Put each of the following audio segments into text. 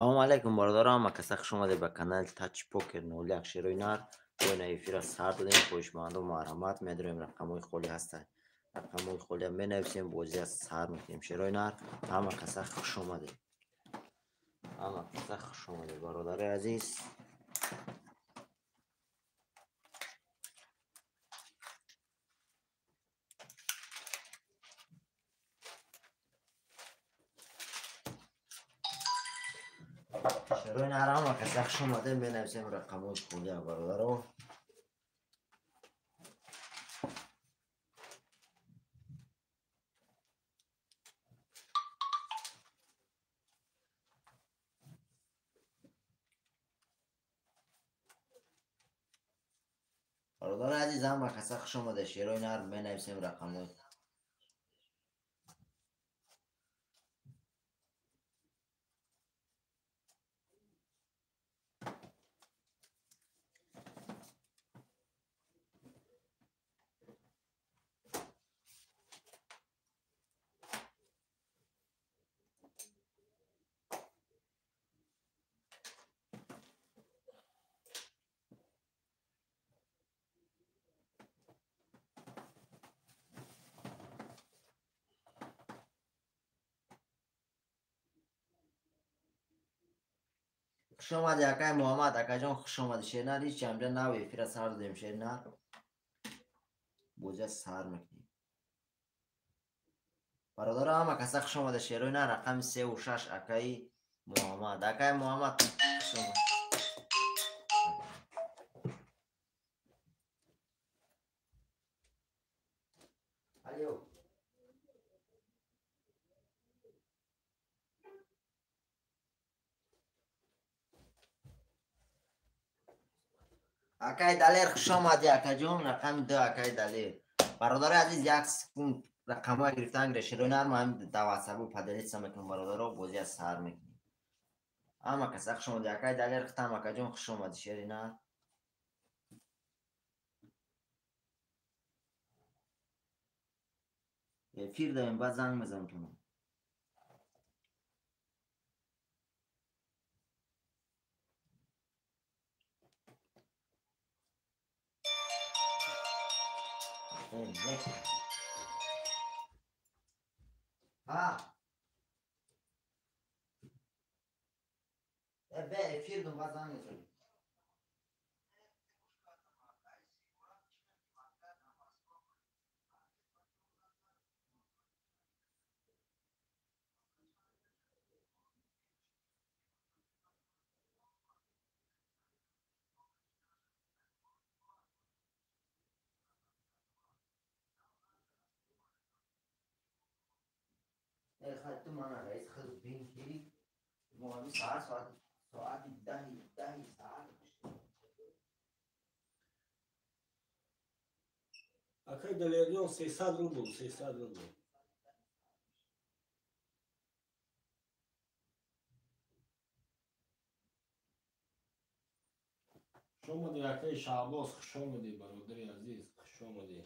Assalomu alaykum birodaram, kasa xush omaded ба канали Touch Poker 01 широи нар. Бои эфира сар додем. Хоҳишмандум марҳамат медорем. Рақамҳои холӣ ҳастанд. Рақамҳои холиам менависем, бозиа сар мекунем. Широи нар, ҳама каса хуш омадед. Ҳама каса хуш омадед бародари азиз. широи нар, ҳама каса хуш омадед. Менависем рақамҳои холиам бародаро. бародари азиз, ҳама каса хуш омадед. широи нар, менависем рақамҳои хуш омадед акай муҳаммад. Акайҷон хуш омадед. широи нар, ҳеҷ ҷамҷа нав эфира сар додем. широи нар, бозиа сар мекунем. бародаро, ҳама каса хуш омадед. широи нар, рақами 36 акаи муҳаммад. Акай муҳаммад хуш омад. алё акай далер хуш омадӣ. акайҷон, рақами 2 акай далер. бародари азиз, 1 секунд рақамҳои гирифтан гиред. широи нар, ман да ватсапу поделиться мекунам бародаро, бозиа сар мекунем. ҳама каса хуш омадед. акай далер хитам. акайҷон хуш омадӣ. широи нар, эфир дорем, баъд занг мезанам тунам. бе эфир дум, баъд занг мезанам. ту мана раис хеле бин ки моҳами соати 10 саат акай далерҷон 300 рубл 300 рубл. хуш омадӣ акай Шаҳбоз, хуш омадӣ бародари азиз, хуш омадӣ.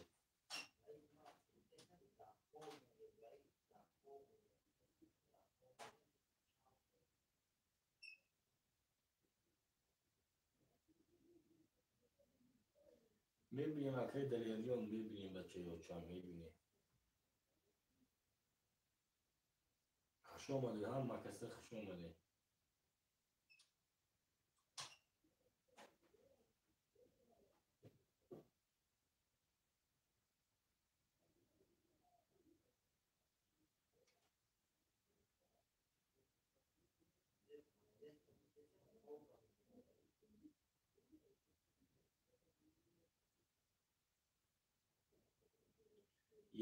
мебинем акай далерҷон, мебинем бачаёчам, мебинем. хуш омадед, ҳама каса хуш омадед.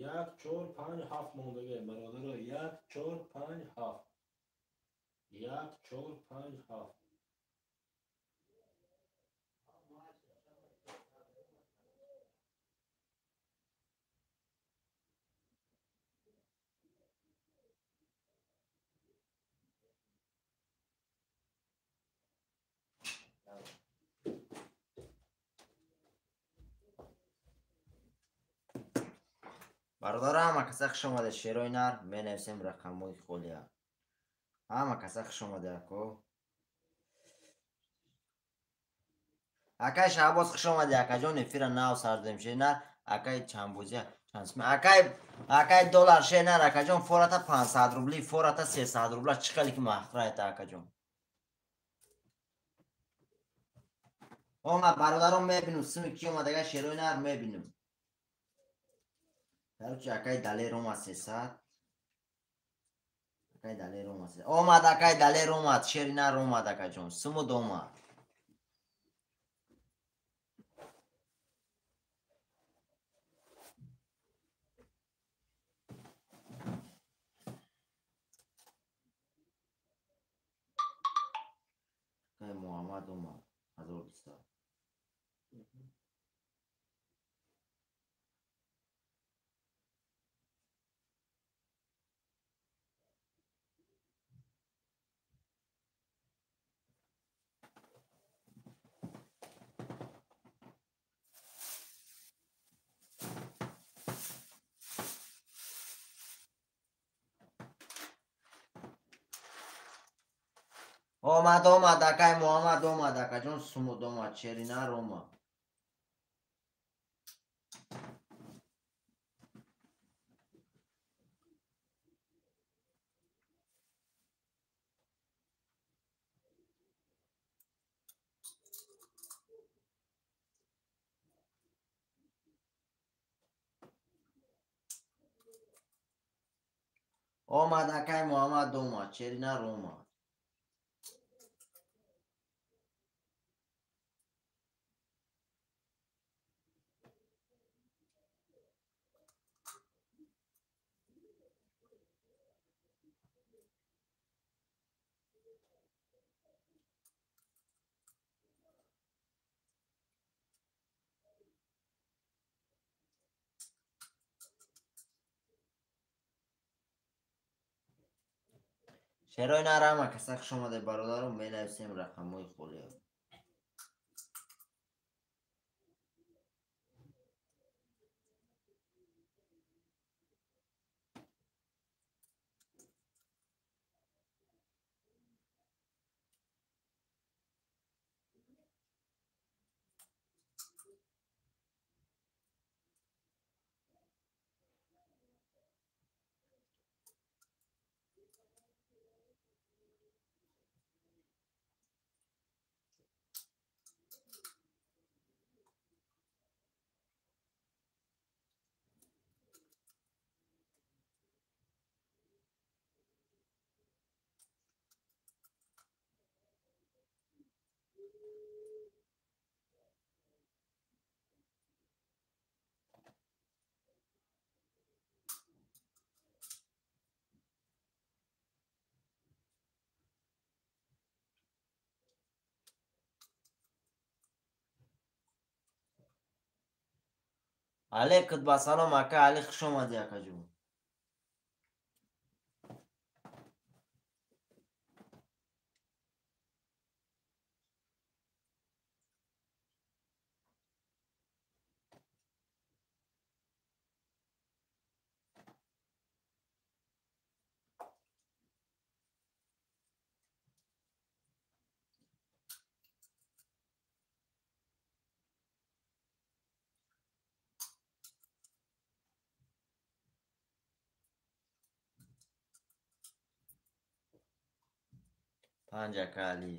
як 4 5 7 мондагай бародаро, 1 4 5 7, 1 4 5 7. бародаро, ҳама каса хуш омадед. широи нар, менависем рақамҳои холиам. ҳама каса хуш омадед ако. Акай Шаҳбоз хуш омадӣ акаҷон, эфира нав сардем шенар акай чандбозия чандсме акай доллар шенар акаҷон фората 500 рубли фората 300 рубла чӣ хеле ки махраята акаҷон. Омад бародарон мебинем сими ки омадага шерои нар мебинем. Короче акай далер омад 300 акай далер омад омад акай далер омад шери нар омад акаҷон симуд омад. акай Муҳаммад омад 1200 омад акай Муҳаммад омад акаҷон сумуд омад шери нар омад. омад акай Муҳаммад омад шери нар омад. шерои нар ҳама каса хуш омаде бародарон менависем рақамҳои хулиё. алейкум басалом ака али хуш омадӣ акаҷон. панҷ ака алӣ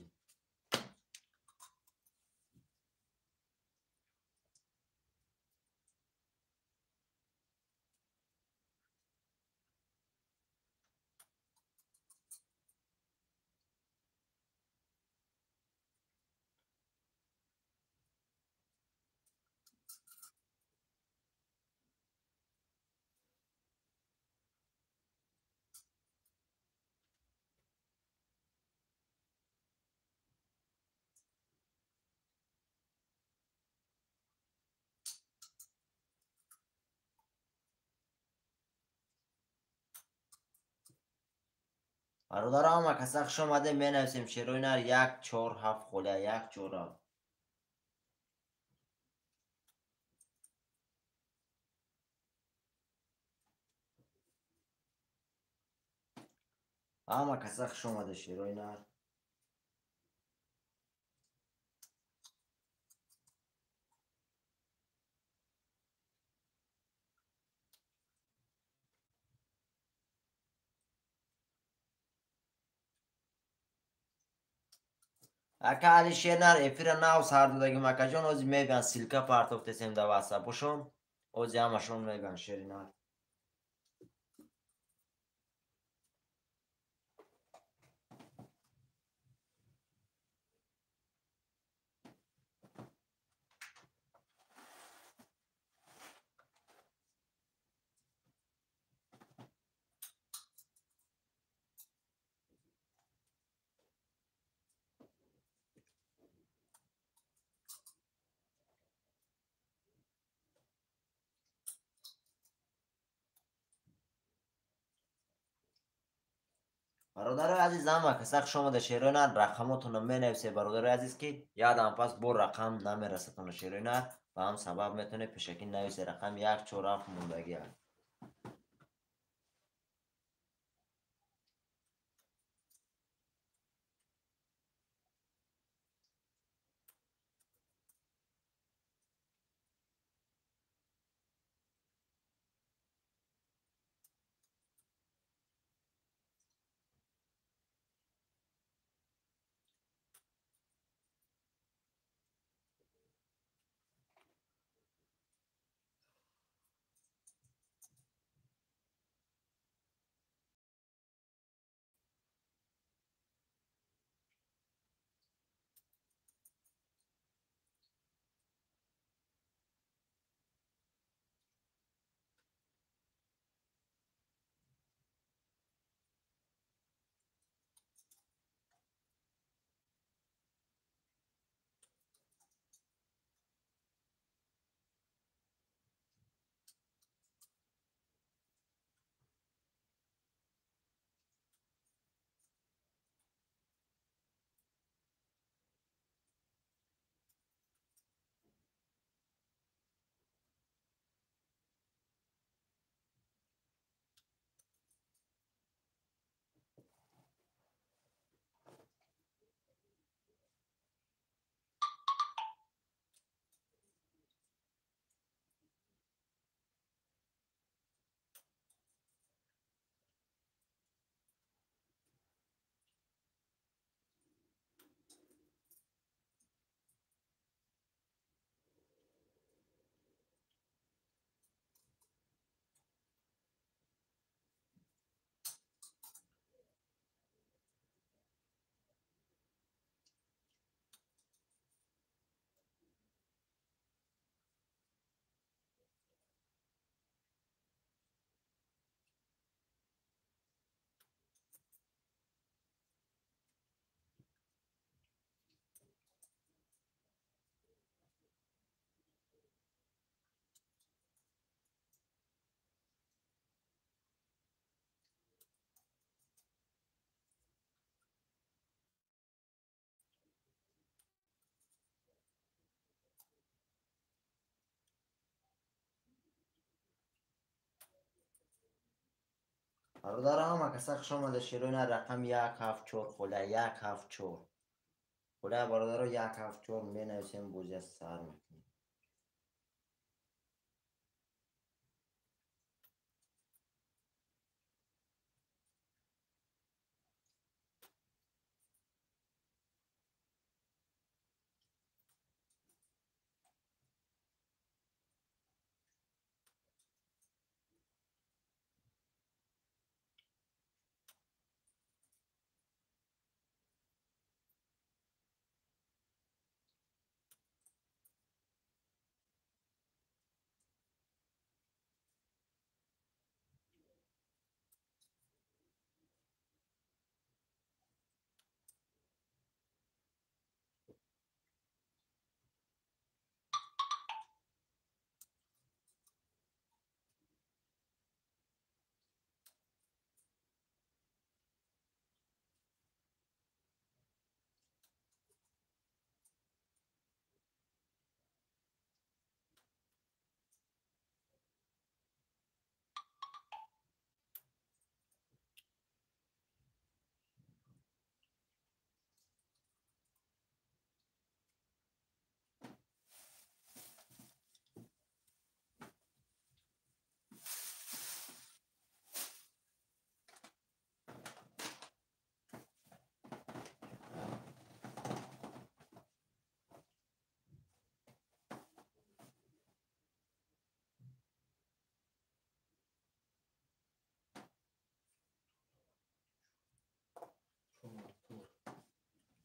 бародарон ҳама каса хуш омаде менависем шерои нар 147 хулия 147 ҳама каса хуш омаде шерои нар. Aka Alisherlar efira nav sardadagi makajon o'zi megan silka partov desem da WhatsApp boshum. O'zi hamashon megan sherinar. برادر عزیزم کسک شما در شیرینر رقماتون رو مینویسه برادر عزیز که یادم پس بر رقم نمیرسه تون شیرینر و هم سبب میتونه پیشکی نویسه رقم 147 موندگی هست. برادرم کسک شما در شیرینر رقم 174 خله 174 خله برادر 174 مینویسیم بوزی از سر میکنیم.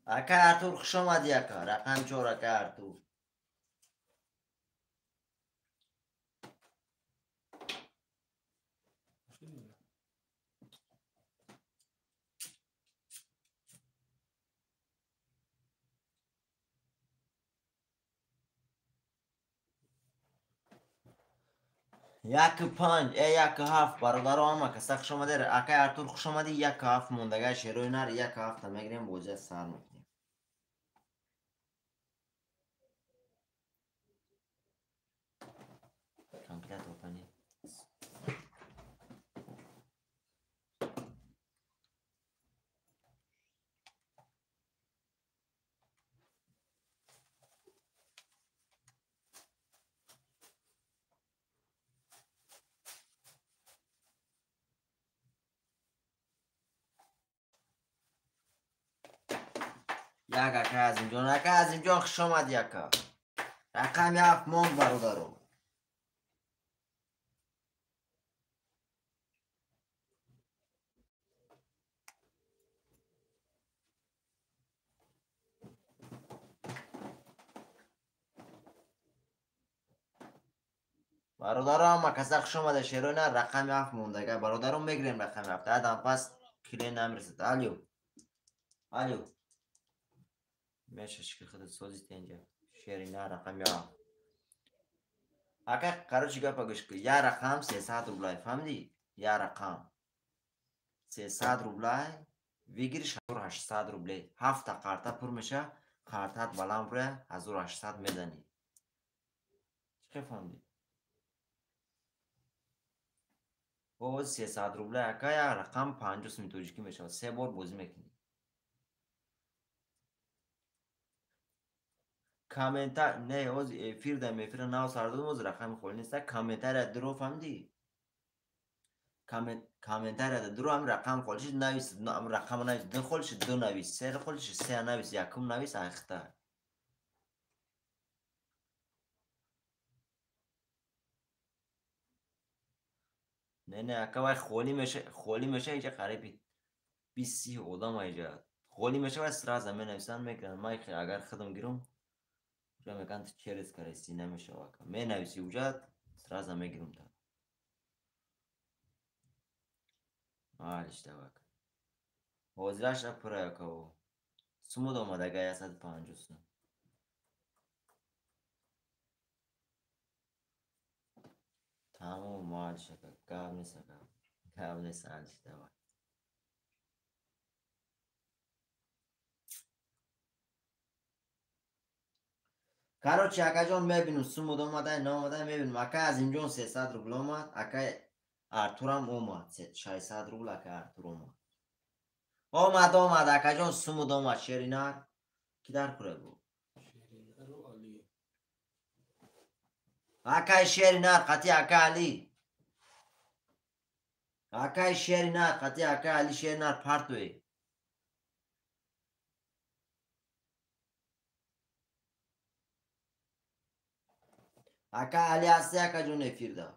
اکا ارتور خوش آمدی اکا رقم 4 اکا ارتور یک 5 یک 7 برادر آما کسا خوش آمده اکا ارتور خوش آمدی یک 7 موندگه شیروی نر یک 7 میگیریم بوجه سر میکنیم کامپلیت اوپنی یک اکا از اینجا خوش آمدی اکا رقم 7 موند برادرو برادرم ما کسا خوش آمده شیروی نر رقم 7 موندگه برادرم میگیریم رقم 7 ادم پس کلی نمیرسد الو میشه شکل خود سوزیت اینجا شیری نه رقم 7 اکا قرار گپا گوش که یا رقم 300 روبلای فهمیدی یا رقم 300 روبلای ویگیرش 1800 روبلی 7 تا قارتا پر میشه قارتات بلند بره 1800 میزنی چه فهمیدی او 300 روبله اکا یا رقم 50 میتوجیکی میشه 3 بار بازی میکنی کامنتر نه اوز فیر ده میفیر ناو ساردون اوز رقم خول نیست کامنتر درو فهمیدی کامنتر درو هم رقم خولش نویس هم رقم نویس دو خولش دو نویس سه خولش سه نویس یکم نویس اختر نه اکا وای خولی میشه اینجا قریبی 20 آدم اینجا خولی میشه و سر زمین نویسن میکنن ما اگر خودم گیرم اونجا میگن تو چه ریز کرسی نمیشه واکا می نویسی اونجا سر زمین گیرم تا اشتباه واکا حوزلش پره اکا و سمود آمده گه 150 تمام مال شکر گاب نیست گاب نیست اشتباه کارو چی اکا جان میبینم سمود آمده نه آمده میبینم اکا از اینجا 300 روبل آمد اکا ارتورم اومد 600 روبل اکا ارتور اومد اکا جان سمود آمد شیرینار کی در کره بود اکا شیرینار قطی اکا علی اکا شیرینار قطی اکا علی شیرینار پرتوی اکا علی هستی اکا جون نفیرده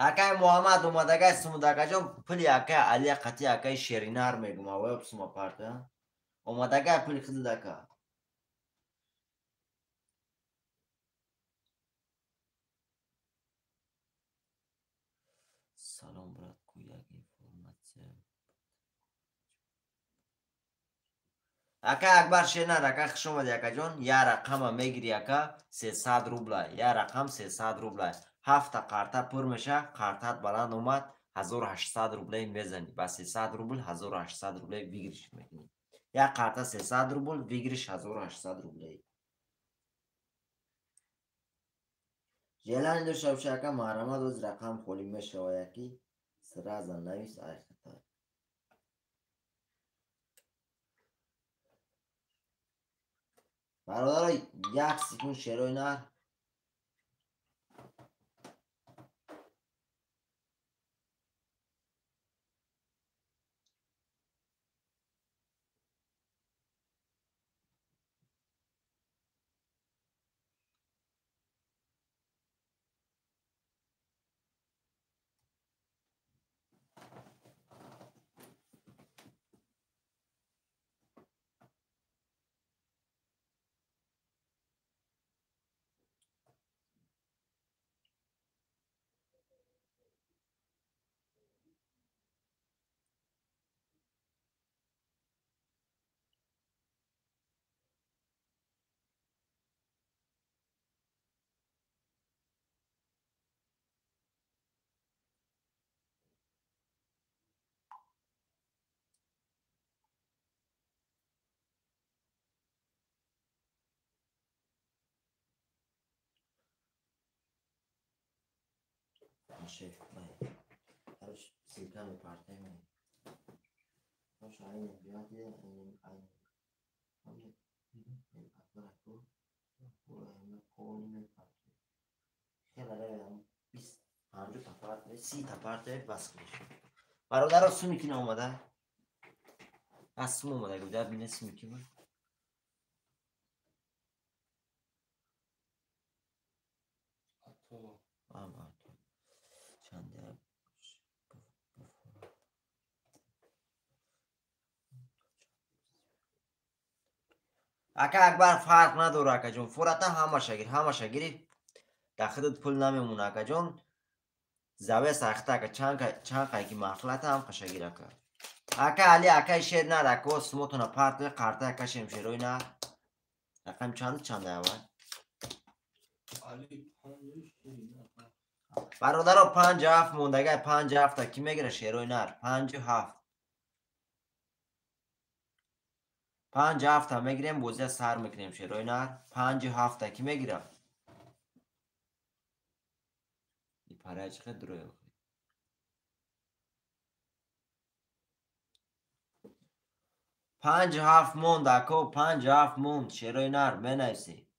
اکا محمد اومد اکا سمود اکا جان پلی اکا علی قطی اکا شیرینار میگم اوه بسما پرته اومد اکا پلی خود اکا سلام برات کویک اینفورماسیون اکا اکبر شیرینار اکا خوش اومدی اکا جان یا رقم میگیری اکا 300 روبله یا رقم 300 روبله 7 قارتا پر میشه قارتات بلند اومد 1800 روبله میزنی با 300 روبل 1800 روبله ویگیرش میکنی یا قارتا 300 روبل ویگیرش 1800 روبله جلان دو شوشاکا محرمه دوز رقم خولی میشه و یکی سرازن نویس آی خطا برادر یک سکون شروع نه شیف هرش سیکم پارتی می باش این بیاد این همین اکبر تو این کونی می پارتی خیلی 25 تا پارت 30 تا پارت بس میشه برادر سومی کی اومده اسم اومده گفت ببین اسمی کی بود آما چنده اکا اکبر فرق نداره اکا جون فورتا همه شگیری داخلت پول نمیمونه اکا جون زاویه ساخته اکا چند قایقی مخلطه هم قشگیر اکا اکا علی اکا شیر نر اکا سموتونه پارت قارته اکا شمشیر روی نر اکا هم چنده اول برادر رو 57 موندگه 57 تا کی میگیره شیروی نر 57 57 تا میگیریم بوزی سر میکنیم شیروی نر 57 تا کی میگیره این پره چقدر دروی بخوری 57 موند اکو 57 موند شیروی نر بنویسی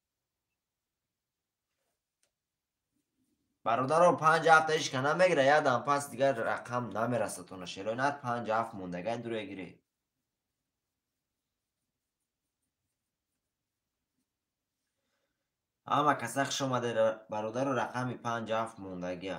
برادر رو 57 تایش که نمیگیره یادم پس دیگر رقم نمیرسه تونه شیروی نر 57 موندگه دروی گیری اما کسخ شما در برادر رو رقم 57 موندگی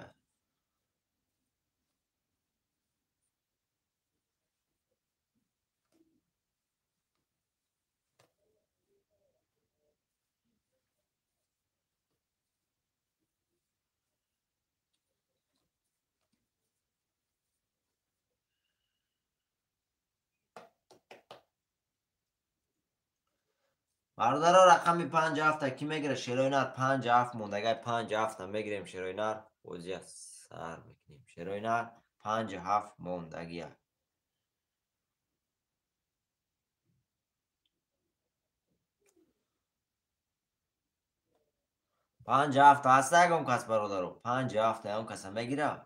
برادر رو رقم 57 تا کی میگیره شیروی نر 57 موندگه 57 تا میگیریم شیروی نر بوزی سر میکنیم شیروی نر 57 موندگی 57 تا هست اگم کس برادر رو 57 تا هم کس میگیره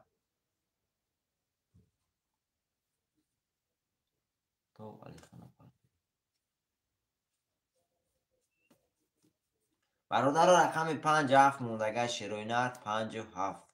تو علی خانه برادر رو رقم 57 موندگه شیروی نر 57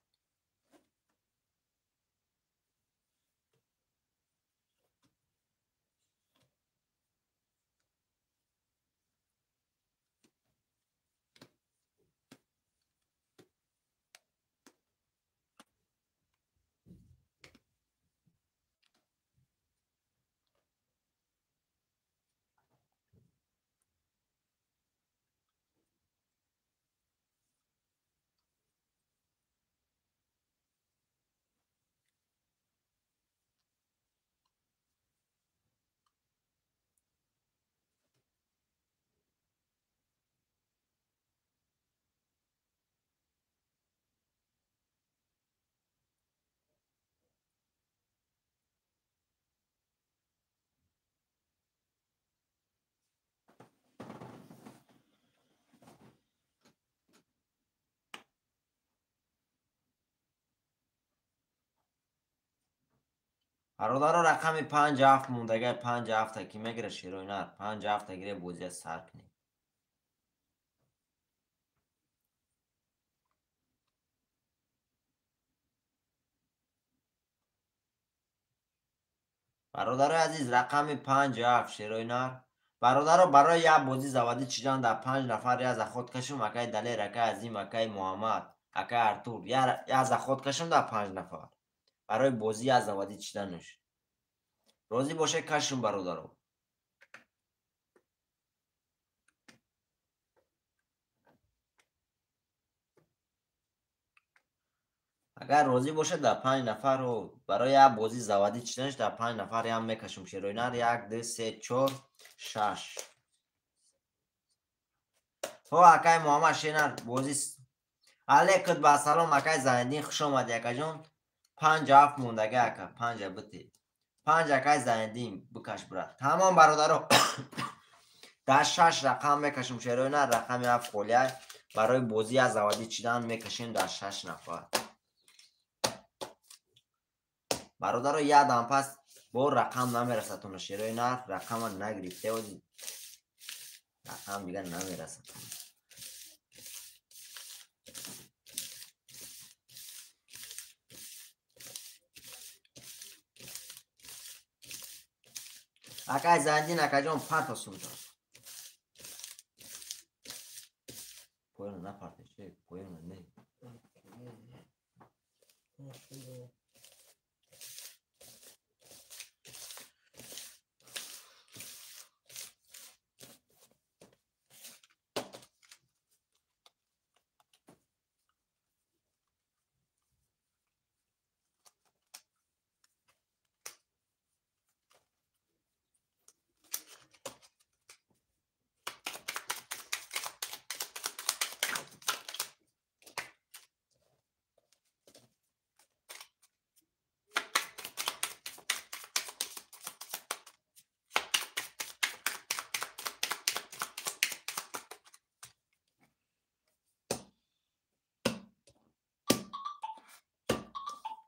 برادر رو رقم 57 موندگه 57 تا کی میگیره شیروی نر 57 تا گیره بوزی سر کنیم برادر عزیز رقم 57 شیروی نر برادر رو برای یک بازی زوادی چیدن در 5 نفر یا از خود کشم اکای دلیر اکای عظیم اکای محمد اکای ارتور یا از خود کشم در 5 نفر برای بازی از زوادی چیدنش روزی باشه کشم برادر رو اگر روزی باشه در 5 نفر رو برای یک بازی زوادی چیدنش در 5 نفر هم میکشم شیروی نر 1 2 3 4 6 هو اکای محمد شینر بازی علیکت با سلام اکای زایندین خوش آمد یکا جون 57 موندگه اکا 5 بطی 5 اکای زایندین بکش برد تمام برادر در 6 رقم میکشم شیروی نر رقم 7 خولیه برای بازی از زوادی چیدن میکشیم در 6 نفر برادر یادم پس با رقم نمیرسه تون شیرای نر رقم نگرفته و رقم دیگه نمیرسه. اکای زندین اکای جان پرت سوم پویانو نپرته چه پویانو نه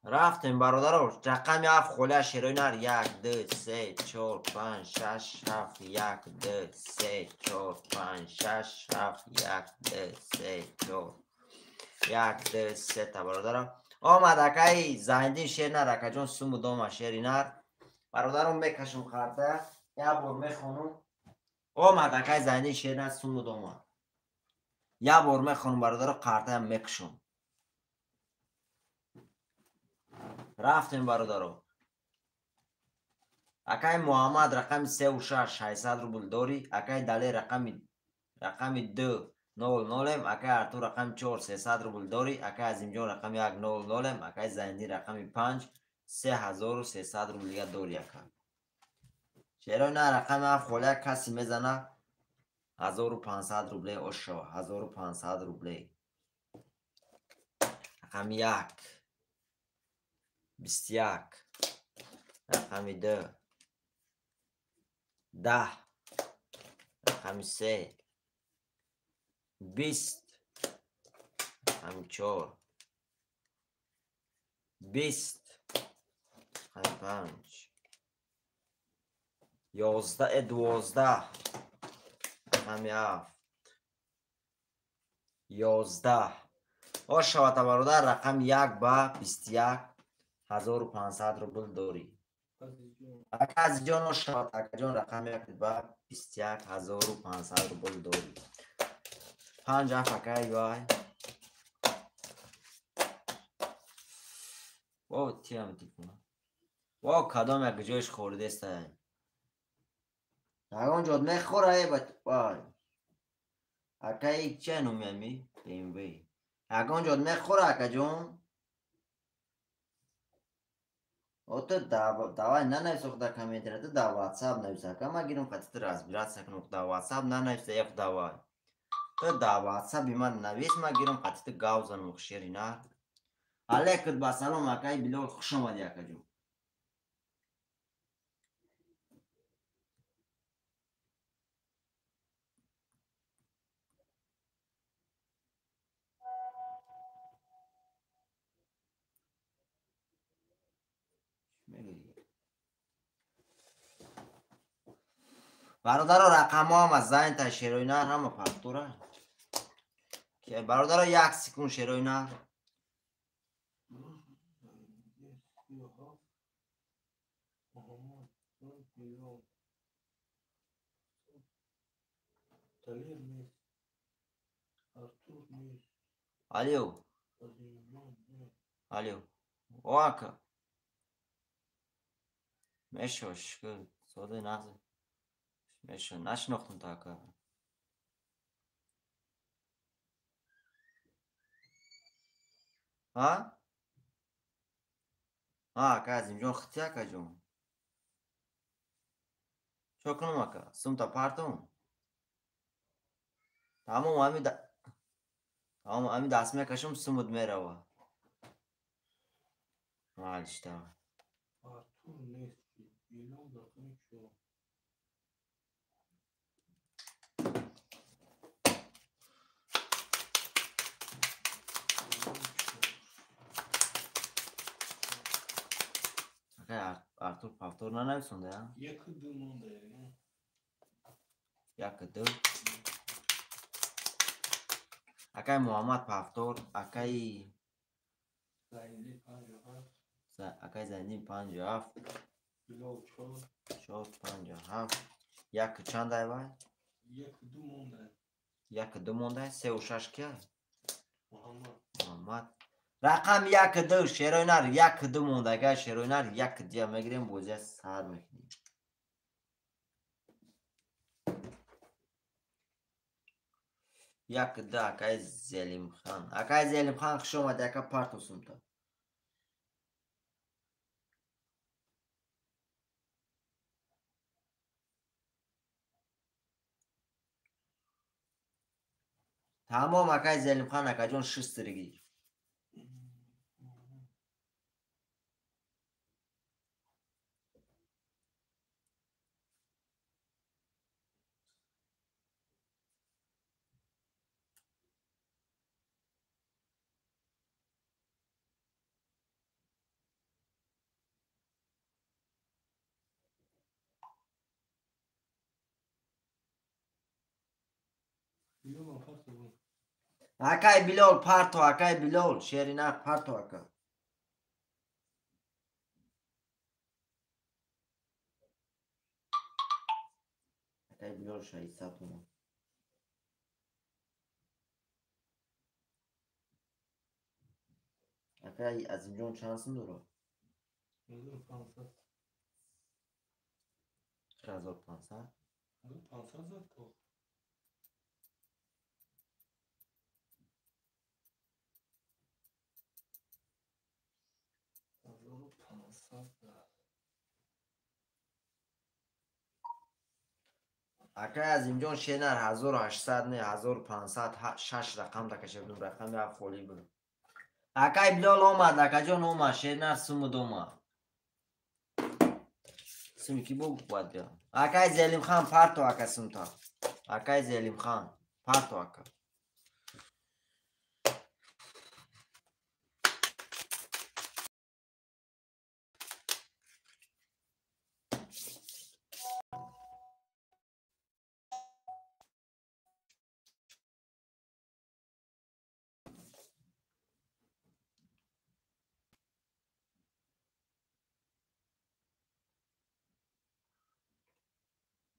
رفتیم برادر رقم هفت خوله شیرای نر 1 2 3 4 5 6 7 1 2 3 4 5 6 7 1 2 3 4 1 2 3 تا برادر آمد اکای زندین شیر نر اکا جان سوم دوم شیری نر برادرم میکشم خرده یا بار میخونم آمد اکای زندین شیر نر سوم دوم یا بار میخونم برادر قرده هم میکشم. رفتیم برادر اکای محمد رقم 3 و 6 600 روبل داری اکای دلی رقم 2 0 0 اکای ارتو رقم 4 300 روبل داری اکای عظیمجان رقم 1 0 0 اکای زندی رقم 5 3300 روبل دیگه داری اکای چرا نه رقم هفت خوله کسی میزنه 1500 روبل اوشا 1500 روبل رقم 1 21 رقم 2 10 رقم 3 20 رقم 4 20 رقم 5 11 12 رقم 7 11 آشاوات برادر رقم 1 با 21 1500 روبل داری اکا از جان آشاوات اکا جان رقم 1 با 21 1500 روبل داری 5 افکای وای واو تیم تیکنم واو کدام یک جایش خورده است اگه جاد میخوره وای اکای چه نومیمی بیم بی اگه جاد میخوره اکا جون او تو داوای ننویسه کامنتر تو دا واتساپ نویسه که ما گیرم خطی راز بیرات سکنم دا واتساپ ننویسه یک داوای تو دا واتساپ من نویس ما گیرم خطی تو گاوزن مخشیری نه علیکت با سلام اکای بلو خوش آمدی اکا جون برادر رقم هم از زن تا شیروی نه همه پاکتوره که برادر یک سکون شیروی نه Алло. Алло. Оака. Мешо шкыл. Соды назы. Мешо нашнохтун така. ها؟ كازم جون ختياكا جون. شو كنو ماكا؟ سمتا بارتون. تمام امي داس ميكاشم سمود ميروا. معلش تمام. Акай Артур повтор нанависонда я? 1-2 монда. 1-2. Акай Муҳаммад повтор. Акай Зайни 57. Акай Зайни 57. Билол 4. 4-57. Як чанд айвай? 1-2 монда. 1-2 монда. 3-6 кия? Муҳаммад. Рақам 1-2 Шероинар 1-2 мондага. Шероинар 1-2 мегирем бозия сар мекунем. Як да Акай Зелимхан. Акай Зелимхан хуш омад. Яка парту сумта. Тамом Акай Зелимхан акаҷон 6 сиригӣ. Билол парту. Акай Билол парту. Акай Билол Шеринар парту ака. Акай Билол 600 тумон. Акай Азимҷон чанд сум дорад? 1500. 1500. 1500 зад то. Акай Азимҷон Шеринар 1800 не 1500 6 рақам да каша будум. Рақами афоли буд. Акай Билол омад. Акаҷон омад. Шеринар суму дома. Суми ки бу бад биям. Акай Зелимхан парту ака сумта. Акай Зелимхан парту ака.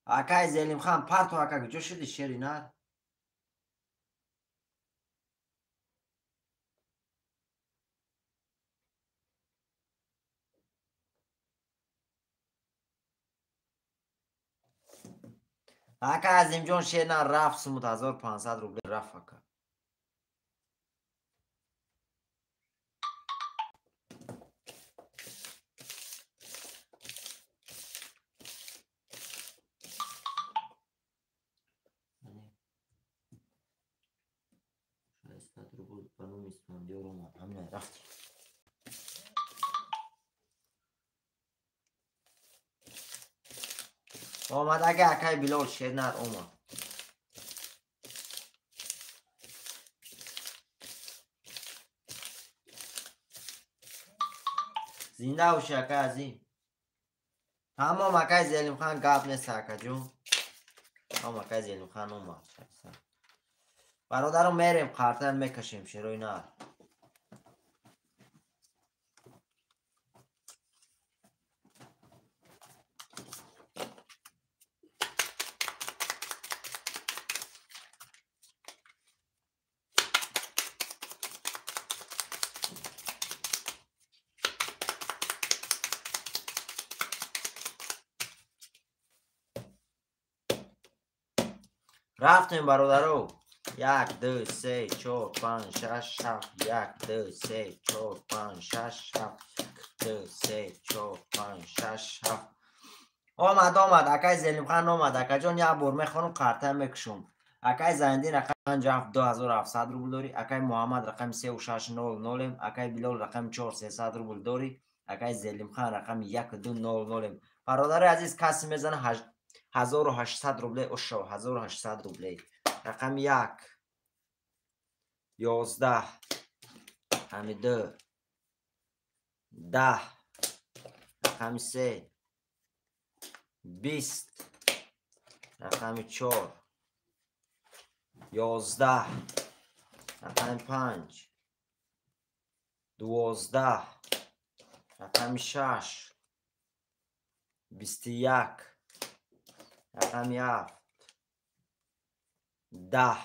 Акай Зелимхан парту ака куҷо шуди Шеринар? Акай Азимҷон Шеринар рафт сумуд 1500 рубли рафт ака. омад ага Акай Билол Шеринар омад. зинда боши Акай Азим. Тамом Акай Зелимхан гап нест акаҷон. Тамом Акай Зелимхан омад. бародарам мерем қарта мекашем Шероинар. рафтем бародаро. 1 2 3 4 5 6 7 1 2 3 4 5 6 7 2 3 4 5 6 7 омад Акай Зелимхан омад. Акаҷон як бор мехонам қарта мекушам. Акай Зайнидин рақами 2700 рубл дорӣ. Акай Муҳаммад рақами 3600. Акай Билол рақами 4300 рубл дорӣ. Акай Зелимхан рақами 1200. бародари азиз каси мезана 1800 рубле. ошо 1800 рубле. рақами 1 11 ҳами 2 10 رقم 3 20 رقم 4 11 رقم 5 12 رقم 6 21 رقم 7 10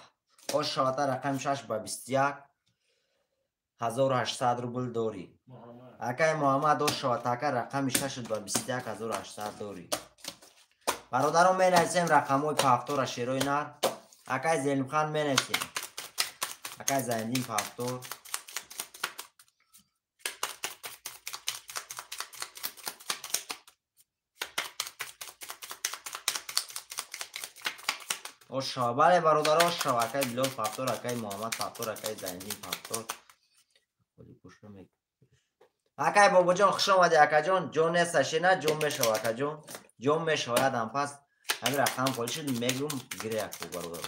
خوش شده رقم 6 با 21 1800 روبل داری. اکای محمد خوش شده رقم 6 با 21 1800 داری. برادران می نویسیم رقم های پافتور را شیروی نر. اکای زلیم خان می نویسیم اکای زندین پافتور اوشا. بله برادر اوشا. اکای بلال پافتور اکای محمد پافتور اکای زندین پافتور اکای بابا جان خوش آمدی. اکا جان جون نیستش نه جون میشو. اکا جون جون میشوید هم پس همین رقم پولی شد میگم گیره اکو برادر.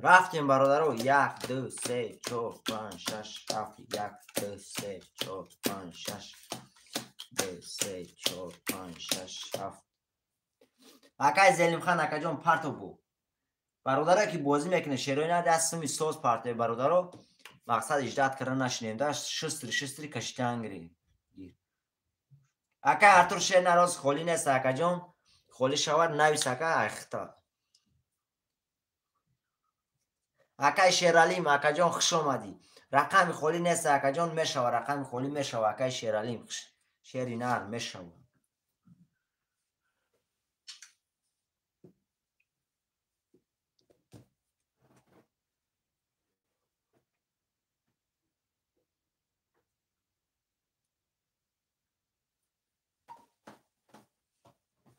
رفتیم برادرو 1 2 3 4 5 6 7 1 2 3 4 5 6 2 3 4 5 6 7 اکای زلیم خان اکا جان پارتو بو. برادره که بازی میکنه شیروی نه دستمی سوز پارته برادرو مقصد اجداد کردن نشنیم داشت شستری کشتنگری اکا ارتور شیر نراز خولی نیست اکا جان خولی شود نویس اکا اختا اکای شیرالیم اکا جان خوش آمدی. رقم خولی نیست اکا جان میشوه رقم خولی میشوه اکای شیرالیم شیری نر میشوه.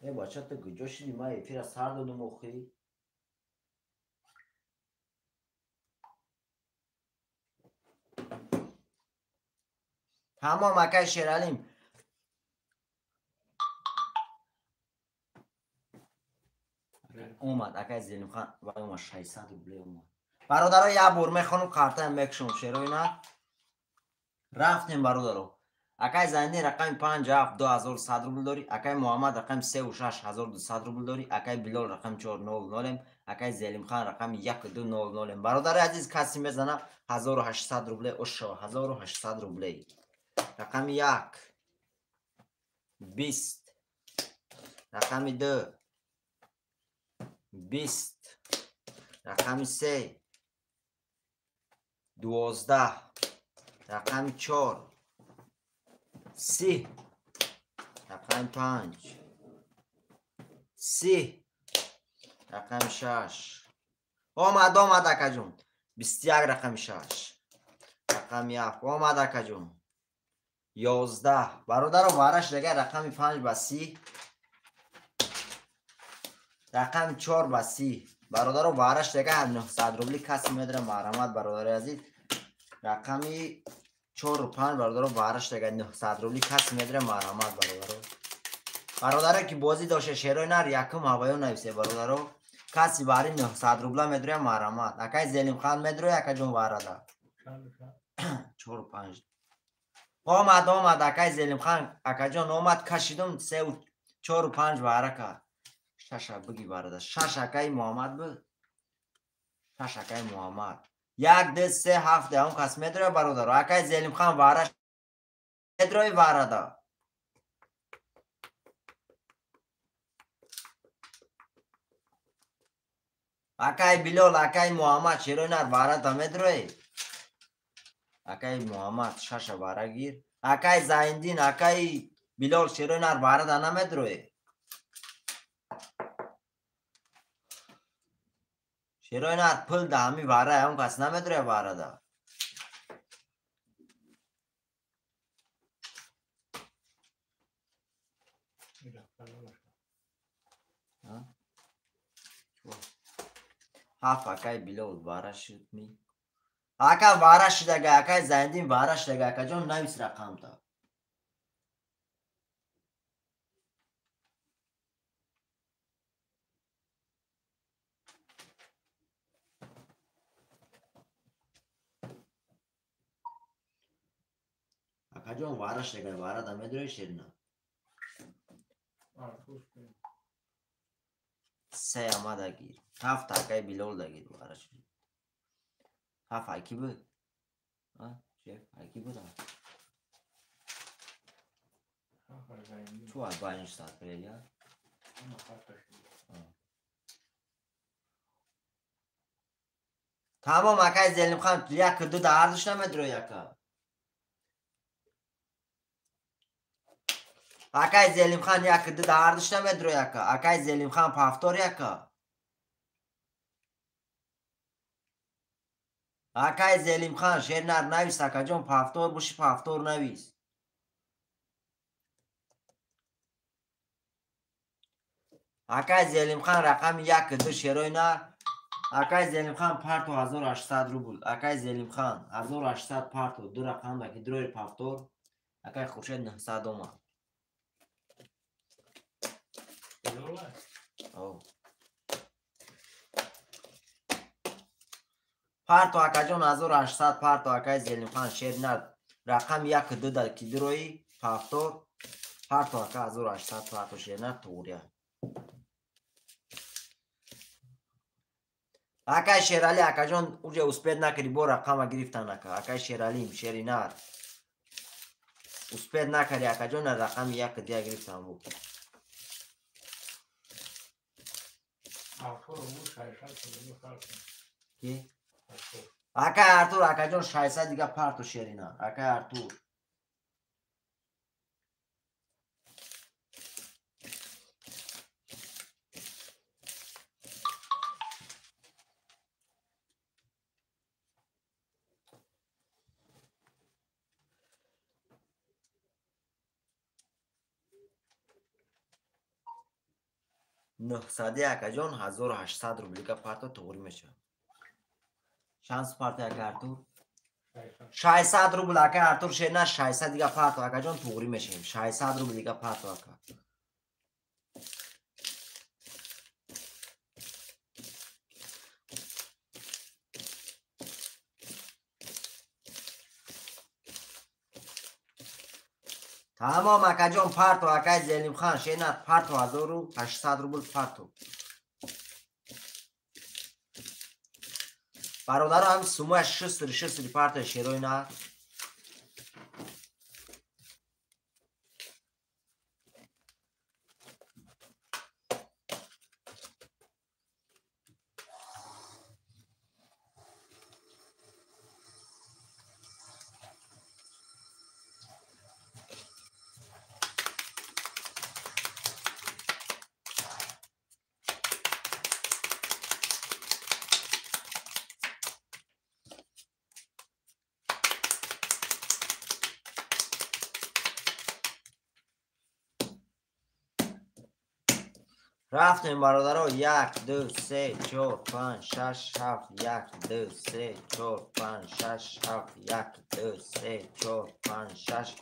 ای بچه تو گجا شدی ما ایفیر از سر دادم اخی تمام اکای شیرالیم اومد اکای زلیم خان و اومد 600 روبله اومد. برادرها یه برمه خانم کارتن میکشم شیروی نه. رفتیم برادرو اکای زنده رقم 57 2100 روبل داری. اکای محمد رقم 36 1200 روبل داری. اکای بلال رقم 400 اکای زلیم خان رقم 1200. برادر عزیز کسی میزنه 1800 روبله اوشا 1800 روبله. رقم 1 20 رقم 2 20 رقم 3 12 رقم 4 30 رقم 5 30 رقم 6 آمد اکا جون 21 رقم 6 رقم 1 آمد اکا جون 11 برادر و بارش دیگه رقم 5 با 30 رقم 4 با 30 برادر و بارش دیگه 900 روبلی کسی میدره مرحمت برادر عزیز. رقم 4 و 5 برادر و بارش دیگه 900 روبلی کسی میدره مرحمت برادره که بازی داشته شیروی نر یکم هوایو نویسه برادرو کسی باری 900 روبله میدره مرحمت. اکای زلیم خان میدره اکا جون وارده 4 و 5 آمد اکای زلیم خان اکا جون آمد کشیدم 3 و 4 و 5 وارکه 6 بگی برادر 6 اکای محمد بود 6 اکای محمد 1 2 3 7 اون کس میدره برادر اکای زلیم خان وارش میدره وارده اکای بلال اکای محمد شیروی نر وارده میدره اکای محمد 6 واره گیر. اکای زایندین اکای بلال شیروی نر وارده نمیدره شیروی نر پل ده همی واره اون کس نمیدره وارده هفت اکای بلال واره شد می اکا واره شده اکای زایندین واره شده اکا جون نویس رقم تا جون وارش دیگه وارا دم دروی شیرنا سه آماده گیر هفت تاکای بیلول دگیر وارش هفت هایکی بود شیف هایکی بود تو باینش ساعت یا تمام اکای زلیم خان یک دو دردش نمیدرو یکا اکای زلیم خان یک دو دردش نمیدرو یکا اکای زلیم خان پافتور یکا اکای زلیم خان شیر نر نویس اکا جون پافتور بوشی پافتور نویس اکای زلیم خان رقم یک دو شیروی نر اکای زلیم خان پارتو 1800 روبل اکای زلیم خان 1800 پارتو دو رقم دکی دروی پافتور اکای خورشید 900 اومد پارتو اکا جون 1800 پارتو اکای زلیم خان شیر نر رقم یک دو دکی دروی پافتور پارتو اکا 1800 پارتو شیر نر توریا اکای شیرالی اکا جون اوجه اسپید نکری بو رقم گرفتن اکا اکای شیرالیم شیری نر اسپید نکری اکا جون رقم یک دیگه گرفتن بو کی؟ اکای ارتور اکا جون 600 دیگه پارتو شیری نر اکای ارتور نهصدی اکا جون 1800 روبل دیگه پارتو توری میشه شانس پارتو اکا ارتور 600 روبل اکا ارتور شیر نر 600 دیگه پارتو اکا جون توری میشیم 600 روبل دیگه پارتو اکا تمام اکا جون پارتو اکای زلیم خان شیر نر پارتو 1800 روبل پارتو برادر هم سموه شستری پارتو شیروی نر رفتیم برادرها 1 2 3 4 5 6 7 1 2 3 4 5 6 7 1 2 3 4 5 6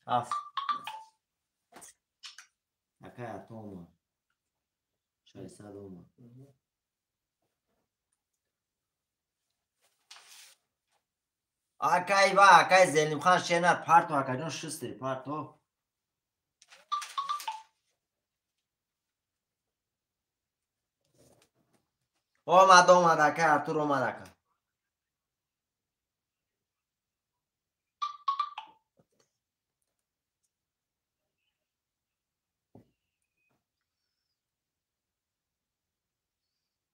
7 اکای ارتو اومد 600 اومد اکای با اکای زلیم خان شیر نر پارتو اکا جون شستری پارتو اومد اکای ارتور اومد اکا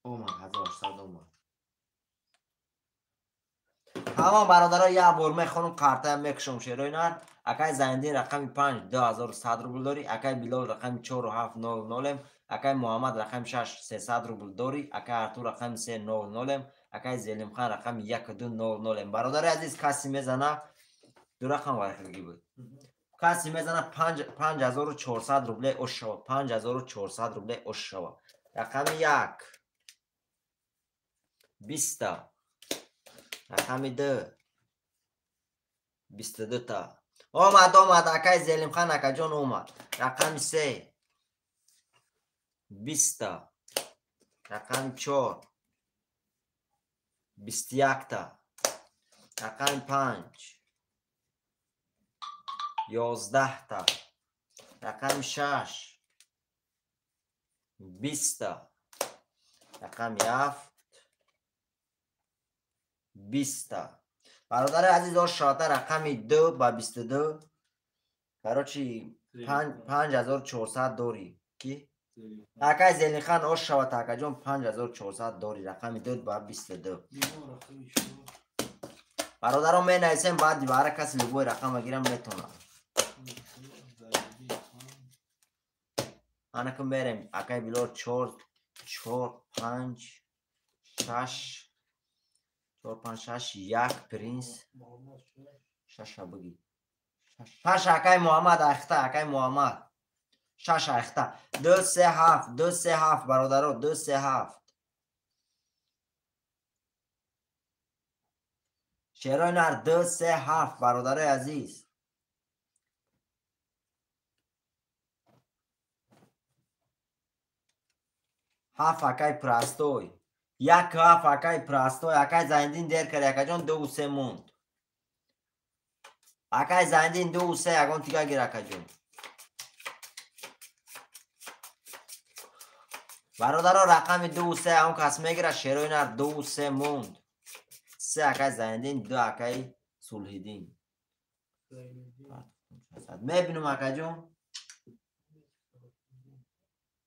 اومد 1800 اومد تمام برادرها یه برمه خانم کارته میکشم شیروی نر اکای زندین رقم 5 2100 روبل داری اکای بیلال رقم 4700 اکای محمد رقم 6 300 روبل داری اکای ارتور رقم 300 اکای زلیم خان رقم 1200 برادر عزیز کسی میزنه دو رقم ورقی بود کسی میزنه 5400 روبل اوش شوا 5400 روبل اوش شوا رقم 1 20 رقم 2 22 تا اومد اکای زلیم خان اکا جون اومد رقم 3 20 تا رقم 4 21 تا رقم 5 11 تا. رقم 6 20 تا. رقم 7 20 تا. برادر عزیز ها شاته رقم 2 با 22 برای چی 5400 داری کی؟ اکای زلین خان اوش شوا تاکا جون 5400 داری رقم 2 با 22 برادرم می نویسیم بعد دوباره کسی لگوی رقم بگیرم میتونه انا کم بریم اکای بلور 4 5 6 4 5 6 یک پرینس 6 بگی 6 اکای محمد اخته اکای محمد 6 اخته 2 3 7 2 3 7 برادرو 2 3 7 شیرای نر 2 3 7 برادرای عزیز هفت اکای پراستوی یک هفت اکای پراستوی اکای زایندین دیر کرد اکای جان 2 و 3 موند اکای زایندین 2 و 3 اگون تیگه گیر اکای جان برادرها رقم 2 و 3 اون کس میگیره شیرای نر 2 و 3 موند 3 اکای زایندین 2 اکای سلحیدین میبینم اکای جان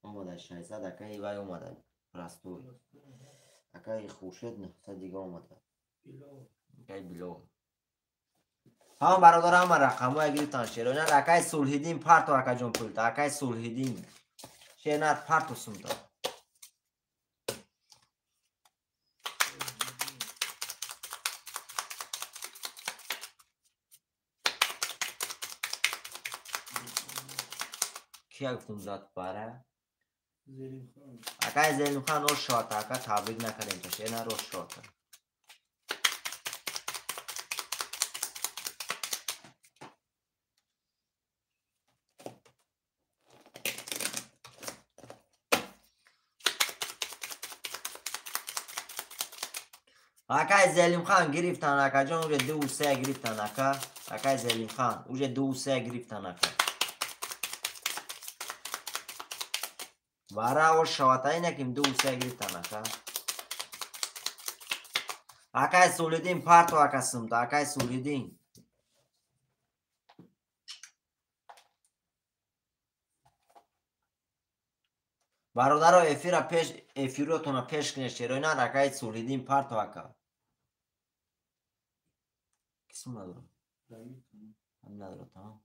اومده 600 اکای وای اومده پراستوی اکای خوشد 900 دیگه اومده اکای بلو هم برادر هم رقم های گریفتن شیرای نر اکای سلحیدین پرتو اکای جان پلتا اکای سلحیدین شیر نر پرتو سمتا کیا گفتم زاد باره اکای زلیم خان روش شاته اکای تبریک نکردیم تا شیر نر روش شاته اکای زلیم خان گرفتن اکای جان اوجه 2 و 3 گرفتن اکای زلیم خان اوجه 2 و 3 گرفتن اکای باره و شواته اینه که 2 و 3 گرفتن اکای سولیدین پرتو اکای سمتا اکای سولیدین برادر افیرو تونه پیش کنه شیرای نر اکای سولیدین پرتو اکای کسیم ندارم هم ندارم تمام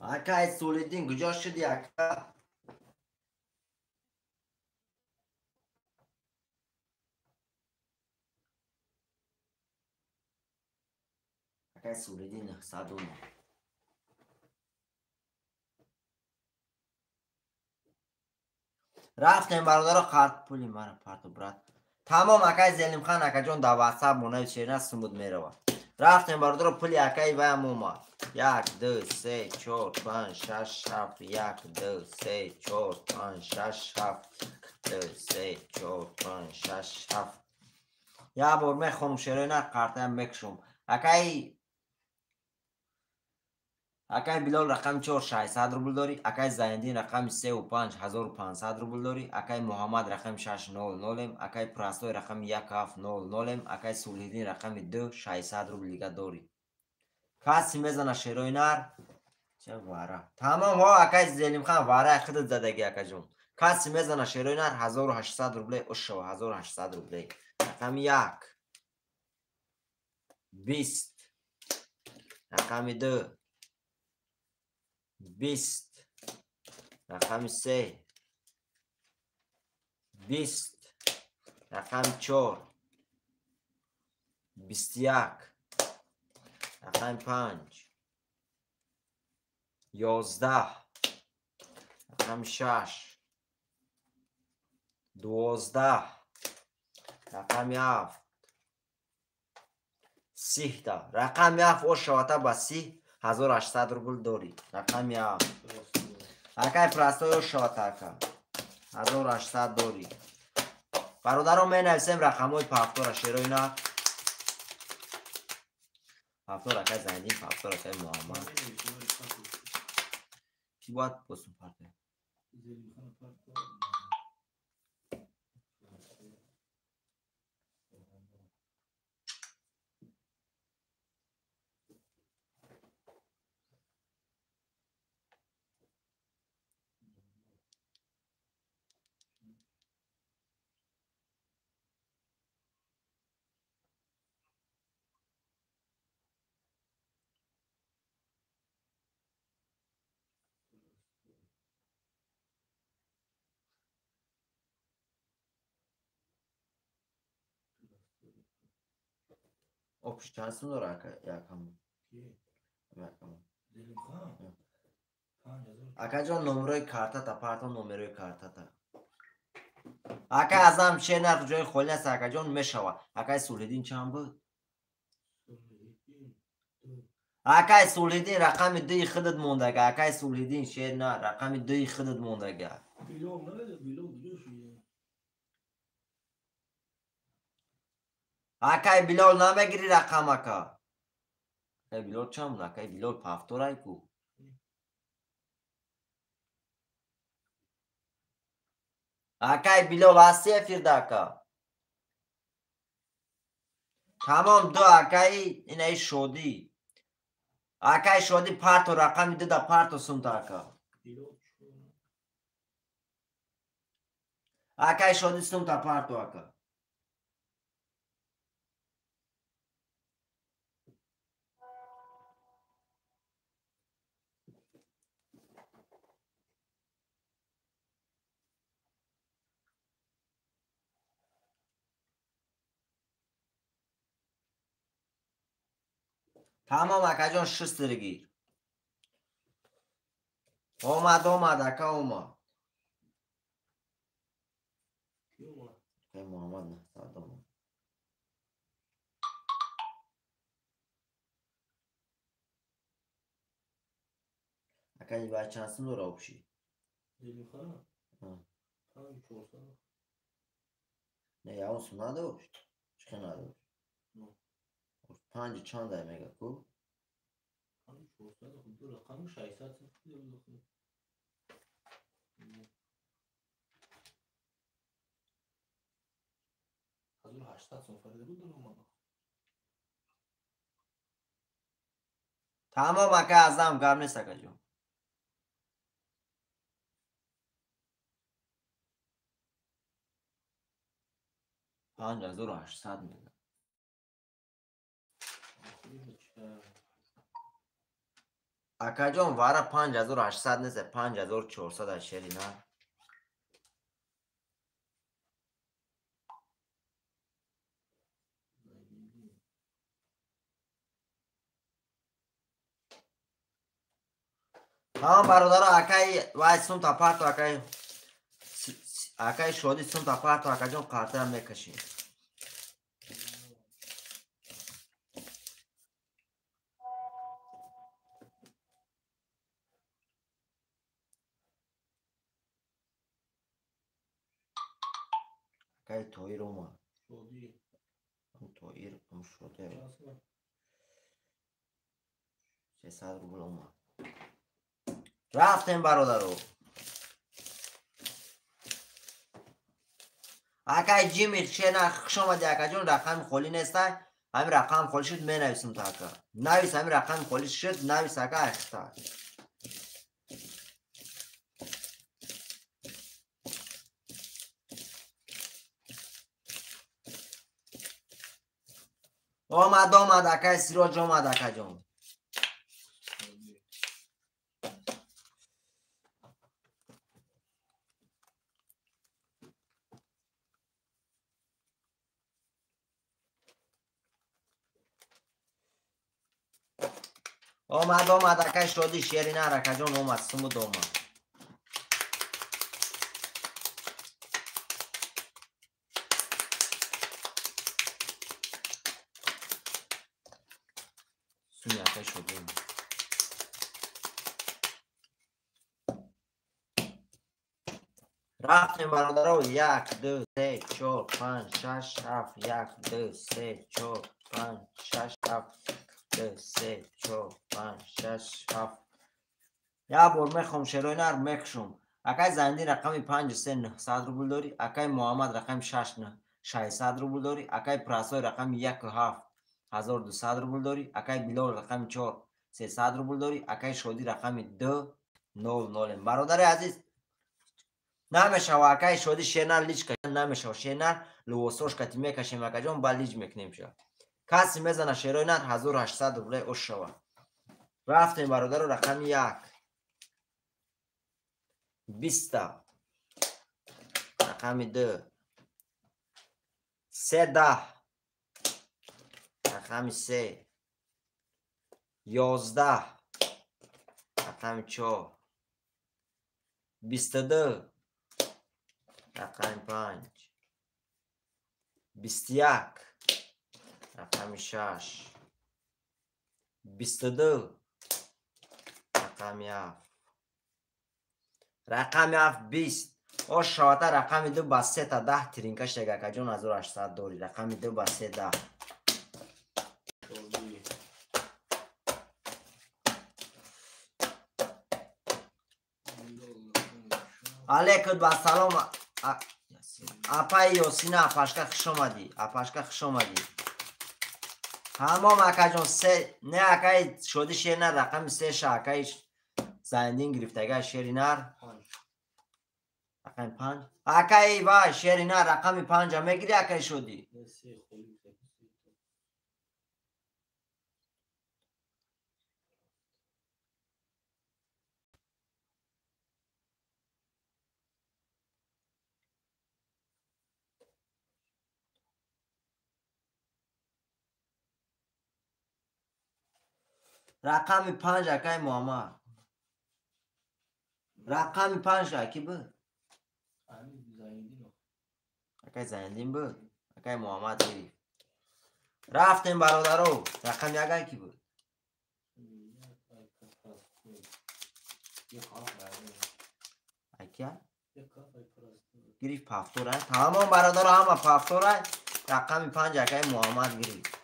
اکای سولیدین کجا شدی اکای اکای سولیدین 900 رفتیم برادر خرد پولی مرا پرتو برد تمام اکای زلیم خان اکای جان در واتساپ مونای شیر نستم بود میروا رفتیم برادر پولی اکای ویم اومد 1 2 3 4 5 6 7 1 2 3 4 5 6 7 2 3 4 5 6 7 یا بار میخونم شیرای نه قرطم بکشم اکای بلال رقم 4 600 روبل داری اکای زایندین رقم 3 و 5 1500 روبل داری اکای محمد رقم 600 اکای پراستوی رقم 1700 اکای سلحیدین رقم 2 600 روبل دیگه داری کسی میزنه شیرای نر چه واره تمام ها اکای زلیم خان واره خودت زدگی اکای جون کسی میزنه شیرای نر 1800 روبل اشو 1800 روبل رقم 1 20 رقم 2 20 رقم 3 20 رقم 4 21 رقم 5 11 رقم 6 12 رقم 7 30 تا رقم 7 او شواته با 30 1800 روبل داری رقم 7 اکای پرستای او شواته که 1800 داری برادران می نویسیم رقم های پفتور شیروی نه پفتور اکای زندین پفتور اکای محمد کی باید بسون پرده او پیش چند داره یکم اکا جان نمره کارتا تا پارتا نمره کارتا تا اکا ازم چه نرخ جای خولی است اکا جان میشوه اکا سولیدین چند بود اکا سولیدین رقم 2 خودت موندگه اکا سولیدین شیر نه رقم 2 خودت موندگه اکا بلال نمیگیری رقم اکا بلال چند اکا بلال پفتور ای کو اکای بلال هستی فیرداکا تمام دو اکای اینای شودی اکای شودی پارتو رقم ده دا پارتو سمتاکا اکای شودی سمتا پارتو اکا تمام اکا جان شست رگیر اومد اکا اومد که محمد نه ساعت اومد اکا این باید چند سن داره بشی نه یا اون سن نداشت چکه نداشت 5 چند داره میگه کو رقم 600 تمام اکا ازم گرم نیست اکا جان 5800 میگه اکا جان واره 5800 نیست 5400 شری نه تمام برادر اکای وای سم تا پارتو اکای شودی سم تا پارتو اکا جان قارته هم میکشیم اکای تویر اومد تویر هم شده 300 روبل اومد رفتیم برادرو اکای جیمی چه نخش آمدی اکا جون رقم خولی نیسته همین رقم خولی شد می نویسم تا اکا نویس همین رقم خولی شد نویس اکا اختار اومد اکای سیراج اومد اکا جون آمد اکای شدی شیری نه رکا جان اومد سمود اومد سمی اکای شدی اومد رفتیم برادرو 1 2 3 4 5 6 7 1 2 3 4 5 6 7 2 3 4 5 6 7 یا بار میخوام شروع نر میکشم اکای زندی رقم 5 3 900 روبل داری اکای محمد رقم 6 9 600 روبل داری اکای پراسوی رقم 1 7 1200 روبل داری اکای بیلال رقم 4 300 روبل داری اکای شادی رقم 2 0 0 برادر عزیز نمیشه و اکای شادی شینر لیچ کشن نمیشه شینر لوسوش کتی میکشیم اکا جان با لیچ میکنیم شد کسی میزنه شیروی نر 1800 روبل اوش شود رفتیم برادر رقم 1 20 رقم 2 13 رقم 3 11 رقم 4 22 رقم 5 21 رقم 6 22 رقم 7 رقم 7 20 او شاته رقم 2 با 3 تا 10 ترینکش دیگه جون 1800 داری رقم 2 با 3 10 علیکم با سلام اپای یاسینه اپاشکا خوش آمدی اپاشکا خوش آمدی تمام اکا جون سه نه اکای شده شیر نر رقم 3 اکای زندین گرفتگاه شیر نر رقم 5 اکای وای شیر نر رقم 5 میگیری اکای شدی رقم 5 اکای محمد رقم 5 اکی بود اکای زندین بود اکای محمد گرفت رفتیم برادرو رقم 1 اکی بود اکیا گرفت پافتوره تمام برادر همه پافتوره رقم 5 اکای محمد گرفت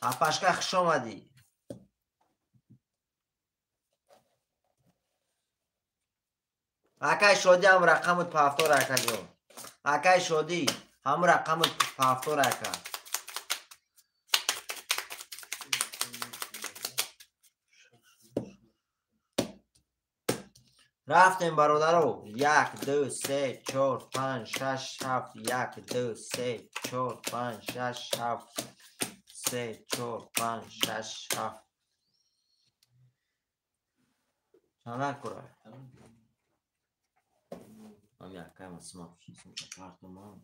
اپاشکا خوش آمدی اکای شادی هم رقمت پافتور اکا جون اکای شادی هم رقمت پافتور اکا رفتیم برادرو 1 2 3 4 5 6 7 1 2 3 4 5 6 7 3 4 5 6 7 چند کرده هم یکای مسمار شیستم چکارت ما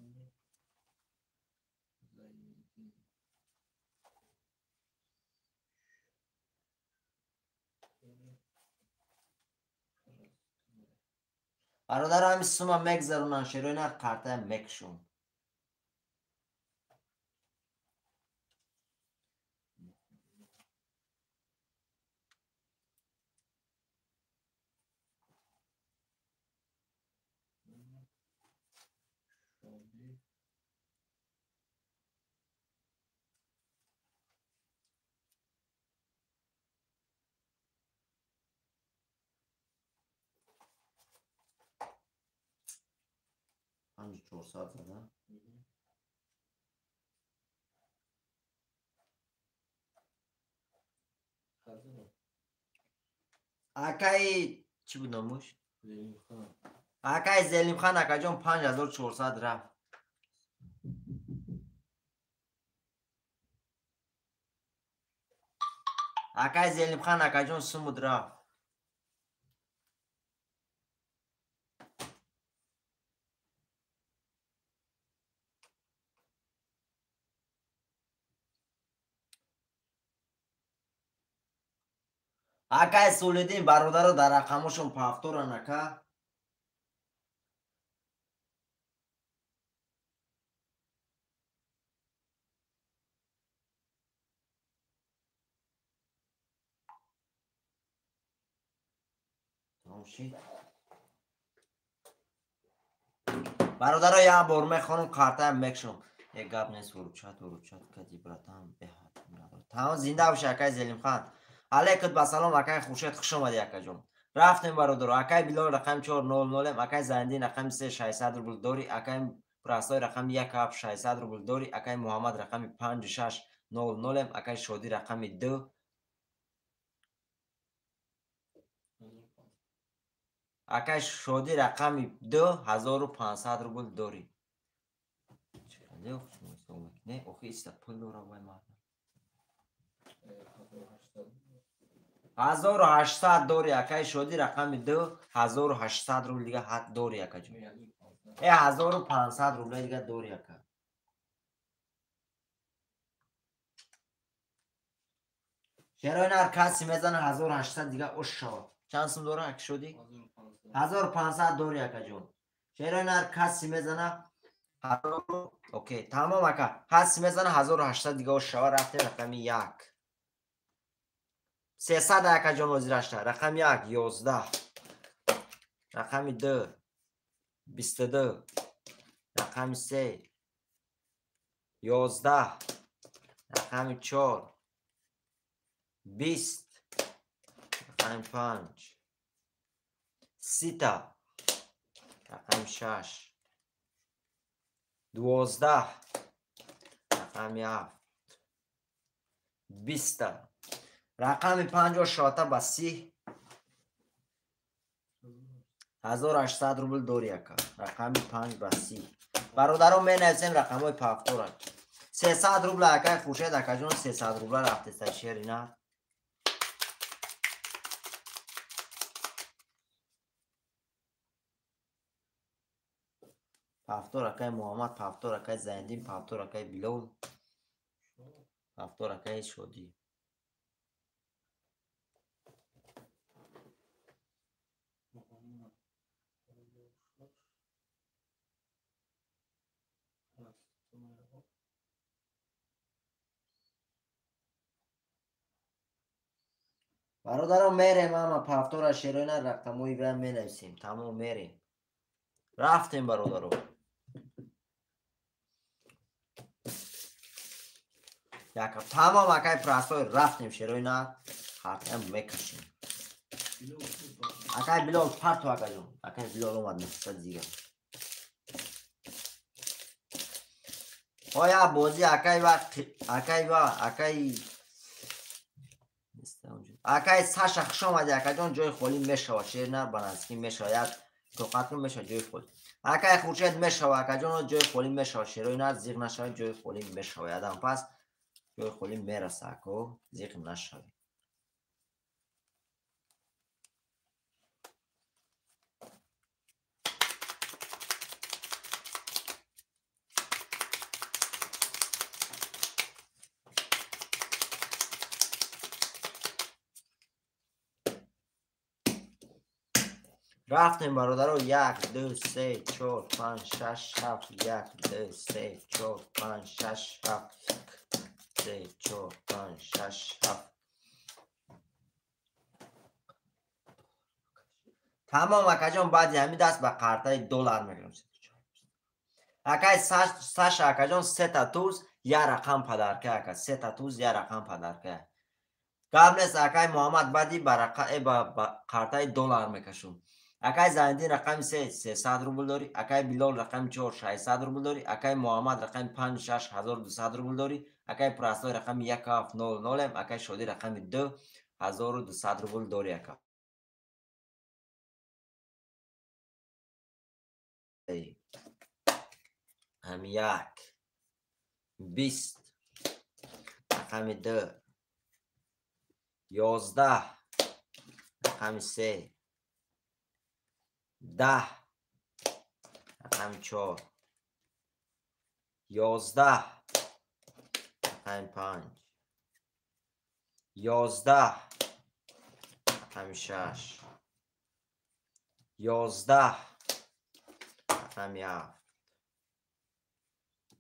برادر همی سوما مگذرونن شروع نه قرطه مکشون همجی 400 زدن اکای چی بود ناموش؟ اکای زلیم خان اکا جان 5400 رفت اکای زلیم خان اکا جان سمود رفت акай Солиддин бародаро дар рақамошон пафторан ака. бародаро як бор мехонам картаам мекшум. Як гап нест уручат кади братам беҳад. Тамом зинда бош акай Зелимхан. Алейкум басалом акай хушед хуш омадӣ акаҷон. Рафтем бародаро. Акай Билол рақами 400, акай Зайниддин рақами 3600 рубл дори, акай Пурастой рақами 1600 рубл дори, акай Муҳаммад рақами 5600, акай Шодӣ рақами 2, акай Шодӣ рақами 2500 рубл дори. Не, охи иста пул дора вай мард. 1800 дори акай Шодӣ рақами 2, 1800 рубл дига ҳат дори акаҷон. 1500 рубл дига дори ака. Шерои нар каси мезана 1800 дига ош шавад. Чанд сум дора ак Шодӣ? 1500 дори акаҷон. Шерои нар каси мезана окей, тамом ака. Каси мезана 1800 дига ош шавад. Рафтем рақами 1. 300 акаҷон озирашта. Рақами 1 11. Рақами 2 22. Рақами 3 11. Рақами 4 20. Рақами 5 30. Рақами 6 12. Рақами 7 20. рақами 50 шота ба 30 1800 рубл дори ака. рақами 5 ба 30. бародарон менависем рақамҳои пафтора. 300 рубл акай хушед акаҷон. 300 рубл рафтеста шери на. пафтор акай Муҳаммад, пафтор акай Зайниддин, пафтор акай Билол, пафтор акай Шодӣ. бародарон мерем ама пафтора шероина рақамҳои вай менависем. Тамом мерем. рафтем бародарон. яка тамом акай прасой рафтем шероина хартам мекашем. акай Билол парту акаҷон. акай Билол омад нафисат зига. оя бози акай акай Саша хуш омадӣ акаҷон. ҷои холӣ мешавад. шерна ба наздикӣ мешавад. тоқатун мешавад ҷои холӣ. акай Хуршед мешавад акаҷон. ҷои холӣ мешавад. шерои нар зиқ нашавад. ҷои холӣ мешавад. ядам пас ҷои холӣ мераса ако. зиқ нашавад. рафтем бародаро. 1 2 3 4 5 6 7 1 2 3 4 5 6 7 3 4 5 6 7. тамом акаҷон. баъди ҳамин даст ба қартаи доллар мегирам. акай Саша акаҷон 3 туз як рақам падарка ака. 3 туз як рақам падарка. гап нест акай Муҳаммад баъди ба қартаи доллар мекашум. акай Зайниддин рақами 300 рубл дори. акай Билол рақами 4 600 рубл дори. акай Муҳаммад рақами 5 6 1200 рубл дори. акай Пурастой рақами 1700. акай Шодӣ рақами 2 1200 рубл дори ака. ҳами 1 20. рақами 2 11. рақами 3 10. рақами 4 11. рақами 5 11. رقم 6 11 رقم 7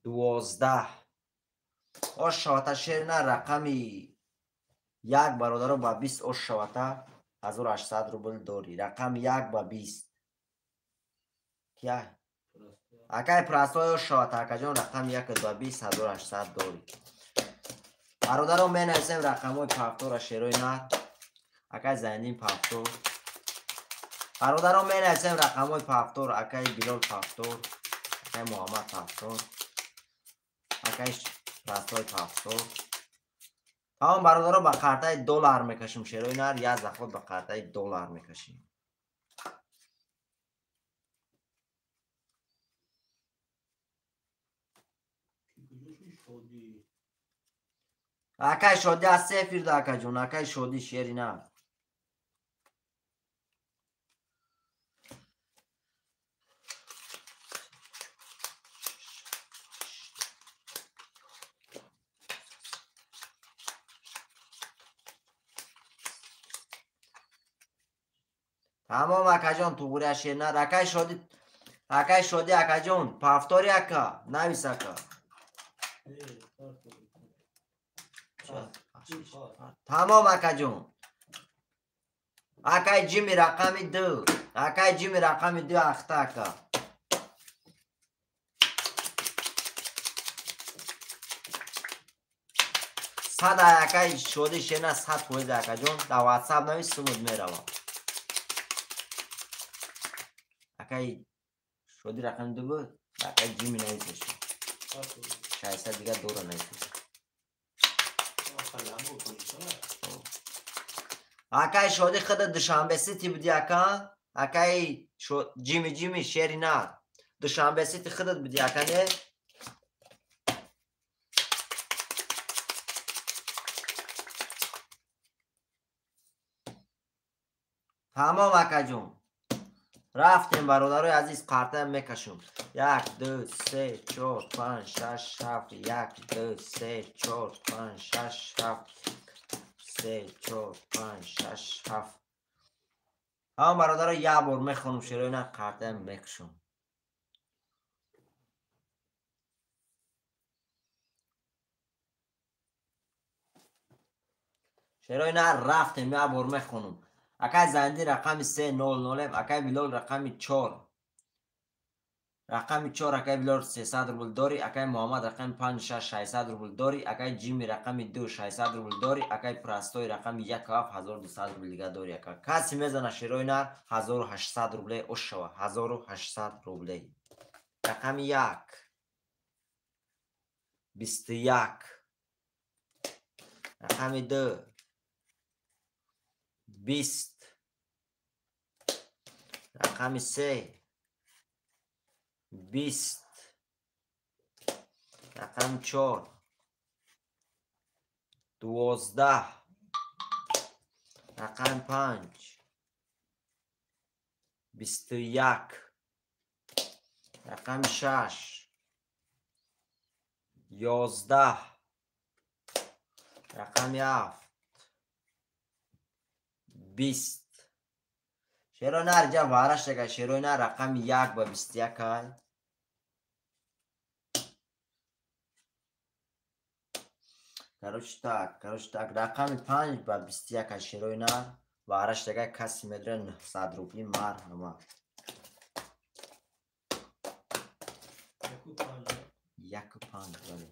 12 ош шавата шерина рақами 1 бародаро ба 20 ош шавата 1800 рубл дорӣ. Рақами 1 ба 20 кия акай прастой ош шавата акаҷон рақами 1 ба 20 1800 дорӣ. бародаро менависем рақамҳои пафтора шерои нар акай Зайниддин пафтор. бародаро менависем рақамҳои пафтор акай Билол пафтор акай Муҳаммад пафтор акай прастой пафтор. тамом бародаро ба қартаи доллар мекашем шерои нар як заход ба қартаи доллар мекашем. акай шодӣ аз сефирда акаҷон акай шодӣ шери нар. тамом акаҷон туғури ашер нар акай шодӣ акаҷон пафтори ака навис ака. тамом акаҷон акай ҷими рақами 2 акай ҷими рақами 2 ахта ака. сад акай шодӣ шена 100% акаҷон дар ватсап навис сумуд мерава. акай шодӣ рақами 2 буд акай ҷими нависеш 600 дига дора нависеш. акай шодӣ худа душанбе сити буди ака акай ҷими шери нар душанбе сити худат буди ака не. тамом акаҷон рафтем бародарои азиз қартаам мекашум 1 2 3 4 5 6 7 1 2 3 4 5 6 7 3 4 5 6 7 ҳам бародаро як бор мехонум шерои нар қартаам мекашум. шерои нар рафтем як бор мехонум. акай Зайниддин рақами 300 акай Билол рақами 4 акай Билол 300 рубл дорӣ. акай Муҳаммад рақами 56 600 рубл дорӣ. акай ҷими рақами 2 600 рубл дорӣ. акай прастои рақами 1 1200 рубл дига дорӣ ака. каси мезана шерои нар 1800 рубле ош шава 1800 рубле. рақами 1 21 рақами 2 20 рақами 3 20 рақами 4 12 рақами 5 21 рақами 6 11 рақами 7 20 шерои нар ҷа вараш дега шерои нар рақами 1 ба 21 ай короче так рақами 5 ба 21 ай шерои нар вараш дега каси медра 900 рубли марҳама 1.5 вале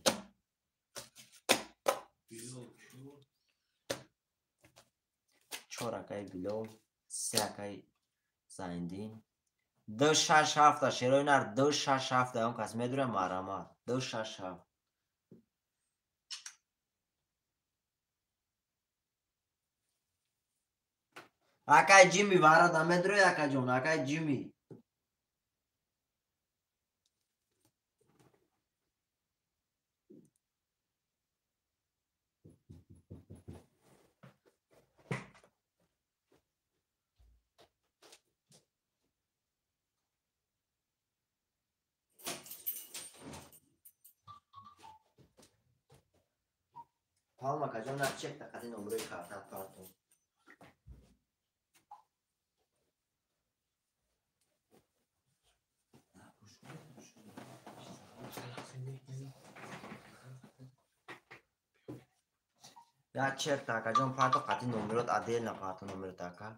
4 акай Билол 3 акай Зайниддин 267 шерои нар 267 он кас медура марҳамат 267 акай ҷими варада медура акаҷон акай ҷими Palma, că ajung la check, dacă din omului cartea toată. یا چک تاکا جان پارتو قطعی نمرات عدل نه پارتو نمرات تاکا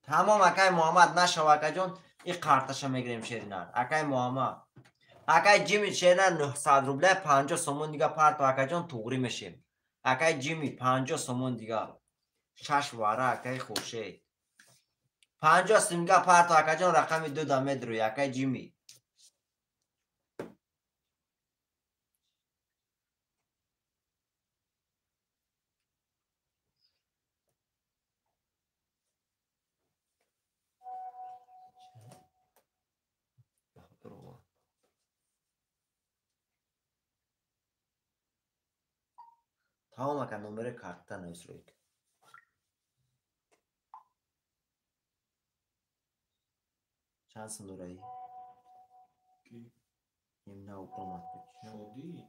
تمام اکای محمد نشو اکا جان این کارتشو میگیریم شیرینار اکای محمد اکای جیمی شیرینار 900 روبله 50 سومون دیگه پارتو اکا جان توغری میشیم اکای جیمی 50 سومون دیگه 6 واره اکای خوشید 50 سیمگا پارتو اکا جان رقم 2 دامه دروی اکای جیمی تمام اکا نمره کارتا نویس روی چند سندورایی کی نمونه اوپرمات شادی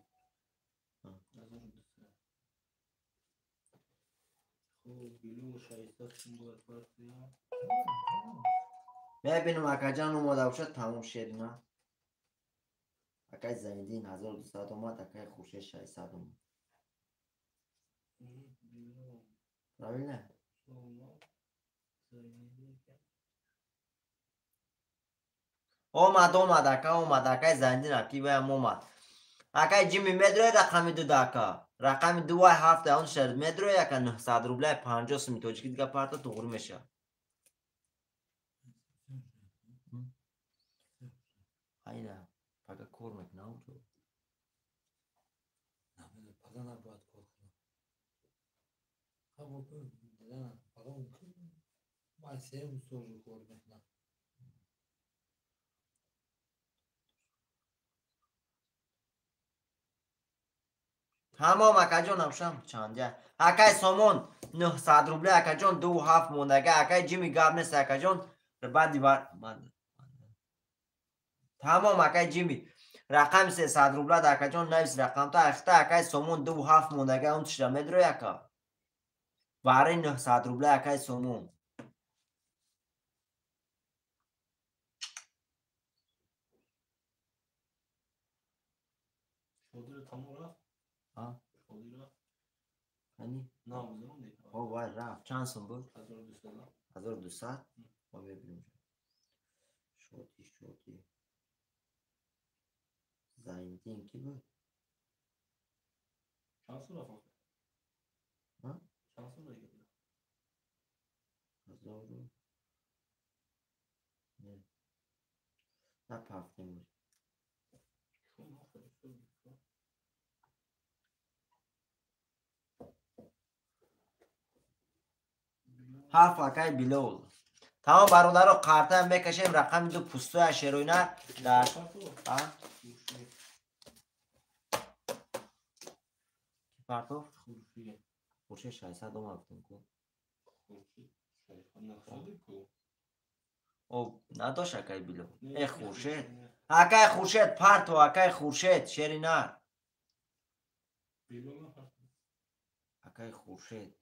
ها. نظر دوسته خوب بیلو شایسته سنگوات پارتیا ببینم اکا جان اومده باشد تمام شیرینار اکای زیندین 1200 اومد اکای خوشه 600 اومد بیلو راویل نه شما زنیدی که اومد اکای زیندین اکی بایم اومد اکای جیمی مدروی رقمی 2 داکا رقمی 2 7 اون شرد مدروی اکا 900 روبله 50 سمی توجیکی دیگه پارتا توغری میشه اینه پاکا کور میکنه اونجا نمیده پدا نباید کار کنم خب بکن دیدن پدا ممکن باید سه مستور رو کار میکنم تمام اکا جان همشم چنده اکای سومون 900 روبله اکا جان 2 7 موندگه اکای جیمی گاب نیست اکا جان بعد دیوار تمام اکای جیمی رقم 300 روبله اکا جان نویس رقم تا اخته اکای سومون 2 7 موندگه اون تشتا مدروی اکا برای 900 روبله اکای سومون شادی رو تمام رفت ها شادی رفت یعنی نه بزنم دیگه او وای رفت چند سوم بود 1200 1200 ما ببینیم شادی زیندین کی بود چند سال رفت ها چند سال دیگه بود 1000 نه هفته بود شما فرستادی هفت اکای بیلول تمام برادر رو کارتا هم بکشیم رقم 2 پوستو شیروینه در پارتو خورشه 600 اومد کو او نداشت اکای بیلول ای خورشید اکای خورشید پارتو اکای خورشید شیرینه اکای خورشید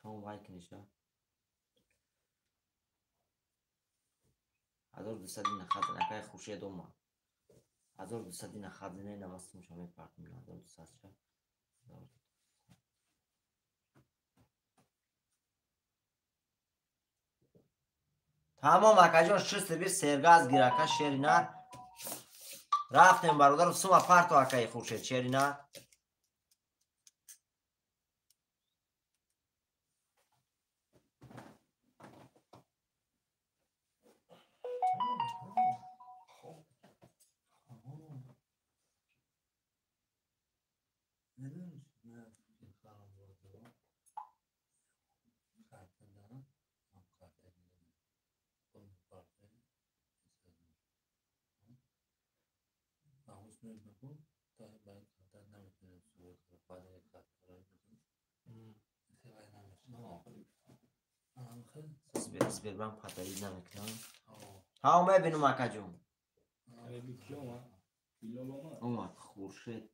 تمام وای کنیشا 1200 نخواهد اکای خورشید اومد 1200 نخواهد نه نماستم شما پارت میلان 1200 تمام اکا جان شست بیر سرگاز گیرکا شیرینه رفتیم برادر سوما پارتو اکای خورشید شیرینه اسبیر من پتایی نمیکنم ها میبینم اکا جون اومد خورشید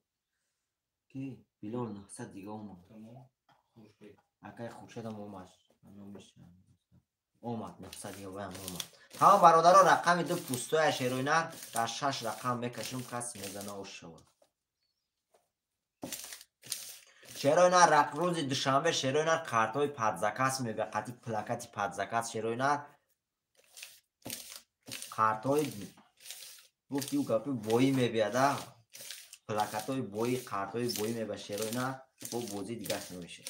کی بیلون 900 دیگه اومد اکای خورشید هم اومد اومد 911 اومد. تمام برادرها رقم 2 پوستای شیروی نر در 6 رقم میکشیم کسی میزنه او شود. شیروی نر روز دوشنبه شیروی نر کارتای پادزکاس میبه قطی پلاکتی پادزکاس شیروی نر کارتای گفتی او گپی بویی میبیاده پلاکتای بویی کارتای بویی میبه شیروی نر و بوزی دیگه نمیشه.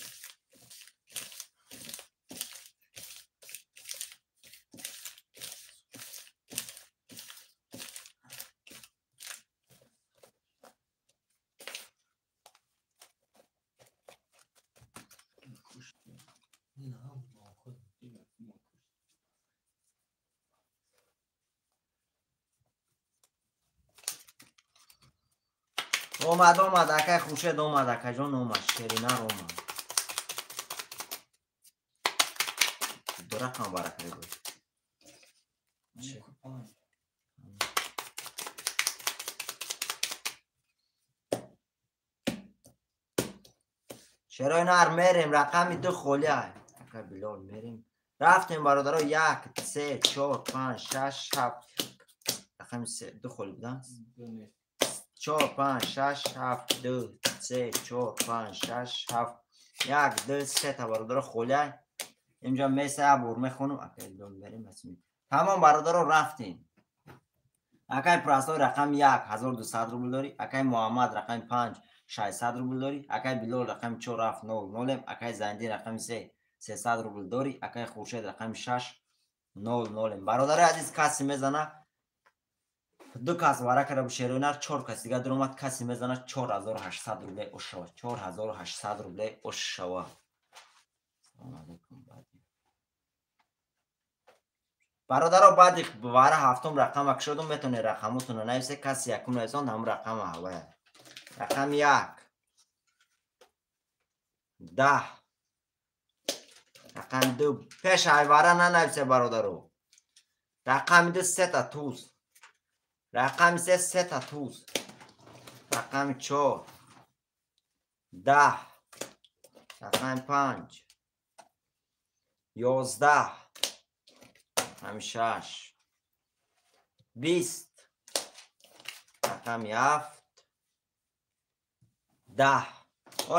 اومد اکای خوشد اومد اکای جان اومد شیرینر اومد دو رقم برکه بود شیرینر میریم رقمی 2 خولی های اکای بلال میریم رفتیم برادرها 1 3 4 5 6 7 رقمی 2 خولی بودن 4 5 6 7 2 3 4 5 6 7 1 2 3 تا برادرها خولی های اینجا میسه عبور میخونم اکای بلال بریم بسیم. تمام برادرها رفتیم اکای پرستای رقم 1 1200 روبل داری اکای محمد رقم 5 600 روبل داری اکای بلال رقم 4 7 9 اکای زندی رقم 3 300 روبل داری اکای خورشید رقم 6 0 برادر عزیز کسی میزنه 2 کس ورک را بشیرونر 4 کس دیگه در اومد کسی میزنه 4800 روبل اوشوا 4800 روبل اوشوا. سلام علیکم برادرها بعد باره هفتم رقم اک شدم میتونه رقمتون رو نویسه کسی یکم نویسان هم رقم اول رقم 1 10 رقم 2 پیش ایواره ننویسه برادرو رقم 2 3 تا توز رقم 3 3 تا توز رقم 4 10 رقم 5 11 رقم 6 20 رقم 7 10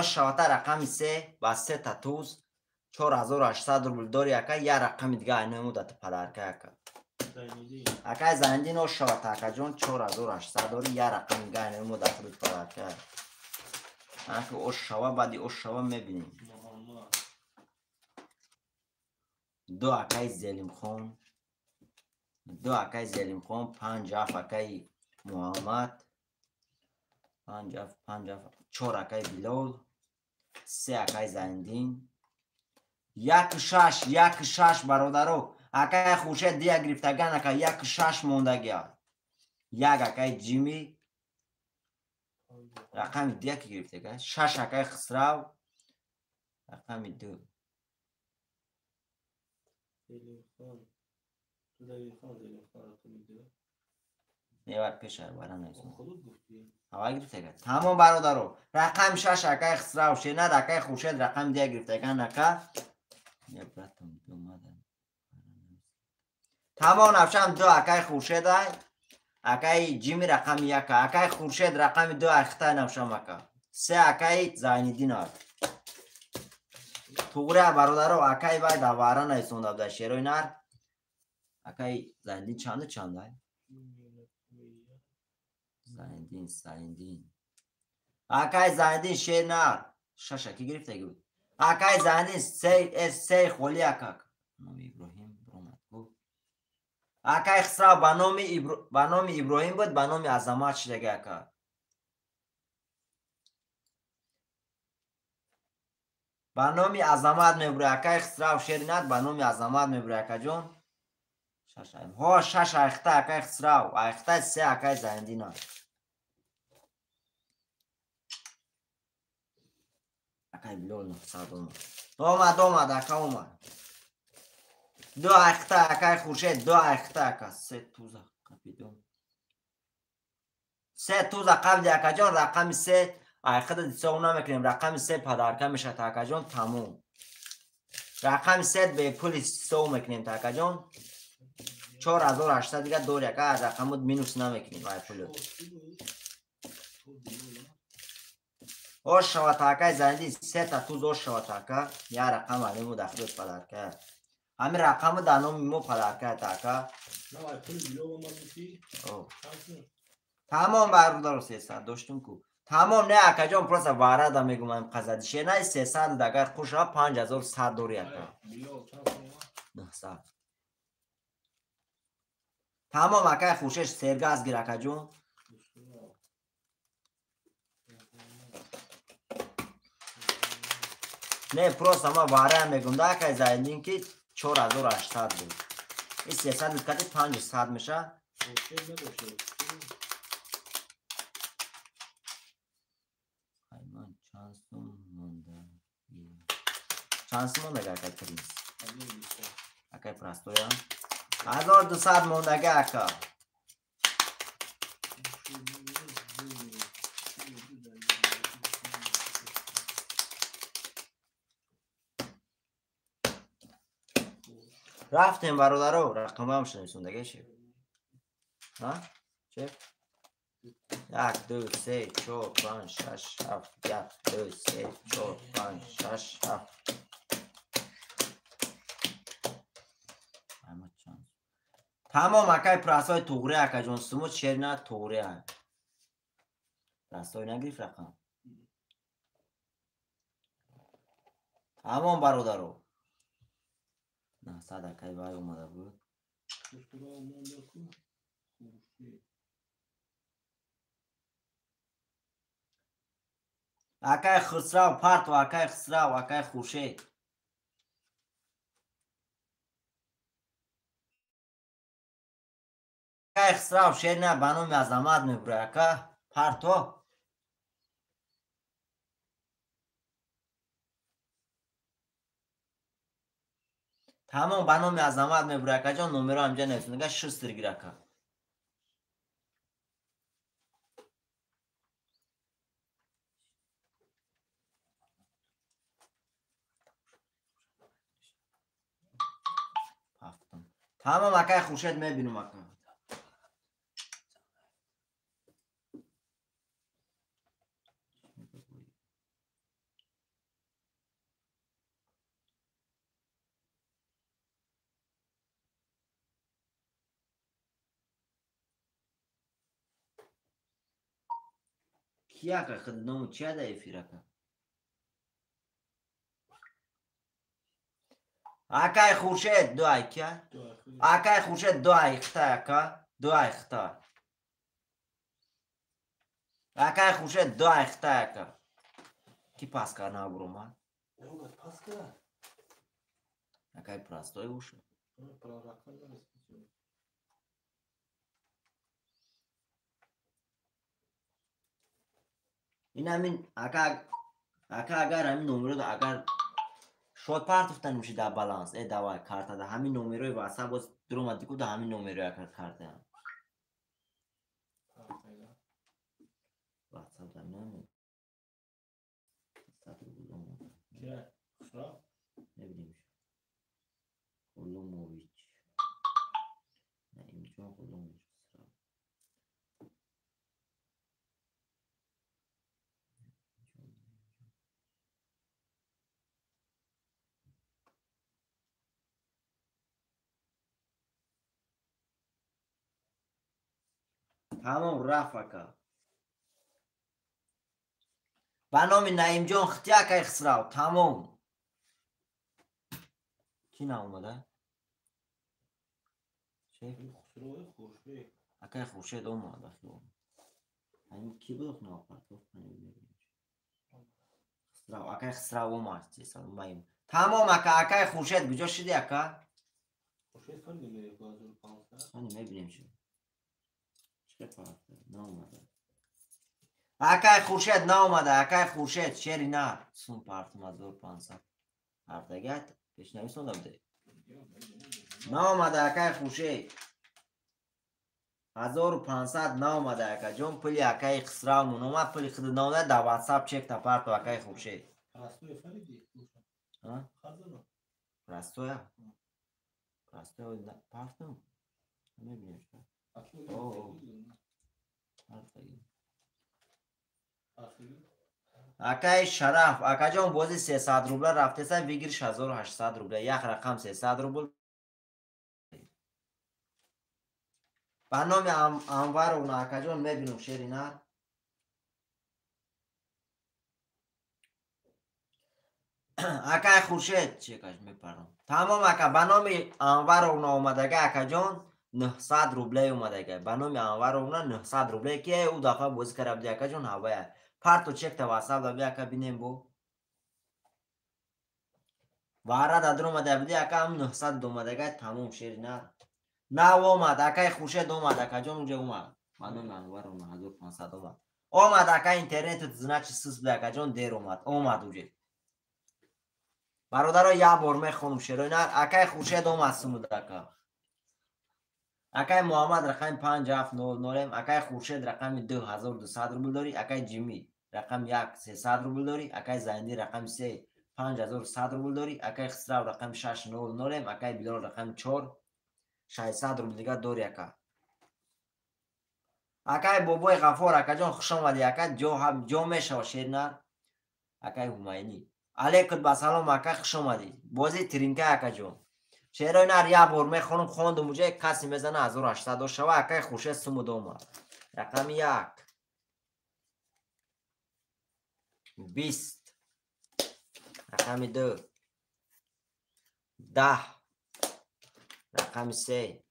شاته رقم 3 و 3 تا توز 4800 روبل داری اکا یا رقم دیگه اینو مدت پدرکه اکا زندین و شاته اکا جون 4800 داری یا رقم دیگه اینو مدت پدرکه اکا او شوا بعدی او شوا میبینیم 2 اکای زلیم خون 2 اکای زلیم خون 5 اکای محمد 5 4 اکای بلال 3 اکای زندین 1 6 برادرو اکای خوشه دیگه گرفتگان اکای 1 6 موندگی 1 اکای جیمی رقم دیگه که گرفتگان 6 اکای خسرو رقم 2 نیوار پیش بارا نیستم هوا گرفتگان تمام برادرو رقم 6 اکای خسرو شینه اکای خوشه رقم دیگه گرفتگان اکا تمام نفشم 2 اکای خورشید های اکای جیمی رقم 1 اکای خورشید رقم 2 اخته نفشم اکا 3 اکای زایندین های توگره برادر و اکای باید دواره نیستون دابده شیروی نر اکای زایندین چند های زایندین اکای زایندین شیر نر 6 اکی گرفته بود اکای زایندین 3 خولی اکا نام ابراهیم اکای خسرو به نام ابراهیم بود به نام عظمت شده اکا به نام عظمت میبره اکای خسرو شیرینت به نام عظمت میبره اکا جون 6 اخته اکای خسرو اخته 3 اکای زندین اکای بلول 900 اومد اکا اومد 2 اخته اکای خورشید 2 اخته اکا 3 توزه قبیدون 3 توزه قبل اکا جان رقم 3 اخته دیسه اون نمیکنیم رقم 3 پدرکه میشه تا اکا جان تموم رقم 3 به پول 3 میکنیم تاکا جان 4800 دیگه دور یک رقم مینوس نمیکنیم وای پول اوش شوا تاکا زندی 3 تا توز اوش شوا تاکا یا رقم علمو داخل پدر کرد همین رقم دانو میمو پدر کرد تاکا تمام برادر 300 داشتم کو تمام نه اکا جان پروس وارد میگم قزدیشه نه 300 دگر خوش را 5100 دور یکا 900 تمام اکای خوشش سرگاز گیر اکا جون نه پروس ما واره میگم ده اکای زایدین که 4800 بود این 300 کتی 500 میشه چانس مونده اکای پرینس اکای پرستویا 1200 موندگه اکا رفتیم برادرو رقم هم شنیسوندگه شد ها؟ چه؟ 1 2 3 4 5 6 7 1 2 3 4 5 6 7 تمام اکای پرسای توغره اکا جون سموت شرینه توغره های پرسای نگریف رقم تمام برادرو 900 اکای بای اومده بود اکای خسرو پرت و اکای خسرو و اکای خوشه اکای خسرو شرینه بنام عظمت میبره اکا پرتو تمام بنام عظمت میبره اکا جان نومرو همجا نویسون نگه شستر گیر اکا تمام اکای خوشت میبینم اکا کیا که خود نمو چیه ده ایفیره که اکای خورشید دو ای که اکای خورشید دو ای اختا که دو ای اختا اکای خورشید دو ای اختا که کی پاس کرنا برو ما اکای پراستای اوشو این همین اکا اگر همین نمره ده اگر شد پرتفتن میشه در بالانس ای دوای کارتا ده همین نمره واسه باز دروماتیکو ده همین نمره اکر کارتا هم واسه ده نمو نبینیم خلوموویچ نه اینجا خلوموویچ تمام رفت به نام نعیم جان ختیه که اخسراو تمام کی نه اومده؟ چه؟ اکای خورشید اومده همین کی بود نه پرتو خسراو اکای خسراو اومد تمام اکای خورشید بجا شدی اکا؟ خورشید خیلی نمیره 2500 خیلی میبینیم شد چه پرتو نه اومده اکای خورشید نه اومده اکای خورشید شری نه سون پرتو مزور 500 پرتگت پیشنوی سوندم ده نه اومده اکای خورشید 1500 نه اومده اکا جون پلی اکای خسراو مون اومد پلی خود نوده در واتساپ چک تا پرتو اکای خورشید پرستوی فریدی ها؟ خزانه Прастоя? Прастоя пафтом? Небинеш. Акай Шараф, акаҷон бози 300 рубла рафтеса вигириш 1800 рубла. Як рақам 300 рубл. Ба номи Анваровна акаҷон мебинам шерина. Акай Хуршед чекаш мепардам. Тамом ака ба номи Анваровна омадага акаҷон 900 рубле омадага. Ба номи Анваровна 900 рубле ки у дафъа бози карабди акаҷон ҳавая. Парту чекта васаб даби ака бинем бо. Вара дадр омада биди ака 900 домадага тамом шерина. На омад акай Хуршед омад акаҷон уҷа омад. Ба номи Анваровна 1500 омад. Омад ака интернету значи сус биди акаҷон дер омад. Омад уҷа. Бародаро як бор мехонам шероинар. Акай Хуршед омад сумуд ака. Акай Муҳаммад рақами 5700, акай Хуршед рақами 2200 рубл дори, акай Ҷимӣ рақами 1 300 рубл дори, акай Зайнӣ рақами 3 5100 рубл дори, акай Хисрав рақами 600, акай Билол рақами 4 600 рубл дига дори ака. Акай Бобои Ғаффор акаҷон хуш омадӣ ака. ҷо мешава шеринар. Акай Ҳумайнӣ алейкум басалом ака хуш омадӣ. Бози тиринка акаҷон. Шероинар як бор мехонам хондум уҷа каси мезана 1800 шава акай Хуршед сумуд омад. Рақами 1 20 рақами 2 10 рақами 3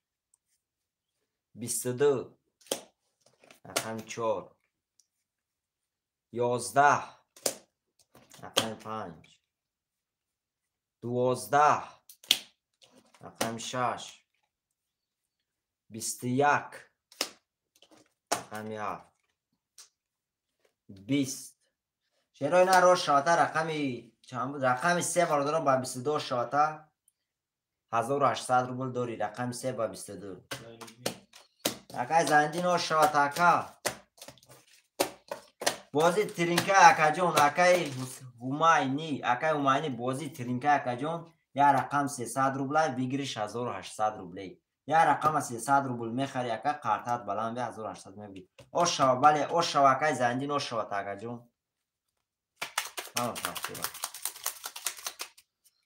22 рақами 4 11 рақами 5 12 рақами 6 21 рақами 7 20 шероина рош шавата рақами чанд буд? Рақами 3 бародарон ба 22 шавата 1800 рубл дори. Рақами 3 ба 22 акай Зайндин рош шавата ака. бози тиринка акаҷон акай Ҳумайнӣ. Акай Ҳумайнӣ бози тиринка акаҷон як рақам 300 рубла вигириш 1800 рубле. Як рақама 300 рубл мехари ака қартат баланд 1800 мебири. Ошава бале ошава акай Зайндин ошава акаҷон.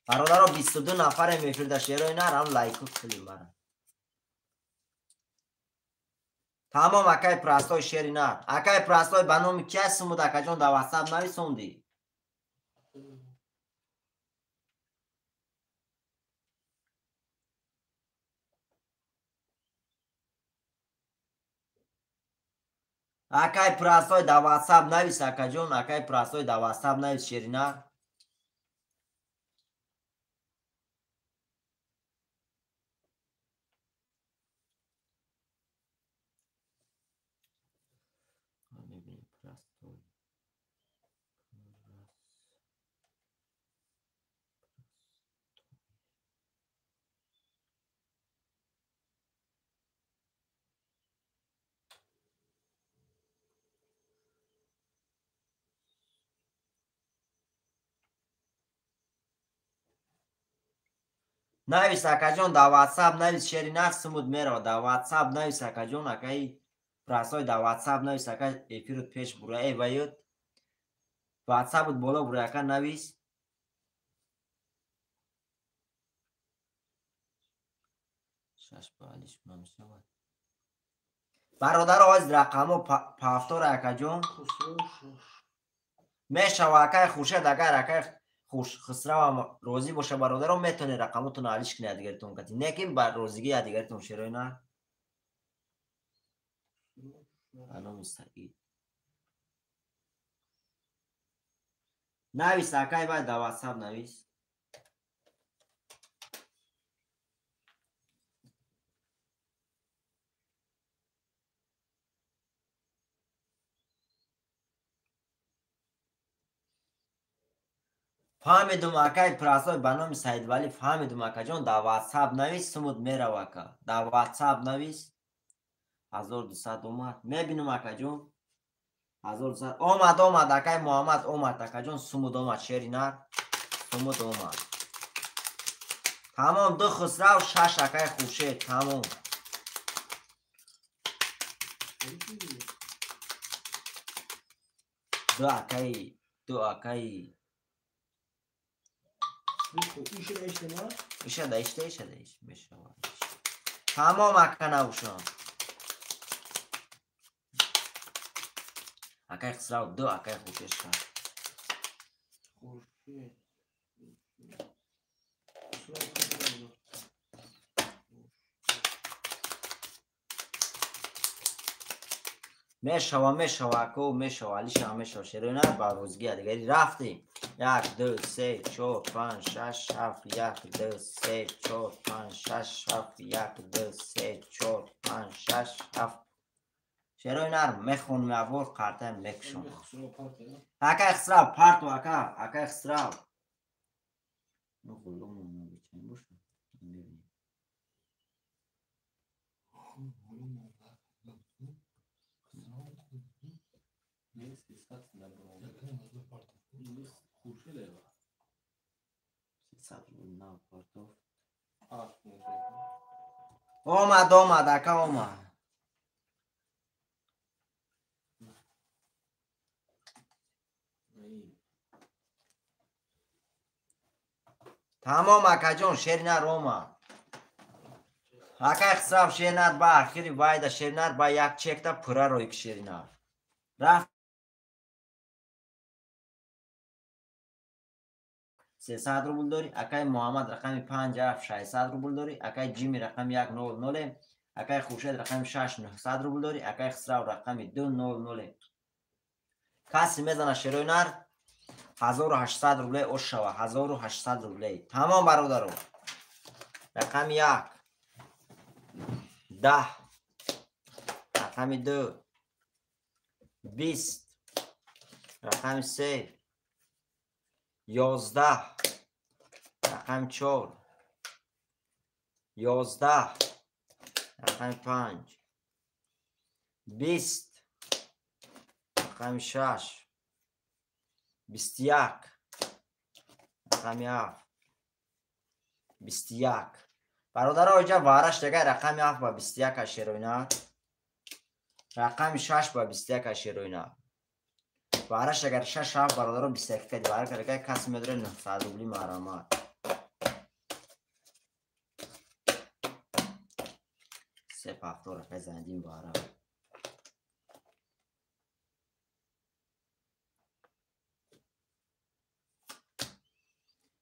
бародаро 22 нафаре мефирда шероинар ам лайку килим бара. Тамом акай прастой шеринар. Акай прастой ба номи кия сумуд акаҷон да WhatsApp нависонди. Акай прастой да WhatsApp навис акаҷон. Акай прастой да WhatsApp навис шеринар. навис акаҷон да WhatsApp навис шеринар сумуд мерава. Да WhatsApp навис акаҷон. Акай прасой да WhatsApp навис ака эфирот пеш бура эваёт. WhatsApp боло бура ака навис. бародаро оз рақамо пафтора акаҷон мешава. Акай Хуршед агар акай Хисрава розӣ боша бародарон метавонед рақамотон алиш кунед дигаритон кати некин ба розигӣ дигаритон шероина. аноми Саид навис акай бай да WhatsApp навис. фаҳмидум акай прасой ба номи Саидвалӣ фаҳмидум акаҷон да WhatsApp навис сумуд мерава ака. Да WhatsApp навис 1200 омад. мебинам акаҷон 1200 омад акай Муҳаммад омад акаҷон сумуд омад шеринар сумуд омад. تمام. 2 خسرو 6 اکای خورشید. تمام. دو اکای ایشه دایشته میشه. تمام اکا نوشان. اکای خسرو 2 اکای خورشید شد. میشوه اکو میشوه علیش هم میشوه شیرونه باروزگی دیگری رفتیم. 1 2 3 4 5 6 7 1 2 3 4 5 6 7 1 2 3 4 5 6 7 شیرونه میخونم اول قرطه میکشم. اکا اخسراو پارت و اکا اخسراو نخلوم بیچین بوشم. اومد اکا اومد. تمام اکا جون شیرینر اومد. اکا اخسراو شیرینر با اخیری باید شیرینر با یک چک تا پره روی شیرینر رفت. 300 روبل داری. اکای محمد رقم 5 600 روبل داری. اکای جیمی رقم 100. اکای خورشید رقم 6 900 روبل داری. اکای خسرو رقم 200. کسی میزنه شیرینر 1800 روبله او شوه. 1800 روبله. تمام برادرو. رقم 1 10 رقم 2 20 رقم 3 11 رقم 4 11 رقم 5 20 رقم 6 21 رقم 7 21 برادر اینجا وارش دیگه رقم 7 با 21 شیرینر. رقم 6 با 21 شیرینر. وارش اگر 6 7 برادر 21 کدی وارش دیگه کسی میداره 900 روبلی مرامات. سه هفته رو بزندیم بارا.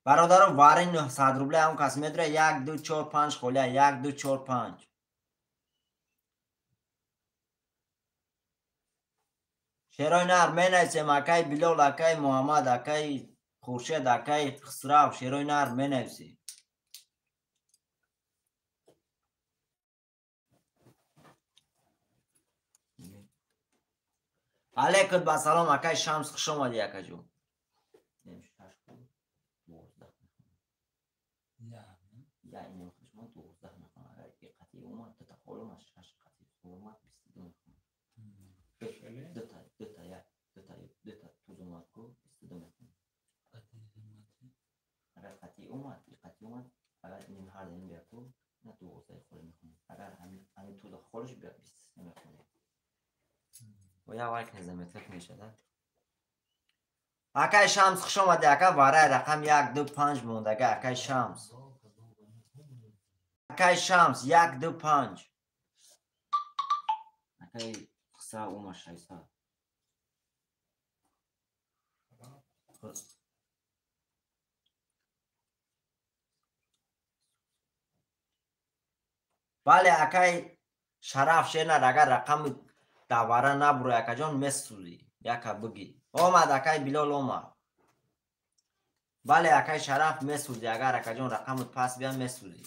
برادر وارین 900 روبله هم کسی میداره 1 2 4 5 خوله 1 2 4 5 شیرینر مینویسیم. اکای بلال اکای محمد اکای خورشید اکای خسرو شیرینر مینویسیم. علیکم با سلام اکای شمس خوش آمدی اکا جون. یا اینو خوش ما 12 نکنه اگر قطعی اومد تا خورم از 6 قطعی اومد 22 نکنه. دو تا توز اومد کو 22 نکنه. اگر قطعی اومد اگر این هر دنیم بیا کو نه 12 خورم نکنه. اگر همین توز خورش بیا 23 نکنه. و یا وقت نظامت میشه ده. اکای شمس خوش آمدی اکا واره رقم 1 2 5 موندگه اکای شمس. اکای شمس 1 2 5 اکای خسرو اومد 600. بله اکای شرف شیرینر اگر رقم دواره نبرو اکا جان میسوزی یکا بگی. اومد اکای بلال اومد. بله اکای شرف میسوزی اگر اکا جان رقم پس بیان میسوزی.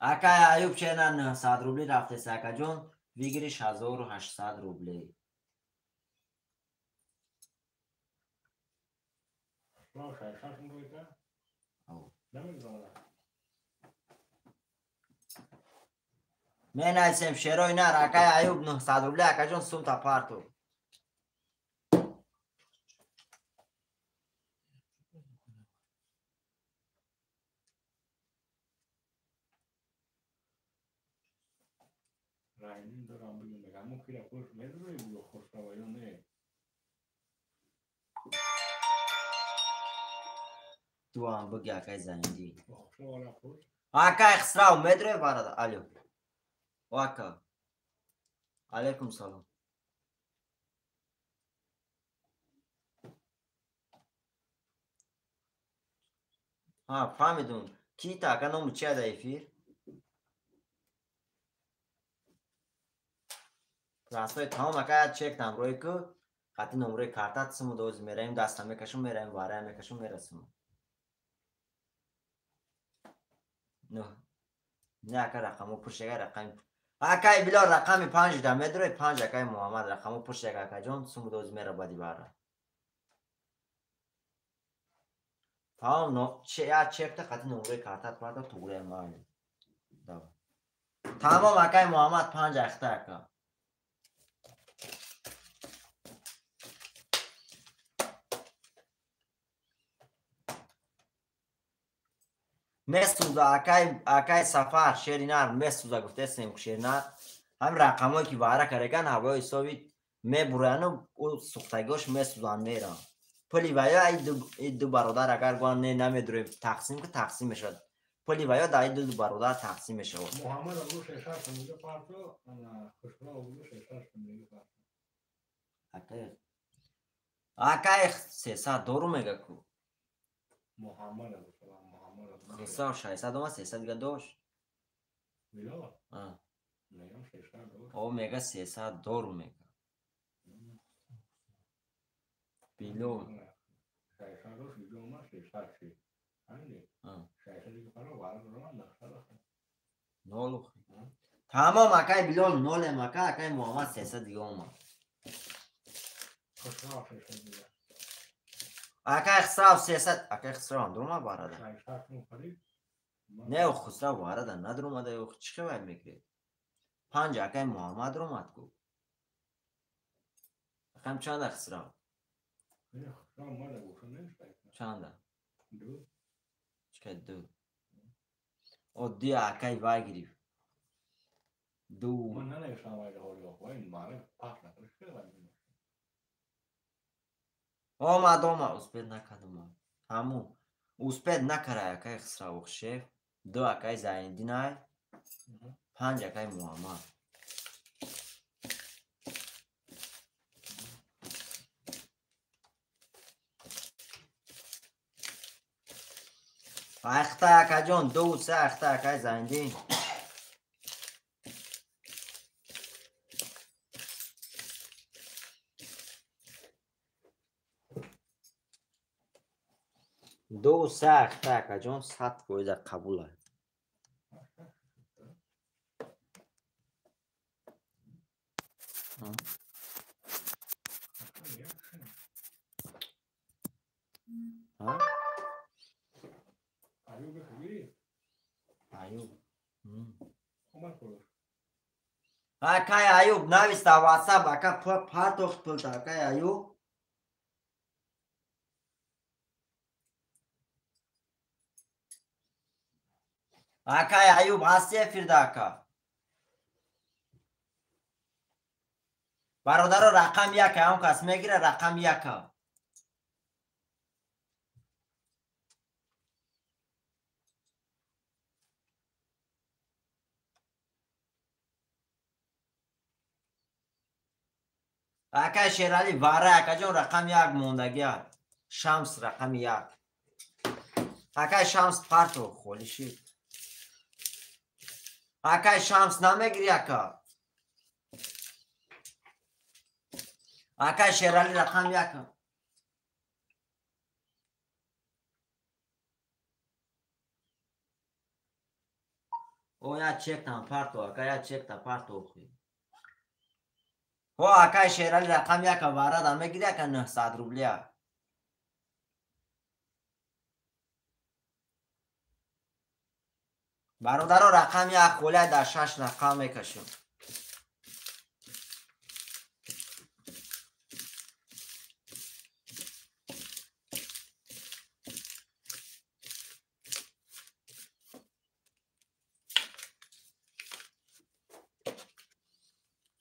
اکای ایوب شیرینر 900 روبلی رفته سی اکا جان بگیریش 1800 روبلی. من هستم شروع نه رکای ایوب 900 روبله اکا جان سوم تا پارتو راینین دارم بگم بگم اون که خوش میدونی بگو خوش روایان نه تو هم بگی اکای زنگی خوش والا خوش اکای خسراو مدره بارد الو واکا علیکم سلام ها فهمیدون کی تا اکا نوم چه دایفیر راستای تمام اکا چک تام روی که خاطی نمره کارتات سمو دوز میریم دستم میکشم میریم واره میکشم میرسم نه اکا رقمو پرشگه رقم اکای بلا رقم 5 دا مدره 5 اکای محمد رقمو پرشگه اکا جان سمو دوز میره بادی باره تمام نو چه یا چک تا خاطی نمره کارتات باید توره مالی تمام اکای محمد 5 اخته اکا مسوزا اکای سفر شیرینار مسوزا گفته سیم شیرینار هم رقمایی که واره کرگن هوای حسابی میبرن و سوختگاش مسوزان میرن پلی ویا ای دو برادر اگر گوان نمیدونه تقسیم که تقسیم میشد پلی ویا دا ای دو برادر تقسیم میشد محمد ابو شیشه میگه پارتو انا خوش ابو شیشه میگه پارتو اکای 300 دورو میگه کو محمد ابو سلام محمد ابو خسا 600 و 300 دیگه دوش بلا ها میگم شیشه دو او میگه 300 دورو میگه بیلو شیشه دو شیشه ما شیشه شی همین شیشه دیگه پارا وارد رو نخسته نولو تمام اکای بیلول نول مکا اکای محمد 300 دیگه اومد خوش را شیشه دیگه اکای خسراو 300 اکای خسراو درما بارده شیشه کن خرید نه او خسراو بارده ندروما ده او چی خبر میگیری 5 اکای محمد رو مات کو اکام چند خسراو نه خسرا ماده گوشو نمیشه چند دو چکه دو او دی اکای وای گریف دو من ننوشتم وای حالی آقا این ماره پاک نکنه چه وای اومد اوسپید نکدم همون اوسپید نکره اکای خسراو شیف دو اکای زایندی نای 5 اکای محمد اخته اکا جان 2 و 3 اخته اکای زایندی دو و 3 اخته اکا جان 100 کویده قبوله ها ایوب خیلی ایوب کمک کنه اکای ایوب نویسته واتساپ اکا پارتوخت پلتا اکای ایوب اکای ایوب هستی فرده اکا برادر رقم یک هم کس میگیره رقم یک اکای شیرالی واره اکا جان رقم یک موندگی شمس رقم یک اکای شمس پارتو خولی شید اکای شمس نمیگیری اکا اکای شیرالی رقم یک او یا چک تام پارتو اکا یا چک تا پارتو خوی او اکای شیرالی رقم یک واره دا میگیری اکا 900 روبلیا برادر رقم یک خوله در 6 رقم میکشیم.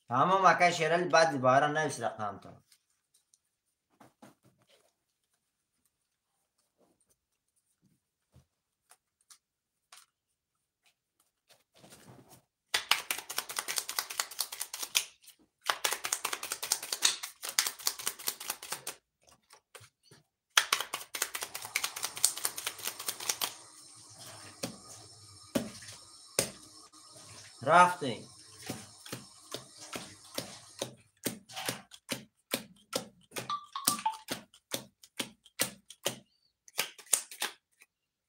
تمام اکای شیرالی بعد باید نویس رقم تا. رفتیم.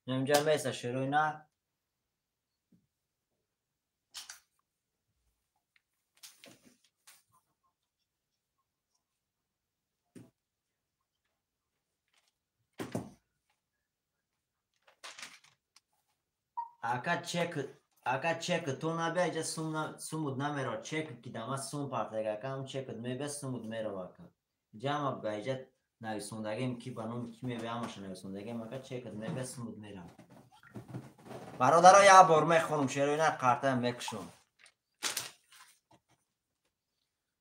اینجا میسه شروع نه. اگه چک تو نبیه اینجا سومود نمیره. چک که دمه سوم پرده اگه هم چکت میبه سومود میره واکن. جمع بگه اینجا نویسوندگیم کی بانوم کی میبه همش نویسوندگیم اگه چکت میبه سومود میره. برادر یا بار میخونم شروع نه کارت میکشم.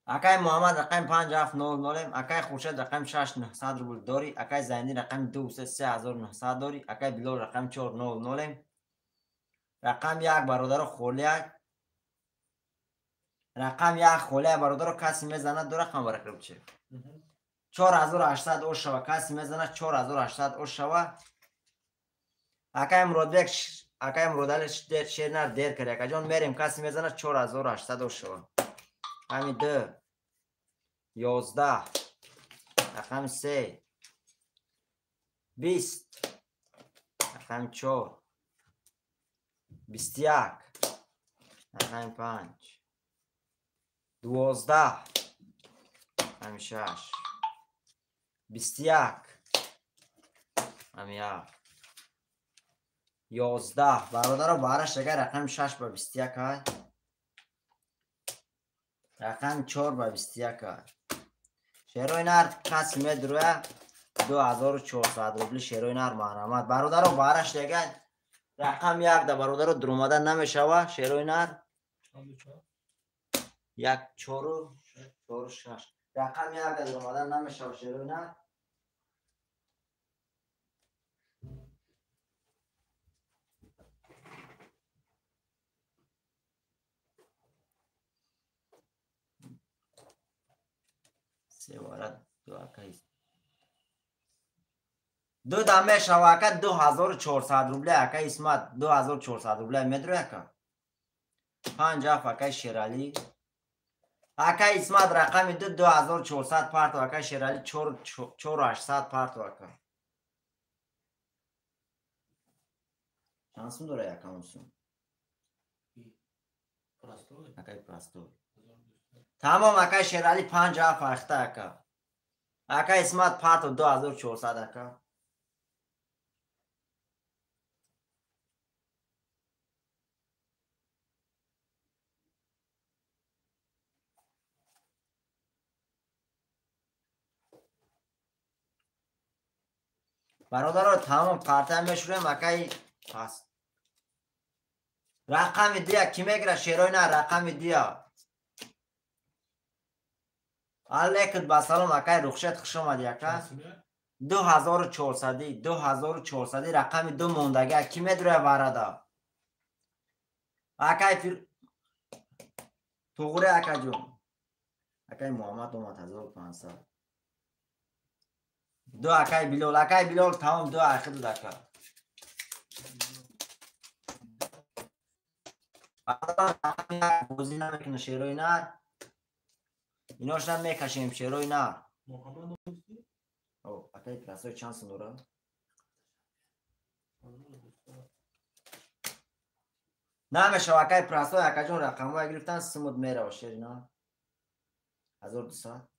اکای محمد رقم 5700 اکای خورشید رقم 6900 روبل داری. اکای زیندی رقم 23900 داری. اکای بلال رقم 400 رقم یک برادر خولیه. رقم یک خولیه برادر کسی میزنه دو رقم برقرب چه 4800 او شوه کسی میزنه 4800 او شوه. اکای مرودل شیر نر دیر کرده اکا جان میریم کسی میزنه 4800 او شوه. همین 2 11 رقم 3 20 رقم 4 21 رقم 5 12 رقم 6 21 رقم 1 11 برادر بارش اگر رقم 6 به 21 های رقم 4 به 21 های شیروی نر کسی میدروه 2400 روبلی شیروی نر محرمت برادر بارش دیگه رقم 1 در برادر درومده نمیشوه شیروی نر 1 4 6 رقم 1 در درومده نمیشوه شیروی نر. سوارت دو اکایست دو دمه شواکت 2400 روبله اکای اسمت 2400 روبله میدروی اکا 5 اکای شیرالی اکای اسمت رقم 2400 پارت اکای شیرالی 4800 پارت اکا شانسون دوره اکا اونسون اکای پراستوی تمام اکای شیرالی 5 اخته اکا اکای اسمت پارت 2400 اکا برادر تمام قطعه میشوریم اکای پس رقم دیا کی میگره شیروی نه رقم دیا علیکت بسلام اکای رخشت خوش آمدی اکا 2400 رقم 2 موندگه کی میدروه برادر اکای توغره اکا جون اکای محمد اومد 1500 دو اکای بلال تمام 2 اخیر دکا بوزی نمیکنه شیروی نر ایناش هم میکشیم شیروی نر او اکای پرسای چند سنوره نمیشه اکای پرسای اکا جون رقم های گرفتن سمود میره و شیری نر 1200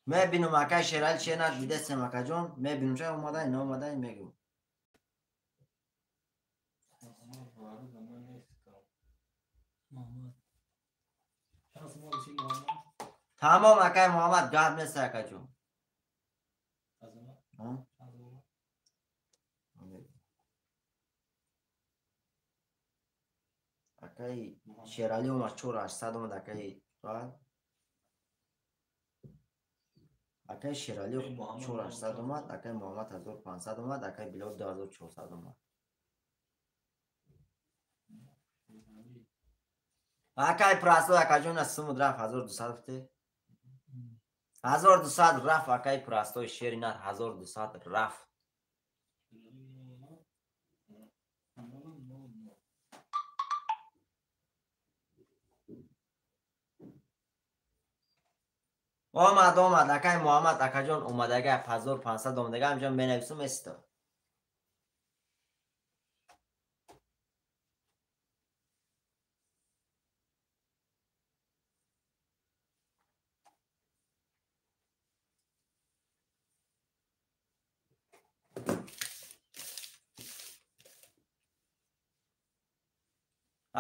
میبینم اکای شیرالی چه نه دیده سم اکا جان میبینم چه اومده نه اومده میگم تمام اکای محمد گاب نیست اکا جان اکای شیرالی اومد 4800 اومد اکای اکای شیرالی 4800 اومد اکای محمد 1500 اومد اکای بلال 2400 اومد اکای پراسو اکا جون از سمود رفت 1200 رفته 1200 رفت اکای پراستوی شیر نر 1200 رفت آمد اکای محمد اکا جان اومدگه 1500 اومدگه همجا بنویسم استا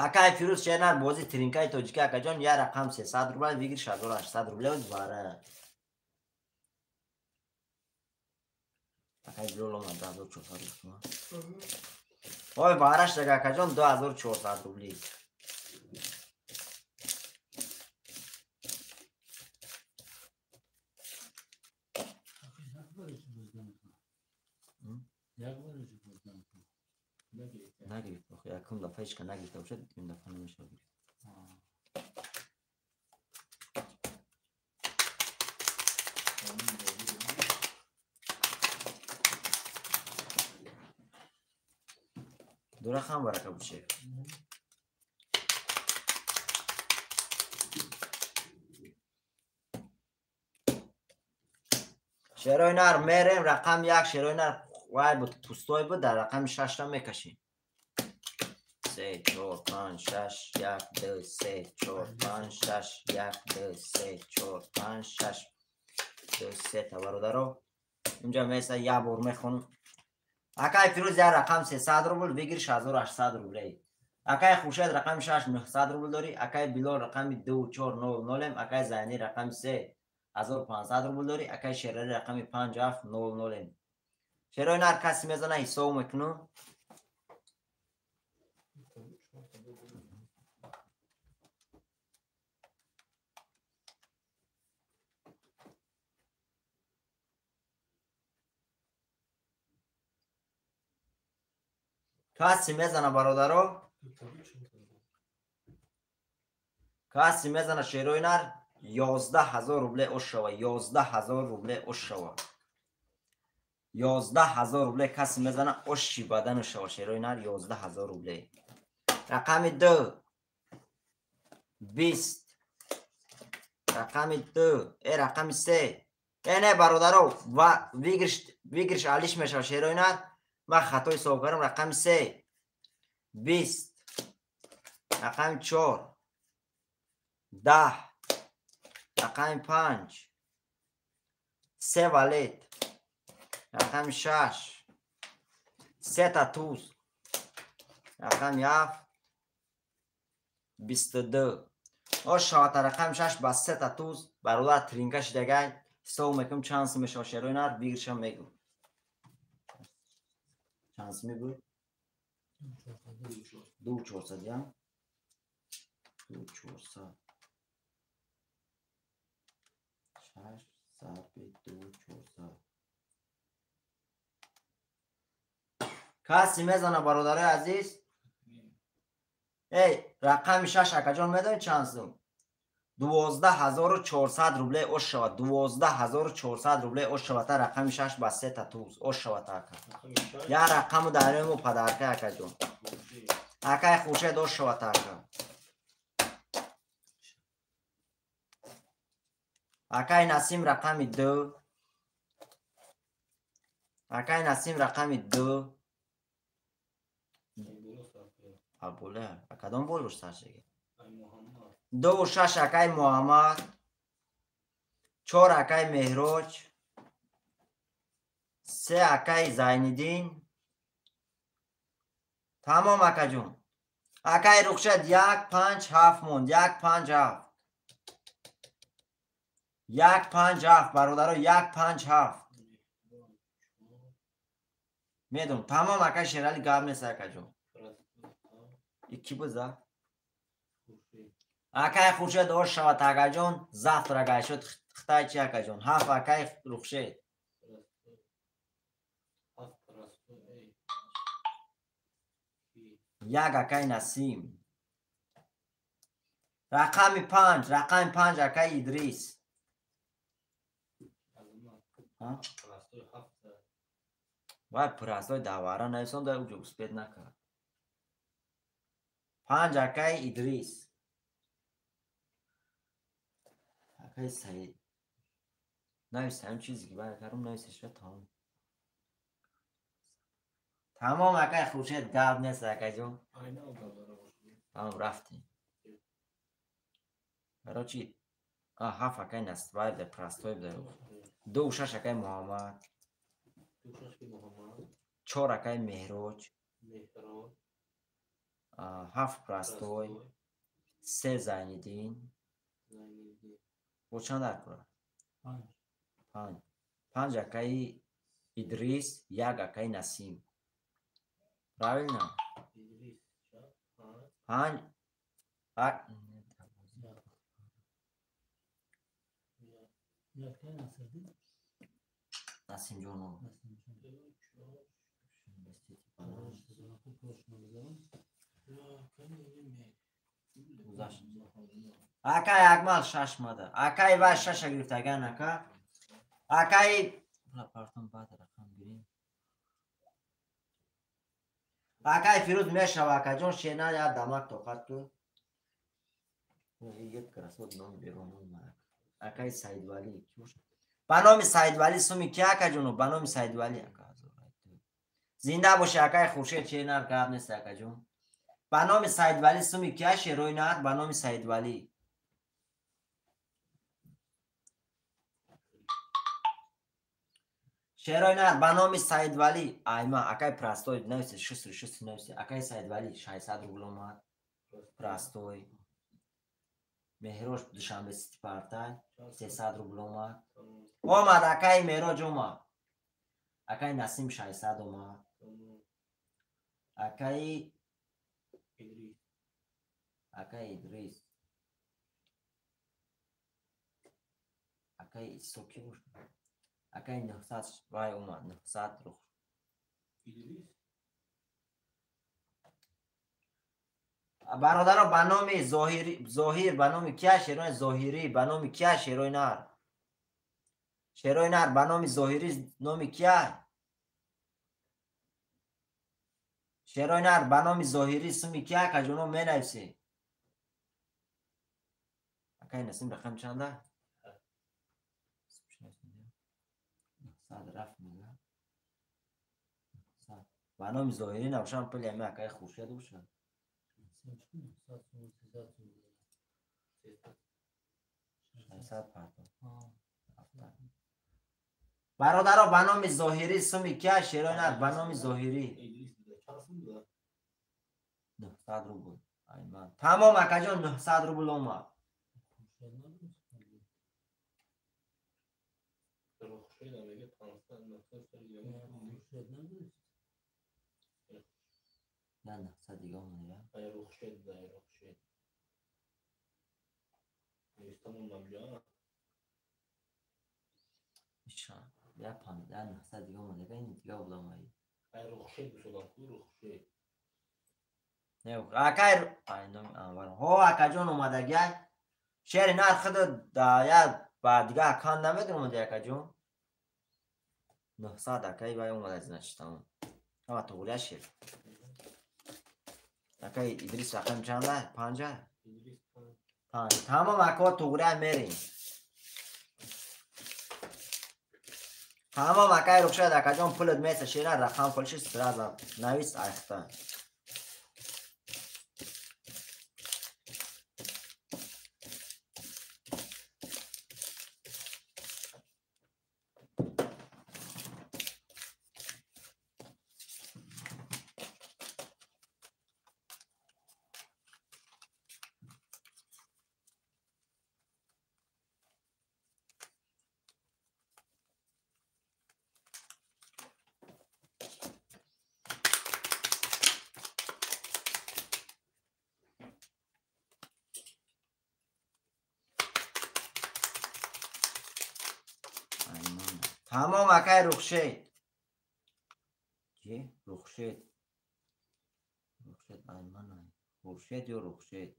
اکای فیروز شیر بازی ترینکای توجیکه اکا جان یه رقم 300 روبل بگیر 1800 روبل باره اکای بلول اومد 2400 روبل وای بارش دیگه اکا جان 2400 روبلی نگرفت بخی یکم دفعه ایش که نگرفته باشد این دفعه نمیشه بگیرد دو رقم برکه بود شیف شیروی نر میریم رقم یک شیروی نر وای بود پوستوی بود در رقم 6 تا میکشیم 3 4 5 6 1 2 3 4 5 6 1 2 3 4 5 6 2 3 تا برادرو اینجا میسه یه بار میخونم اکای فیروز یه رقم 300 روبل بگیرش 1800 روبل اکای خوشید رقم 6 900 روبل داری اکای بلال رقم 2400 اکای زینی رقم 3 1500 روبل داری اکای شیرالی رقم 5700 شیروی نر کسی میزنه حساب میکنم کسی میزنه برادرو کسی میزنه شیروی نر 11000 روبل اوش شوه 11000 روبل اوش شوه 11000 روبل کسی میزنه اوشی بدن شوه شیروی نر 11000 روبل رقم 2 20 رقم 2 ای رقم 3 اینه برادرو و ویگرش علیش میشه شیروی نر من خطای حساب کردم رقم 3 20 رقم 4 10 رقم 5 3 ولید رقم 6 3 تا توز رقم 7 22 شات رقم 6 با 3 تا توز برادر ترینکش دیگه حساب میکنم چانس میشه شیروی نر بیگرشم میگم چانس میگو 2400 یا 2400 6 ضرب 2400 کسی میزنه برادرای عزیز ای رقم 6 اکا جان میدونی چند سوم 12400 روبل اوش شود 12400 روبل اوش شود تا رقم 6 با 3 تا توز اوش شود تا اکا یا رقم داریم و پدرکه اکا جان اکای خوشه دوش شود تا اکا اکای نسیم رقم 2 اکای نسیم رقم 2 بوله کدام بولش سرشگه 2 و 6 اکای محمد 4 акай Меҳроҷ, 3 акай Зайниддин. Тамом акаҷон. Акай Рухшат 1, 5, 7 монд. 1, 5, 7. 1, 5, 7 бародаро 1, 5, 7. Медон. Тамом акай Шерали гап нест акаҷон. 2 буза. Акай Хуршед ош шавад акаҷон. Зафт рагай шуд хитай чи акаҷон. 7 акай Рухшед. Як акай Насим. Рақами 5. Рақами 5 акай Идрис. Вай пурастой давара нависон да уҷо успед накард. 5 акай Идрис. акай Саид. Нависам чизи ки бай карум нависаша тамом. Тамом акай Хуршед гап нест акаҷон. Тамом рафтем. Баро чи? 7 акай Насбаев да простой да. 2, 6 акай Муҳаммад. 4 акай Меҳроҷ. 7 простой. 3 Зайниддин. Бо чанд акай? 5. 5 акай Идрис, 1 акай Насим. Правильно? 5 Насим ҷонов. Акай Акмал 6 мада. Акай ва 6 гирифтаган ака. Акай партам бад рақам гирем. Акай Фирӯз мешава акаҷон шена я дамак тоқат ку. Як красот ном берон омад. Акай Саидвали. Ба номи Саидвали суми ки акаҷону? Ба номи Саидвали ака. Зинда боша акай Хуршед ченар гап нест акаҷон. Ба номи Саидвали суми ки шерой над ба номи Саидвали. Шерой над ба номи Саидвали. Айма акай простой нависе шусри нависе. Акай Саидвали 600 рубл омад. Простой. Меҳроҷ душанбе ситипартай 300 рубл омад. Омад акай Меҳроҷ омад. Акай Насим 600 омад. Акай Идрис. Акай Исоки бош. Акай 900 вай омад. 900 рух. бародаро ба номи Зоҳир ба номи кия шерой Зоҳирӣ ба номи кия шерой нар. Шерой нар ба номи Зоҳирӣ номи кия? Шерой нар ба номи Зоҳирӣ суми кия акаҷоно менависе? Акай Насим рақам чанда? 900 рафт мега. Ба номи Зоҳирӣ набошам пули ами акай Хуршед бошад. бародаро ба номи Зоҳирӣ суми кия шерой нар ба номи Зоҳирӣ 900 рубл. Тамом акаҷон 900 рубл омад. Я 900 дига омад я. Я 900 дига омад я ин дига буламай. Акай ҳо акаҷон омадагай. Шери нар худо да я ба дига аккаунт намедромад акаҷон. 900 акай вай омада значит тамом. Ама тоғрия шер. Акай Идрис рақам чанда? 5. Тамом ака тоғрия мерем. Тамом акай Рухшат акаҷон пулат меса шера рақам фолши сразу навис айхта. تمام اکای رخشید چی؟ رخشید ایمن رخشید یا رخشید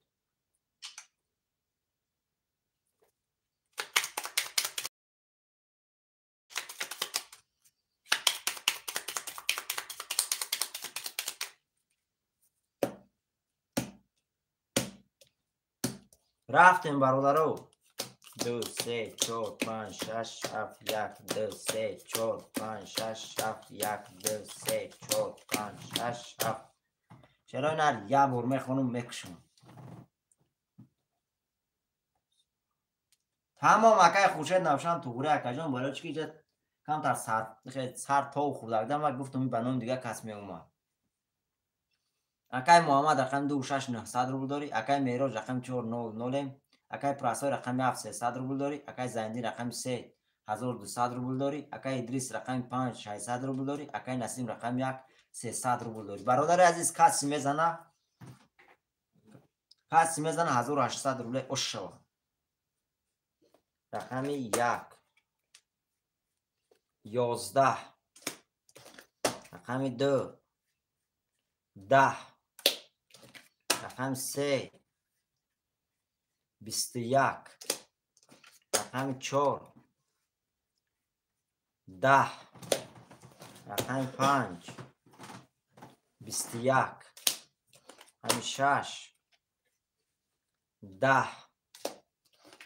رفتیم برادرو 2 3 4 5 6 7 1 2 3 4 5 6 7 1 2 3 4 5 6 7 چرا نه یه بار میخونم میکشم تمام اکای خوشت نوشان تو گوره اکا جان بالا چی که کم تر سر تا خوردم و گفتم این بنام دیگه کس می اومد اکای محمد رقم 26900 روبل داری اکای میراج رقم 490 اکای پراسای رقم 7300 روبل داری اکای زندی رقم 3200 روبل داری اکای ادریس رقم 5600 روبل داری اکای نسیم رقم 1300 روبل داری برادر عزیز کسی میزنه 1800 روبل اوشو رقم 1 11 رقم 2 10 رقم 3 21 رقم 4 10 رقم 5 21 رقم 6 10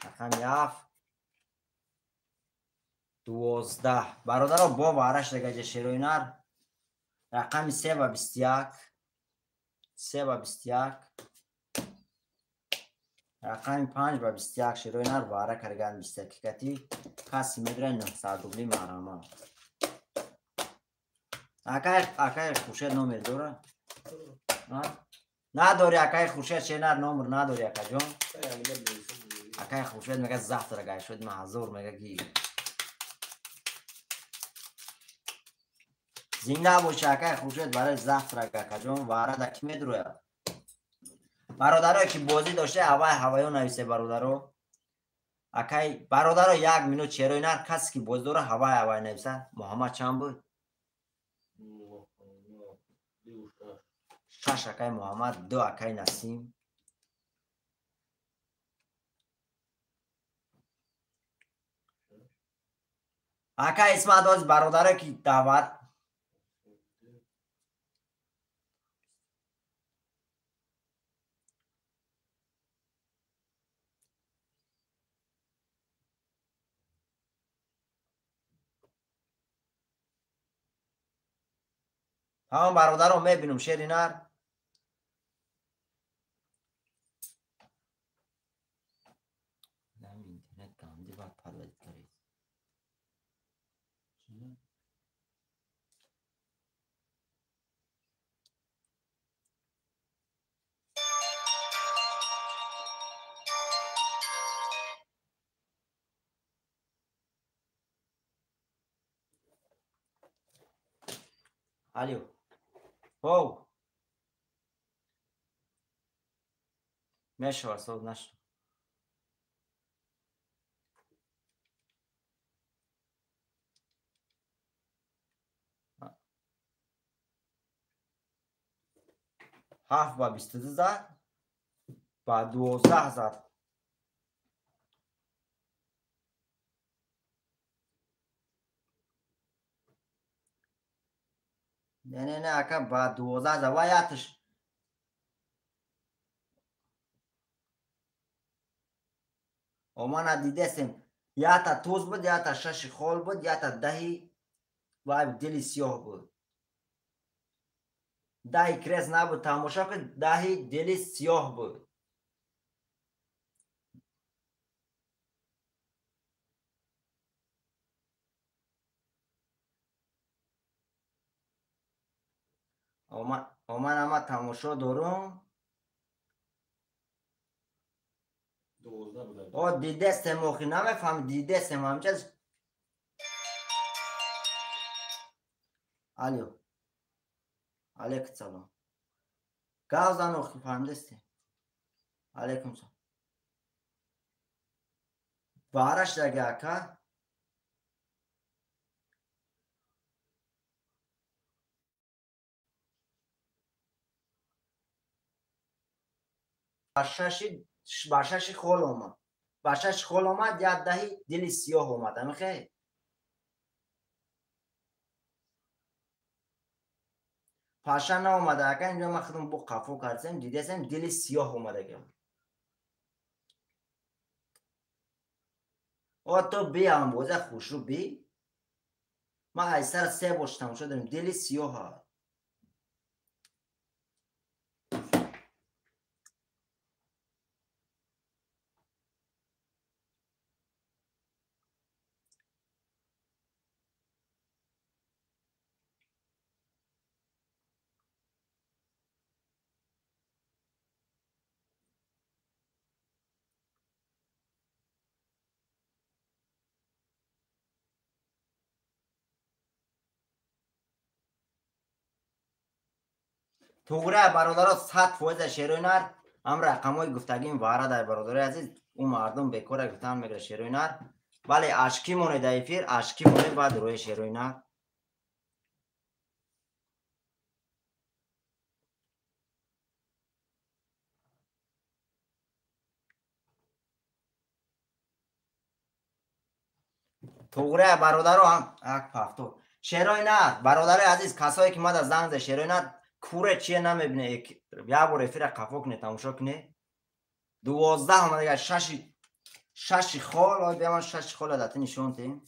رقم 7 12 برادر با وارش دیگه شیروینر رقم 3 و 21 3 و 21 رقم 5 و 21 شیروینر واره کرگان 21 کتی کسی میدره 900 روبلی محرمه اکای خوشت نومر دوره نداری اکای خوشت شینر نومر نداری اکا جون اکای خوشت میگه زفت رگه شد محضور میگه گی زنده باشه اکای خوشت برای زفت رگه اکا جون واره دکی میدروه برادرایی که بازی داشته هوایی نویسه برادرو اکای برادرو 1 مینوت چیروینر کسی که بازی داره هوایی نویسه محمد چند بود 6 اکای محمد 2 اکای نسیم اکای اسمت از برادرایی که دعوت همون برادر رو میبینم شیرینر اینترنت گندی باید پرید کرد الو او میشه صوت نشد هفت با 22 زد با 12 زد نه اکا با 12 زد و یاتش او من دیده سیم یا تا توز بود یا تا شش خول بود یا تا دهی و دلی سیاه بود دهی کرز نبود تماشا که دهی دلی سیاه بود او من اما تماشا دارم او دیده سموخی نمیفهم دیده سم همچه الو علیکم سلام گاوزان اخی فهمدستی علیکم سلام بارش دیگه اکا باشش خال اومد باشش خال اومد یک دهی دل سیاه اومد همه پاشا نه اومده اگه اینجا ما خودم با قفو کردیم دیدیم دل سیاه اومده گم او تو بیا هم بوزه خوش رو بی ما ایسر سه باشتم شدیم دل سیاه ها توگره برادرها 100% شیروینر هم رقمای گفتگیم وارد های برادر عزیز اون مردم بکره گفتن میگره شیروینر ولی اشکی مونه دایفیر اشکی مونه بعد روی شیروینر توگره برادرها هم اک پفتو شیروینر برادر عزیز کسایی که مد از زنگ شیروینر کوره چیه نمیبینه یک بار رفیق قفو کنه تماشا کنه 12 هم دیگه شش خال آی بیمان شش خال داته نشون تیم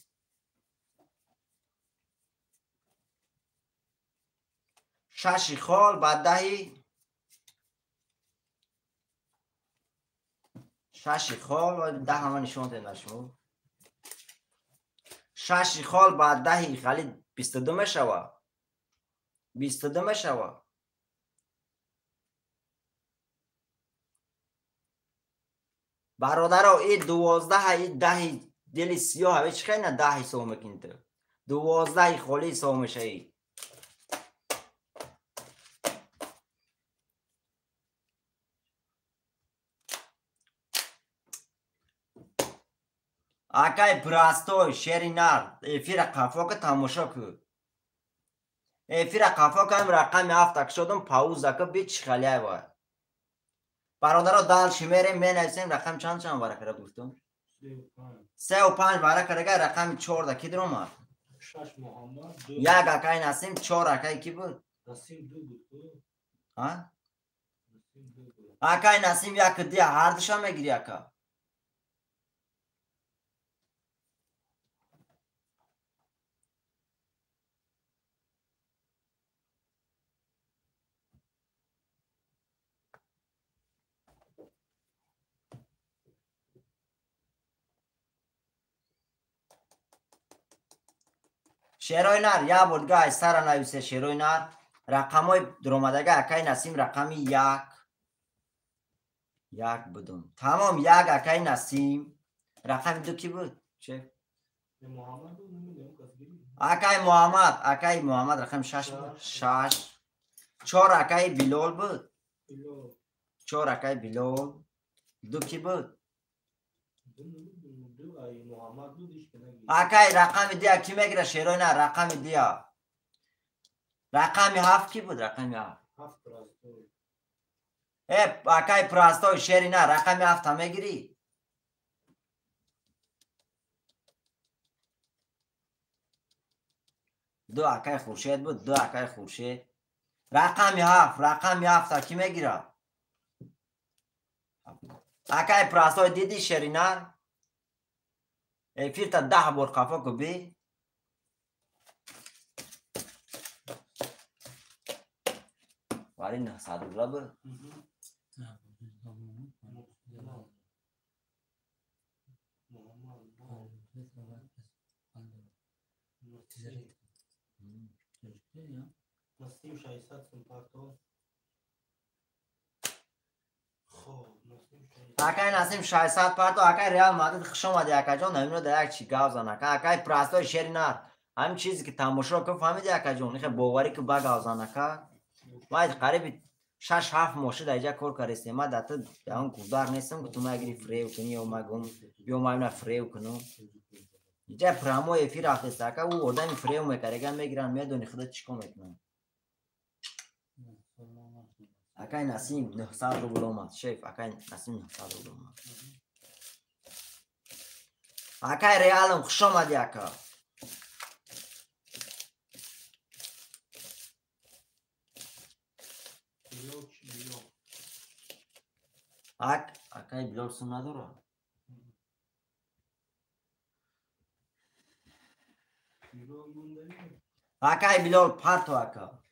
شش خال بعد دهی شش خال و ده همه نشون تیم نشون شش خال بعد دهی خالی 22 میشوه 22 میشوه برادر ای 12 ای 10 دل سیاه هیچ خیلی نه 10 سو میکنی تو 12 خالی سو میشه ای اکای براستوی شیرینار افیر قفا که تماشا کن افیر قفا که هم رقم هفت شدم پاوز که بیچ خالی های برادر دال شمیره می نویسیم رقم چند ورقه گفتم 35 ورقه رقم 4 کی در اومد 6 محمد یک اکای نسیم 4 اکای کی بود نسیم 2 بود ها اکای نسیم یک دی هر دشا میگیری اکا شیروی نر یا بودگاه سر نویسه شیروی نر رقمای درومدگه اکای نسیم رقمی یک بودم تمام یک اکای نسیم رقم دو کی بود چه محمد بود نمیدونم اکای محمد رقم 6 بود 6 4 اکای بلال بود 4 اکای بلال دو کی بود اکای رقم دیا کی میگیره شیروی نه رقم دیا رقم 7 کی بود رقم 7 اکای پراستوی شیری نه رقم 7 هم میگیری دو اکای خورشید بود دو اکای خورشید رقم 7 کی میگیره اکای پراستوی دیدی شیری نه فیرتا 10 بار قفا کو بی ولی نه صدولا بود نسیم 600 سمپارتو اکای نسیم 600 پارتو اکای ریال مادرید خوش اومدی اکا جان نمیدونم در یک چی گاو زن اکای پراستوی شیری نه همین چیزی که تماشا که فهمیدی اکا جون میخه باوری که با گاو زن اکا ما قریب 6 7 ماشه در اینجا کار کردیم ما داتا اون کودار نیستم که تو مگری فریو کنی یا مگم یا ما اینا فریو کنم اینجا پرامو افی رفته است که او آدم فریو میکرگن میگیرن میدونی خودت چیکار میکنن اکای نسیم 900 روبل اومد شیف اکای نسیم 900 روبل اومد اکای ریالم خوش آمدی اکا اکای بلال سون نداره اکای بلال پاتو اکا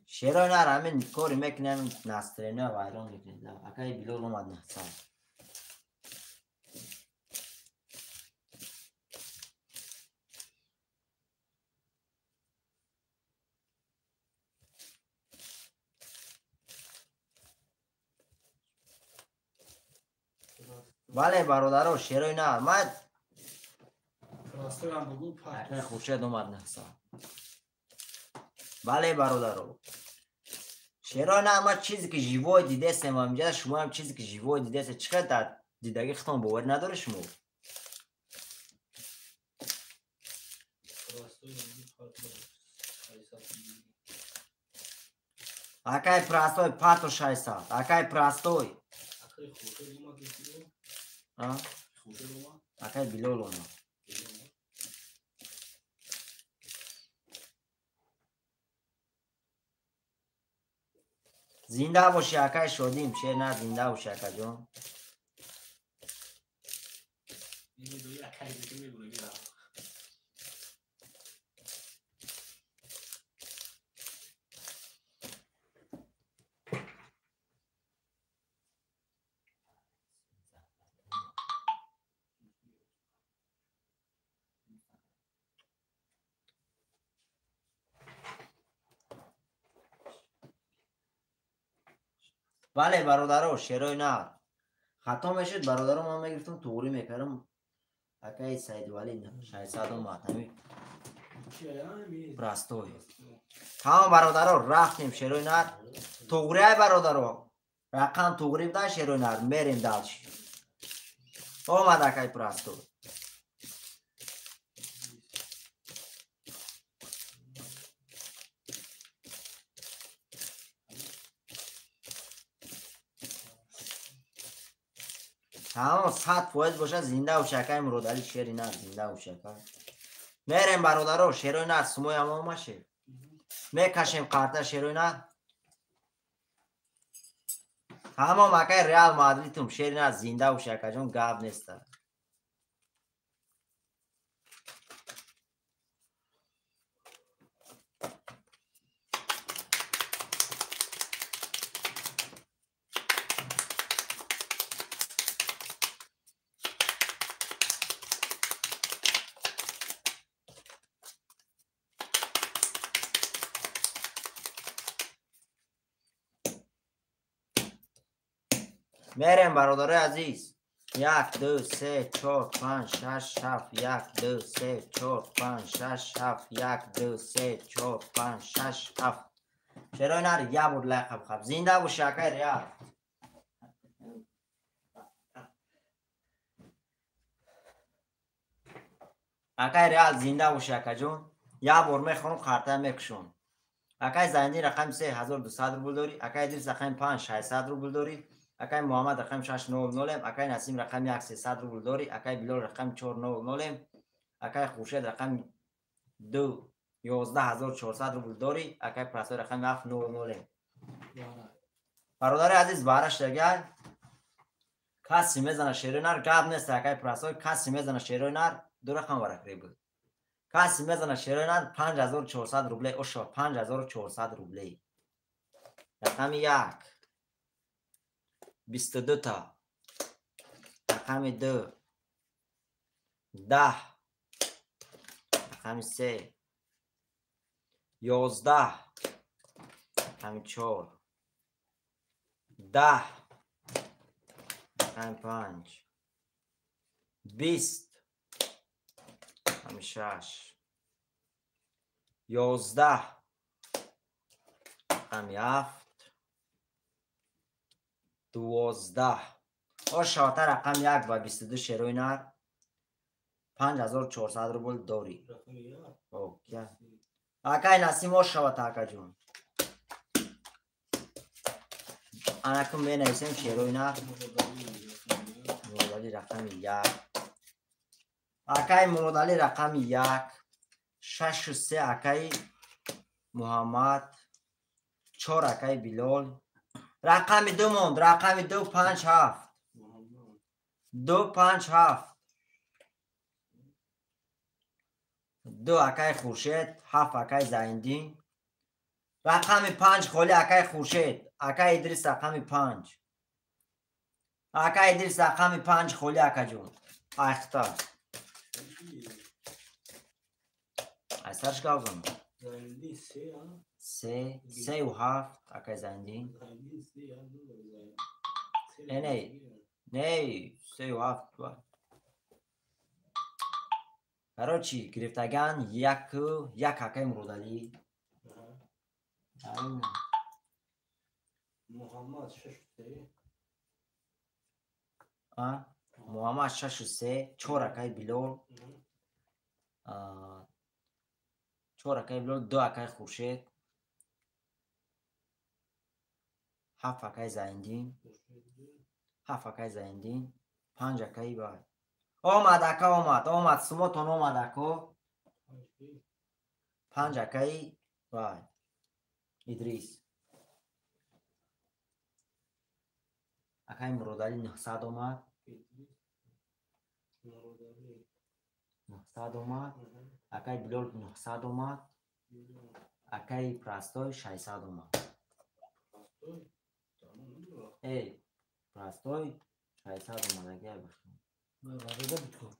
شیرای نر همین کاری میکنه همین نسترینه و ایران میکنه اکای بلال اومد 900 بله برادرو شیرای نر من اکای خوشید اومد 900 بله برادرو شیرای نر من چیزی که جیوای دیده سیم همینجا شما هم چیزی که جیوای دیده سیم چقدر در دیدگی ختم باور نداره شما اکای پراستوی پاتو 600 اکای پراستوی اکای بلال اومد زنده باشی اکای شدیم شیر نه زنده باشی اکا جان بله برادرو شیرای نه خطا میشد برادرو من میگرفتم توری میکردم اکای سید ولی 600 اومد همین پراستوی تمام برادرو رفتیم شیرای نر توری های برادرو رقم توری بده شیرای نر میریم دلش اومد اکای پراستوی تمام 100% باشه زنده و شکای مرودلی شیری نه زنده و شکای میریم برادرو شیرای نر سموی هم آماشه میکشیم قرطه شیرای نر تمام اکای ریال مادریدم شیری نر زنده و شکای جون گاب نیست میریم برادر عزیز 1 2 3 4 5 6 7 1 2 3 4 5 6 7 1 2 3 4 5 6 7 شیرای نر یا بود لقب خب زنده و شکای ریال اکای ریال زنده و شکای جون یا بار میخونم خرطه میکشون اکای زندی رقم 3200 روبل داری اکای دیرس رقم 5600 روبل داری اکای محمد رقم 690 اکای نسیم رقم 1300 روبل داری اکای بلال رقم 490 اکای خوشید رقم 11400 روبل داری اکای پرستوی رقم 790 برادر عزیز بارش دیگر کسی میزنه شیرای نر گاب نیست اکای پرستوی کسی میزنه شیرای نر دو رقم ورقی بود کسی میزنه شیرای نر 5400 روبل اوشا 5400 روبل رقم 1 22 تا رقم 2 10 رقم 3 11 رقم 4 10 رقم 5 20 رقم 6 11 رقم 7 12 شاته رقم 1 و 22 شیرای نر 5400 روبل داری اوکی اکای نسیم شوت اکا جون انکم می نویسیم شیروی نه مرودالی رقم 1 اکای مرودالی رقم 1 6 و 3 اکای محمد 4 اکای بلال رقم 2 موند رقم 2 5 7 2 5 7 2 اکای خورشید 7 اکای زایندین رقم 5 خالی اکای خورشید اکای ادریس رقم 5 اکای ادریس رقم 5 خالی اکا جون اختار ایسرش گاوزم زایندین 3 و 7 اکای زایندین نه 3 و 7 برای چی گرفتگان یک اکای مرودالی محمد 6 محمد 6 و 3 4 اکای بلال 4 اکای بلال 2 اکای خورشید 7 اکای زایندین 7 اکای زایندین 5 اکای بای آمد اکا آمد سموتون آمد اکا 5 اکای بای ادریس اکای مرودالی 900 آمد 900 آمد اکای بلال 900 آمد اکای پرستای 600 آمد ای پرستای 600 آمد اگه بخیم وارده بکن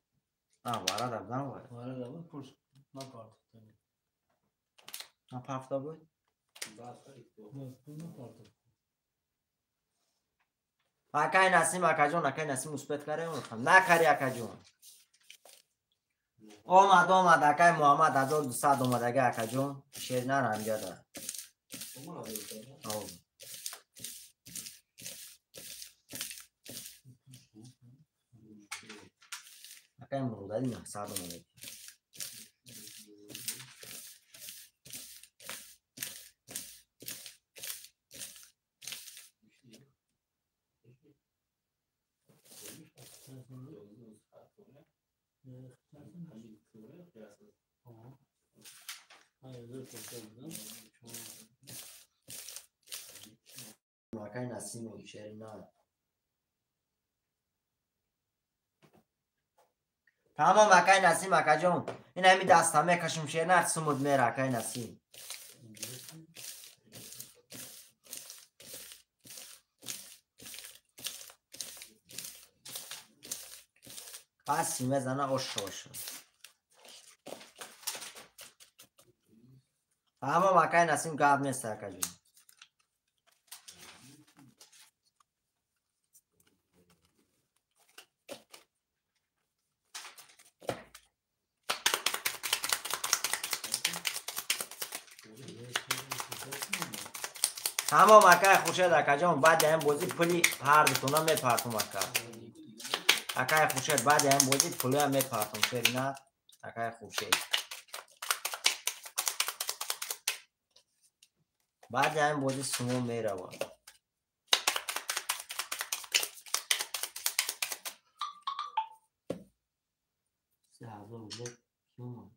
وارد ابدان وارده بود پرس نکارد پفتا بود نکارد اکای نسیم اکا جون اکای نسیم مثبت کرده نکری اکا جون آمد اکای محمد 1200 آمد اگه اکا جون شیر نر همجا دار اکای مرودالی 900 آمد اکای نسیم شیر نر تمام اکای نسیم اکا جون این همی دست همه کشم شیر نر سمود میره اکای نسیم قسی میزنه اوش تمام اکای نسیم گاب نیست اکا جون تمام اکای خورشید اکا جون بعد این بازی پلی هر دوتونا میپرتم اکای خورشید بعد این بازی پلی هم میپرتم شیر نه اکای خورشید بعد این بازی سمو میره 3000 بلک کیوم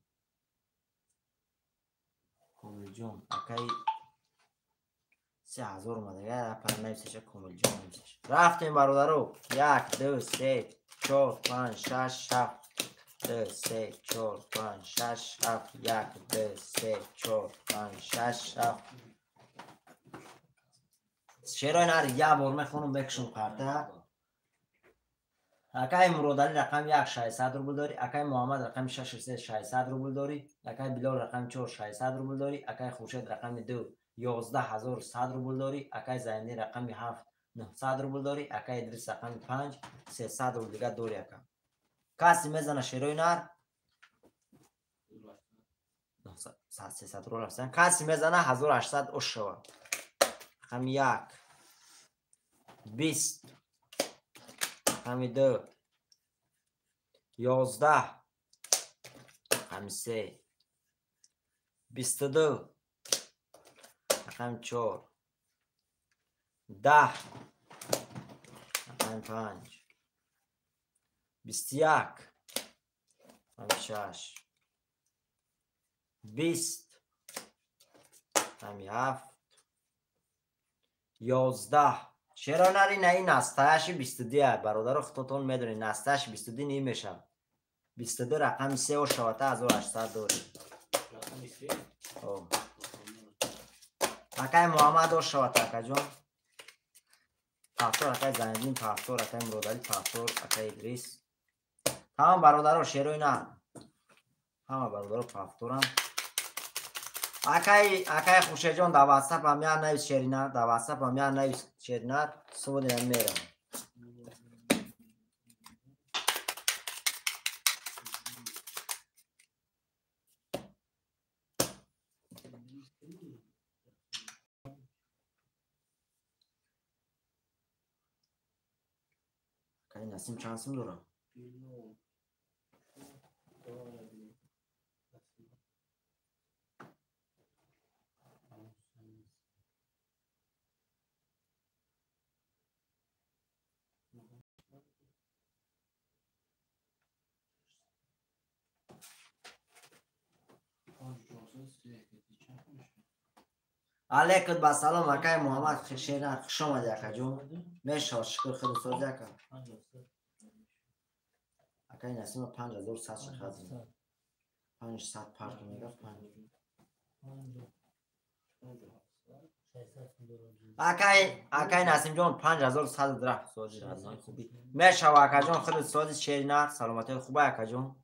کومل جون اکای 3000 اومده یه پر نمیشه کومل جون نمیشه رفتیم برادرو 1 2 3 4 5 6 7 2 3 4 5 6 7 1 2 3 4 5 6 7 شیرای نر یه بار میخونم بکشم کارته اکای مرودالی رقم 1 600 روبل داری اکای محمد رقم 6 600 روبل داری اکای بلال رقم 4 600 روبل داری اکای خورشید رقم 2 11100 روبل داری اکای زایندی رقم 7 900 روبل داری اکای ادریس رقم 5 300 روبل دیگه داری اکا کسی میزنه شیروی نر 300 روبل هستن کسی میزنه 1800 اوش شو رقم 1 20 رقم 2 11 رقم 3 22 رقم 4 10 رقم 5 21 رقم 6 20 رقم 7 11 چرا نری نه این نستهش 22 برادر خودتون میدونی نستهش 22 نمیشه 22 رقم 3 و شواته 1800 داری رقم 3 اکای محمد و شواته اکا جون پفتور اکای زندین پفتور اکای مرودالی پفتور اکای ادریس همه برادر و شیروی نه همه برادر و پفتورم اکای خوشه جون در واتساپ هم یا نویس شیرینه در واتساپ هم یا نویس شیرینه سود هم میرم اکای نسیم چند سیم دارم علیکم با سلام اکای محمد خشیرین خوش آمدی اکا جون میشه شکر خیلی سوزی اکا اکای نسیم 5100 شخص 500 پرک میگه 5 اکای نسیم جون 5100 درخت سوزی رازنای خوبی میشه اکا جون خیلی سوزی شیرین سلامتی خوبه اکا جون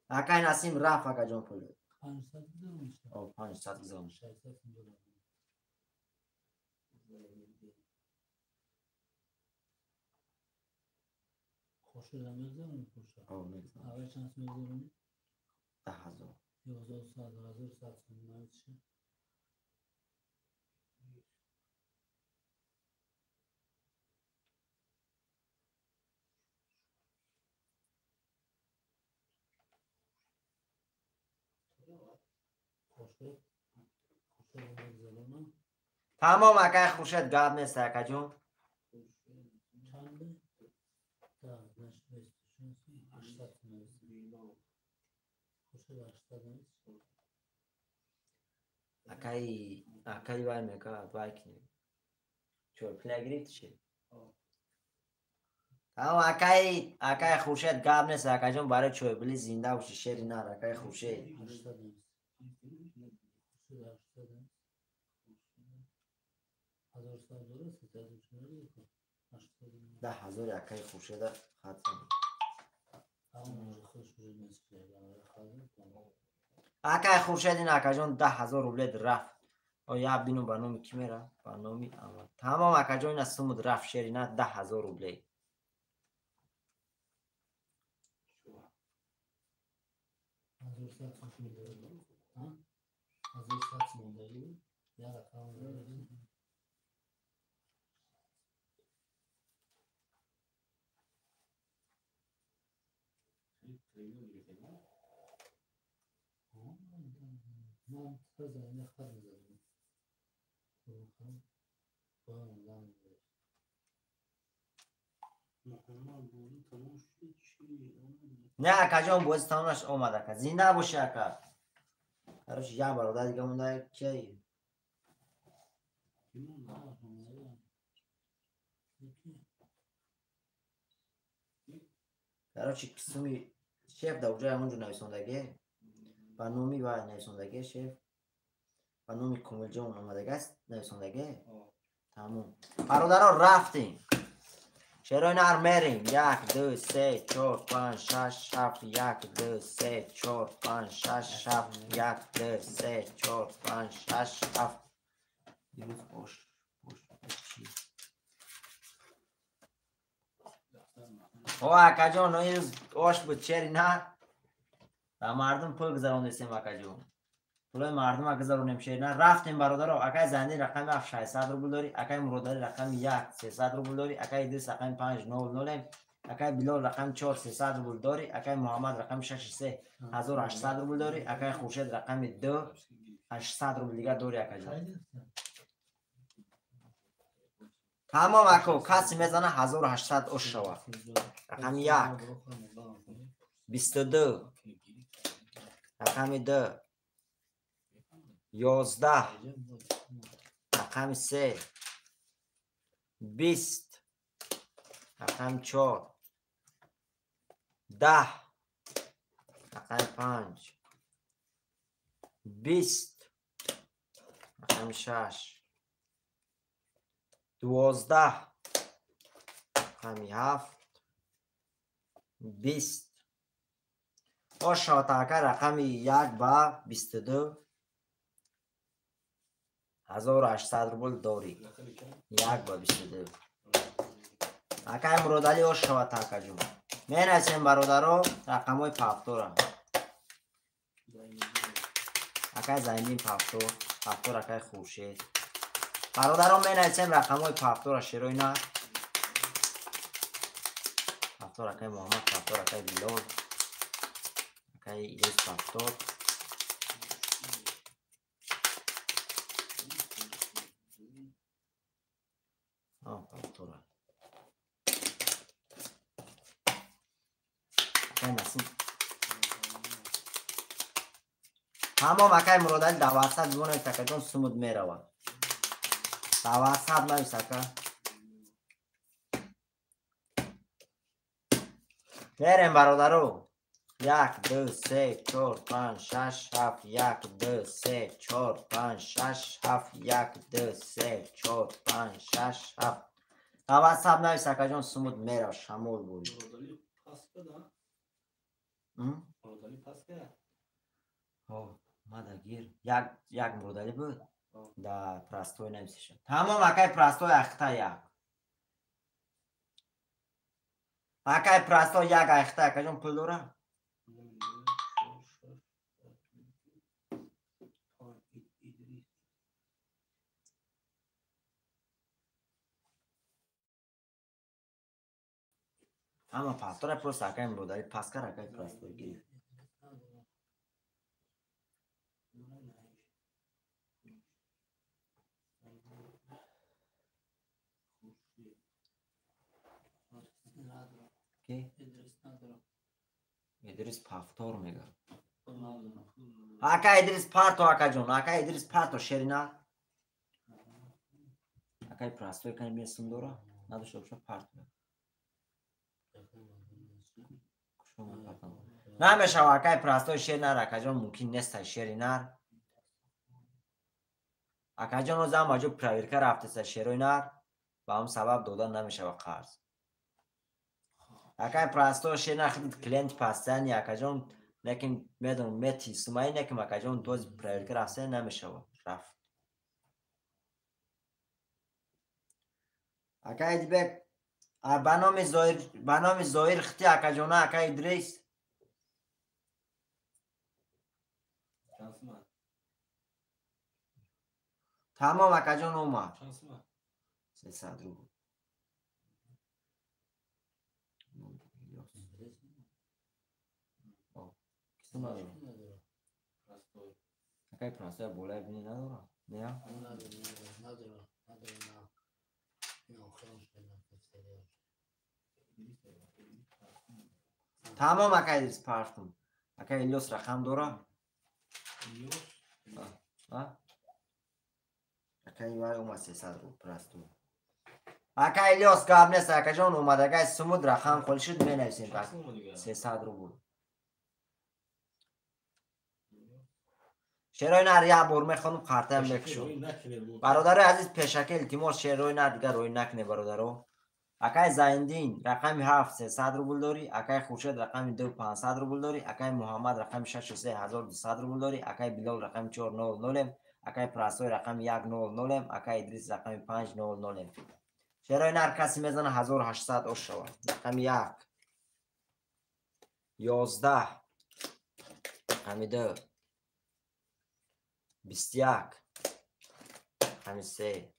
اکای نسیم رفت اکا جون پول 500 گزام خوش نمیذارم خوش اول چند میذارم 10000 تمام اکای خوشت گاب نیست اکا جون اکای وای میکا وای کنی چور پلگریت چی تمام اکای خوشت گاب نیست اکا جون برای چور بلی زنده و شیری نار اکای خوشت 10000 اکای خوشت خاطر اکای خوشت این اکا جون 10000 روبل رفت او یا بینو برنامه کی میره برنامه اما تمام اکا جون از سمود رفت شیری نه 10000 روبل نه اکا جون بازی تمامش اومد اکا زنده باشه اکا براش یا برادر دیگه مونده کی براش قسمی شیف دوجه همونجا نویسندگی برنامه و نویسندگی شیف برنامه کامل جون اومده است نویسندگی تمام برادرها رفتیم چرا نر میریم 1 2 3 4 5 6 7 1 2 3 4 5 6 7 1 2 3 4 5 6 7 دیروز باش او اکا جون این آش بود چری نه و مردم پول گذراندیم اکا جون پول مردم اگه گذرونیم شیر نه رفتیم برادر اکای زندی رقم 600 روبل داری اکای مروداری رقم 1 300 روبل داری اکای ادریس رقم 500 اکای بلال رقم 4 300 روبل داری اکای محمد رقم 6 3 1800 روبل داری اکای خورشید رقم 2 800 روبل دیگه داری اکا جون تمام اکو کسی میزنه 1800 اوش شود. رقم 1 22 رقم 2 11 رقم 3 20 رقم 4 10 رقم 5 20 رقم 6 12 رقم 7 20 شاتاکه رقم 1 با 22 1800 روبل داری. 1 با 22 اکای مرودالی او شاتاکه جون می نسیم برادرو رقم های پافتورا اکای زنگین پافتور اکای خورشید برادرو می نسیم رقم های پافتورا شروع نه پافتور اکای محمد پافتور اکای بیلول اکای ایلیس پافتور پافتورا اکای نسیم تمام اکای مرودالی دواسد بونه تکه جون سمود می رواد دواسد نویسکه بریم برادرو 1 2 3 4 5 6 7 1 2 3 4 5 6 7 1 2 3 4 5 6 7 دواسد نویسکه جون سمود می رو شمول بود مرودالی پس کرد مادگیر یک مرودالی بود در پرستوی نمیشه تمام اکای پرستوی اخته 1 اکای پرستوی 1 اخته اکا جون پل دوره اما پاستور پروست اکای مرودالی پس کرد اکای پرستوی گیری ادریس پافتور میگه اکا ادریس پارتو اکا جون اکا ادریس پارتو شرینا اکای پرستوی کنی بیستون دورا نداشته بشه پارتو نمیشه اکای پرستوی شرینار اکا جون ممکن نیست شرینار اکا جون روزا ماجو پراویرکه رفته سه شرینار با هم سبب دادن نمیشه و قرض اکای پرستوی شرینار خیلی کلینت پستنی اکا جون لیکن میدونم میتی سمایی نکم اکا جون دوز پراویرکه رفته نمیشه و رفت اکای دیبه بنام زایر خطی اکا جونه اکای ادریس تمام اکا جون اومد 300 رو اکای پرستوی بولای بینی نداره نه تمام اکای ادریس پارتون اکای الیوس رقم داره اکای وای اومد 300 رو پرستو اکای الیوس گاب نیست اکا جون اومد اکای سمود رقم خول شد می نویسیم پس 300 رو بود شیروی نر یا برمه خانم قرطه هم بکشو برادر عزیز پیشکل التماس شیروی نر دیگر روی نکنه برادرو اکای زایندین رقم 7 300 روبل داری اکای خورشید رقم 2 500 روبل داری اکای محمد رقم 6 3200 روبل داری اکای بلال رقم 400 اکای پرستوی رقم 100 اکای ادریس رقم 500 شیروی نر کسی میزنه 1800 اوش شود رقم 1 11 رقم 2 21 رقم 3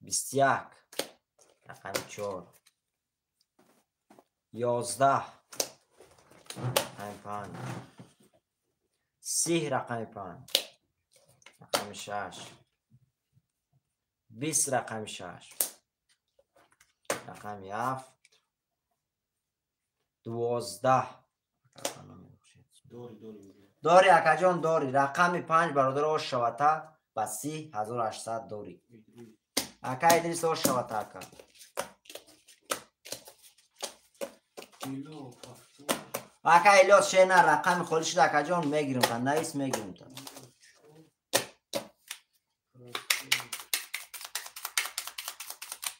21 رقم 4 11 رقم 5 30 رقم 5 رقم 6 20 رقم 6 رقم 7 12 داری اکا جان داری رقم 5 برادر آش شوتا با 30,800 داری اکا ادریس آش شوتا اکا اکا الیاس شینا رقم خالی شده اکا جان میگیرم تا نویس میگیرم تا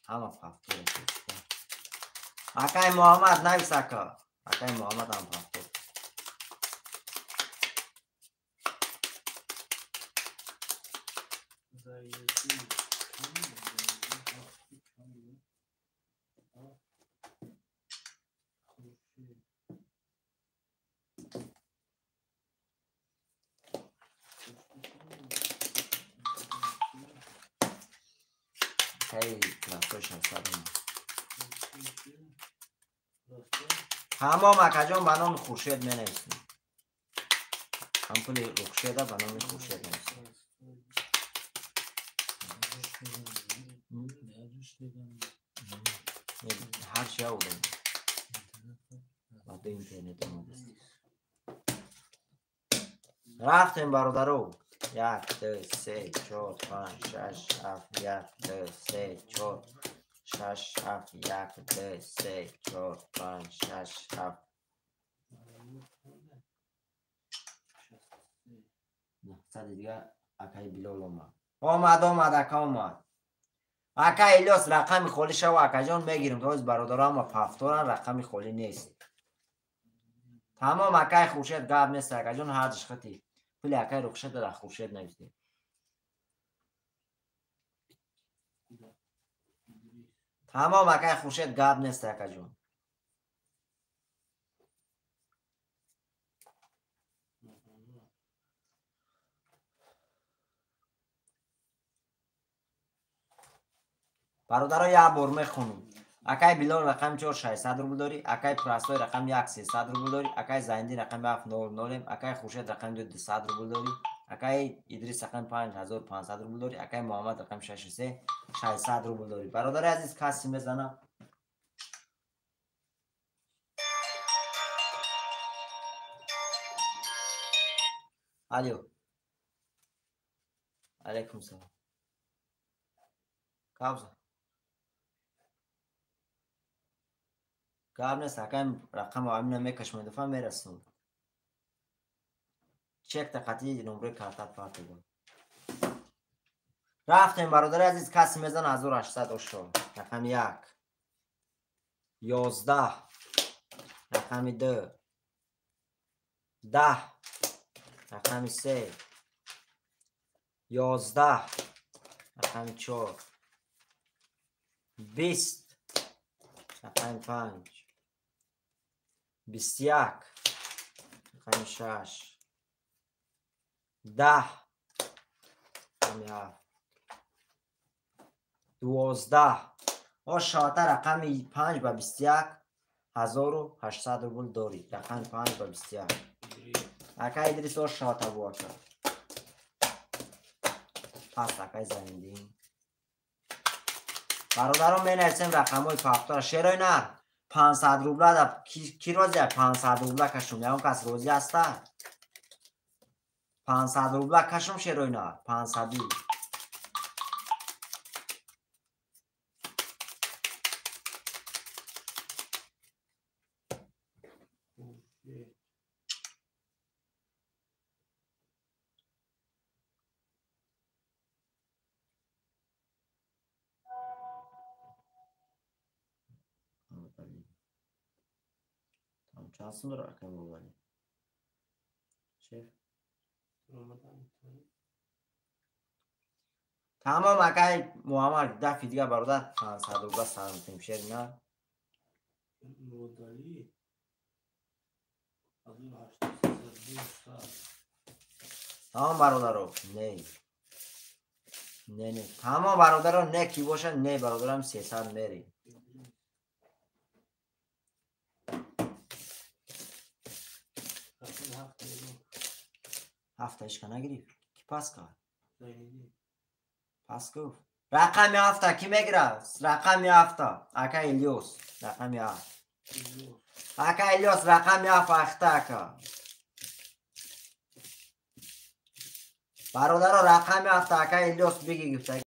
همه فافتور اکا محمد نویس اکا اکا محمد هم فافتور تمام اکا جان به نام خورشید می نویسیم هم پولی رخشیده به نام خورشید می نویسیم هر چی ها بودیم بعد اینترنت ما دستیم رفتیم برادرو 1 2 3 4 5 6 7 1 2 3 4 6 7 1 2 3 4 5 6 7 نه صد دیگه اکای بلال اومد اکا اومد اکا الیاس رقم خالی شو اکا جان میگیریم که از برادران و پفتورن رقم خالی نیست تمام اکای خورشید گاب نیست اکا جان هرچش خطی پلی اکای رخشید در خورشید نویسیم تمام اکای خورشید گاب نیست اکا جان برادرها یه بار میخونیم اکای بلال رقم 4600 روبل داری اکای پرستوی رقم 1300 روبل داری اکای زایندی رقم 700 اکای خورشید رقم 200 روبل داری اکای ادریس رقم 5500 روبل داری اکای محمد رقم 63 600 روبل داری برادر عزیز کسی میزنه الو علیکم سلام کابزا کار نیست اکای رقم آمین میکشم دفعه میرسون چک تقطی نمره کارتات پارتی بود رفتیم برادر عزیز کسی میزن 1800 اشتر رقم 1 11 رقم 2 10 رقم 3 11 رقم 4 20 رقم 5 21 رقم 6 10 رقم 7 12 شاته رقم 5 با 21 1800 روبل داری رقم 5 با 21 اکای ادریس شاته بو اکا پس اکای زنیدیم برادران می نویسیم رقم های پافتار شیرای نه 500 روبله دا کی روزی 500 روبله کشم یا اون کس روزی هسته 500 روبله کشم شیرای نه 500 چند سن داره رقم موبایل شیف تمام اکای محمد دفعی دیگه برادر 500 روبله سلام تیم شیر نه مدلی تمام برادر نه تمام برادر نه کی باشه نه برادر هم 300 میری هفته اشکا نگیری کی پاس کار پاس گفت رقم 7 کی میگیره؟ رقم 7 اکا الیوس رقم 7 اکا الیوس رقم 7 اکا برادر رقم 7 اکا الیوس بگی گفته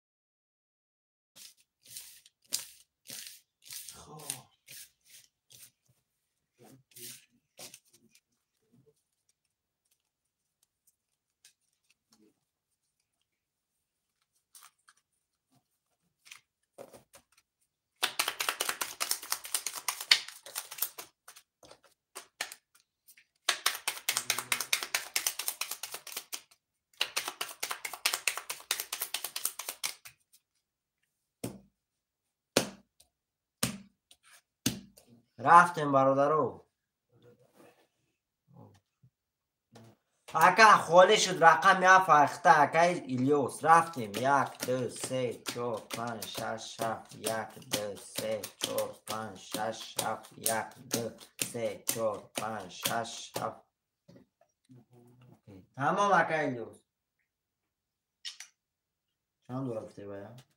رفتیم برادرو اکا خالی شد رقم 7 اخته اکا الیوس رفتیم 1 2 3 4 5 6 7 1 2 3 4 5 6 7 1 2 3 4 5 6 7 تمام اکا الیوس چند دو رفته باید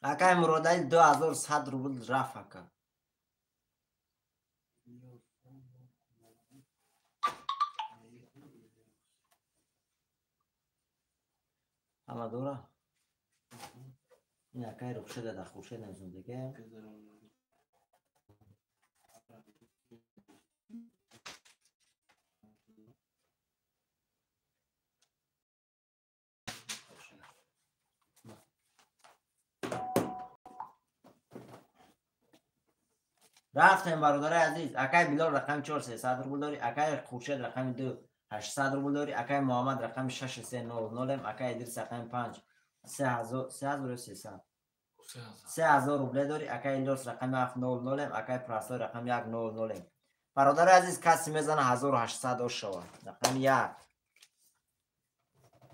اکا مرادل 2100 روبل رفت اکا اما دوره این اکای رو شده در خوشه نزون دیگه رفتیم برادر عزیز اکای بلال رقم 4300 روبل داری اکای خورشید رقم 2800 روبل داری اکای محمد رقم 6300 اکای ادریس رقم 5 3300 3000 روبل داری اکای الیاس رقم 700 اکای پرستار رقم 100 برادر عزیز کسی میزنه 1800 شود رقم 1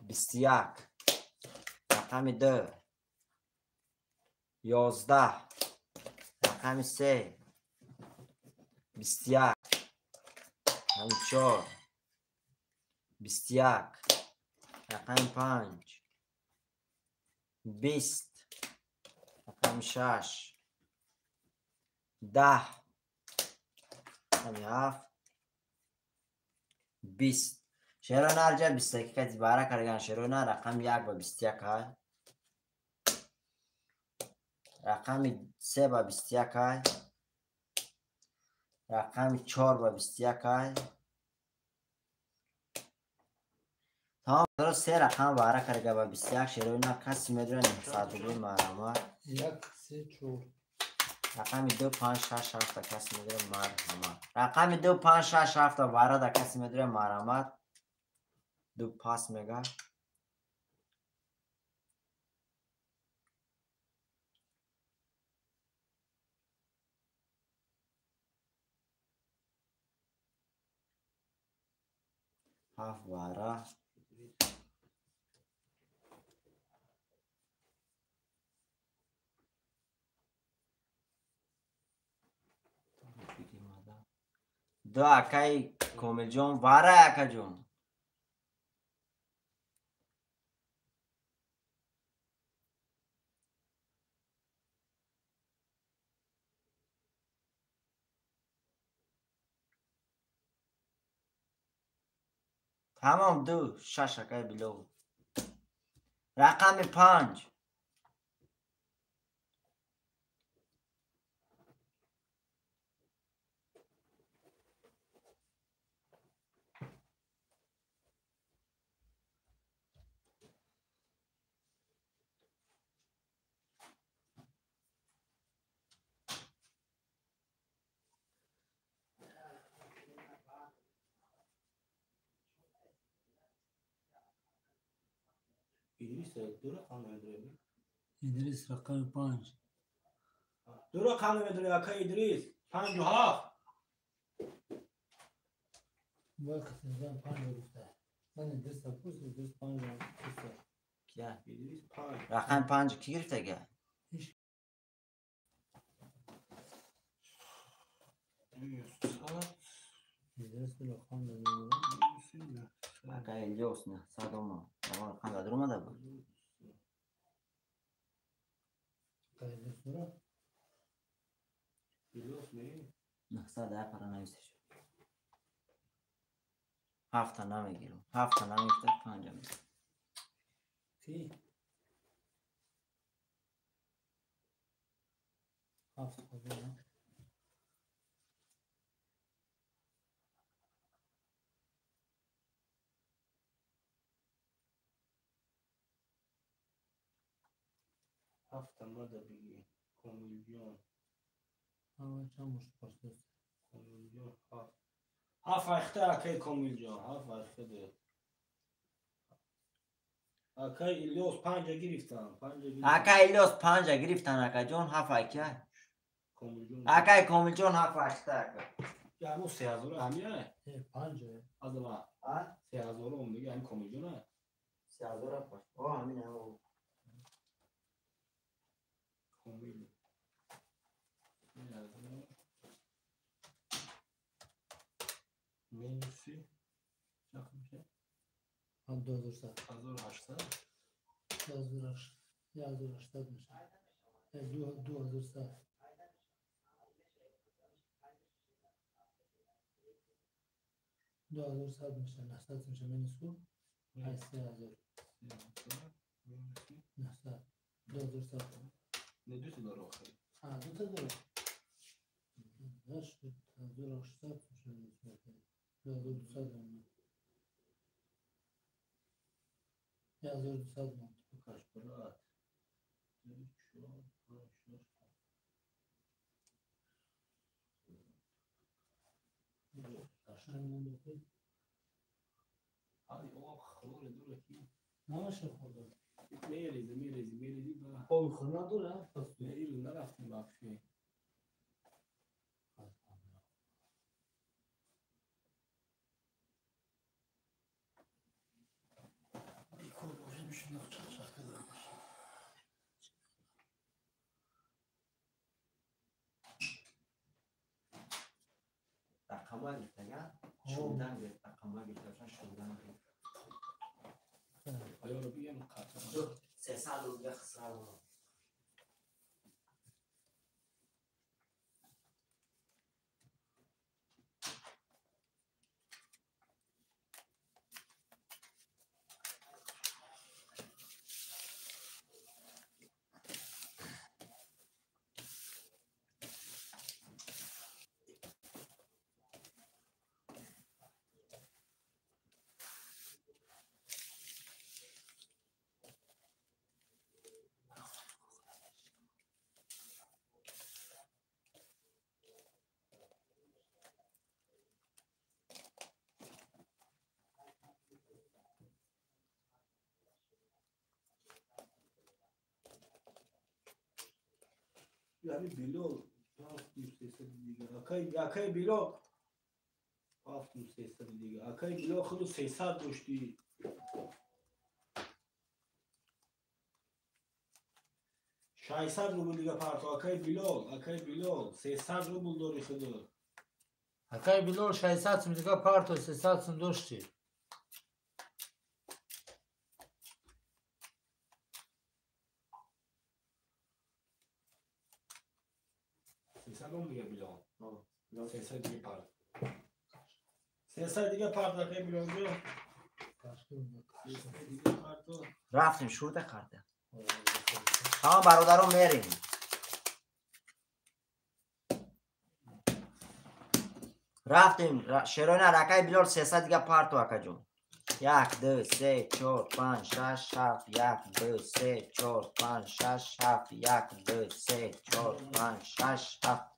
21 رقم 2 11 رقم 3 21 رقم 4 21 رقم 5 20 رقم 6 10 رقم 7 20 شیرون ارجع 21 کتی باره کرگان شیرون رقم 1 و 21 های رقم 3 و 21 های رقم 4 و 21 های تمام درست 3 رقم باره کرگا و 21 شیرون کسی میدونه نحصادوی مرامت 1 3 4 رقم 2 5 6 7 کسی میدونه مرحمت رقم 2 5 6 7 باره در کسی میدونه مرحمت دو پاس میگه هفت باره دو اکای کومل جون باره اکا جون تمام دو شش اکای بلو رقم 5 ادریس دو رقم نداری؟ ادریس رقم 5 دو رقم نداری اکا ادریس 5 و 7 وقت نظام 5 گفته من ادریس پوست ادریس 5 گفته کیا ادریس 5 رقم 5 کی گرفته گه هیچ درست رقم نمیدونم. Aka Elios ne? Sadoma. Ama kanka durma da bu. Kaydı sonra. Ne? Sada para neyse. Hafta name girim. Hafta name iftar pancam. Ki. Hafta sonra. Hafta mı da bir komilyon. Ama çamış başlıyor. Komilyon hafta. Hafta işte akay komilyon. Hafta işte de. Akay İlyos panca giriftan. Aka Elios panca giriftan aka John hafa kya? Komilyon. Aka komiljon hafa işte aka. Yani o seyazları hem ya. Panca. Adıma. Ha? Seyazları olmuyor yani komilyon ha. Siyazora bak. O amine o. Komilyon. Seyazları. Menüsü. Yakın şey. Hadi olursa. Hazır haşta. Yazdır. Yazdır açtırmış. Du olursa. Du olursa atmışlar. Nasıl atmışlar menüsü? Ayse yazır. Menüsü. Nasıl? Du olursa. Ne diyorsun o kadar? Ha, du da doğru. Nasıl? Du olursa atmışlar. Du olursa atmışlar. Yazır du satma. Kaç para at? 3, 10, 5, 6. Taşlarından dokuz. Hadi o xalore dur ki. Namaşa oldu. Merezi daha. O khana dur ha. Ne ilin ne raftin bak şey. Rakama gitti ya. Şuradan gir. Rakama gitti. Şuradan gir. Ayol bir yemek katına. Dur. Ses alır ya kısrar olur. Yani Bilal. Akay Bilal. Hafta sesler دیگه. Akay Bilal خود 300 داشتی. شایصد روبل دیگه پارتو Akay Bilal 300 روبل داری خود. Hakay bilo 60 mizga parto 60 doshti. سلام میگه بیلان 300 دیگه پارت 300 دیگه پارت Akay Bilal diyor. 300 دیگه پارتو. رفتیم شروع کرده. تمام برادران میریم. رفتیم شیرونه رکای بیلال 300 دیگه پارتو اکا جون. 1 2 3 4 5 6 7 1 2 3 4 5 6 7 1 2 3 4 5 6 7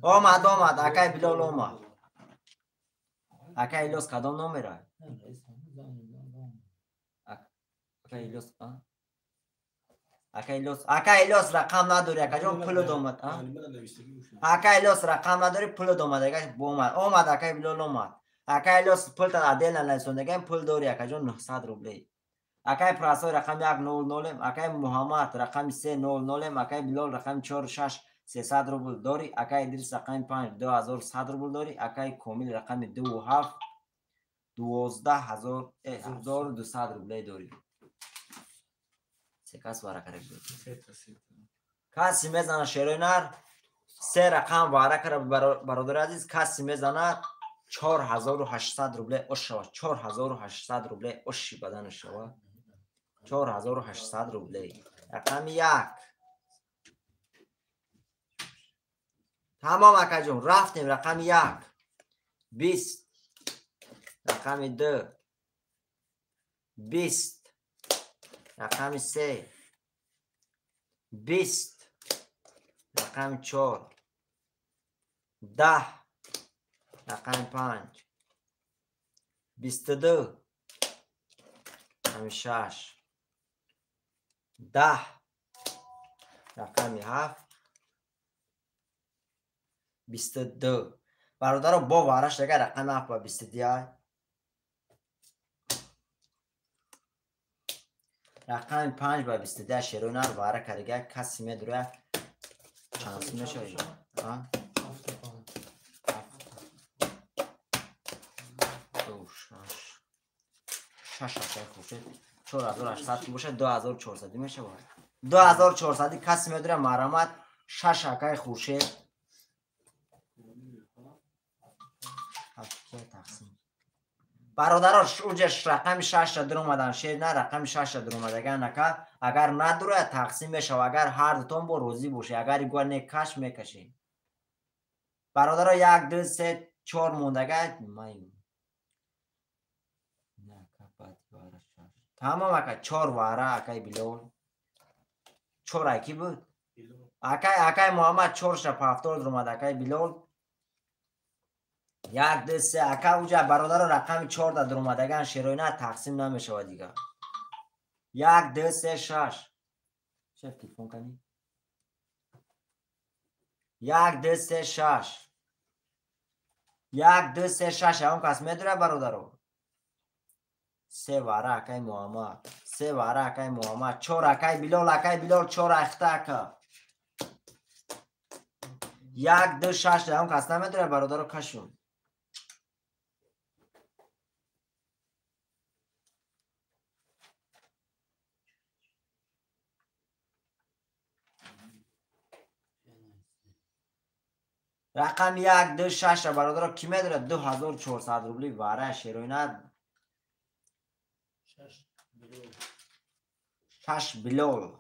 اومد اکای بیلال اومد. اکای ایلیاس کدام نمیره؟ اکا ایلیاس رقم نداری اکا جون پول دومد. اکا ایلیاس رقم نداری پول دومد اکا اومد اکا بیلال اومد. اکا ایلیاس پول تا عدل نلیسون دیگه پول داری اکا جون 900 روبلی. اکا پراسوی رقم 100 اکا محمد رقم 300 اکا بیلال رقم 46 300 روبل داری. اکای ادریس رقم 5 2100 روبل داری. اکای کامل رقم 2 و 7 12200 روبل داری. سه کس واره کرده بود. کسی میزنه شیروی نر سه رقم واره کرده برادر عزیز. کسی میزنه 4800 روبل اش شود. 4800 روبل اشی بدن شود. 4800 روبل. رقم 1 تمام اکا جون رفتیم. رقم 1 20. رقم 2 20. رقم 3 20. رقم 4 10. رقم 5 22. رقم 6 10. رقم 7 22. برادر با وارش دیگه رقم 7 و 22. رقم 5 و 22 شیرونر واره کرده. کسی میدونه چانس میشه. شش خوشه 4800 باشه 2400 میشه. 2400 کسی میدونه مرامت 6 اکای خوشه تقسیم. برادراش اوجش رقم 6 در اومدن شیر نه رقم 6 در اومدگن نکه اگر نداره تقسیم بشه و اگر هر دوتون با روزی باشه اگر ایگوه نکش میکشین. برادرها 1 2 3 4 موندگه تمام اکا 4 واره اکای بلول 4 اکی بود اکای محمد 4 شب 70 در اومد اکای بلول 1 2 3 اکا اوجا برادر رقم 4 در اومدگن شیروی نه تقسیم نمیشه دیگه. 1 2 3 6 شف تلفن کنی 1 2 3 6 1 2 3 6 اون کس میدونه برادرو 3 واره اکای محمد 3 واره اکای محمد 4 اکای بلال 4 اخته اکا 1 2 6 اون کس نمیدونه برادرو کشون. رقم 1 2 6 برادر کی میدونه 2400 روبلی واره شیروی نه 6 بلول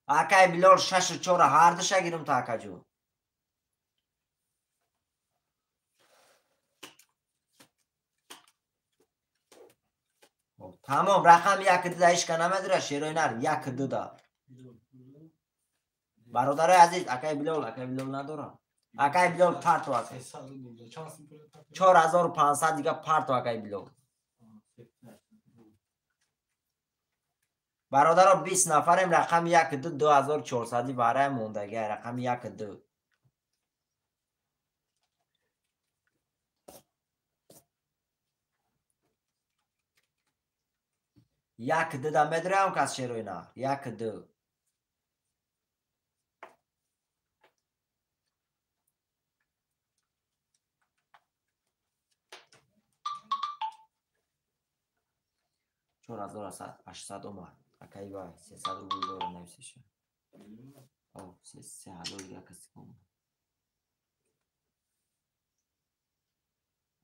اکای بلول 6 و 4 هر دوش گیرم تا اکا جو. تمام رقم 1 2 ایش که نمیدونه شیروی نه 1 2 دا برادر عزیز اکای بلول نداره. اکای بلول پرت و اکای 4500 دیگه پرت و اکای بلول. برادر 20 نفریم. رقم 1 2 2400 واره موندگه. رقم 1 2 1 2 دا میدره هم کس شیروی نه 1 2 4800 اومد اکای با 300 روبل داره نمیشه. او 3 هزار دیگه کسی کنم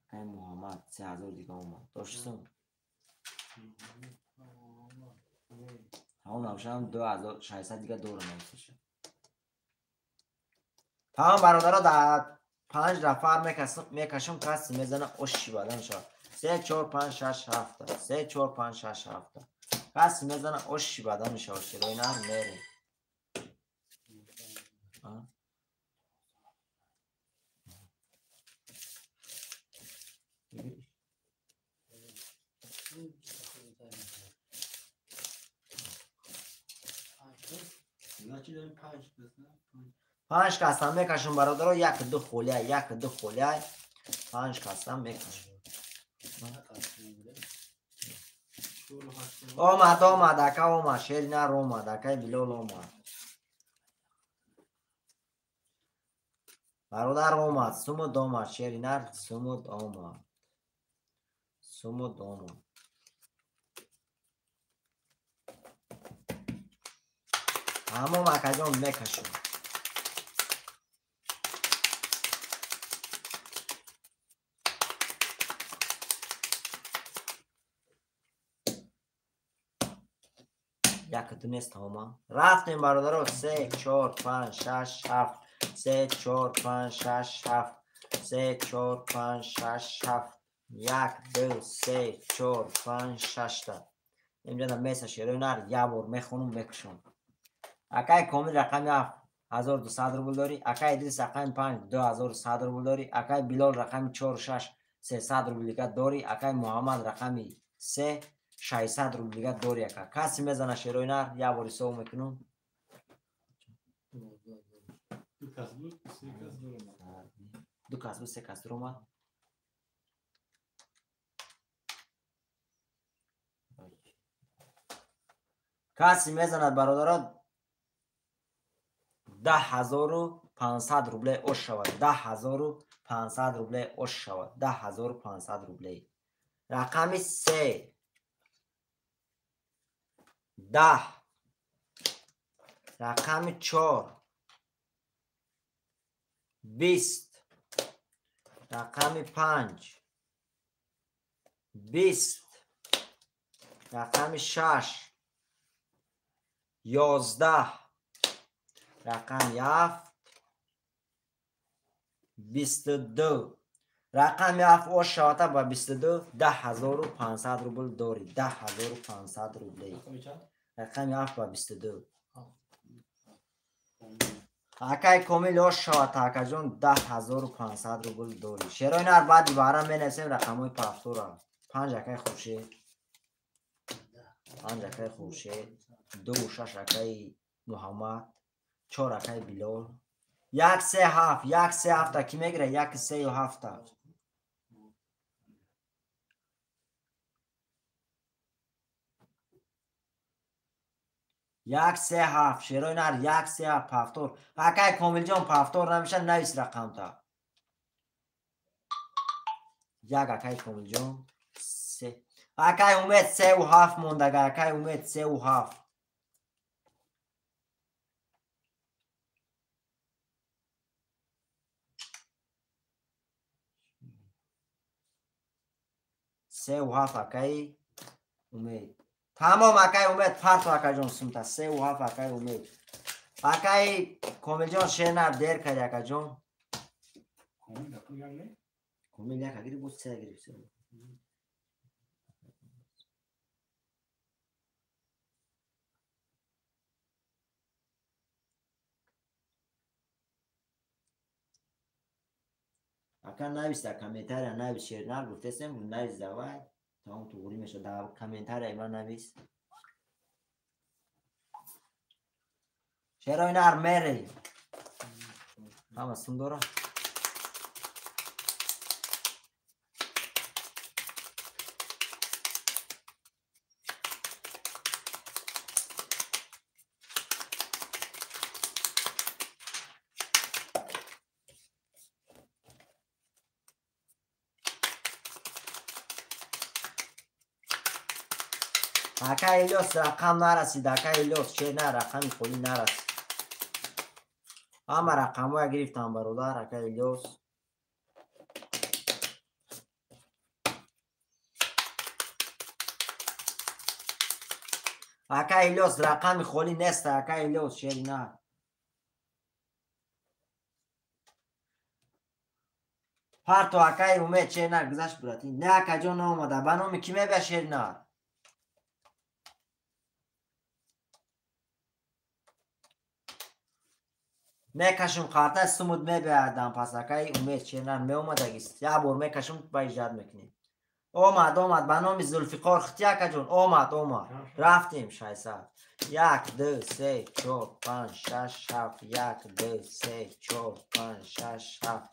اکای محمد 3000 دیگه اومد داشتم همون همشم 2600 دیگه دور نمیشه. تمام برادرها در 5 نفر میکشم کسی میزنه اشی بدن شد 3 4 5 6 7 3 4 5 6 7 کسی میزنه اشی بدن شد شروع نه میریم. پنج کستم میکشم برادر 1 2 خولیه 5 کستم میکشم. آمد اکا اومد شیر نر اومد اکای بلول اومد برادر اومد سمود آمد شیرینر سمود آمد سمود آمد همه مکجان میکشم یک دونست همه رفتیم برادر 3 4 5 6 7 3 4 5 6 7 3 4 5 6 7 1 2 3 4 5 6 تا اینجا در میسه شیرینر یه بار میخونم بکشم اکای کامل رقم 1200 روبل داری اکای ادریس رقم 5 2100 روبل داری اکای بلال رقم 4 6 300 روبل دیگه داری اکای محمد رقم 3 600 روبل دیگه داری اکا کسی میزنه شیرینر یه بار سو میکنم دو کس بود سه کس دارم دو کس بود سه کس در اومد کسی میزند برادران 10500 روبل اوش شود 10500 روبل اوش شود 10500 روبل رقم 3 10 رقم 4 20 رقم 5 20 رقم 6 11 رقم 7 22 رقم 7 او شاته با 22 10500 روبل داری 10500 روبل رقم 7 با 22 اکای کامل او شاته اکا جون 10500 روبل داری شیرینر بعد دوباره می نویسیم رقم های پفتور 5 اکای خورشید 5 اکای خورشید 2 و 6 اکای محمد 4 اکای بلال 1 3 7 1 3 7 کی میگیره 1 3 و 7 1 3 7 شیرینر 1 3 7 پفتور اکای کامل جان پفتور نمیشه نویس رقم تا 1 اکای کامل جان 3 اکای امید 3 و 7 موندگه اکای امید 3 و 7 3 و 7 اکای امید تمام اکای امید پرتو اکای جان سمتا 3 و 7 اکای امید اکای کامل جان شیرینر دیر کرد اکای جان کامل یک اگری بود 3 اگری اکا نویس در کامنتر نویس شیرینر گفته سیم نویس دوای تا اون تو غوری میشه در کامنتر ایما نویس شیرینر میری همه سون دارم اکا الیاس رقم نرسید اکا الیاس شیرینر رقم خودی نرسید همه رقم های گرفتم برادر اکا الیاس اکا الیاس رقم خالی نیست اکا الیاس شیرینر هر تو اکای امید شیرینر گذشت براتی نه اکا جان آمده بنامی کی میبه شیرینر میکشم خاطر سمود میبردم پس اکای امید شیرینر میومده گیست یه بار میکشم با ایجاد میکنیم اومد به نام زلفقار ختیاکا جون اومد رفتیم 600 1 2 3 4 5 6 7 1 2 3 4 5 6 7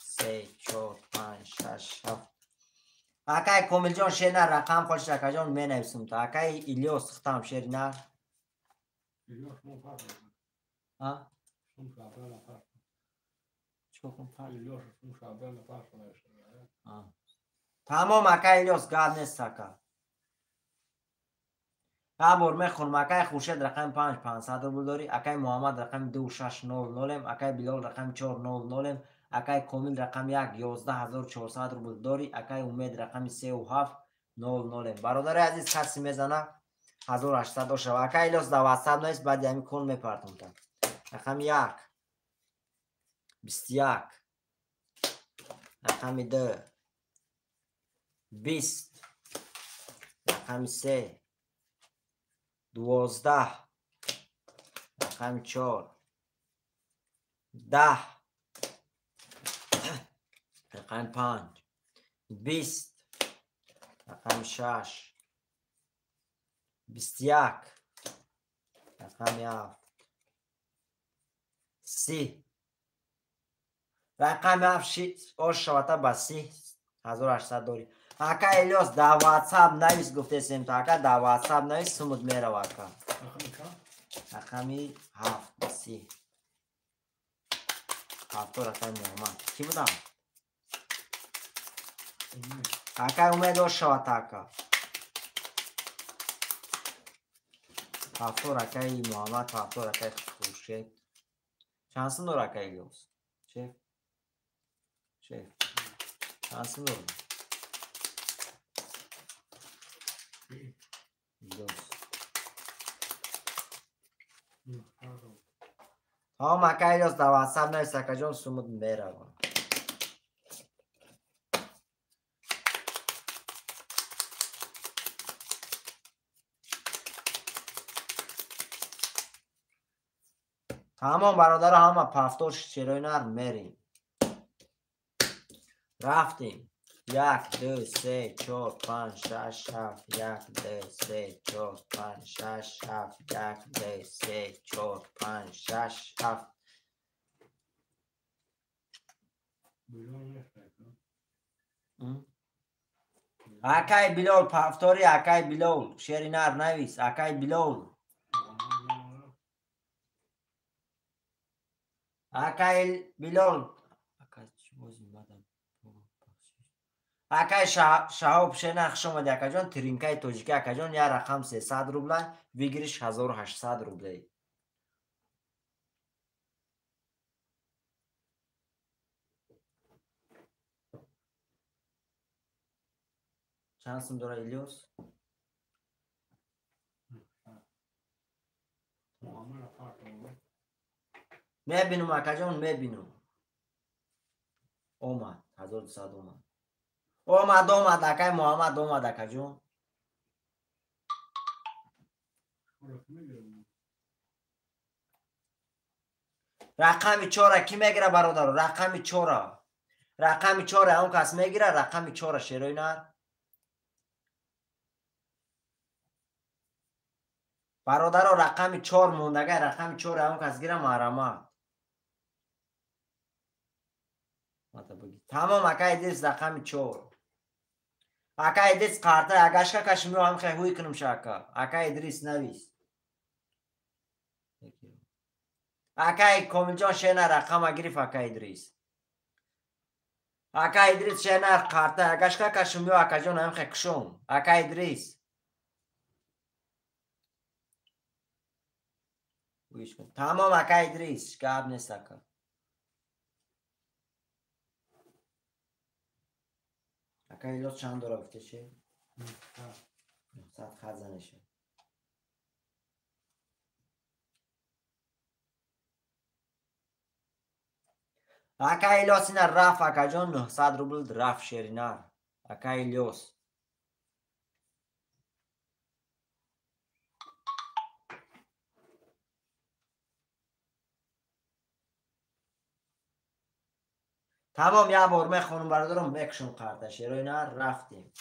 3 4 5 6 7 اکای کامل جان شیرینر رقم خودش اکا جان می نویسم تا اکای الیاس ختم شیرینر چوکم پاک. Ilios, un şaben pars neyse. تمام اکای الیاس گاد نیست اکا. کابور میخونم اکای خورشید رقم 500 روبل داری، اکای محمد رقم 2600 اکای بلال رقم 400 اکای کامل رقم 11400 روبل داری، اکای امید رقم 3700. برادر عزیز کسی میزنه 1800 باشه. اکای الیاس در واتساپ نیست، بعد همین کل میپرتم تا رقم 1 21 رقم 2 20 رقم 3 12 رقم 4 10 رقم 5 20 رقم 6 21 رقم 7 30 رقم 7 آش شواته با 3800 داری. اکا الیاس در واتساپ نویس گفته سیم تا اکا در واتساپ نویس سمود میره اکا. رقمی 7 30 7 رقم محمد کی بودم؟ اکا امید آش شواته اکا 7 رقم محمد 7 رقم خورشید. چانسın دور اکا الیاس؟ شیف چانسın دور tamam اکا الیاس در واتساپ نویس اکا جان سمود میره. تمام برادر همه پفتار شیرای نرم میریم. رفتیم 1 2 3 4 5 6 7 1 2 3 4 5 6 7 1 2 3 4 5 6 7 اکای بلال پفتاری اکای بلال شیری نر نویس اکای بلال اکای بلال اکای شهاب شنخ شما دی اکا جان ترینکای توجیکی اکا جان یا رقم 300 روبله ویگریش 1800 روبله. چند سم داره الیاس؟ میبینم اکا جان میبینم. اومد 1200 اومد اکای محمد اومد اکا جان. رقم 4 کی میگیره برادر؟ رقم 4 رقم 4 اون کس میگیره. رقم 4 شیرای نر برادر رقم 4 موندگه. رقم 4 اون کس گیره محرمت. تمام اکا ادریس رقم 4 اکا ادریس قارته اگشکا کشمیو هم خیلی کنم شاکا اکا ادریس نویس اکا کامل جان شینه رقم اگریف اکا ادریس شینه قارته اگشکا کشمیو اکا جان هم خیلی کشم اکا ادریس تمام اکا ادریس شکاب نیست اکا اکا ایلاس چند داره بفته شه؟ 900 خزنه شه. اکا ایلاس اینه رف اکا جان 900 روبل رف شیرینر اکا ایلاس تمام یه بار میخونم برادرم میکشم قرده شیرای نر رفتیم.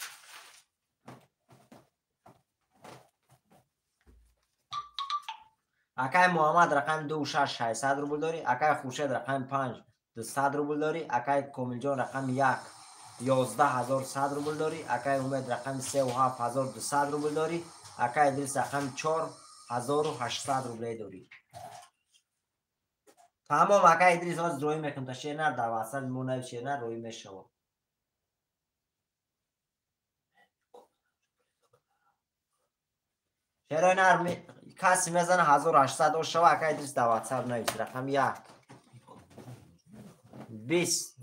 اکای محمد رقم 2600 روبل داری. اکای خورشید رقم 5200 روبل داری. اکای کامل جان رقم 11100 روبل داری. اکای امید رقم 37200 روبل داری. اکای ادریس رقم 4800 روبل داری. تمام اکا ادریس از روی میکنم تا شیر نر در واسه مونه شیر نر روی میشو شیر نر کسی میزنه 1800 او شو اکا ادریس در واسه نویس رقم 1 20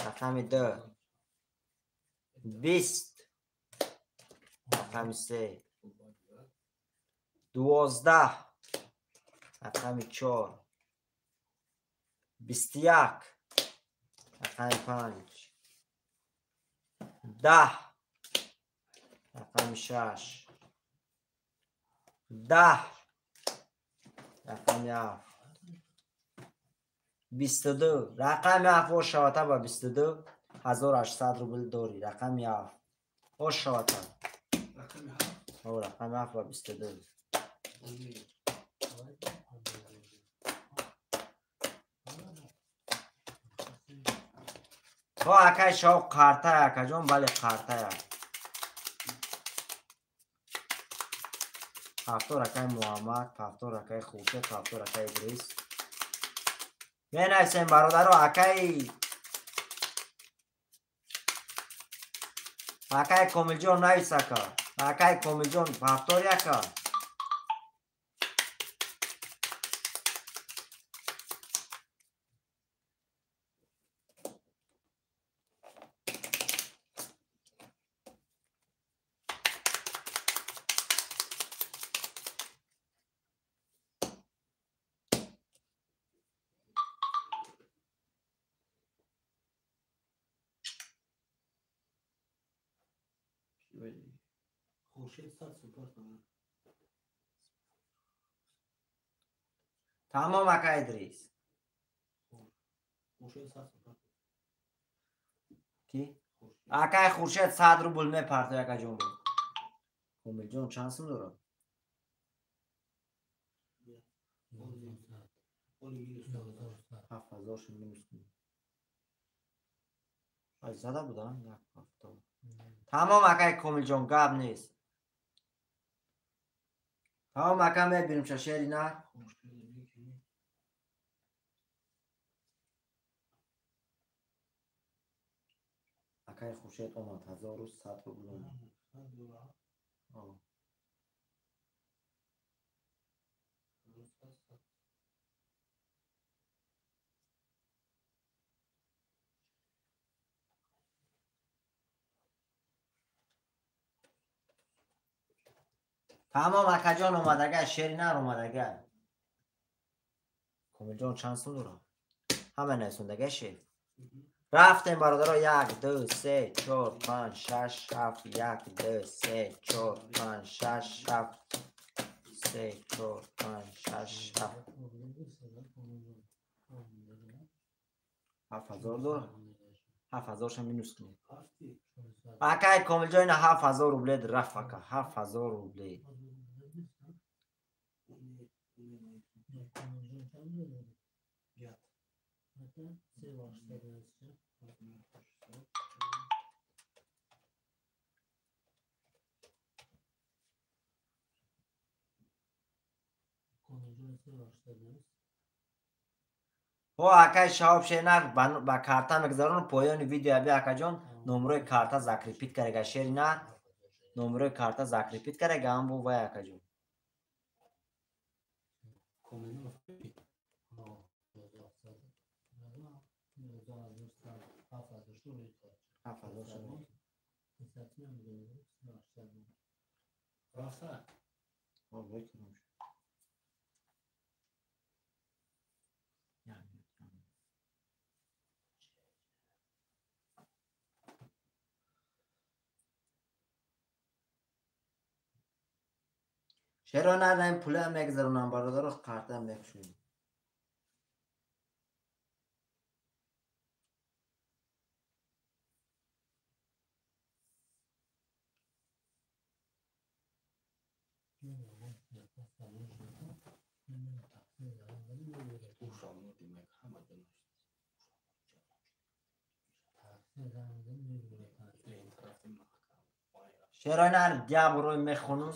رقم 2 20 رقم 3 12 رقم 4 21 رقم 5 10 رقم 6 10 رقم 7 22 رقم 7 او شواته با 22 1800 روبل داری رقم 7 او شواته او رقم 7 با 22 تو اکای شاو قارتا اکا جون بله قارتا هفتو رکای محمد هفتو رکای خوشت هفتو رکای ادریس می نویسیم برادر رو اکای کومیل جون نویس اکای کومیل جون هفتو ریکا خورشید 100 سپر کنه. تمام اکای ادریس خورشید 100 سپر کی؟ اکای خورشید 100 روبل می پرتو اکا جون بود کومیل جون چند سم داره؟ اولی مینوس 7000 شو مینوس کنی از زده بودن؟ یک هفته تمام اکای کومیل جون گاب نیست تمام اکا میبینیم چه شیری نه؟ اکای خورشید اومد 1100 روبل اومد تمام اکا جان اومدگه شیری نر اومدگه کومیل جان چند سون دارم همه نسوندگه شیر رفتیم برادر 1 2 3 4 5 6 7 1 2 3 4 5 6 7 3 4 5 6 7 7000 داره 7000 شم مینوس کنیم اکای کومیل جان 7000 روبل رفت اکا 7000 روبل او اکای شاب شینر با کارتا مگذارون پایان ویدیو ابی اکا جان نمره کارتا زاکریپیت کردگه شیر نه نمره کارتا زاکریپیت کردگه هم بو وای اکا جان چرا نداریم پوله هم میگذارونم برادر کارتا هم میکشونیم چرا نه دیا بروی میخونم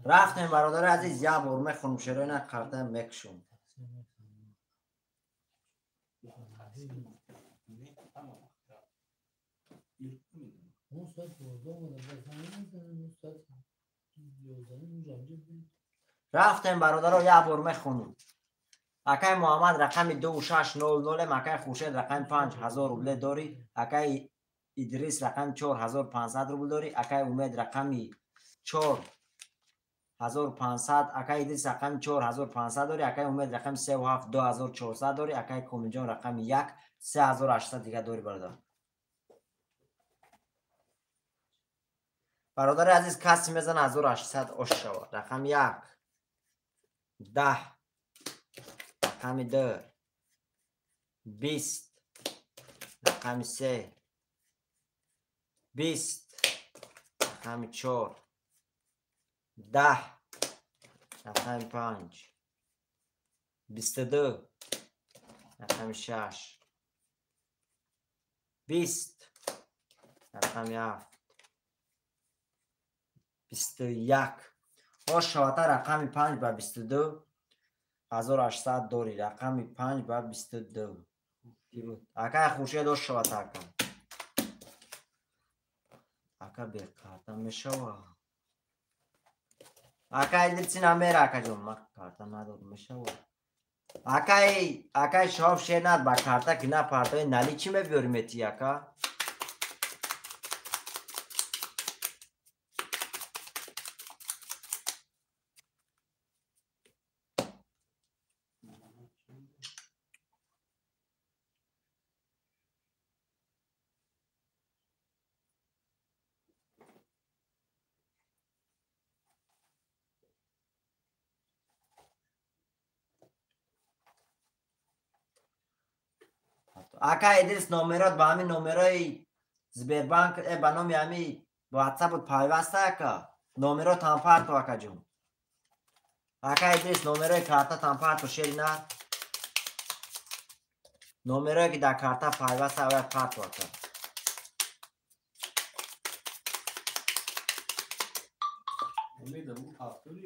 رفتیم برادر عزیز یا برمه خونم شروع نه کارتا مکشون اون ساعت 12 اومدم بس نمی‌زنم اون ساعت 11 اونجا بود. رفتیم برادر رو یا برمه خونم اکای محمد رقم 2600 مکای خوشید رقم 5000 روبل داری اکای ادریس رقم 4500 روبل داری اکای امید رقم 4500 اکای ادریس رقم 4500 داری اکای امید رقم 37 2400 داری اکای کومنجان رقم 1 3800 دیگه داری برادر عزیز کسی میزن 1800 اش شود رقم 1 10 رقم 2 20 رقم 3 20 رقم 4 10 رقم 5 22 رقم 6 20 رقم 7 21 باش شواتا رقم 5 با 22 1800 داری رقم 5 با 22 اکا خوشی دو شواتا کن اکا بکارتا میشوا اکا ایدرچی نمیر اکا جون ما کارتا ندار میشوا اکا شاب شیر ند با کارتا که نا پارتای نالی چی میبیوری میتی اکا اکا ادریس نومرات با همین نومرای زبربانک با نومی همی واتساپ بود پایوسته اکا نومرات هم پارتو اکا جون اکا ادریس نومرای کارتا هم پارتو شیری نه نومرای که در کارتا پایوسته اوه پارتو اکا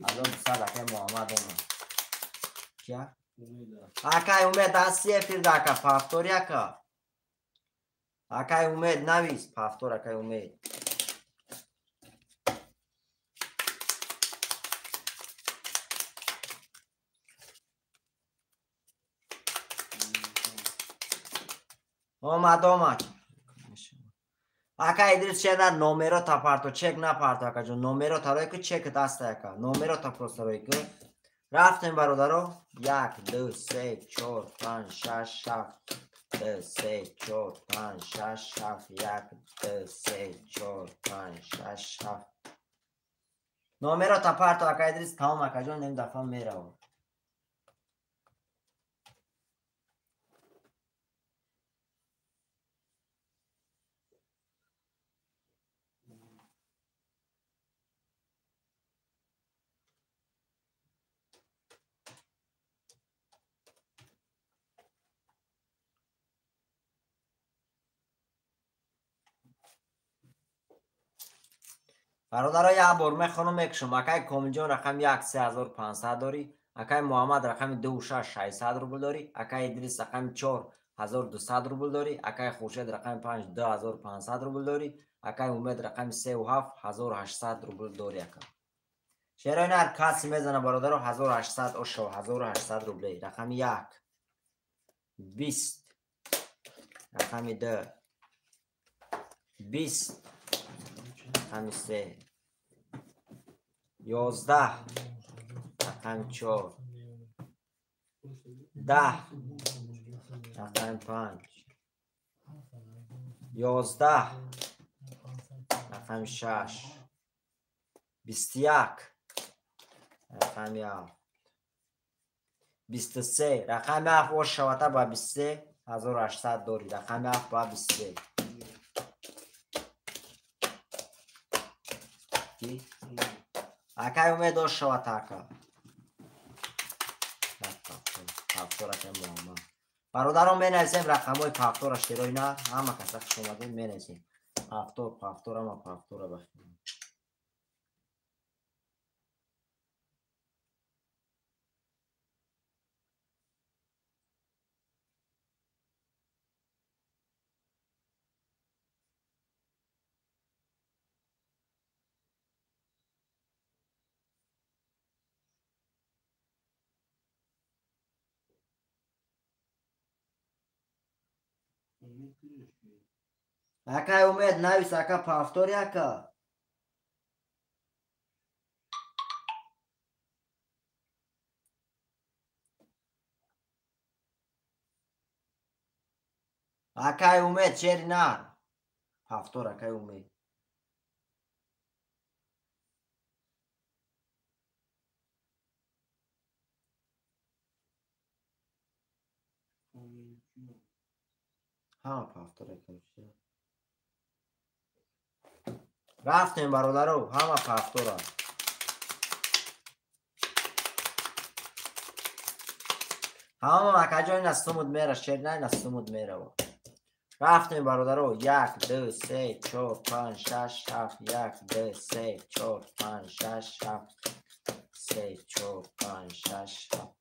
الان بساد اکا محمد اومد کیا؟ اکای امید دستی فیر داکا پافتوری اکا اکای امید نویس پافتور اکای امید اومد اکا ادریس چه در نومرو تا پارتو چک نا پارتو اکا جون نومرو تا روی که چک دسته اکا نومرو تا پروست روی که رفتیم برادرو 1 2 3 4 5 6 7 2 3 4 5 6 7 1 2 3 4 5 6 7 نومرو تا پارتو اکا ادریس تمام اکا جون نیم دفعه میره برادرای برمه خانم اکشم اکای کومنجان رقم 1 3500 داری اکای محمد رقم 2600 روبل داری اکای ادریس رقم 4200 روبل داری اکای خورشید رقم 5 2500 روبل داری اکای امید رقم 37 1800 روبل داری اکا شیرین هر کسی میزنه برادر 1800 اوشو 1800 روبل رقم 1 20 رقم 2 20 رقم 3 11 رقم 4 10 رقم 5 11 رقم 6 21 رقم 7 23 رقم 7 و شواتا با 23 1800 داری رقم 7 با 23 اکای امید و شواتا اکا پافتور اکا محمد برادران می نویسیم رقم های پافتور اشترای نه همه کسا که شما دید می نویسیم پافتور اما پافتور بخیریم Акай умед навис ака повтори ака. Акай умед чери нар. Повтор акай умед. ҳама повтор акай. рафтем бародаро, ҳама повтора. ҳама акаҷо ина сумуд мера, шерна ина сумуд мера. рафтем бародаро, 1 2 3 4 5 6 7 1 2 3 4 5 6 7 3 4 5 6 7.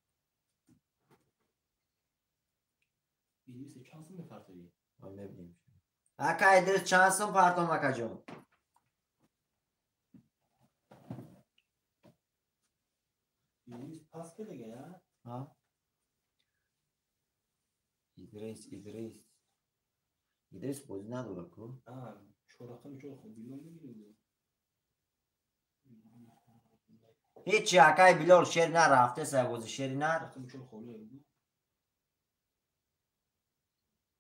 İdris çand sum می‌پرتوی؟ نمی‌دونم. اکا ادریس چند سوم پرتم اکا جون؟ İdris pas که دیگه ها؟ ادریس بازی نداره کو؟ آه چورقه میشه خوب بیلون میگیره. هیچی اکای بیلال شیر نرفته سه بازی شیری نر. میشه خوبه بود.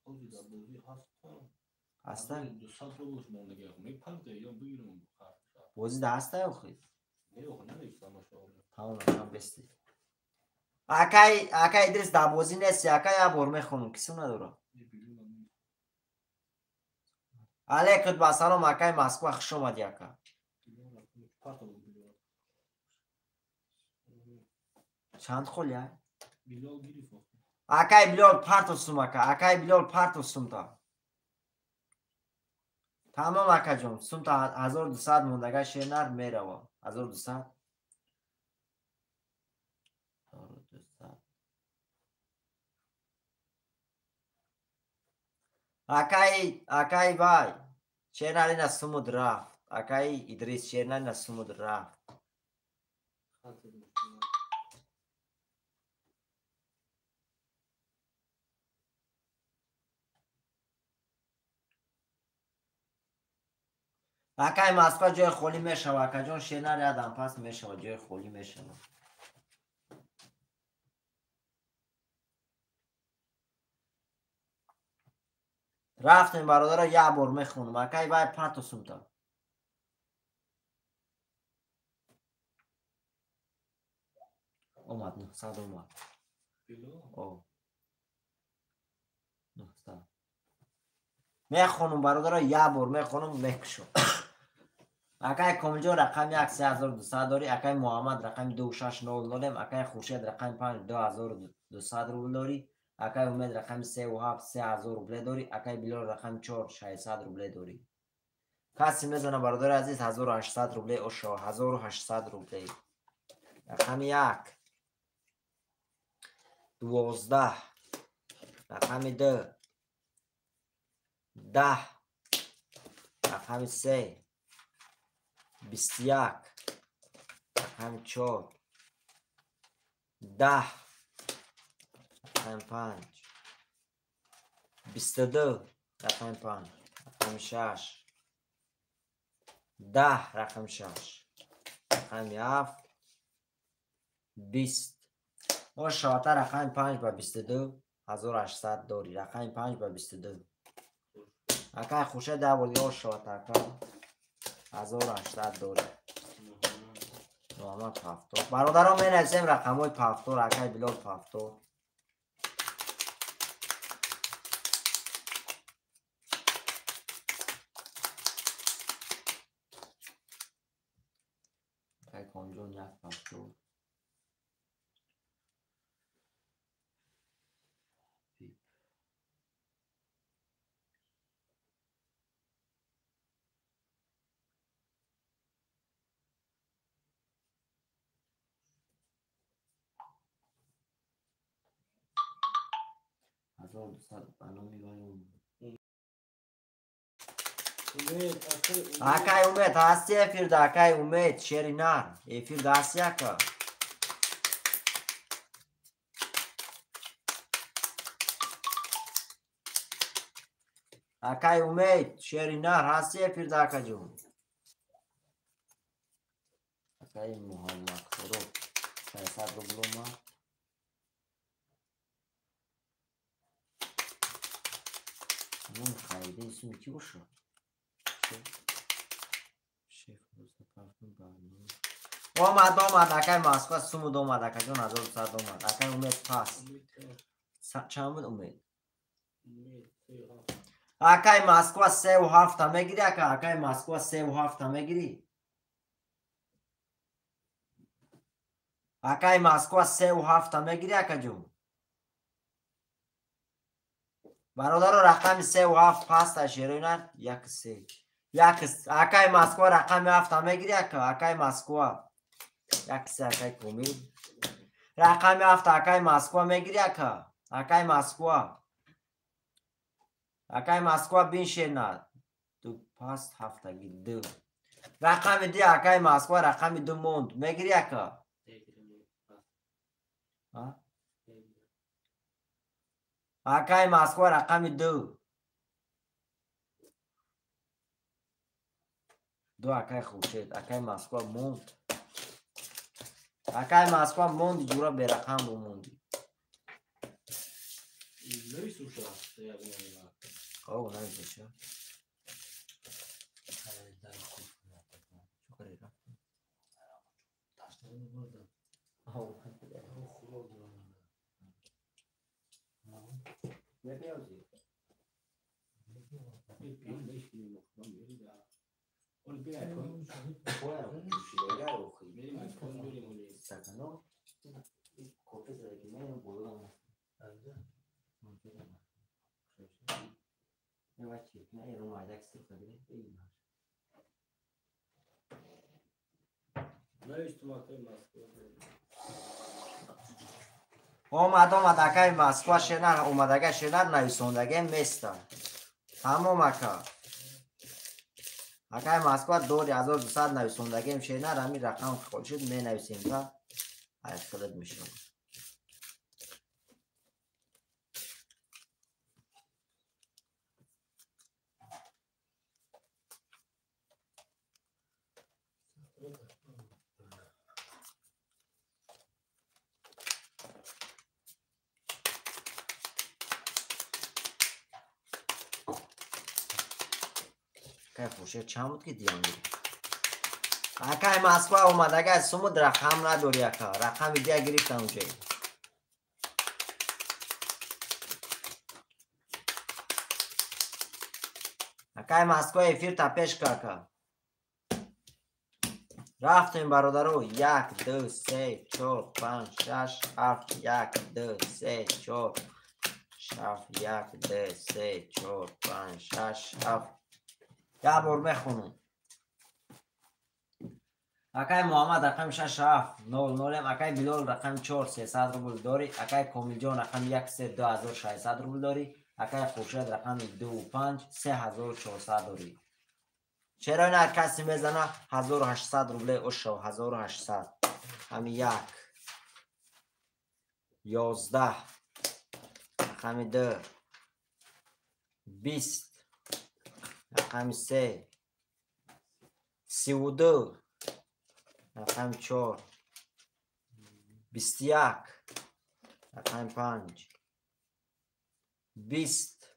بازی دا بازی هسته. دو ساعت رو بود من دیگه میپرده یا بگیرم. بازی دسته یا خید؟ نه خب نمی‌کنم ماشاءالله. تمام هم بستی. اکای ادریس دا بازی نیستی اکای ابر میخونم کسی نداره. علیکم با سلام اکای مسکو خوش اومدی اکا. چند خولی ها؟ بیلال گیری اکای بیلال پرتو سوم اکا. اکای بیلال پرتو سوم تا. تمام اکا جون سوم تا 1200 موندگه شینر میره و 1200 اکای وای شینر اینا سومود رفت. اکای ادریس شینر اینا سومود رفت. اکای مسکو جای خالی میشه و اکا جون شینر یادم پس میشه و جای خالی میشه. رفتیم برادر یه بار میخونم اکای وای پرتو سوم تا. اومد 900 اومد. او 900 میخونم برادر یه بار میخونم میکشم. اکای کاملجو رقم 3200 داری. اکای محمد رقم 2690 داریم. اکای خورشید رقم 5200 روبل داری. اکای امید رقم 37 3000 روبل داری. اکای بیلال رقم 4600 روبل داری. کسی میزنه برادر عزیز 1800 روبل اوشا 1800 روبل. رقم 1 12 رقم 2 10 رقم 3 21 رقم 4 10 رقم 5 22 رقم 5 رقم 6 10 رقم 6 رقم 7 20 ما شاطر رقم 5 با 22 1800 داری. رقم 5 با 22 اکای خوشه ده بودی او شاطر کن 1800 داری. محمد پفتور برادران می نویسیم رقم های پفتور. اکای بیلال پفتور اکای کنجون یک پفتور. اکای امید هستی افیر دا اکای امید شیری نر افیر دا هستی اکا اکای امید شیرینار هستی پیرداکا جون اکای محمد خروب 600 روبل ما اون خریده اسمی کی باشه شیف روز پرفیوم برنامه اومد اکای ماسکو سومود اومد اکای جون 1200 اومد اکای امید پاس چند بود امید اکای ماسکو 3.7 میگیری اکای ماسکو 3.7 میگیری اکای ماسکو 3.7 میگیری اکا جون برادر رقم 3.7 پاس شیرینر یک سه یک اکای ماسکو رقم 7 میگیری اکای ماسکو یک سه اکای کومی رقم 7 اکای ماسکو میگیری اکای ماسکو بین شیرینر دو پاس هفتگی دو رقم دی اکای ماسکو رقم 2 موند میگیری اکای ماسکو رقم 2 اکای خوشید اکای ماسکو موند اکای ماسکو موند جورا به رقم رو موندی او نمیشه اومد اکای ماسکو شنر اومدگه شنر نویسوندگه میسته تمام اکای ماسکو 2200 نویسوندگه شنر همین رقم خودشید می نویسیم تا خودت میشه که فوشه چند بود که دیان گیری اکای ماسکو اومدگه سمود رقم نداری اکا رقم دیگه گرفتن اونجایی اکای ماسکو افیر تپش که رفتیم برادرو 1 2 3 4 5 6 7 1 2 3 4 7 1 2 3 4 5 6 7 یه بار میخونم اکای محمد رقم 6 7 0 0 اکای بلال رقم 4 300 روبل داری اکای کامیل جان رقم 1 3 2600 روبل داری اکای خورشید رقم 2 5 3400 داری چرا این هر کسی میزنه 1800 روبل اشو 1800 همین 1 11 رقم 2 20 رقم 3 32 رقم 4 21 رقم 5 20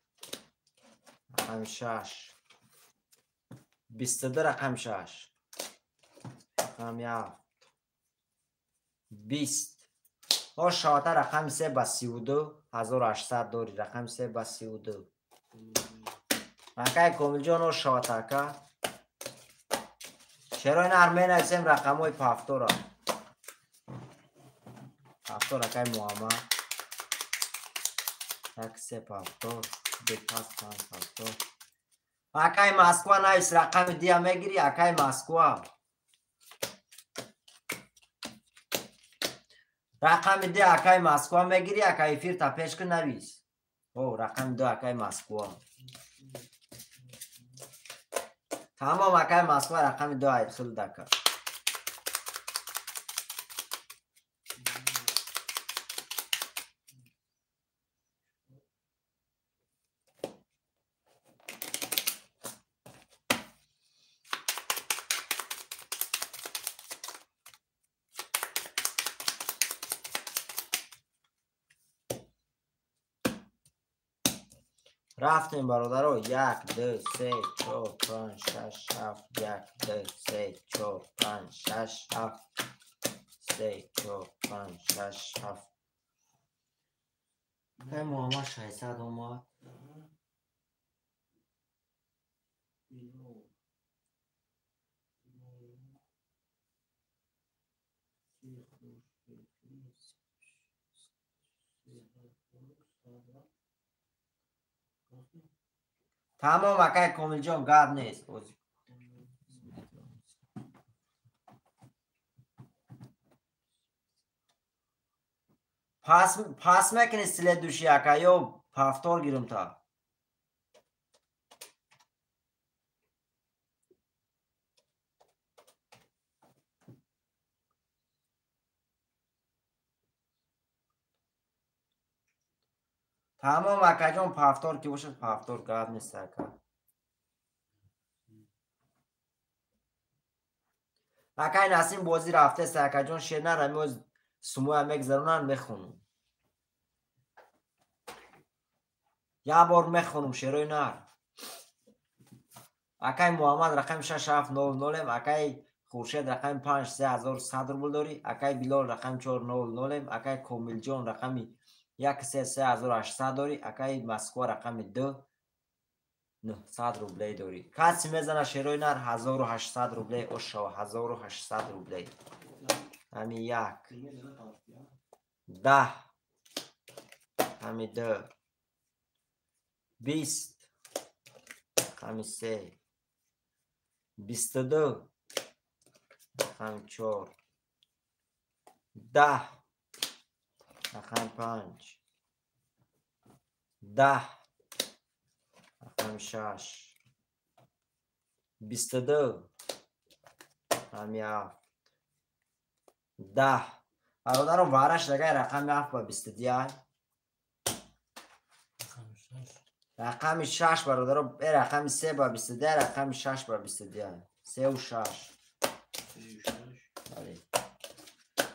رقم 6 22 رقم 6 رقم 7 20 او شاته رقم 3 با 32 1800 داری رقم 3 با 32 اکای کامل جان او شاته که چرا این ارمه نویسیم رقم های پافتورا پافتور اکای محمد یک 3 پافتور 2 پاس 5 پافتور اکای ماسکو نویس رقم دیگه میگیری اکای ماسکو رقم دیگه اکای ماسکو میگیری اکای فیر تا پیش که نویس او رقم 2 اکای ماسکو تمام اکای ماسکو رقم 2 ادخل دکر رفتیم برادرها. 1 2 3 4 5 6 7 1 2 3 4 5 6 7 3 4 5 6 7 محمد 600 اومد. تمام اکای کامل جان گرد نیست. پاس میکنی سله دوشی اکای یا پافتار گیرم تا. تمام اکای جان پافتار که باشد پافتار گرد نیست اکای. اکای نسیم بازی رفته ساکا جان شیرنر همیوز سموی هم میگذرونن میخونم. یه بار میخونم شیروی نر. اکای محمد رقم 6700 اکای خورشید رقم 53100 روبل داری. اکای بلال رقم 400 اکای کومیل جان رقم 133,800 داری. اکای مسکو رقم 2900 روبله داری. کسی میزنه شیروی نر 1800 روبله اشا 1800 روبله. همی 1 10 همی 2 20 همی 3 22 همی 4 10 همی 5 10 همی 6 22 همی 7 10 برادرم وارش دیگه رقم 7 با 22 رقم 6 برادرم رقم 3 با 22 رقم 6 با 22 3 و 6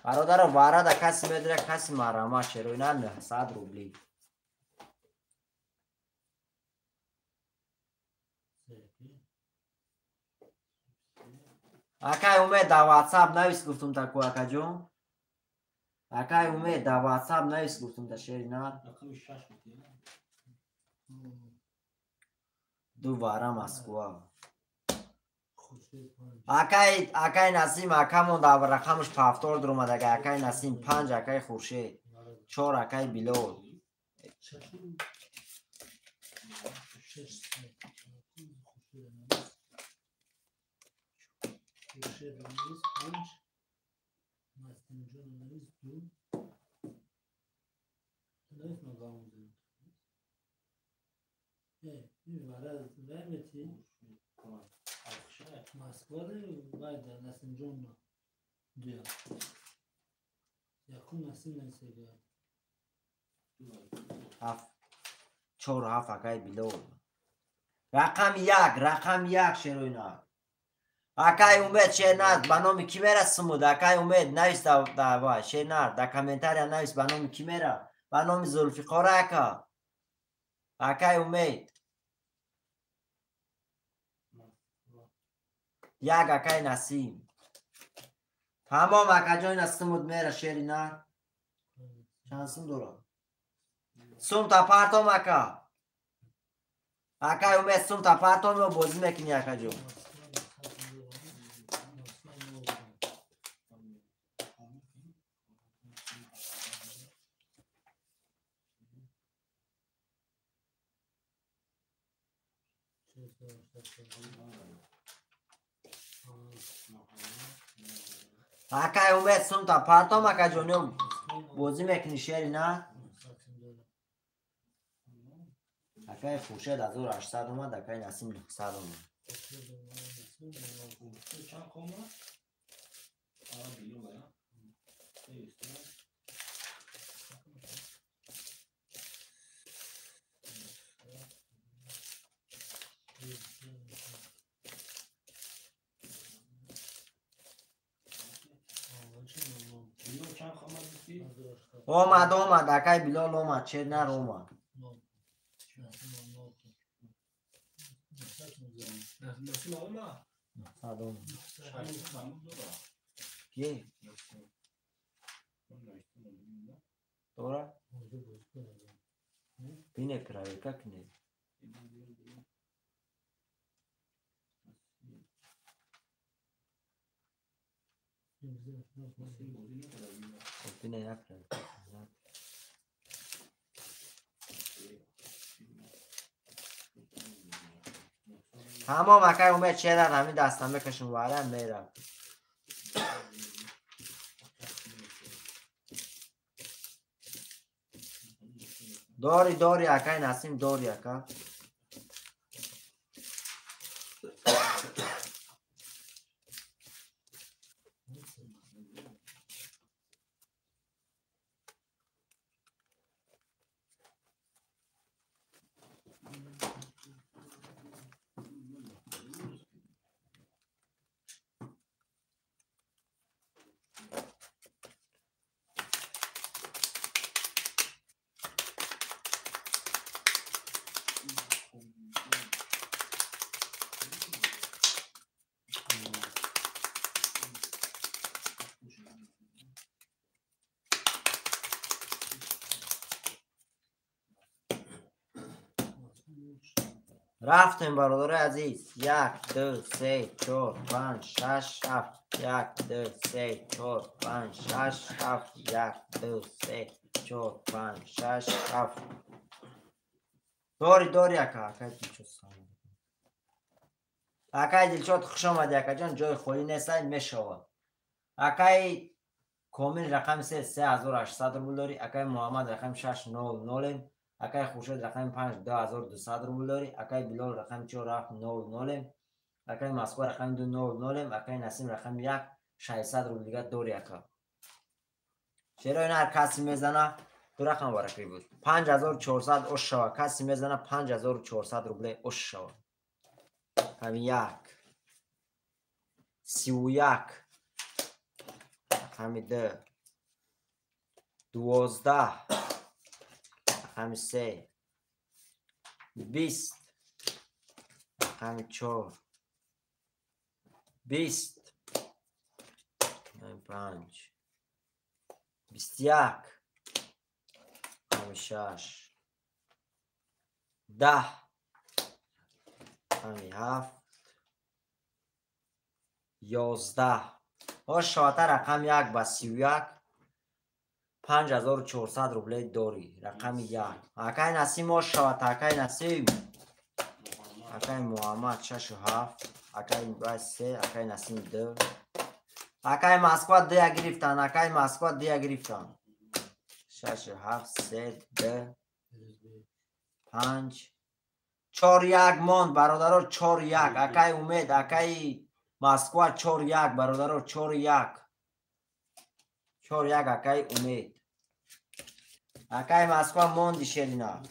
برادرم واره ده کسی میدره کسی مرامه شروع نه 900 روبلی. اکای اومد در واتساپ نویس گفتم تا کو اکا جون. اکای اومد در واتساپ نویس گفتم تا شیری نه. دو واره مسکوه. اکای نسیم اکامون در رقمش پافتار در اومد. اکای نسیم 5 اکای خورشید 4 اکای بلال. چهار هفت اکای بلال. رقم یک شروع نه. اکای اومد شیرنر به نام کی میره سمود. اکای اومد نویس دعوا شیرنر در کامنتاری نویس به نام کی میره. به نام زلفقار اکا. اکای اومد یک اکای نسیم. تمام اکا جای نسیمود میره شیری نه. چند سم دارم سم تا پارتام اکا. اکای اومد سم تا پارتام رو بازی میکنی اکا جون. اکای اومد سم تا پارتام اکا جون بازی میکنی شیری نه. اکای خورشید 1800 اومد. اکای نسیم 900 اومد. اومد اکای بلال اومد چه نر اومد. نسیم آقا سلام شاید محمود دورا کی نسیم من نوشتم نمیدونم دورا موضوع باز کنم. بینه کرایه ککنه بینه یک کرایه تمام اکای اومد چه در همین دستم بکشون وارم میرم داری اکای نسیم داری اکا رفتیم برادر عزیز 1 2 3 4 5 6 7 1 2 3 4 5 6 7 1 2 3 4 5 6 7 داری اکای دیلشاد سلام اکای دیلشاد خوش آمدی اکا جان جای خالی نیست میشود اکای کامل رقم 3800 روبل داری اکای محمد رقم 600 اکای خورشید رقم 5200 روبل داری اکای بلال رقم 4700 اکای مسکو رقم 200 اکای نسیم رقم 1600 روبل دیگه داری اکا چرا این هر کسی میزنه دو رقم برکی بود 5400 اوش شوا کسی میزنه 5400 روبل اوش شوا همین 1 31 همین 2 12 همین 3 20 همین 4 20 همین 5 21 همین 6 10 همین 7 11 شاته رقم 1 با 31 5400 روبل داری رقم 1 اکای نسیم شاته اکای نسیم اکای محمد 6 و 7 اکای 3 اکای نسیم 2 اکای مسکو 2 گرفتن اکای مسکو 2 گرفتن 6 و 7 3 2 5 4 1 ماند برادرها 4 1 اکای امید اکای مسکو 4 1 برادرها 4 1 4 1 اکای امید اکای مسکو ماندی شرینا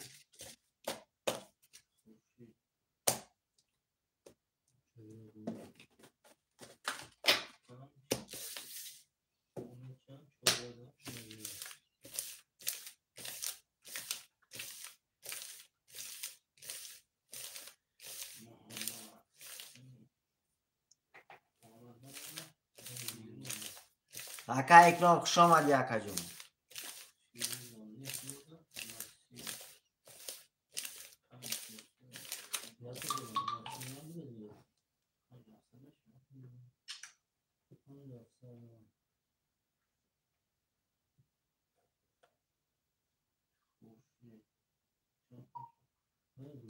اکای اکرام خوش آمدی اکا جون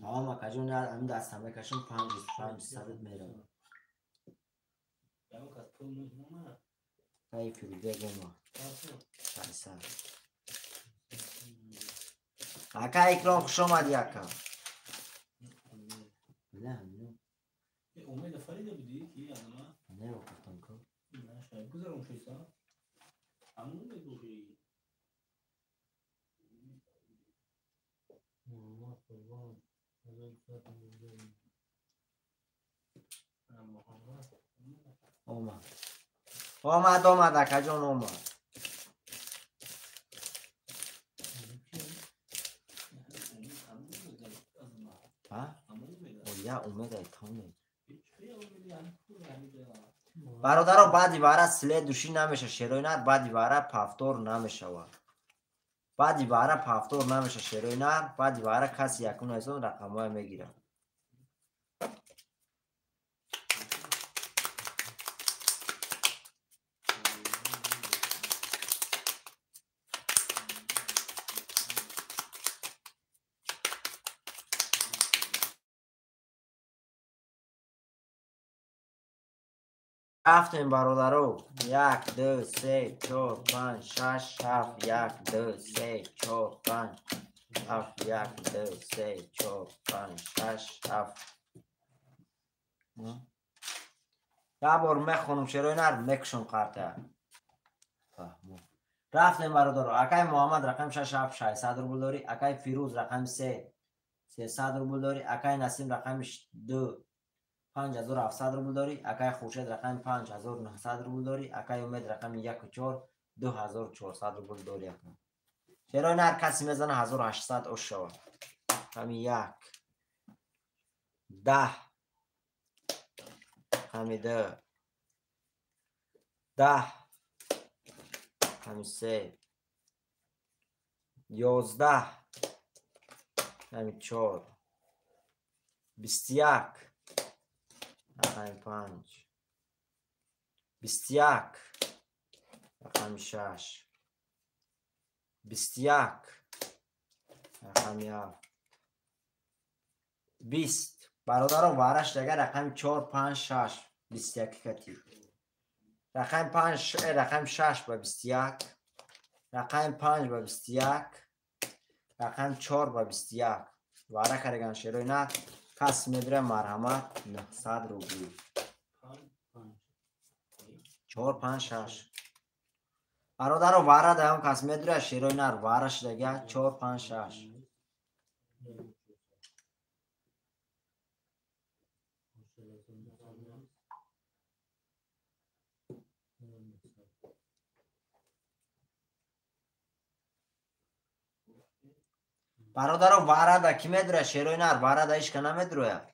تمام اکا جون همین دستم بکشم 5 صدت میرم اکای فیروزه گوما 500 اکا اکرام خوش آمدی اکا نه امید فریده بودی کی یادم نه وقتم که نه شاید گذارم شیسا همون بگویی محمد قربان اومد اکا جان اومد ها؟ یا اومد ایتانه برادرها بعدی باره سله دوشی نمیشه شیروینر بعدی باره پافتور نمیشه و بعدی باره پافتور نمیشه شیروینر بعدی باره کسی یکون از اون رقم های میگیره. رفتیم برادرو 1 2 3 4 5 6 7 1 2 3 4 5 7 1 2 3 4 5 6 7 یه بار میخونم شروع نر میکشم قرطه. رفتیم برادرو اکای محمد رقم 6 600 روبل داری، اکای فیروز رقم 3 300 روبل داری، اکای نسیم رقم 2 5700 روبل داری، اکای خورشید رقم 5900 روبل داری، اکای امید رقم 1 و 4 2400 روبل داری. شروع نر کسی میزنه 1800 اوش شود. همی 1 10 همی 2 10 همی 3 11 همی 4 21 رقم 5 21 رقم 6 21 رقم 7 20 برادران وارش دیگه رقم 4 5 6 21 کتی رقم 5 رقم 6 با 21 رقم 5 با 21 رقم 4 با 21 واره کرگان شروع نه کس میدره مرحمت 900 روبل 4 5 6 برادر واره ده هم کس میدره شروع نه وارش دیگه 4 5 6 برادر واره ده کی میدره شروع نه واره ده ایش که نمیدره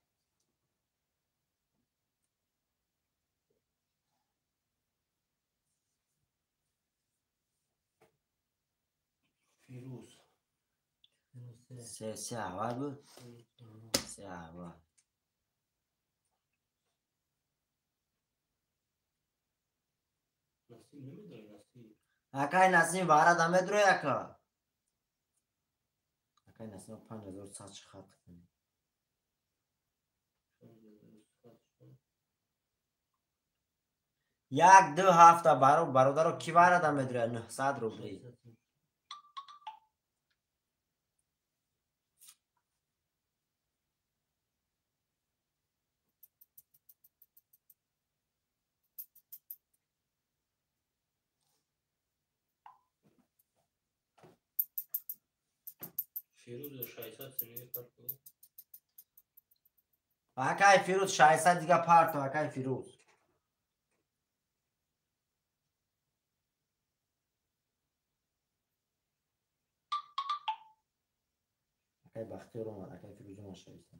فیروز سه اول بود سه اول نسیم نمیداره نسیم اکای نسیم واره ده میدره اکا اکای نسیم 5100 خط کنی 1 2 هفته برادر کی واره ده میدره 900 روبل فیروز 600 سنگه کار کنه اکای فیروز 600 دیگه پارتو اکای فیروز اکای بختی رو اومد اکای فیروز اومد 600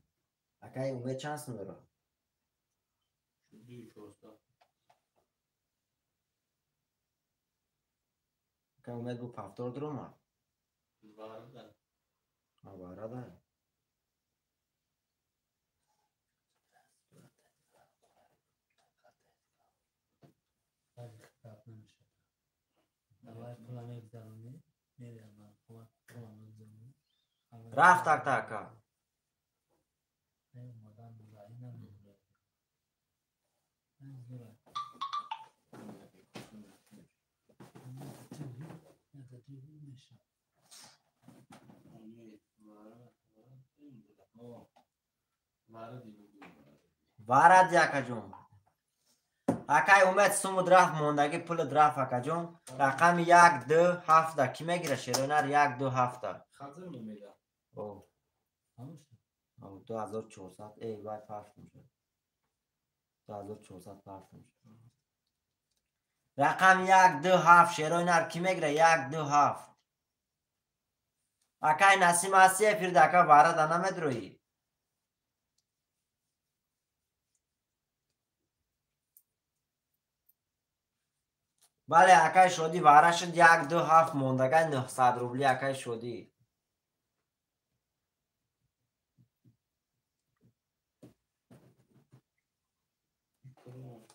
اکای امید چند سن داره شدی 400 اکای امید بو پافتور در اومد وارده واره ده خطاب نمیشه دوای پلان اگزامی میرم من پلان اگزامی رفت تک تکا مادام مزایی نمیشه واره دیگه جون اکای امید سمود رفت موندگی پول درفت اکا جون رقم 1 2 7 کی میگیره شیرونر 1 2 7 خزر نمیده او 2400 ای وای پرت میشه 2400 پرت میشه رقم 1 2 7 شیرونر کی میگیره 1 2 7 اکای نسیم هستی پیر دکا واره ده نمیدروی بله اکای شدی واره شد 1 2 7 موندگی 900 روبلی اکای شدی. اکرام.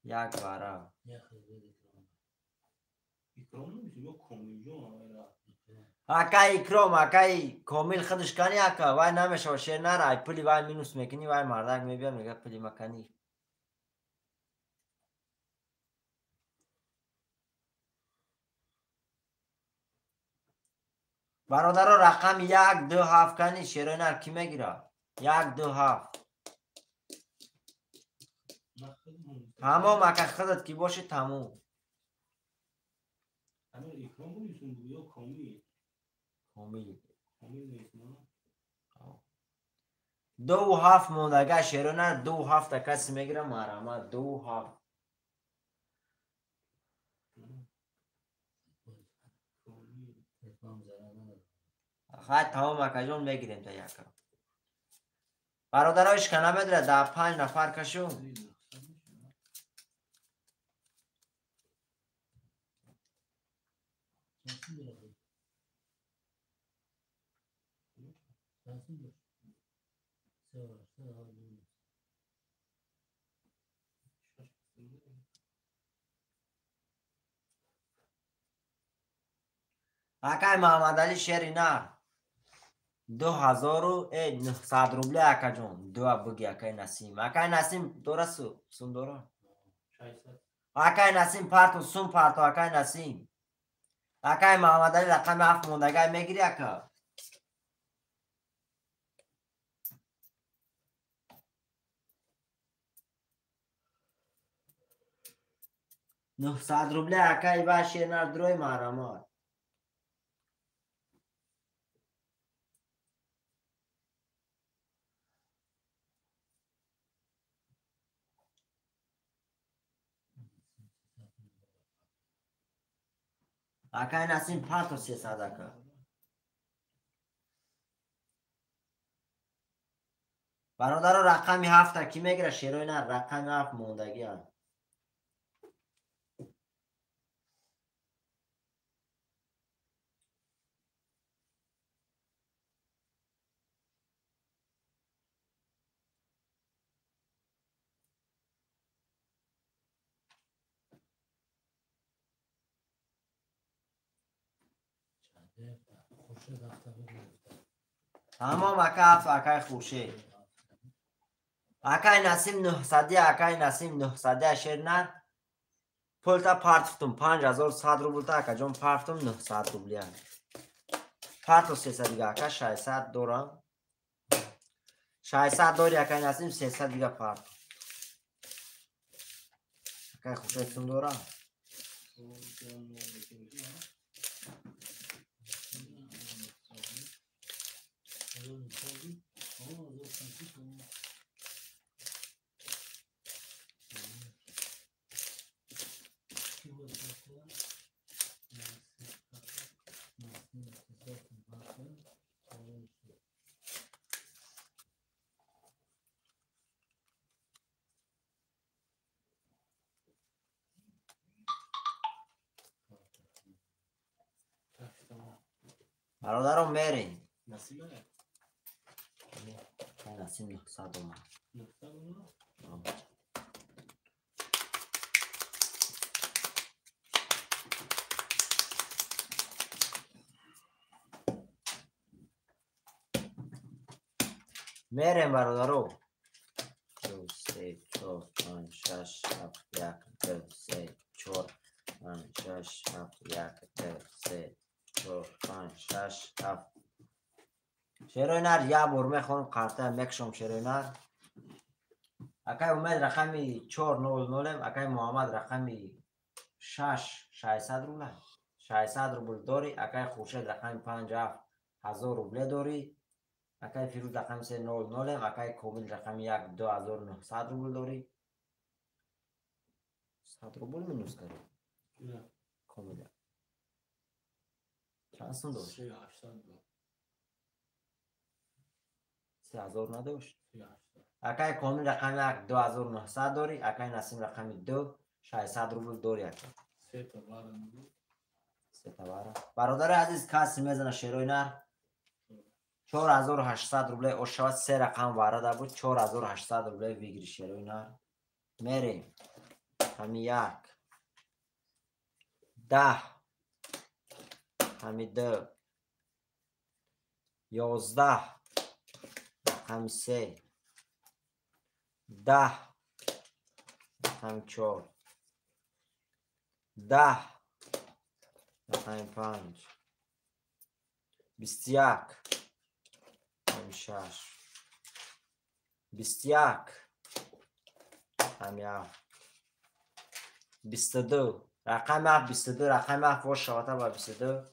یک واره اکرام نمیشه یا کامیون اکای اکرام اکای کامل خودش کنی اکا وای نمیشه و شیر نره پلی وای مینوس میکنی وای مردک میبیم میگه پلی مکنی. برادر رقم 1 2 7 کنی شیرای نر کی میگیره 1 2 7 تمام اکا خودت کی باشه تموم. همه اکرام بودیشون بود یا کامی کامل نیست نه 2 و 7 موندگی شیرای نر 2 و 7 کسی میگیره مرحمت 2 و 7 خواهد تمام اکا جون میگیریم تا یکا. برادرایش کنه بدره 15 نفر کشون. اکای محمد علی شیری نه 2900 روبلی اکا جون 2 بگی اکای نسیم اکای نسیم درستو سون دورا اکای نسیم پارتو سون پارتو اکای نسیم اکای محمد علی رقم 7 موندگی میگیری اکا 900 روبلی اکای و شیر نر دروی محرمات اکای نسیم پارتو 300 اکا برادر رقمی 7 کی میگیره شیروی نر رقم 7 موندگی هم. تمام اکا 7 اکای خورشید اکای نسیم 900 اکای نسیم 900 شیر نر پولتا پارتفتم 5100 روبلتا اکا جون پارتم 900 روبلی هم. پارتو 300 دیگه اکا 600 دورم 600 دوری اکای نسیم 300 دیگه پارتو اکای خورشیدتون دورم برادرم میرین نسیم نسیم 900 اومد میرین برادرو 2 3 4 5 6 7 1 2 3 4 5 6 7 1 2 3 4 5 6 7 شیروی نر یه برمه خونم قرطه مکشم شیروی نر اکای اومد رقمی 400 اکای محمد رقمی 600 روبله 600 روبل داری اکای خورشید رقمی 50,000 روبله داری اکای فیروز رقم 300 اکای کومل رقم 1 2900 روبل داری 100 روبل مینوس کردی نه کومل چند سون داشت 3800 3000 نداشت Акай Комил рақами 1 2900 дори, акай Насим рақами 2 600 рубл дори ака. Сетавара. Бародари азиз касси мезана шерои нар 4800 рубле ошава 3 рақам варада буд 4800 рубле вигири шерои нар. Мерем. Ҳами 1 10 ҳами 2 11 рақами 3 10 рақами 4 10 рақами 5 21 рақами 6 21 рақами 7 22 рақами 7 22 рақами 7 вош шавата ба 22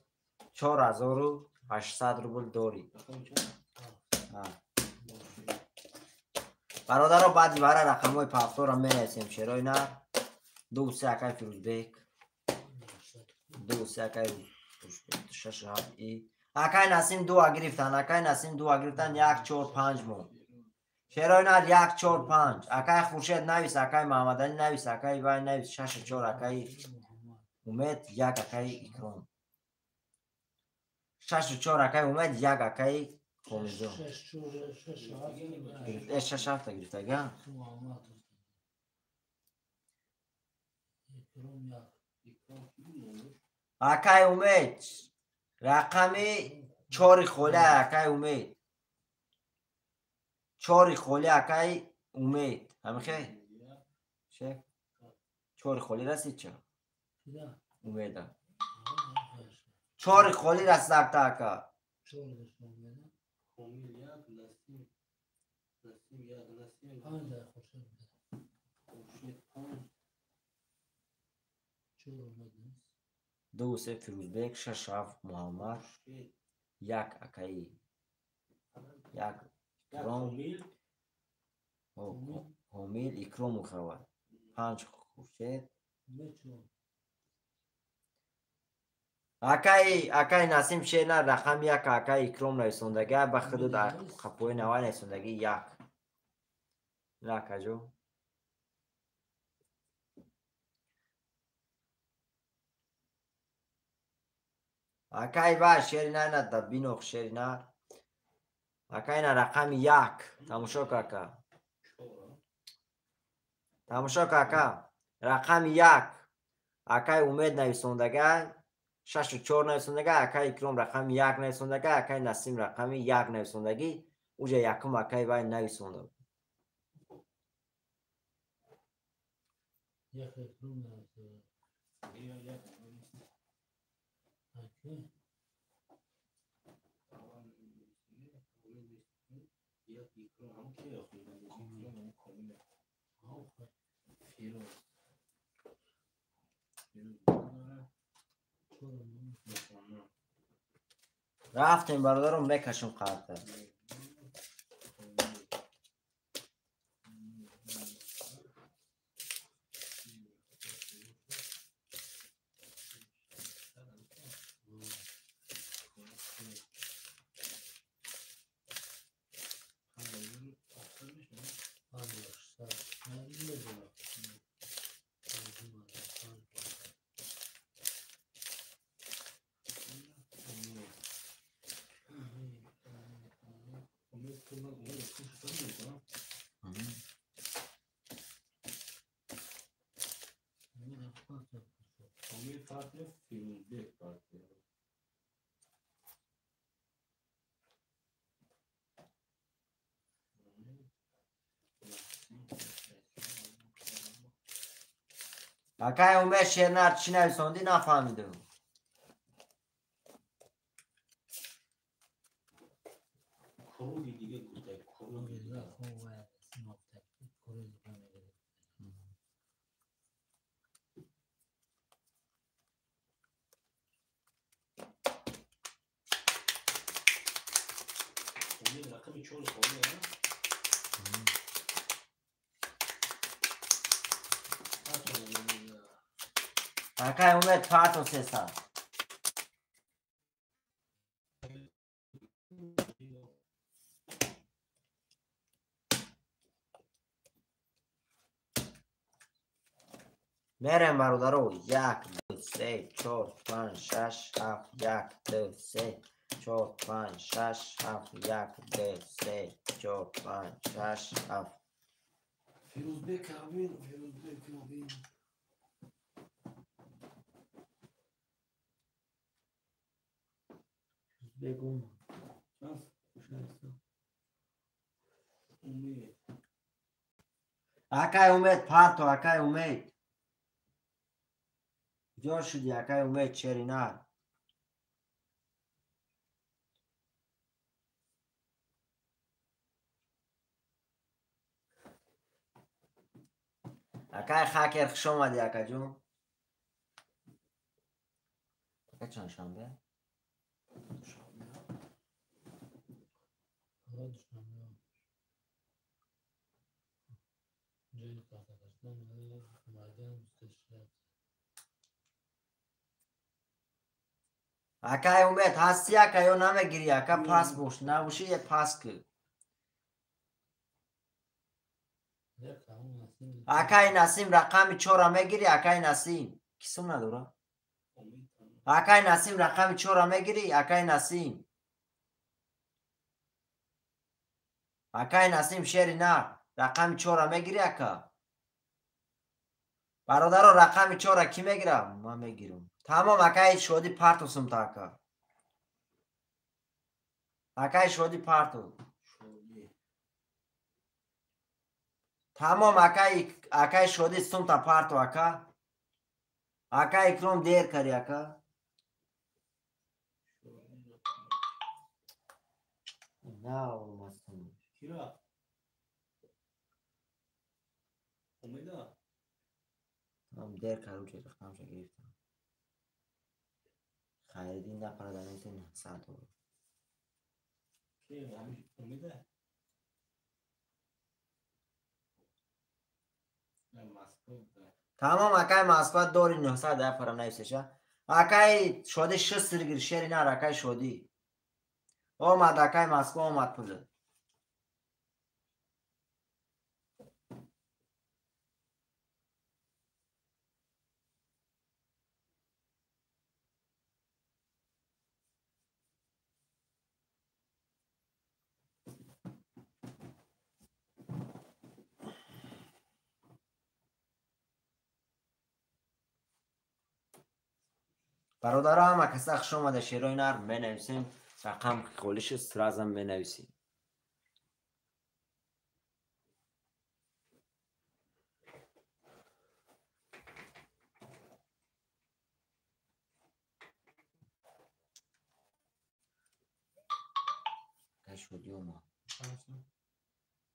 4800 рубл дори. бародаро баъди бара рақамҳои пафтора менависем шерои нар 2 акай Фирӯзбек 2 акай 67 акай Насим 2 гирифтан акай Насим 2 гирифтан 145 мон шерои нар 145 акай Хуршед навис акай Маҳамадалӣ навис акай вай навис 64 акай Умед 1 акай Икром 64 акай Умед 1 акай Комилзод 6 гирифтаган акай Умед рақами 4 холе акай Умед 4 холе акай Умед ҳамихе 4 холе расид ча Умеда 4 холе расид акта ака دو سه فیروزبک 6 7 محمد 1 اکایی 1 اکرام حامیل اکرام مخواد 5 خورشید акай Насим шена рақам 1 акай Икром нависондага ба худуд қапои навай нависондагӣ 1 акаҷо акай ва шери найна да бинох шери на акай на рақами 1 тамошо кака рақами 1 акай Умед нависондага 64 нависондага акай Икром рақами 1 нависондага акай Насим рақами 1 нависондагӣ уҷа якум акай вай нависонда рафтем бародарам мекашем қарта акай Умед шернар чӣ нависондӣ нафаҳмидам акай Умед пато 300 акай میرم برادرو. 1 2 3 4 5 6 7 1 2 3 4 5 6 7 1 2 3 4 5 6 7. فیروزبک آبین فیروزبک آبین بگم شانس امید اکای امید پارتو اکای امید جور شدی اکای امید چرینار اکای خاکر خوش اومدی اکا جون. اکا چند شنبه اکای امید هستی اکا یا نمیگیری اکا پاس بوش نبوشی یه پاس که اکای نسیم رقم 4 میگیری اکای نسیم کسیم نداره اکای نسیم رقم 4 میگیری اکای نسیم اکای نسیم شیری نه رقم 4 میگیری اکا برادر رقم 4 کی میگیرم من میگیرم تمام اکای شدی پارتو سمت اکا اکای شدی پارتو تمام اکای شدی سمت پارتو اکا اکای اکرام دیر کری اکا نه مستم کیرا امیدا هم دیر کرو که رقم شو گرفتم خریدی نفر دانیتون 100 دلار کی امیدا نه مسکوت تمام اکای مسکوت دوری 900 دفر نیستشه اکای شدی 6 گیر شیری نه اکای شدی اومد اکای مسکو اومد پول برادر هم کسی خوش اومده شیروی نر بنویسیم رقم خولش سرازم بنویسیم شدی اومد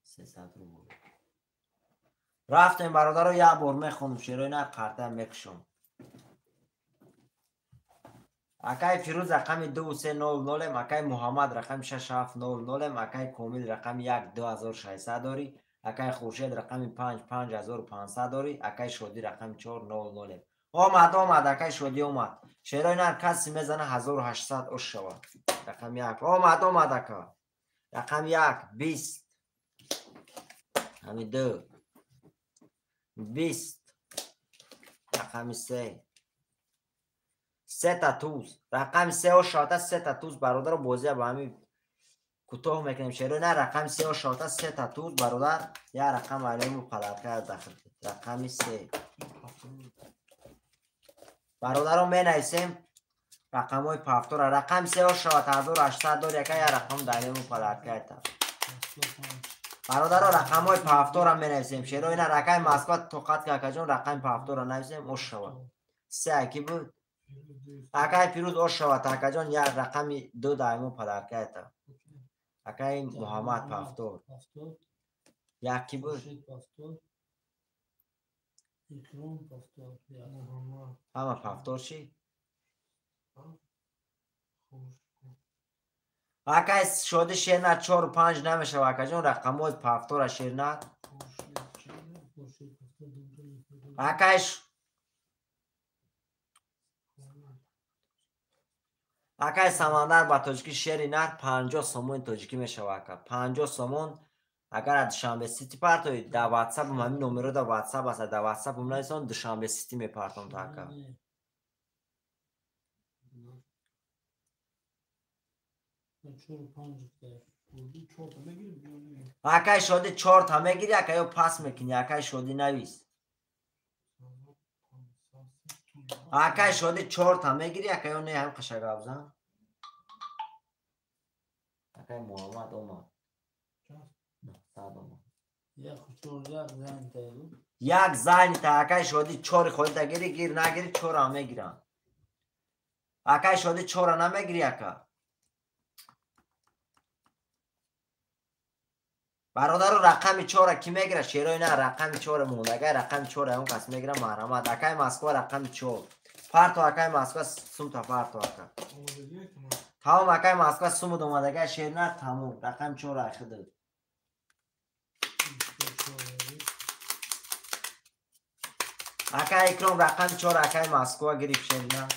300 رو بود رفتیم برادر رو یه بار میخونم شیروی نر قرطه میکشم اکای فیروز رقم 2300 اکای محمد رقم 6700 اکای کومیل رقم 12600 داری اکای خورشید رقم 5500 داری اکای شدی رقم 400 اومد اکای شدی اومد شیرای نر کسی میزنه 1800 اش شود رقم 1 اومد اکا رقم 1 20 همین 2 20 رقم 3 تا توز رقم 3 و شاته 3 تا توز برادر بازی با همین کوتاه میکنیم شروع نه رقم 3 و شاته 3 تا توز برادر یا رقم علیمو پلاتر داخل رقم 3 برادر رو می نویسیم رقم های پافتور رقم 3 و شاته 1800 دور یکی یا رقم دلیمو پلاتر تا برادر رو رقم های پافتور می نویسیم شروع نه رقم مسکوت توقت که اکجون رقم پافتور رو نویسیم او شود 3 اکی بود اکای پیروز او شود اکجون یا رقم 2 دلیمو پلاتر تا اکای محمد پافتور یکی بود همه پافتور چی؟ اکای شده شیرنت 4 و 5 نمیشه اکا جون رقم های پافتور شیرنت اکای سمندر با تاجیکی شیری نر 50 سومون تاجیکی میشه اکا 50 سومون اگر دوشنبه سیتی پارتوی در واتساپ همین نمره در واتساپ است در واتساپ هم نیستن دوشنبه سیتی میپارتم تا اکا اکای شدی 4 تا میگیری اکای پاس میکنی اکای شدی نویس اکای شدی 4 تا میگیری اکای نه هم قشنگ بزن اکای محمد اومد یک زنی تا اکای شدی 4 خودت گیری گیر نگیری 4 هم میگیرن اکای شدی 4 نمیگیری اکا برادر رقم 4 کی میگیره شیرای نه رقم 4 موندگه رقم 4 اون کس میگیره محرمت اکای مسکو رقم 4 پارتو اکای مسکو سوم تا پارتو اکا تمام اکای مسکو سوم دومدگه شیر نه تمام رقم 4 اخده اکای اکرام رقم 4 اکای مسکو گریب شیر نه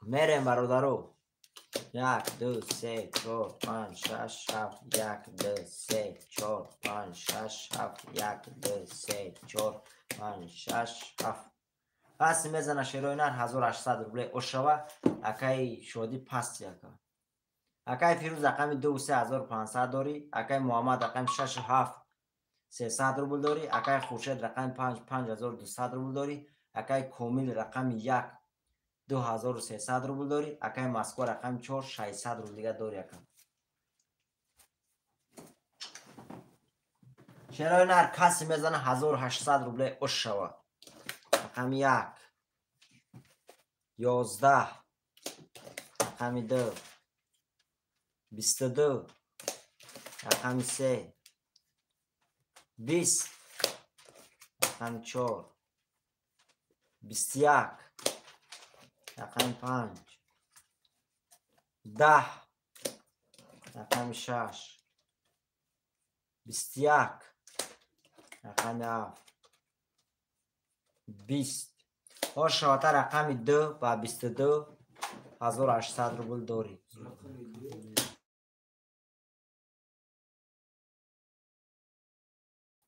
میریم برادرو 1 2 3 4 5 6 7 1 2 3 4 5 6 7 1 2 3 4 5 6 7 پس میزنه شیروینر 1800 روبله اوشوا اکای شودی پس یکا اکای فیروز رقم 2 3500 داری اکای محمد رقم 6 7 300 روبل داری اکای خورشید رقم 5 5200 روبل داری اکای کومیل رقم 1 2300 روبل داری اکای مسکو رقم 4 600 روبل دیگه داری اکا شیرای نر کسی میزنه 1800 روبل اوشوا رقم 1 11 رقم 2 22 رقم 3 20 رقم 4 21 رقم 5 10 رقم 6 21 رقم 7 20 شاته رقم 2 و 22 1800 روبل داری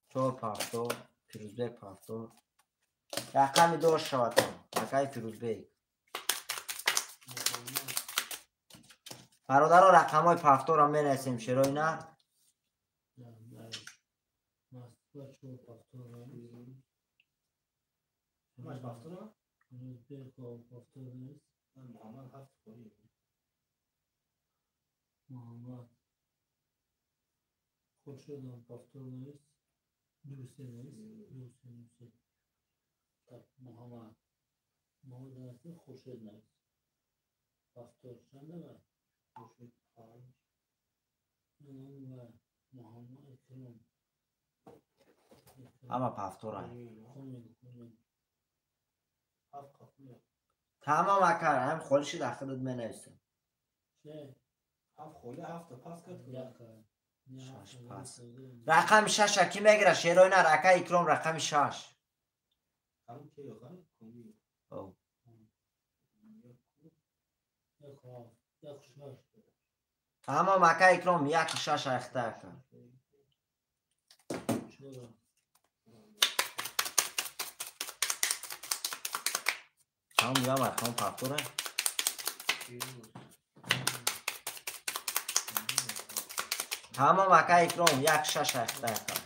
چور پارتو فیروزبک پارتو رقم 2 شاته اکای فیروزبک برادر رقم های پارتو را می نسیم شروع نه محمد هفت خوری محمد خود شدم پافتور نیست دوسته نیست محمد هستی خورشید نیست پافتور چنده باید خورشید پنج محمد اکرم اما پافتور های هفت تمام اکر هم خودشی داخل داد می نویسیم چه؟ هفت خوله هفت پاس کرد شش پاس رقم 6 کی میگیره شیروی نه اکای اکرام رقم 6 هم که یخواه کنی او تمام اکای اکرام 1 6 اخته اکر هم میگم رقم پافتوره تمام اکای اکرام 1 6 اخته اکر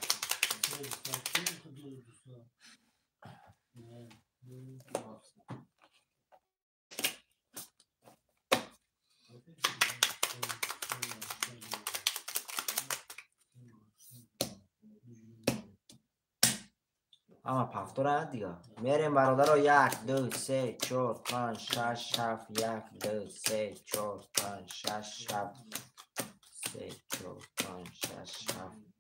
اما پافتوره دیگه میریم برادر 1 2 3 4 5 6 7 1 2 3 4 5 6 7 3 4 5 6 7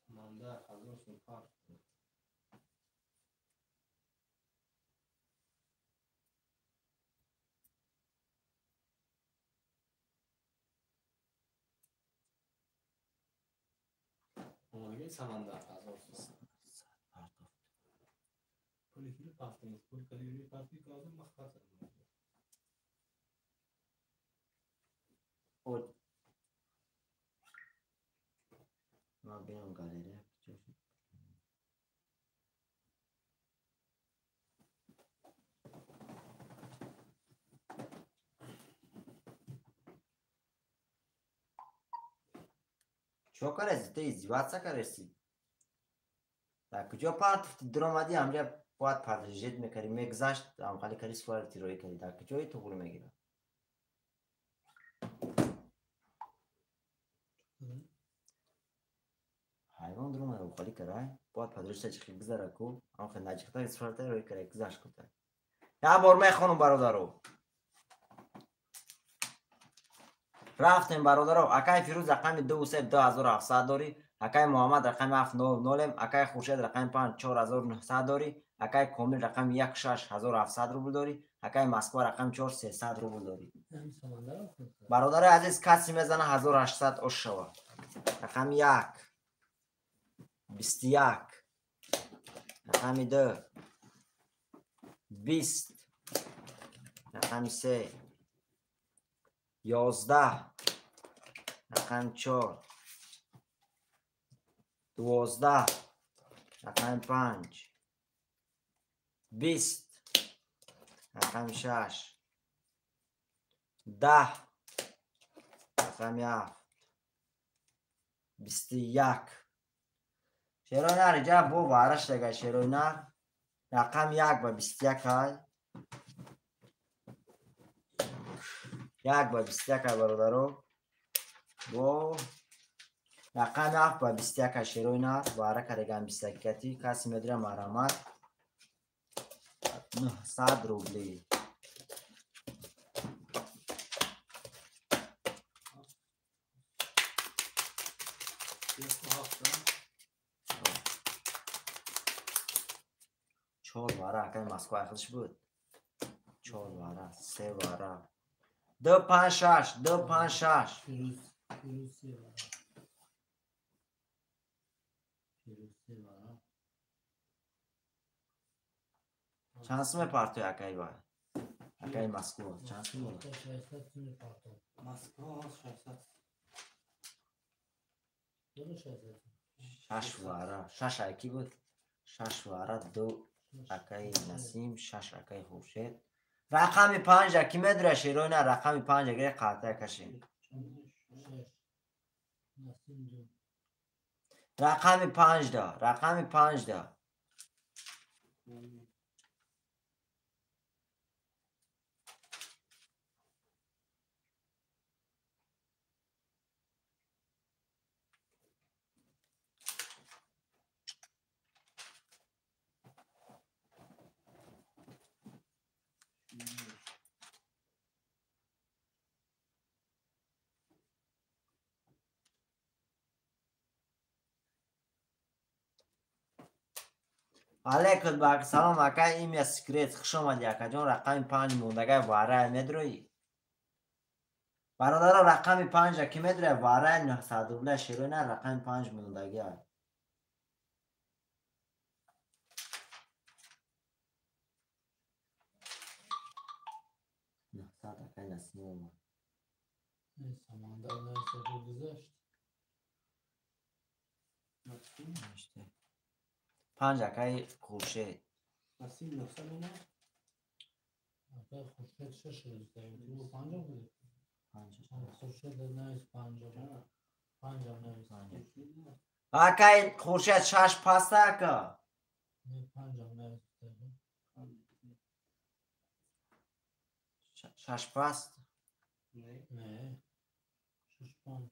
سمندر 1000 سوپر اونگه سمندر 1000 سوپر پولی کلی پاسته نیست پول کلی پاستی که آزم مختصر خود ما بیام گالری چو کرسی تی زیاد کرسی تا کجا پارت درآمدی همجا باید پرداخت میکردی میگذشت هم خالی کاری سوار تیروی کردی تا کجایی تو گول میگیره حیوان درآمد خالی کرای باید پرداخت چخی گذره کو هم خیلی نجیبتر سوار تیروی کردی گذشت کرد یا بار می خانم برادرو رفتیم برادرو اکای فیروز رقم 2700 داری اکای محمد رقم 790 اکای خورشید رقم 5400 داری اکای کامل رقم 16700 روبل داری اکای مسکو رقم 4300 روبل داری برادر عزیز کسی میزنه 1800 اش شوه رقم 1 21 رقم 2 20 رقم 3 11 رقم 4 12 رقم 5 20 رقم 6 10 رقم 7 21 شیروی نر جا بو وارش دیگه شیروی نر رقم 1 با 21 های 1 با 21 های برادرو بو رقم 7 با 21 های شیروی نر واره کرگم 21 کتی کسی میدره مرامت 900 روبلی چهار واره اکای مسکو اخلش بود 4 واره 3 واره 2 5 6 2 5 6 چند سمه پارتوی اکای باید اکای مسکو چند سمه مسکو 600 6 واره 6 اکی بود 6 واره 2 اکای نسیم 6 اکای خورشید رقم 5 اکی میدره شیروی نه رقم 5 اگه قاطع کشی رقم 5 دا رقم 5 دا علیکم باک سلام اکای ایمی سکریت خوش آمدی اکا جان رقم 5 موندگه واره میدروی برادر رقم 5 اکی میدره واره 900 روبله شیروی نه رقم 5 موندگه 900 اکای نسیم اومد سمندر نشده گذشت 5 اکای خورشید نسیم 900 اومد اکای خورشید 6 روز داریم تو 5 بوده خورشید نیست 5 نیست اکای خورشید 6 پاسته اکا 5 نیست 6 پاست نه 6 5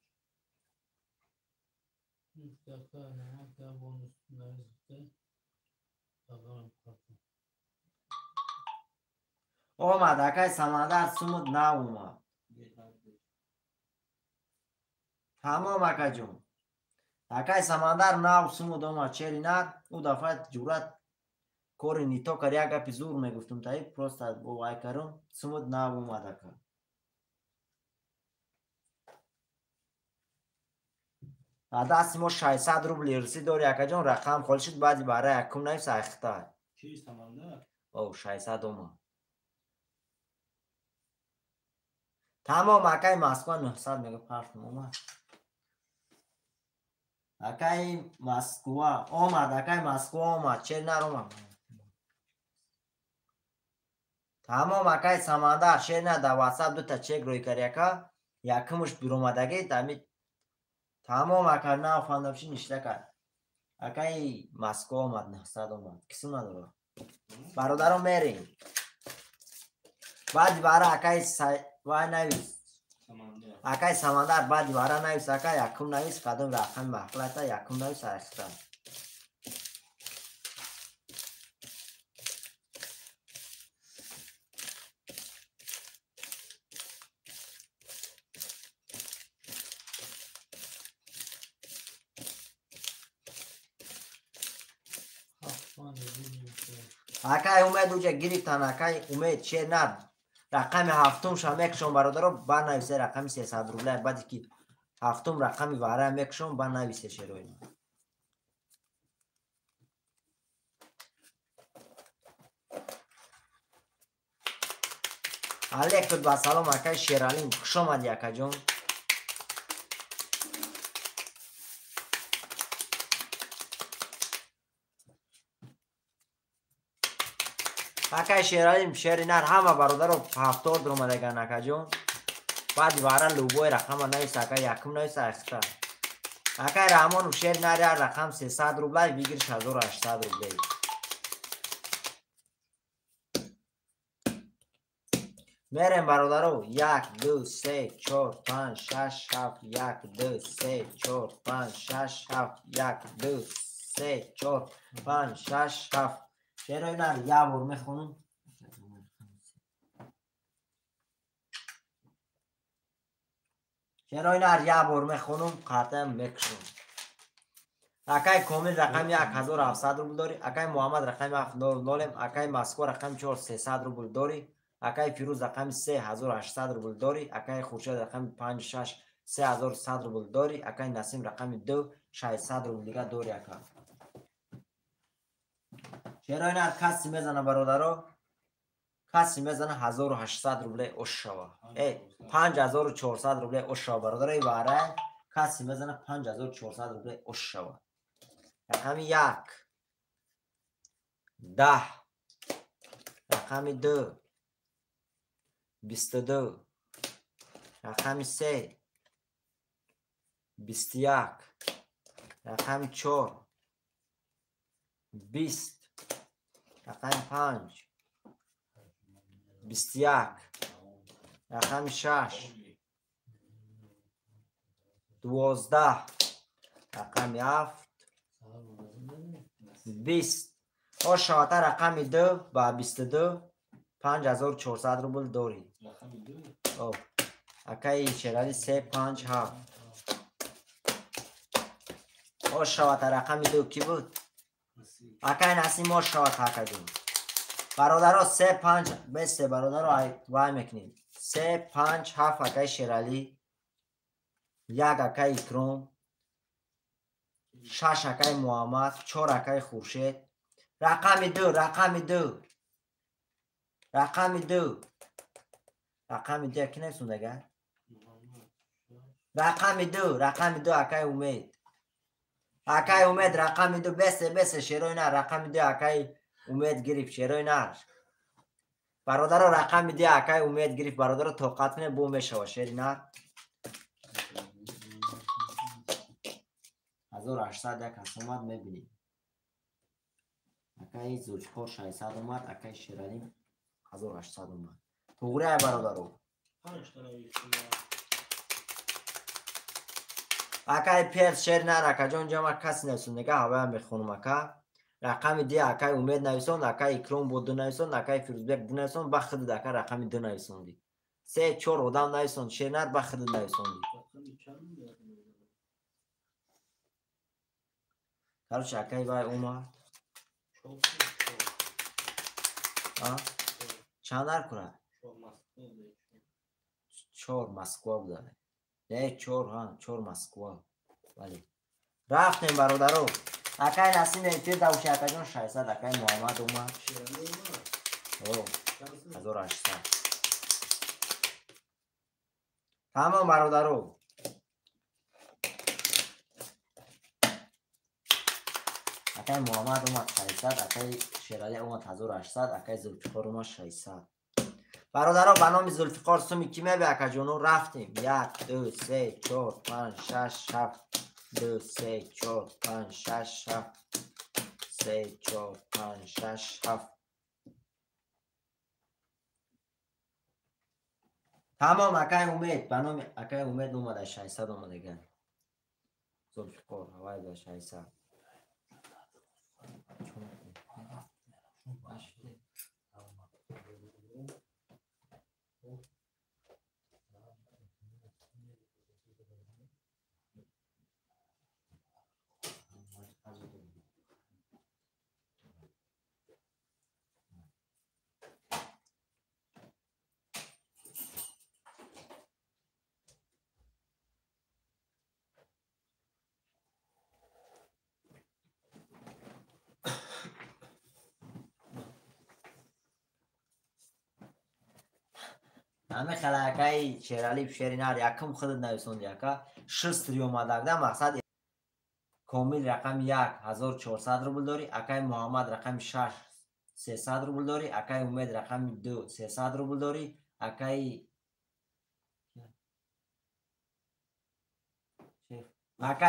Üstteki eleman da bonus mevzusunda bakalım kartı. اومد اکای سمندر سمود نه اومد تمام اکا جون اکای سمندر نه سمود اومد چری نر او دفعه جورت کوری نیتو کر یک گپی زور میگفتم تایی پروست با وای کرم سمود نه اومد اکا دستی ما 600 روبل ارسی داری اکا جون رقم خال شد بعدی برای یکم نیست اختار چی سمندر؟ او 600 اومد تمام اکای مسکو 900 میگه پرت اومد اکای مسکو اومد اکای مسکو اومد چه نر اومد تمام اکای سمندر چه نه در واتساپ دو تا چک روی کری اکا یکمش بیرومدگی تامید تمام اکا نه فاندمشی نشته کرد اکای مسکو اومد 900 اومد کسی نداره برادرم میریم بعد برای اکای وای نویس اکای سمندر بعد برای نویس اکای یکم نویس قدم رقم محفلتا یکم نویس اختار اکای اومد اوجه گریفتن اکای اومد چه ند رقم هفتم شما مکشون برادر با نویسه رقم 300 روبله بعد که هفتم رقم واره مکشون با نویسه شروعی علیکم با سلام اکای شیرالیم خوش آمدی اکا جون اکای شیرالیم شیری نر همه برادر رو 70 رومدگن اکا جون بعد واره لوبوی رقم نویس اکای یکم نویس اختار اکای رحمان و شیر نر رقم 300 روبله بگیرش 1800 روبله میریم برادرو 1 2 3 4 5 6 7 1 2 3 4 5 6 7 1 2 3 4 5 6 7 چرا اینا یه بار میخونم چرا اینا یه بار میخونم قطعا میکشم اکای کامل رقم 1700 روبل داری اکای محمد رقم 700 اکای مسکو رقم 4300 روبل داری اکای فیروز رقم 3800 روبل داری اکای خورشید رقم 56 3100 روبل داری اکای نسیم رقم 2 600 روبل دیگه داری اکا چرا اینا کسی میزنه برادرو کسی میزنه 1800 روبل اوش شوا 5400 روبل اوش شوا برادر ای واره کسی میزنه 5400 روبل اوش شوا رقم 1 10 رقم 2 22 رقم 3 21 رقم 4 20 رقم 5 21 رقم 6 12 رقم 7 20 آشاته رقم 2 با 22 5400 روبل داری او اکای شرالی 357 آشاته رقم 2 کی بود اکای نسیم آشاته اکا جون برادر ها 3-5 بسته برادر ها وای میکنیم 3-5 7 اکای شرالی 1 اکای اکرام 6 اکای محمد 4 اکای خورشید رقم 2 رقم 2 رقم 2 رقم 2 اکی نیستون دیگر رقم 2 رقم 2 اکای امید اکای امید رقم 2 بسته شروع نه رقم 2 اکای امید گریف شروع نه برادر رقم 2 اکای امید گریف برادر طاقت کنه بو میشه شروع نه 1800 یک هست اومد میبینیم اکای زوجخور 600 اومد اکای شیرالیم 1800 اومد توغری های برادر رو اکای پیرس شیر نر اکا جان جمع کسی نویسون نگه هوا هم بخونم اکا رقم دی اکای امید نویسون اکای اکرام بود دو نویسون اکای فیروزبک دو نویسون بخد دکا رقم دو نویسون دی 3 4 آدم نویسون شیر نر بخد نویسون دی کارش اکای بای اومد چند در کنه 4 مسکوا بوده نه 4 ها 4 مسکوا ولی رفتیم برادرو اکای نسیم ایتیر دوشی اکا جان 600 اکای محمد اومد 1800 تمام برادرو اکای محمد اومد 600 اکای شیرالی اومد 1800 اکای زلفقار اومد 600 برادرها به نام زلفقار سومی کیمه به اکا جانو رفتیم 1 2 3 4 5 6 7 2 3 4 5 6 7 3 4 5 6 7 تمام اکای امید به نام اکای امید اومده 600 اومده گن زلفقار هوای به 600 همه خلاکای شیرالی بشیری نار یکم خودت نویسوند یکا 6 ریو مدگده مقصد کامل رقم 1400 روبل داری اکای محمد رقم 6 300 روبل داری اکای امید رقم 2 300 روبل داری اکای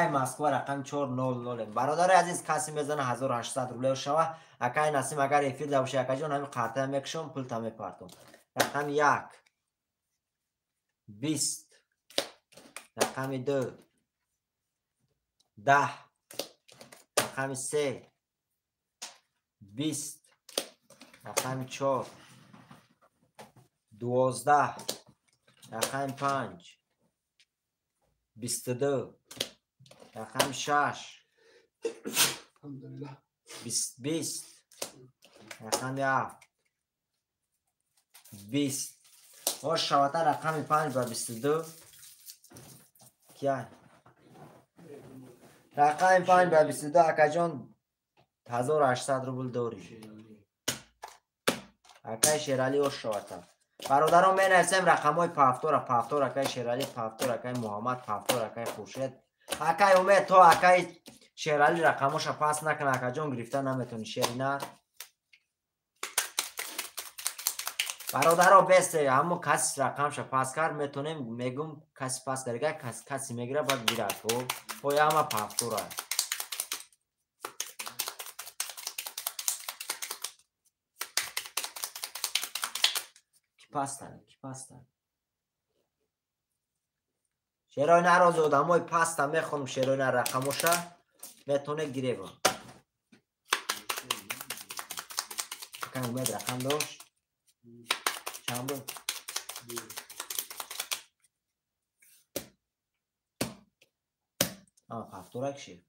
مسکو رقم 400 برادر عزیز کسی میزنه 1800 روبل شوه اکای نسیم اگر افیر دوشه اکا جان همین قرطه میکشم پول تا میپرتم رقم 1 20 رقم 2 10 رقم 3 20 رقم 4 12 رقم 5 22 رقم 6 20 رقم 7 20 باش شواتر رقم 5 و 22 کیا رقم 5 و 22 اکا جان 1800 روبل داری اکای شیرالی و شواتر برادران می نویسیم رقم های پافتور اکای شیرالی پافتور اکای محمد پافتور اکای خورشید اکای امید تو اکای شیرالی رقماش پاس نکنه اکا جان گرفته نمیتونی شیر نه برادرها بسته همون کسی رقمش پاس کرد میتونیم میگم کسی پاس کرده کسی میگیره باید گیره خب یا همه پافتوره کی پاستن شیرای نراز آدم های پاستا میخونم شیرای نر رقموشه میتونه گیره با کن امید رقم داشت چند بود پافتوره کشی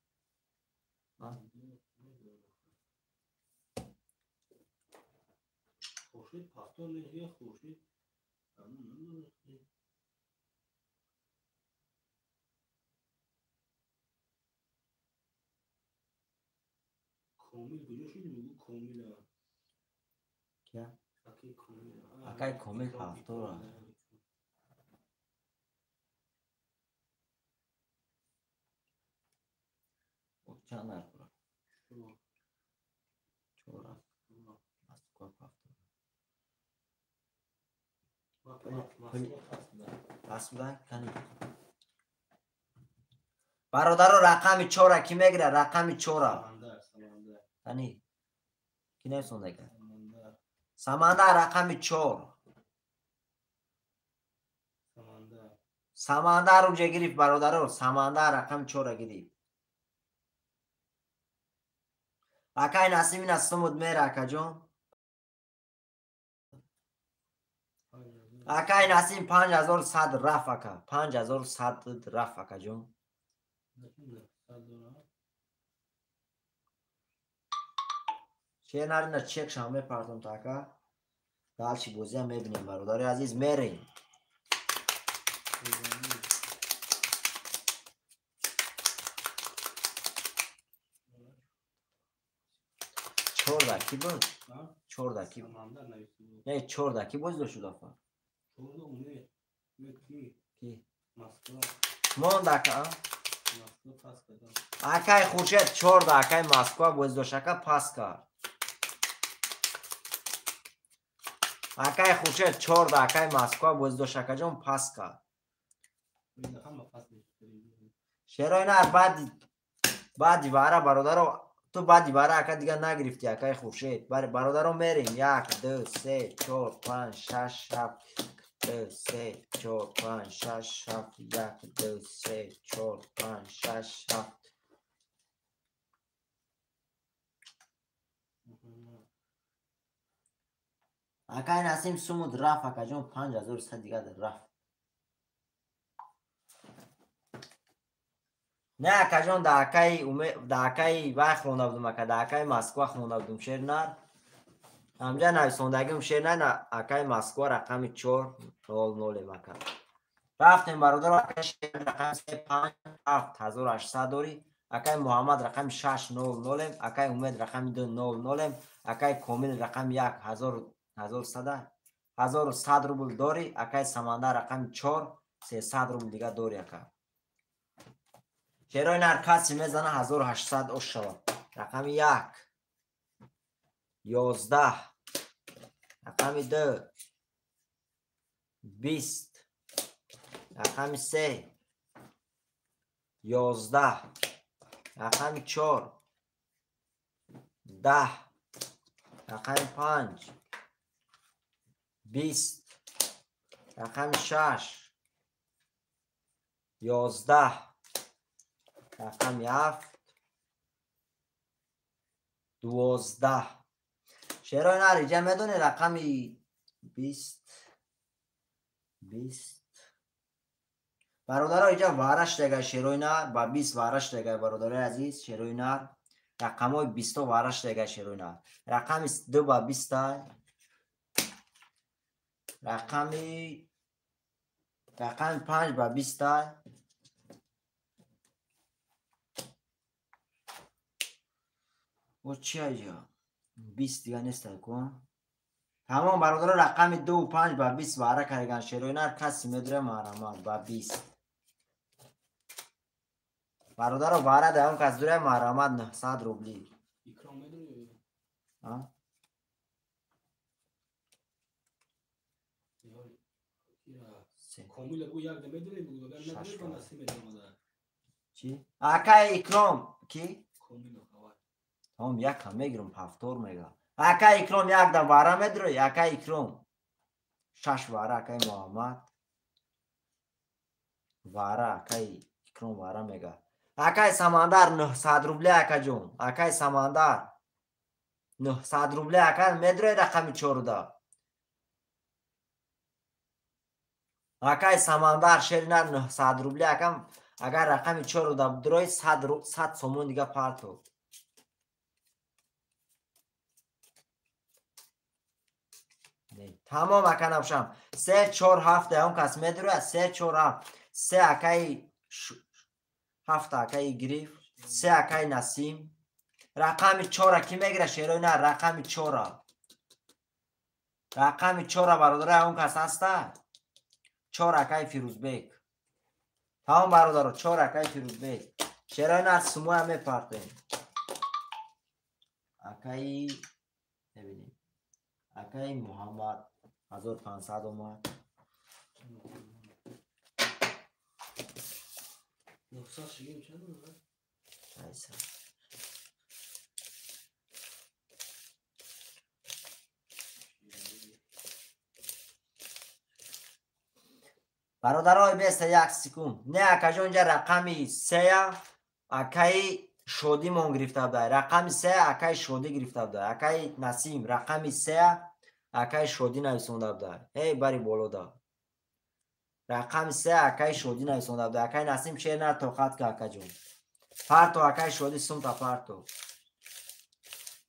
خورشید پافتور نیست خورشید کامل کجاشید میگو کامل کیا؟ اکی کامل اکای کامل پافتوره چند در کنم چورا مسکو پافتوره پس بودن کنی برادر رقم 4 کی میگیره رقم 4 کنی کی نمیسونده که سمندر رقم 4 سمندر رو گرفت برادر. سمندر رقم 4 گرفت. اکای نسیم این از سمود میره اکا جان. اکای نسیم 5100 رفت اکا. 5100 رفت اکا جان. چه نرینه چک شامه پردم تا اکا. دالچی بوزی هم میبینیم برادر عزیز میریم. چورده کی بود؟ چورده کی بود؟ نه چورده کی بود شد افا؟ کی؟ موند اکا؟ اکای خوشت چورده اکای مسکو بوزدوش اکا پاس کرد. اکای خوشت چورده اکای مسکو بوزدوش اکا جون پاس کرد. شروع نر بعدی باره برادر تو بعدی باره اکا دیگه نگرفتی اکای خوشت. برادر میریم 1 2 3 4 5 6 7 2 3 4 5 6 7 1 2 3 4 5 6 7 اکای نسیم سمود رفت اکا جون 5100 دیگه رفت. نه اکا جون دا اکای وای خونده بودم اکا دا اکای مسکو خونده بودم شیر نر همجا نویسوندگیم شیر نه اکای مسکو رقم 400 اکا رفتیم برادر اکای شیر رقم 357 داری. اکای محمد رقم 600 اکای امید رقم 200 اکای کامل رقم 1100 روبل داری. اکای سمندر رقم 4 300 روبل دیگه داری اکا. شیرای نر کسی میزنه 1800 اوش شود. رقم 1 11 رقم 2 20 رقم 3 11 رقم 4 10 رقم 5 20 رقم 6 11 رقم 7 12 شیرای نر اینجا میدونی رقم 20 برادر اینجا وارش دیگه شیرای نر با 20 وارش دیگه برادر عزیز شیرای نر رقم های 20 وارش دیگه شیرای نر رقم 2 با 20 رقم 5 با 20 و چی اینجا 20 دیگه نیست کن تمام برادر رقم 2 و 5 با 20 واره کردن شیرای نر کسی میدره محرمات با 20 برادر واره ده هم کس دوره محرمات 900 روبلی چی؟ اکای اکرام کی؟ هم یک هم میگرم هفتور میگه اکای اکرام یک ده واره میدره اکای اکرام 6 واره اکای محمد واره اکای اکرام واره میگه اکای سمندر 900 روبلی اکا جون اکای سمندر 900 روبلی اکا میدره رقم 14 اکای سمندر شیرینر 900 روبلی اکا اگر رقم 14 بدروی 100 سومون دیگه پارتو تمام اکا نبشم 3 4 7 هم کس میدره 3 4 7 3 اکای 7 اکای گریف 3 اکای نسیم رقم 4 کی میگیره شیرای نه رقم 4 رقم 4 برادر اون کس هسته 4 اکای فیروزبک تمام برادر 4 اکای فیروزبک شیرای نه سمو هم میپرتیم اکای ببینیم اکای محمد 1500 اومد 900 شگیم چند اومد؟ ایسا برادرای 21 سکوند. نه اکجا اینجا رقمی 3 اکای شودی مون گرفته بوده. رقم 3 اکای شودی گرفته بوده. اکای نسیم رقم 3 اکای شودی نویسونده بوده. هی بری بالا دا. رقم 3 اکای شودی نویسونده بوده. اکای نسیم چه نه توقعت که اکا جون. پرتو اکای شودی سوم تا پرتو.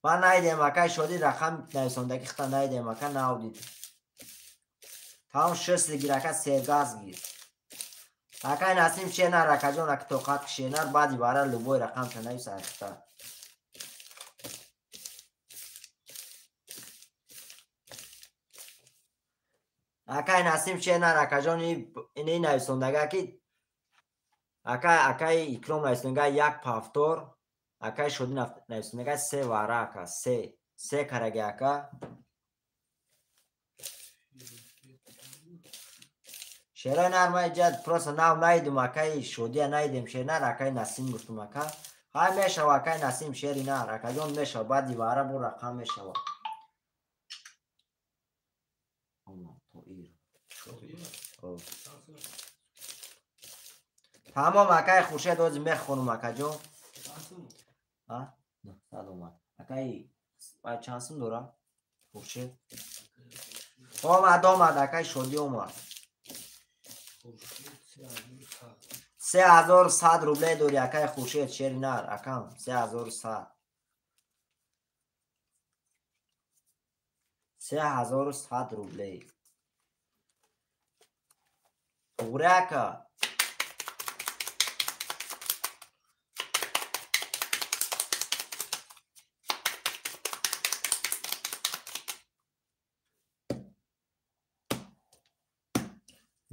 من نایدیم اکای شودی رقم نویسونده که نایدیم اکا ناودید. تمام 6 گیر اکا 3 گاز گیر. اکای نسیم چه نه اکا جون اکا توقعت که نه بعدی باره لبوی رقم تا نویس اکتا. اکای نسیم چه نه اکا جون اینی نویسوندگه که اکای اکرام نویسوندگه 1 پافتور اکای شودی نویسوندگه 3 واره اکا 3 کرگه اکا شیرای نرمه جد پروسا ناو نایدم اکای شودی نایدم شیر نر اکای نسیم گفتم اکا های میشه و اکای نسیم شیری نر اکا جون میشه بعد دیواره بو رقم میشه و تمام اکای خوشه دوزی میخونم اکا جون ها؟ نه سال اومد اکای باید چانسم دورا خوشه اومد اکای شودی اومد 3100 روبله دوری اکای خوشه شیری نر اکام 3100 روبله خوره اکا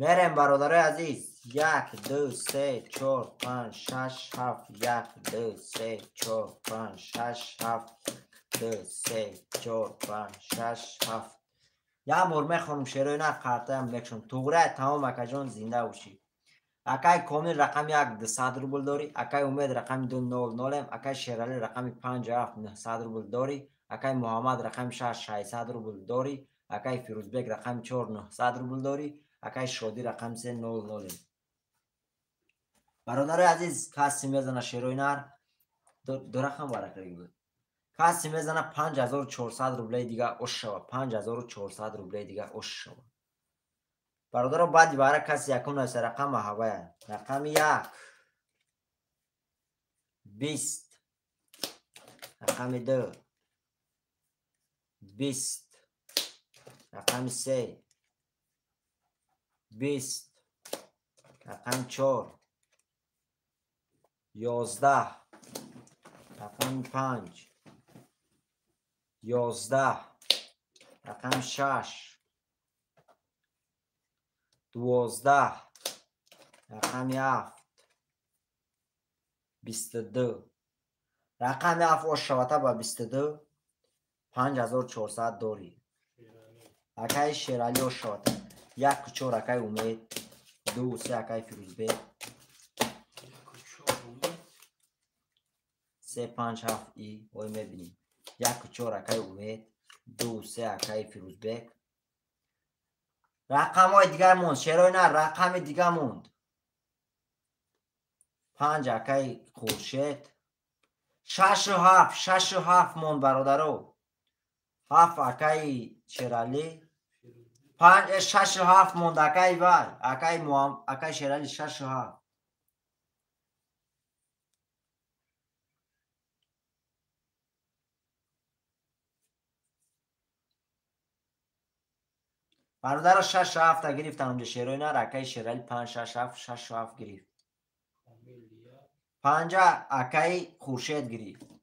میرم برادرای عزیز 1 2 3 4 5 6 7 1 2 3 4 5 6 7 2 3 4 5 6 7 یا مرمه خانم شیروی نه قرطه هم بکشم توغره تمام اکا جان زنده باشی اکای کامل رقم 200 روبل داری اکای امید رقم 200 اکای شیرالی رقم 57900 روبل داری اکای محمد رقم 600 روبل داری اکای فیروزبک رقم 4900 روبل داری اکای شودی رقم 300 برادر عزیز کسی میزنه شیروی نر دو رقم برکه بود کسی میزنه 5400 روبل دیگه اش شود 5400 روبل دیگه اش شود برادر بعد برای کسی یکم نویسه رقم هواه رقم 1 20 رقم 2 20 رقم 3 20 رقم 4 11 رقم 5 11 رقم 6 12 رقم 7 22 رقم 7 اش شوته با 22 5400 داری اکای شیرالی اش شوته 1 4 اکای امید 2 3 اکای فیروزبک 3 5 7 ای وای میبینیم 1 4 اکای امید 2 3 اکای فیروزبک رقم های دیگر موند شیروی نه رقم دیگر موند 5 اکای خورشید 6 و 7 موند برادرو 7 اکای شیرالی 5 6 و 7 موند اکای وای اکای شیرالی 6 و 7 برادر 6 و 7 گرفتن اونجا شیروی نه اکای شیرالی 5 6 7 6 و 7 گرفت 5 اکای خورشید گرفت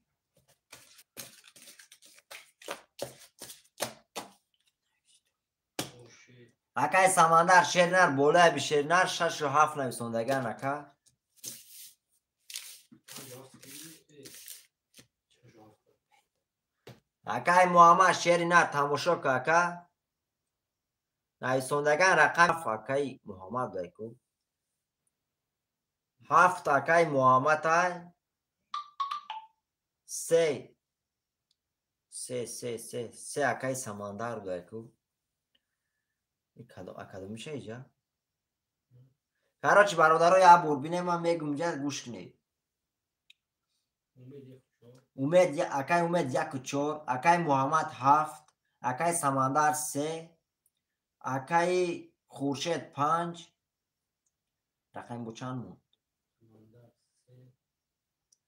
اکای سمندر شیرنر بالای به شیرنر 6 و 7 نویسوندگان اکا اکای محمد شیرنر تماشا که اکا نویسوندگان رقم اکای محمد دایکو 7 اکای محمد های 3 اکای سمندر دایکو اکادو میشه ایجا Короче, برادرای یه بار بینه من میگم اینجا گوش کنید. امید 1 4 اکای امید 1 4 اکای محمد 7 اکای سمندر 3 اکای خورشید 5 رقم با چند مون؟ سمندر 3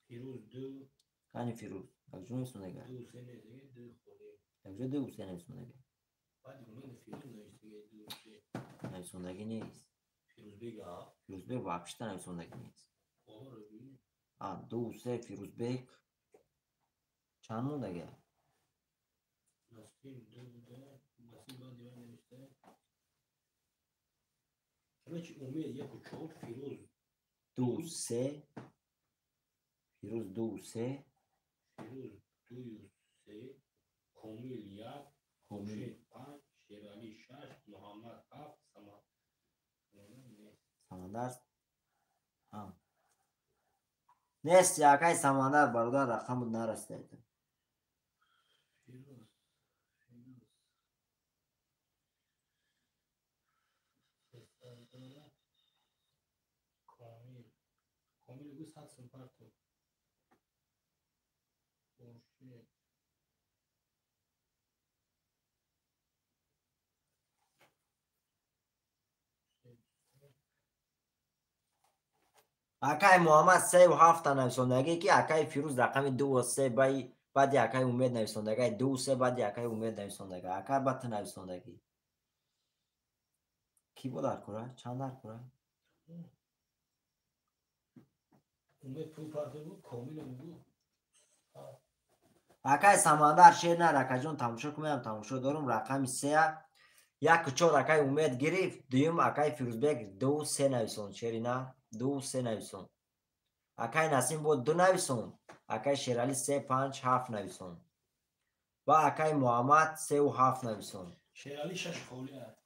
فیروز 2 کانی فیروز بجون نیستون دیگه 2 3 دیگه 2 خوری بجون دو سه نیستون دیگه بعد امید فیروز نوشته 2 3 نیستون دیگه نیست فیروز بیگ ها فیروز بیگ واپشتا نیستون دیگه نیست آره ببین دو سه فیروز بیگ چند مون دیگه نسیم 2 بوده نسیم بعد دیوار نوشته همه چی امید 1 و 4 فیروز دو سه فیروز دو سه فیروز 2 و 3 کمیل 1 خورشید 5 شیرالی 6 محمد 7 سمندر نیست یکای سمندر برادر رقم نرسته فیروز کمیل گوز هست سمپارتو خورشید اکای محمد 3 و 7 نویسندگی که اکای فیروز رقم 2 و 3 بعد اکای امید نویسندگی 2 و 3 بعد اکای امید نویسندگی اکای بات نویسندگی کی بود در کره؟ چند در کره؟ امید پول پارتو بود کمیل بود اکای سمندر شیر نه رکا جون تماشا کنم تماشا دارم رقم 3 1 4 اکای امید گرفت دویم اکای فیروز بیگ 2 و 3 نویسند شیر نه 2 و 3 نویسند اکای نسیم بود 2 نویسند اکای شیرالی 3 5 7 نویسند و اکای محمد 3 و 7 نویسند شیرالی 6 خولی هست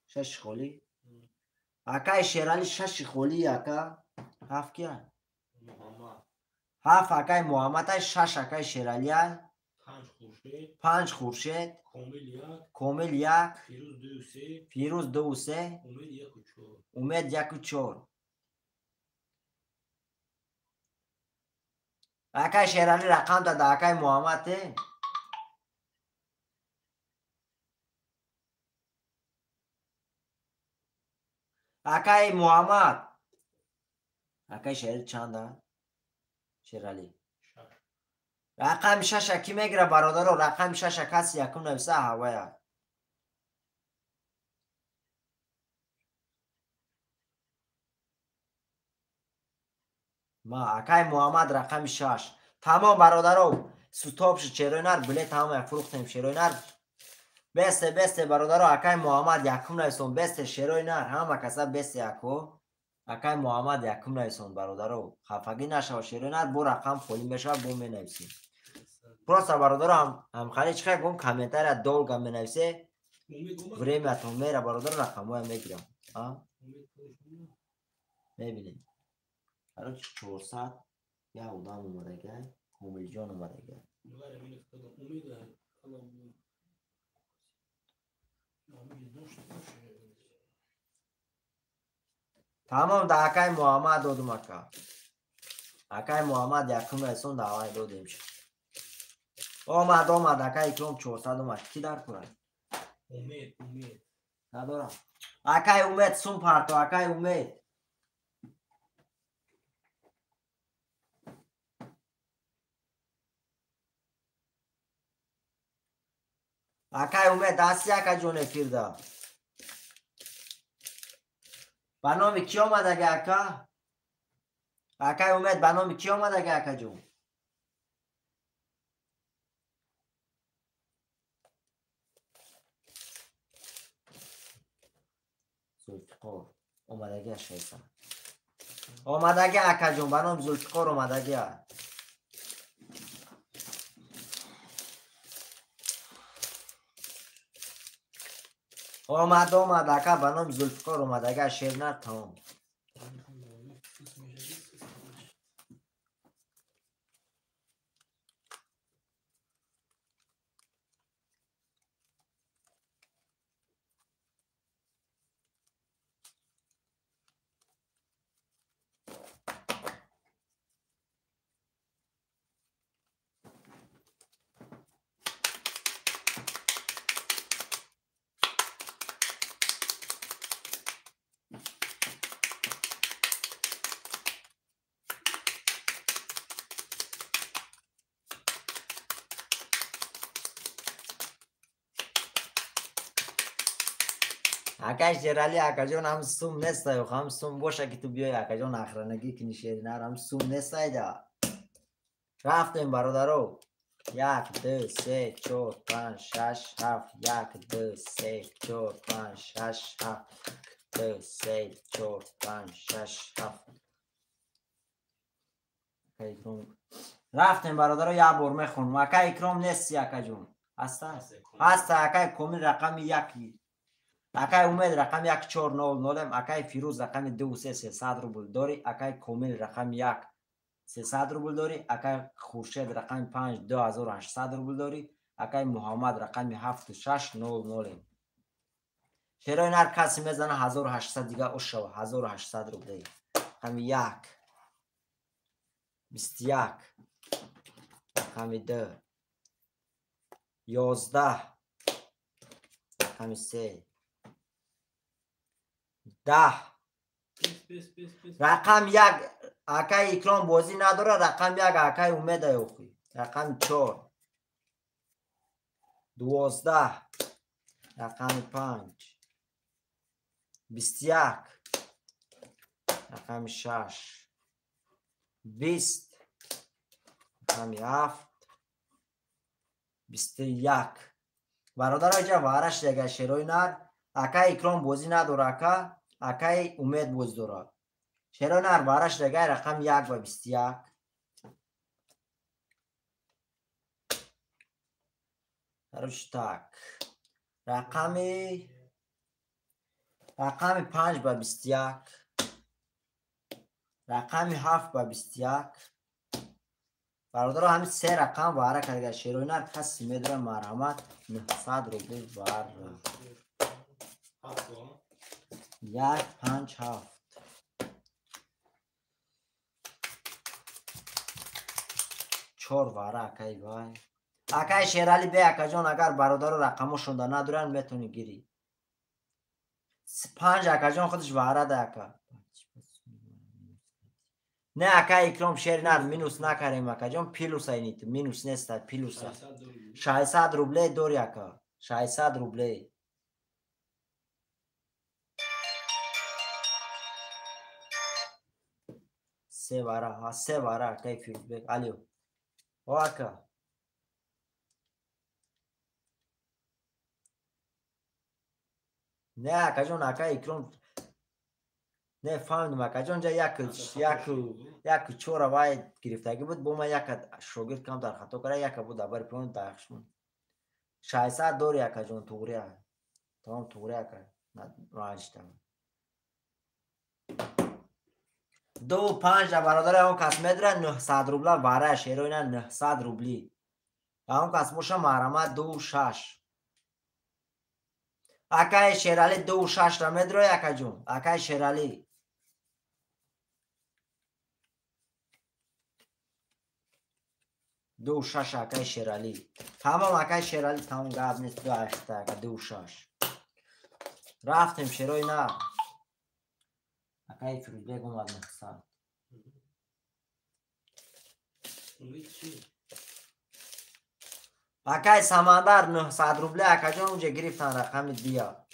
6 خولی اکای شیرالی 6 خولی اکا 7 کیا محمد 7 اکای محمد 6 اکای شیرالی 5 خورشید 5 خورشید کمیل 1 کومل 1 فیروز 2 و 3 فیروز 2 و 3 امید 1 و 4 امید 1 و 4 اکای شیرالی رقم داده اکای محمد اکای محمد اکای شیرالی چنده شیرالی رقم 6 کی میگیره برادر رقم 6 کسی یکم نویسه هوایه ما اکای محمد رقم 6 تمام برادرو ستوپش چرونر بله تمام فروختیم شیرونر بسته برادرو اکای محمد یکم نویسون بسته شیرونر همه کسا بسته یکو اکای محمد یکم نویسون برادرو خفگی نشو شیرونر بو رقم خولیم بشه بو می نویسیم پروسا برادرو هم خالی چخه گم کامنتر دول گم می نویسه بریم اتون میره برادر رقم های میگیرم میبینیم الان 400 یا اودام اومده گه کومیل جان اومده گه تمام ده اکای محمد دادم اکای محمد یکم رسون دعوای دادیم شد آمد اکای اکرام 400 اومد کی در کنه امید ندارم اکای امید سون پرتو اکای امید اکای امید دستی اکای جون افیرده بنامی کی آمده گه اکا اکای امید بنامی کی آمده گه اکا جون زلفقار اومدگی شیطان اومدگی اکا جون بنام زلفقار اومدگی اومد اکا بنام زلفقار اومدگی شیرنر تمام اکای شیرالی اکا جان هم سوم نیسته و هم سوم باشه که تو بیای اکا جان اخرانگی کنی شیرینه هم سوم نیسته دا رفتیم برادرو 1 2 3 4 5 6 7 1 2 3 4 5 6 7 2 3 4 5 6 7 رفتیم برادرو یه بار میخونم اکای اکرام نیستی اکا جون هسته اکای کامل رقم یکی اکای امید رقم 1400 اکای فیروز رقم 2300 روبل داری اکای کامل رقم 1300 روبل داری اکای خورشید رقم 5 2800 روبل داری اکای محمد رقم 7600 شیرین هر کسی میزنه 1800 دیگه او شو 1800 روبل رقم 1 21 رقم 2 11 رقم 3 10 رقم 1 اکای اکرام بازی نداره رقم 1 اکای امید اوخی رقم 4 12 رقم 5 21 رقم 6 20 رقم 7 21 برادر اجا وارش دیگه شیروی نر اکای اکرام بازی نداره اکای امید بازی داره شیروی نر وارش دیگه رقم 1 و 21 رشتک رقم 5 و 21 رقم 7 و 21 برادر همین 3 رقم واره کرده شیروی نر کسی میدونه مرحمت 900 روبل واره 1 5 7 4 واره اکای وای اکای شیرالی بی اکا جان اگر برادر رقمو شونده ندارن میتونی گیری 5 اکا جان خودش واره ده اکا نه اکای اکرام شیر نر مینوس نکریم اکا جان پیلوس اینیت مینوس نیسته پیلوس 600 روبله دوری اکا 600 روبله سه واره اکای فیلز بگ الیو او اکا نه اکا جان اکای اکرام نه فهمیدم اکا جان جا یک چور وای گرفتگی بود با من یک شوگرد کم در خطا کرده یک بود دبر پیون داخشون 600 دوری اکا جان توری تمام توری اکا راجتم 2 5 برادر اون کس میدره 900 روبله واره شیروی نه 900 روبلی اون کس موشه مرمت 2 6 اکای شیرالی 2 6 را میدره اکا جون اکای شیرالی 2 6 اکای شیرالی تمام اکای شیرالی تمام گاب نیست 2 8 اکا 2 6 رفتیم شیروی نه اکای فیروز بیگ اومد 900 اکای سمندر 900 روبله اکا جان اونجا گرفتن رقم دیا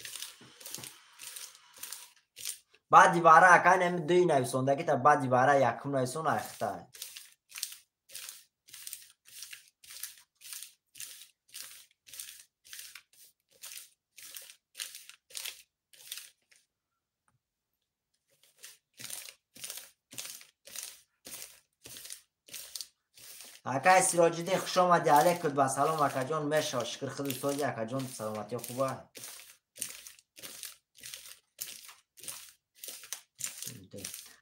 بعد دیواره اکا نمی دوی نویسونده که بعد دیواره یکم نویسون اخته اکای سراجیدین خوش آمدی علیک کد با سلام اکا جان میشه شکر خودی سوزی اکا جان سلامتی خوبه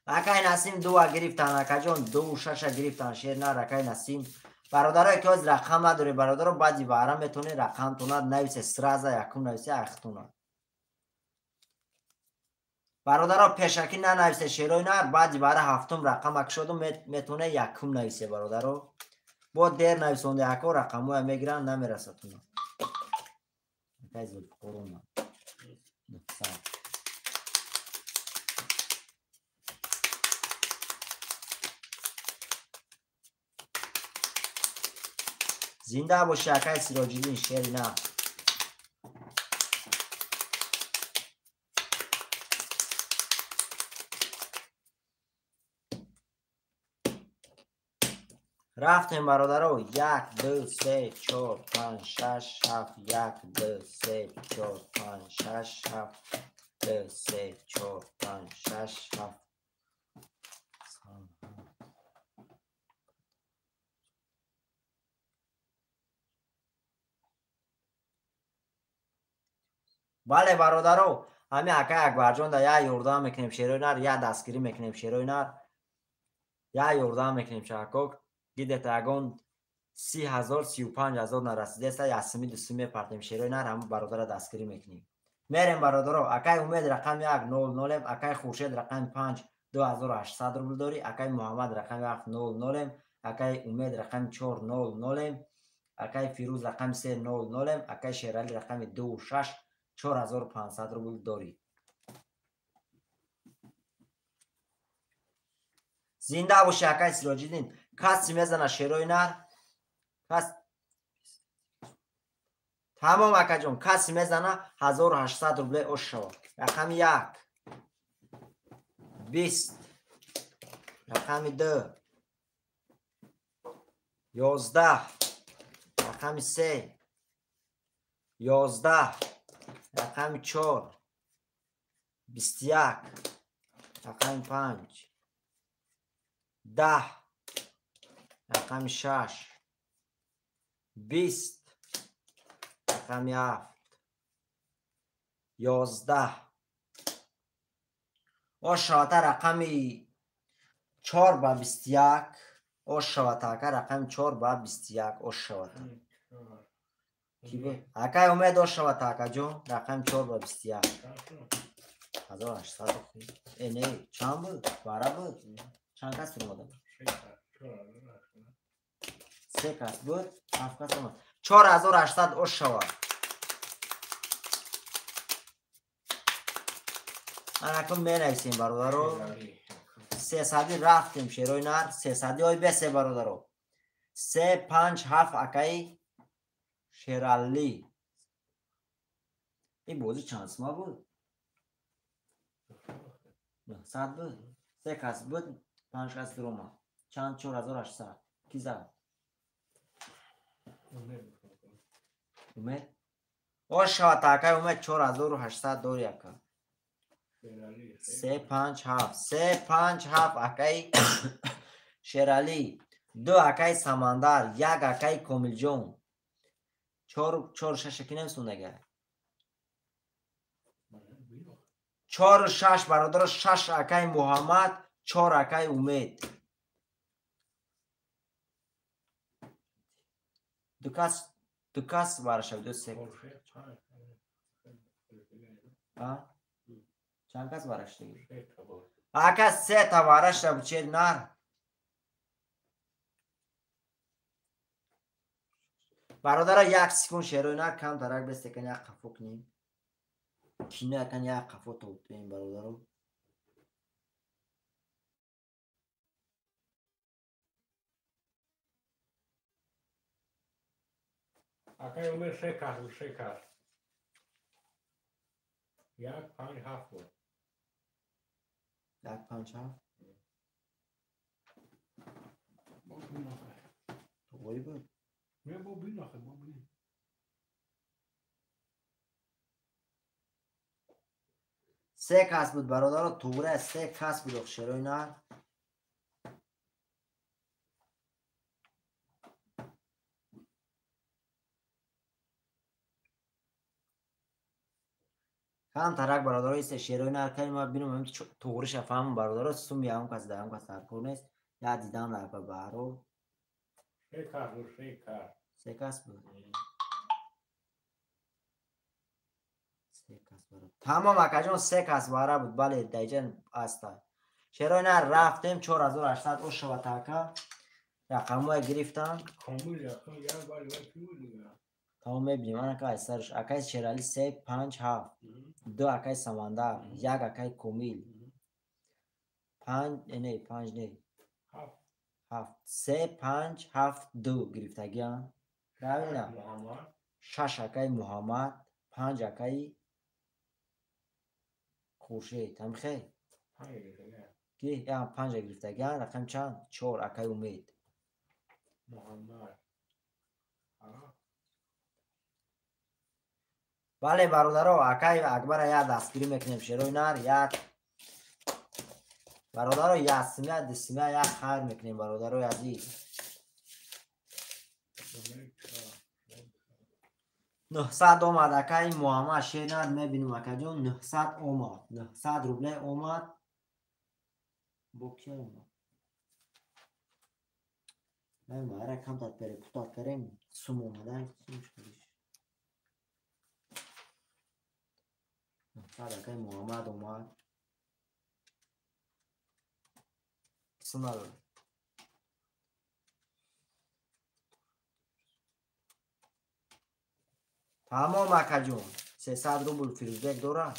اکای نسیم 2 گرفتن اکا جان 2 6 گرفتن شیر نر اکای نسیم برادرای که از رقم نداره برادر بعدی باره میتونه رقم تونه نویسه سرازه یکم نویسه اختونه برادر پیشکی نه نویسه شیروی نر بعدی باره هفتم رقم اک شد میتونه یکم نویسه برادر با دیر نویسونده اکا رقم های میگیرن نمیرسه تونه اکای زلف قرونه زنده باشی اکای سراجیدین شیر نه رفتیم برادرو 1 2 3 4 5 6 7 1 2 3 4 5 6 7 2 3 4 5 6 7 بله برادرو همین اکای اکبر جان در یا یوردان میکنیم شیروی نر یا دستگیری میکنیم شیروی نر یا یوردان میکنیم شاکوک دیده تاگون 30,000 35,000 نرسیده است یا سمی دوستی پرتیم شیروی نر همون برادر دستگیری میکنیم میریم برادرو اکای امید رقم 100 اکای خورشید رقم 5 2800 روبل داری اکای محمد رقم 100 اکای امید رقم 400 اکای فیروز رقم 300 اکای شیرالی رقم 26 4500 روبل داری زنده باشی اکای سراجیدین کسی میزنه شیروی نر تمام اکا جون کسی میزنه 1800 روبل اوش شود رقم 1 20 رقم 2 11 رقم 3 11 رقم 4 21 رقم 5 10 رقم 6 20 رقم 7 11 آشاته رقم 4 با 21 آشاته رقم 4 با 21 آشاته کی بود؟ اکای امید آشاته اکا جون رقم 4 با 21 1800 نه چند بود؟ باره بود؟ چند کس اومده؟ 3 کس بود؟ 7 کس اومد 4800 اوش شود من اکنون می نویسیم برادرو 300 رفتیم شیروی نر 300 های بسه برادرو 3 5 7 اکای شیرالی این بازی چند سما بود؟ 900 بود 3 کس بود 5 کس دروما چند 4800 کی زد؟ امید؟ آشا تاکای امید 4800 دوری اکا 3 5 7 3 5 7 اکای شیرالی 2 اکای سمندر 1 اکای کومیل جون 4 6 کی نمیسون نگه 4 6 برادر 6 اکای محمد 4 اکای امید دو کس بارش دو سه چند کس بارش دیگه اکا 3 تا بارش رو بچه نر برادر یک سکون شیروی نر کم ترک بسته کن یک قفو کنیم کینه کن یک قفو توب بین برادر اکای امید 3 کس 1 5 7 بود 1 5 7 توی بود نه با بین آخه با بین 3 کس بود برادر توره 3 کس بود شیروی نر کم ترک برادر ایست شیروی نر کنیم ما بینم هم توره شفهم برادر سوم یا هم کس در هم کس در کور نیست یا دیدم در بارو 3 کس بود 3 کس 3 کس بود 3 کس برادر تمام اکا جون 3 کس باره بود بله دیجن هستا شیروی نر رفتیم 4800 اوش شود تاکا رقم های گرفتم کامل یکا یک بار یک بود دیگه تمام میبینیم من اکا سرش اکای شیرالی 3 5 7 2 اکای سمندر 1 اکای کومیل 5 نه 5 نه 7 3 5 7 2 گرفتگی هم ببینم محمد 6 اکای محمد 5 اکای خورشید هم خیلی 5 دیگه کی یا 5 گرفتگی هم رقم چند 4 اکای امید محمد. بله برادرها، اکای اکبر یا دستگیری میکنیم شروع نر یک برادرها یا سمیه دسمیه یا خیر میکنیم برادرها عزیز. 900 آمد اکای محمد شینر میبینیم اکا جون 900 آمد 900 روبله آمد با کی آمد نمیم هره کم داد بره پتاد کریم سوم آمدن سومش کلیش 900 اکای محمد آمد سوم نداره تمام اکا جون 300 روبل فیروزبک دوره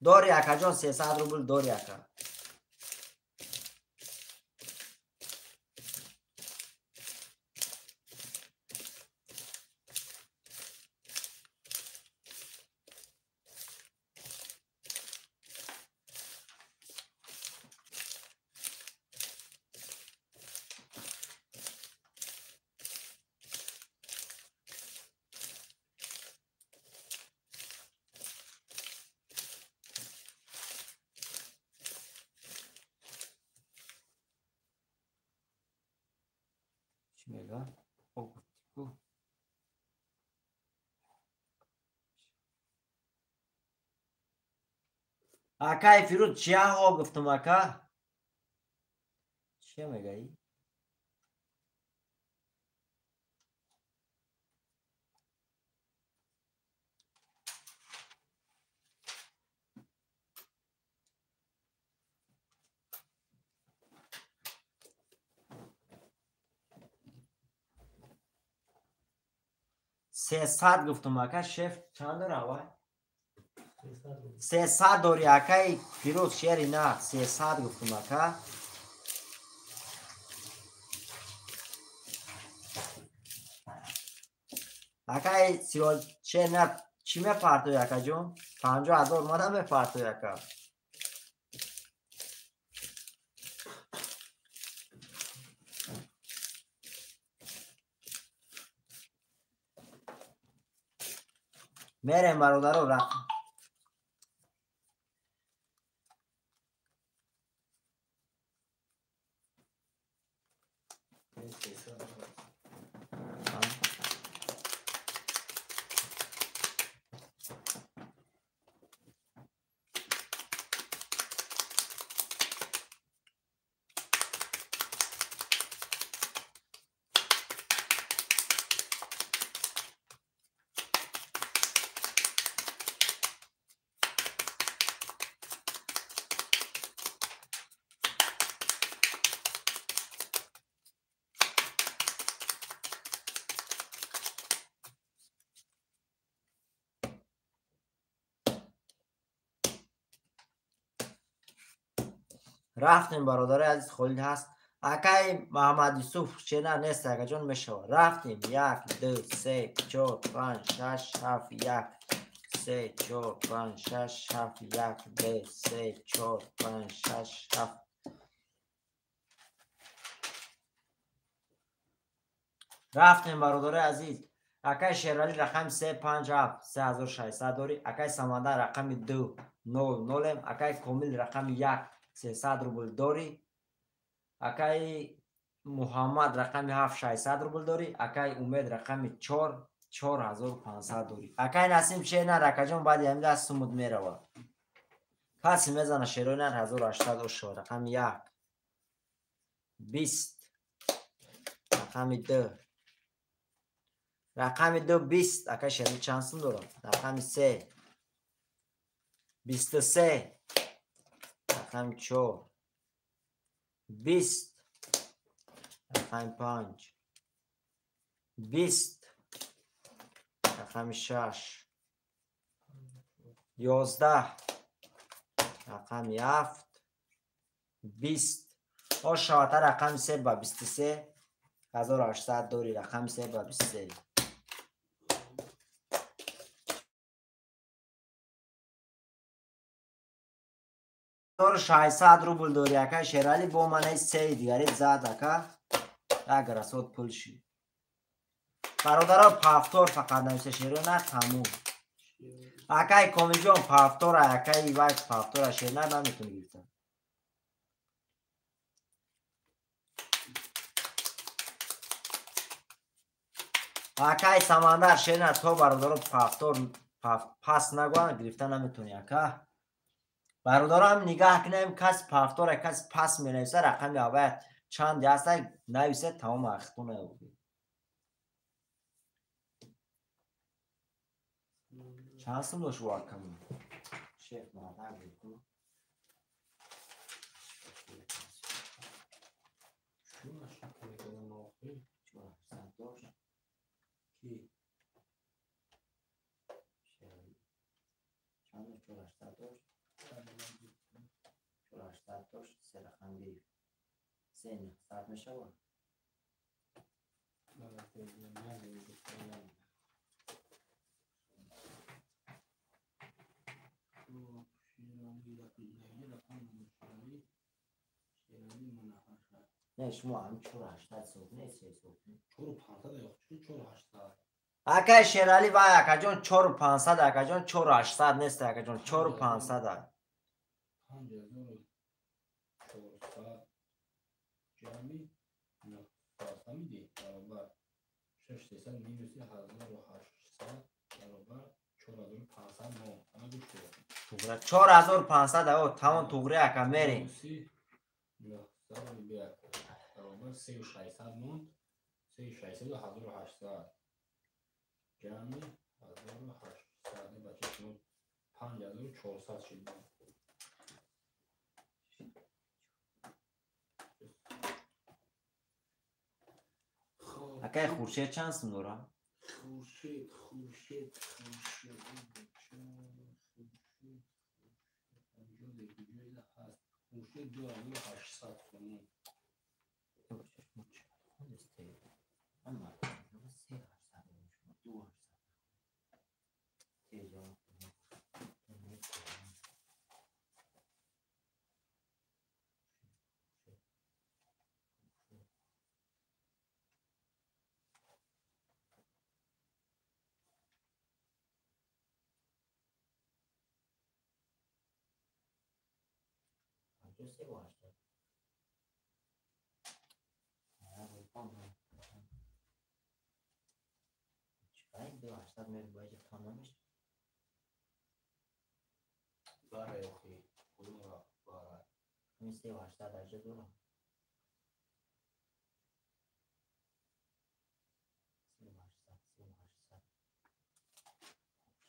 داری اکا جون 300 روبل داری اکا چی میگه؟ اکای فیروز چیه ها گفتم اکا چیه میگه ای؟ سیصد گفتم اکا شف چند داره وای 300 داری اکای فیروز شیری نه 300 گفتم اکا اکای سیوال شیر نه چی میپرتوی اکا جون 50,000 مادم میپرتوی اکا میریم برادر رو رقم رفتیم برادر عزیز خالد هست اکای محمد یوسف چنه نیست اکا جون میشو رفتیم 1 2 3 4 5 6 7 1 3 4 5 6 7 1 2 3 4 5 6 7 رفتیم برادر عزیز اکای شیرالی رقم 357 3600 داری اکای سمانده رقم 2 0 اکای کامل رقم 1 300 روبل داری اکای محمد رقم 7 600 روبل داری اکای امید رقم 4 4500 داری اکای نسیم شیرنر اکا جون بعد همین دست سمود میروا کسی میزنه شیرنر 1080 شو رقم 1 20 رقم 2 رقم 2 20 اکای شیرنر چند سم داره رقم 3 23 رقم 4 20 رقم 5 20 رقم 6 11 رقم 7 20 او شاطر رقم 3 با 23 1800 دوری رقم 3 با 23 600 روبل دوری اکا شیرالی با منه 3 دیگری زد اکا یک رسول پول شد. برادرها پافتور فقط نویسه شیرو نه تموم. اکای کامیل جان پافتور اکای وای پافتور شیر نه نمیتونی گرفتن. اکای سمندر شیر نه تو برادرها پافتور پاس نگوان گرفتن نمیتونی اکای. برادرها هم نگاه کنیم کس پافتور کس پاس می نویسه رقم اول چند هسته نویسه تمام اختونه بود. چند سم داشت واکم شیف مادر بکن شو اشتر کنه ناخی چون سند داشت کی چند چون اشتر داشت چون اشتر داشت سه رقم گرفت سه نه ساعت میشه با نه شما هم چون اشتر صبح نیست سه صبح چورو پانتا دا یخ چورو هشتا اکای شیرالی وای اکا جان 4500 اکا جان 4800 نیست اکا جان 4500 5400 جمعی نه پاستا میدی برابر 6300 مینوس 1800 برابر 4500 نو اما گوش کن 4500 او تمام توغری اکا میریم 900 بیا برابر 3600 نو 3600 و 1800 جمعی 1800 بچه شما 5400 شد اکای خورشید چند سم داره؟ خورشید خورشید 2800 کنه باره اخی کدوم را باره این 3800 درجه داره 3800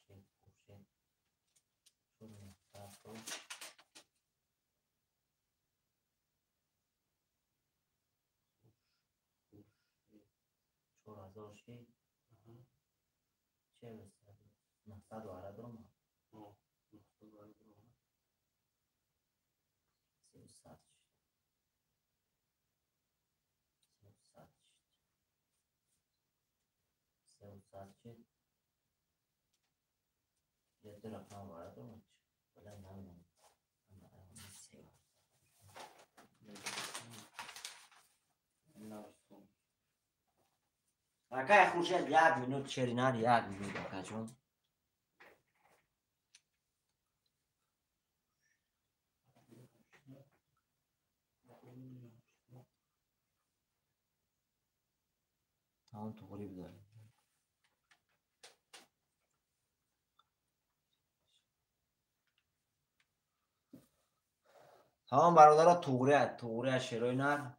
خورشید چون طرف 4000 شد چه بسید 900 وارد دارم 300 شد یه دو رقم وارد دارم ولی نمیدونم اکای خورشید 1 مینوت شرینار 1 مینوت اکا جون تمام تو غریب داری تمام برادرها توغره شیرای نر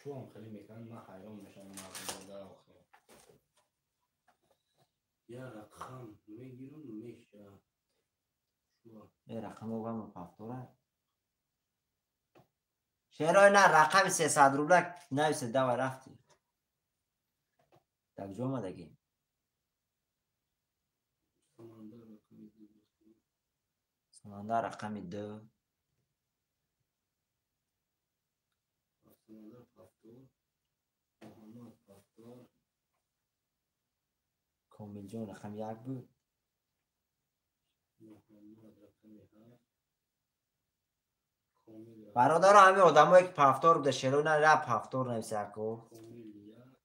شو هم خیلی میکنن من حیران میشم مردم در آخر یه رقم میگیرم میشه یه رقم رو هم پافتوره شیرای نر رقم 300 روبلک نویسه دو رفتی در کجا آمدگی سمندر رقم 2 کامیل جان رقم 1 بود کامل برادر همه آدمایی که پفتار بوده شروع نه رپ پفتار نمیشه کو کامل یک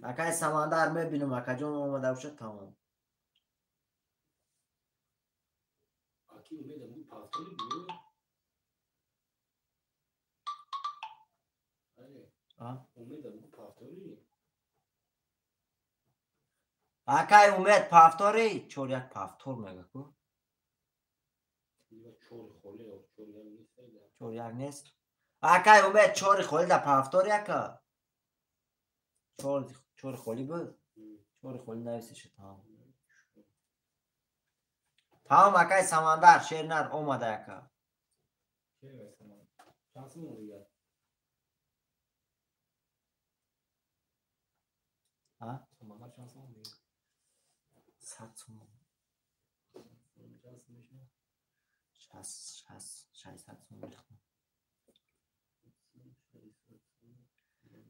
اکای سمندر میبینم اکا جون اومده باشه تمام اکی اومدم بود پافتوری بود اومدم بود پافتوری اکای اومد پفتاری چور یک پفتور میگه کو چور خوله و چور یک نیست چور یک نیست اکای اومد چور خولی در پفتار یکا چور خولی بود چور خولی نویسش تمام تمام اکای سمندر شیر نر اومده یکا چه واسه شانس مون دیگه ها سمندر شانس مون دیگه 100 تومن شانس میشه 600 تومن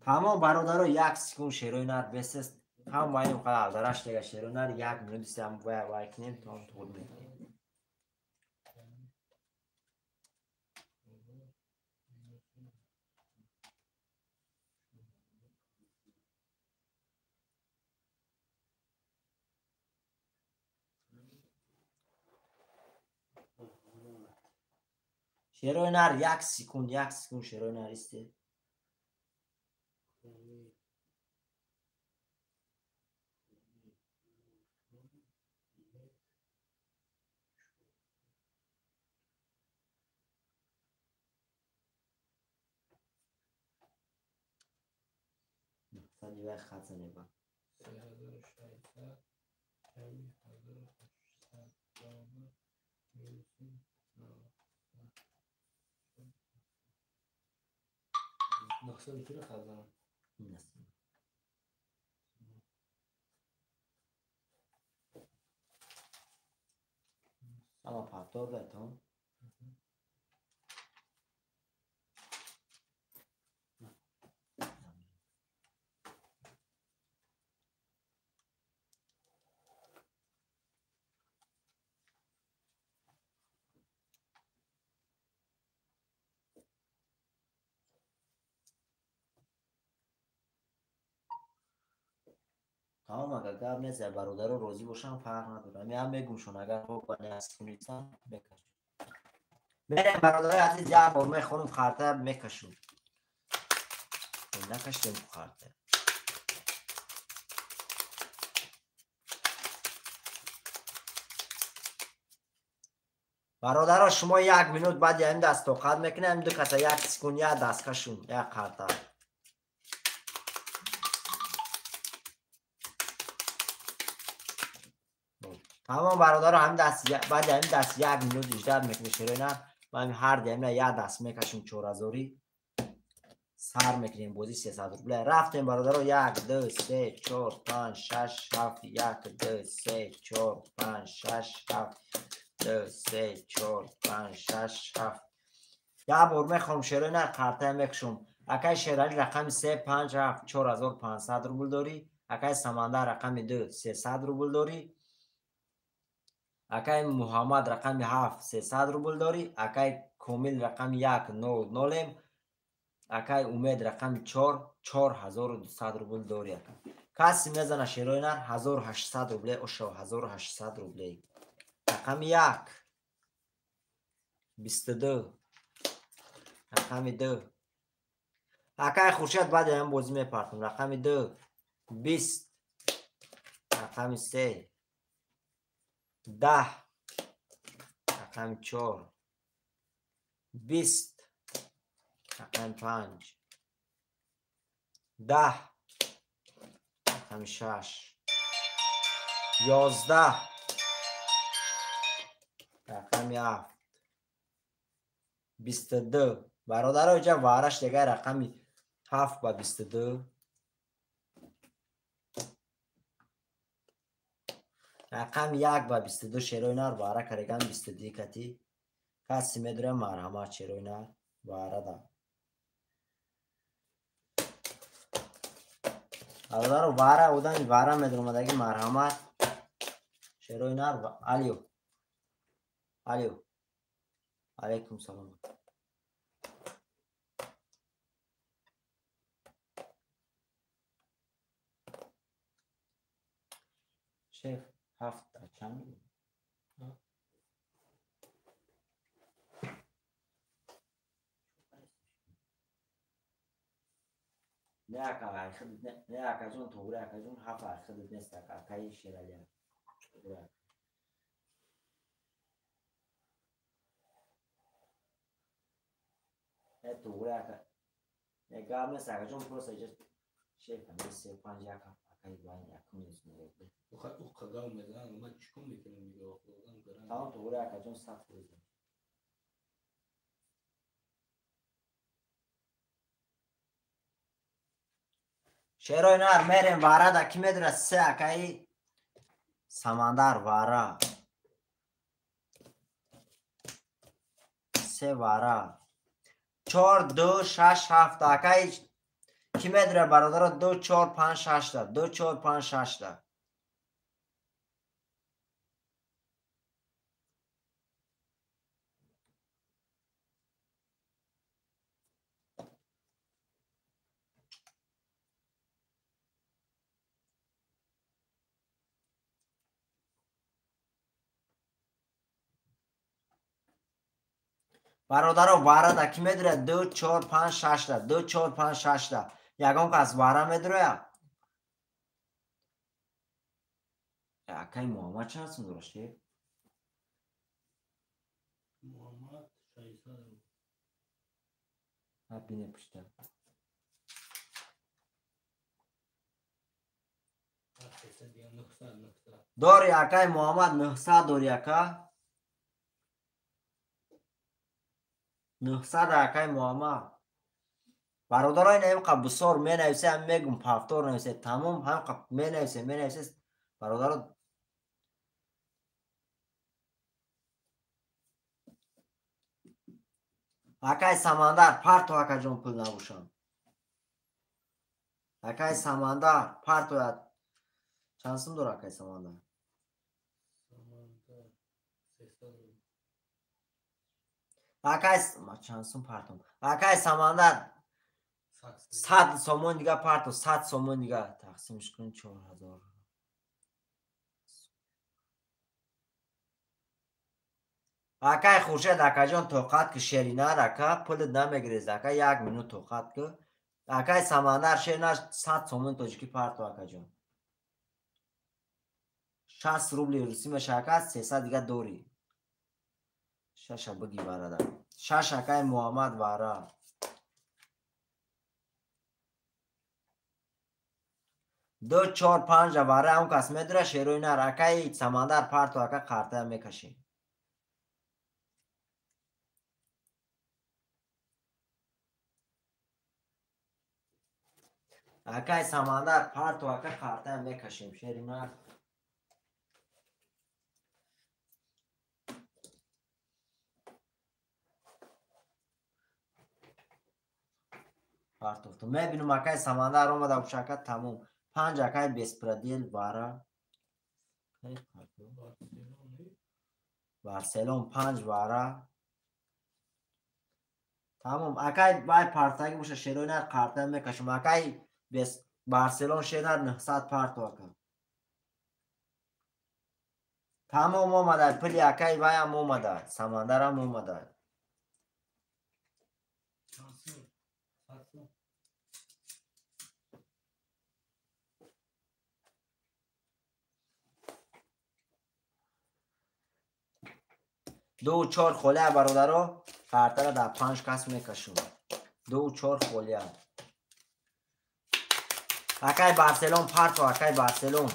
تمام برادر یک سکون شیروی نر بسست هم باید اون قدر درش دیگه شیروی نر یک میلیون دیسته هم باید کنیم تا هم تول میکنیم شیروی نر یک سکون شیروی نر استه سادی باید خط زنه با 3600 900 چرا خزانه اما پفتار باید هم تمام اگر گرم نیست برادر رو روزی باشم فرق نداره می هم بگم شون اگر بکنی از کنیستان بکش بریم برادر عزیز جمع با می خونم خرطه میکشون نکشتیم خرطه برادر شما یک مینوت بعد این دست توقت میکنه این دو کتا یک سکون یک دست کشون یک خرطه تمام برادر همین دست بعد همین دست یک مینوت 18 میکنه شروع نه من هر دیم نه یک دست میکشیم 4000 سر میکنیم بازی 300 روبله رفتیم برادر 1 2 3 4 5 6 7 1 2 3 4 5 6 7 2 3 4 5 6 7 یا بار میخوام شروع نه خرطه میکشم اکای شیرالی رقم 3 5 7 4500 روبل داری اکای سمندر رقم 2 300 روبل داری اکای محمد رقم 7 300 روبل داری اکای کومیل رقم 1 9 0 اکای امید رقم 4 4200 روبل داری کسی میزنه شیروی نر 1800 روبله اوشو 1800 روبله رقم 1 22 رقم 2 اکای خورشید بعد هم بازی میپرتم رقم 2 20 رقم 3 10 رقم 4 20 رقم 5 10 رقم 6 11 رقم 7 22 برادر اینجا وارش دیگه رقم 7 با 22 رقم 1 با 22 شیروی نر واره کرگم 22 کتی کسی میدونه مرحمت شیروی نر واره دا برادر واره بودن واره میدرومدگی مرحمت شیروی نر علیو علیکم سلام شیف 7 چند نه اکا خود نه اکا جون توره اکا جون 7 خود نیست اکا کای شیرالی نه توره اکا نه گام نیست اکا جون پروسه شیف هم 3-5 اکا اکای وان اکا نیست میگه او خدام میزنن من چیکار میکنم میگه آخوردن گرم تمام توره اکا جون 7 بزن شیروی نر میریم واره دا کی میدونه 3 اکای سمندر واره 3 واره 4 2 6 7 اکای کی میدونه برادر 2 4 5 6 تا 2 4 5 6 تا برادر واره دا کی میدونه 2 4 5 6 تا 2 4 5 6 تا یگان که از واره میدونه اکای محمد چند سن درسته محمد 600 بینه پشته داری اکای محمد 900 داری اکا 900 اکای محمد برادرای نیم قبل بسار می نویسه هم میگم پفتار نویسه تمام هم قبل می نویسه برادر اکای سمندر پرتو اکا جون پل نبوشم اکای سمندر پرتو چند سم دور اکای سمندر اکای چند سم پرتو اکای سمندر 100 سومون دیگه پرتو 100 سومون دیگه تقسیمش کن 4000 اکای خورشید اکا جان توقعت که شیرینه رکا پول نمیگریز اکا 1 مینوت توقعت که اکای سمندر شیرینه 100 سومون توجیکی پرتو اکا جان 60 روبل روسی میشه اکا 300 دیگه دوری شش بگی برادر 6 اکای محمد واره 2 4 5 واره هم کس میدره شیروی نر اکای سمندر پرتو اکا قرطه میکشیم اکای سمندر پرتو اکا قرطه میکشیم شیروی نر پرتو میبینم اکای سمندر اومده و شکت تموم 5 اکای بیسپرادیل واره بارسلون 5 واره تمام اکای باید پرتگی باشه شیروی نر قرطه میکشم اکای بارسلون شیرنر 900 پرتو اکا تمام اومده پلی اکای وای هم اومده سمندر هم اومده دو و 4 خوله برادرو قرطه در 5 کس میکشم 2 و 4 خوله اکای بارسلون پرتو اکای بارسلون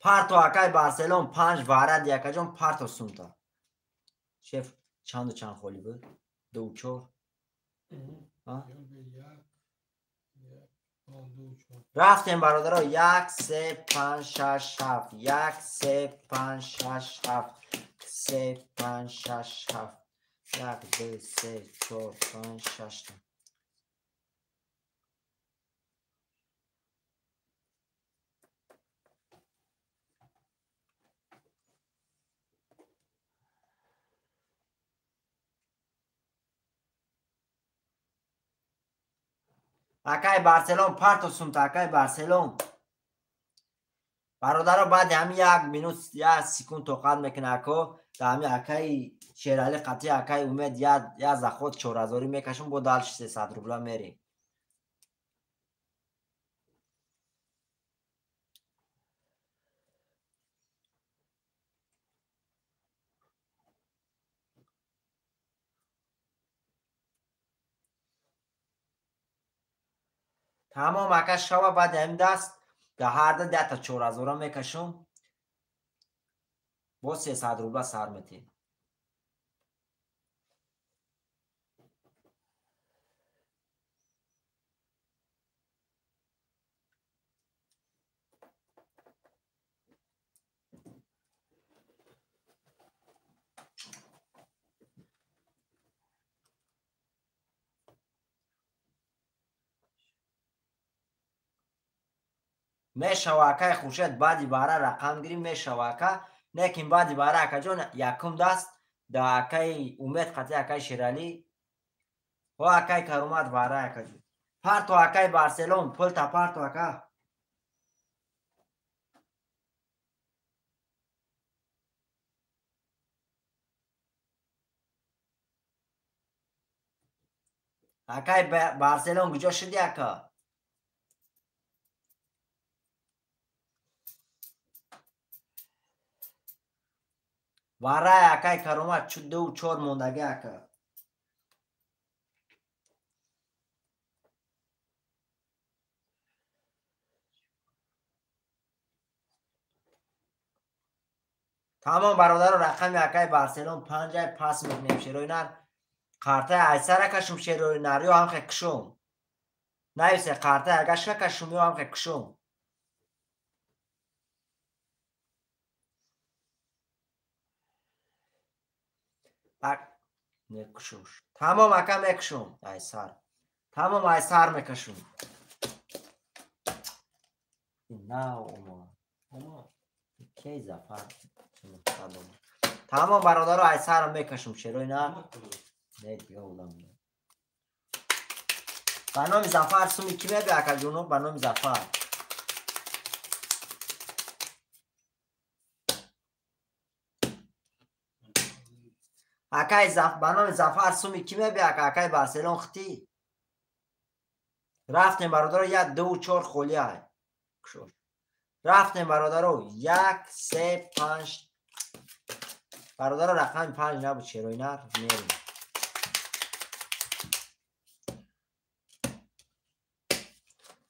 پارتو اکای بارسلون 5 وارد یکجان پارتو سومتا شف چند خولی بود 2 4 رفتیم برادرها 1 3 5 6 7 1 3 5 6 7 3 5 6 7 1 2 3 4 5 6 اکای بارسلون پارتو سومتا اکای بارسلون برادرها بعد همین 1 مینوت 1 سکوند توقعات میکنه اکو در همین اکای شیرالی قطعی اکای امید یا زخود 4000 میکشون با دالش 300 روبلا میریم تمام اکش شوا بعد همین دست در هر ده تا 4000 میکشون با 300 روبلا سر میتیم میشواکای خوشت بعدی باره رقم گیری میشواکا لیکن بعدی باره اکا جون یکم دست دا اکای امید قطعی اکای شیرالی و اکای کرومات باره اکا جون پارتو اکای بارسلون پلتا پارتو اکا اکای بارسلون گجا شدی اکا باره اکای کرومات چود 2 و 4 موندگی اکا تمام برادر رقم اکای بارسلون 5 پاس میکنیم شیروینر قارته ایسر کشم شیروینر یا هم کشم نایسه قارته اگش کشم یا هم کشم نکشوش تمام اکا میکشم ایسر تمام ایسر میکشم نه اوما کی زفر تمام برادر ایسر رو میکشم شروع نه دیگه اولم برنامه زفر سومی کی میگه اکا جونو برنامه زفر اکای برنامه زفر سومی کی میگه اکای بارسلون ختی رفتیم برادر 1 2 و 4 خولی های رفتیم برادر 1 3 5 برادر رقم 5 نبود شیروینر میریم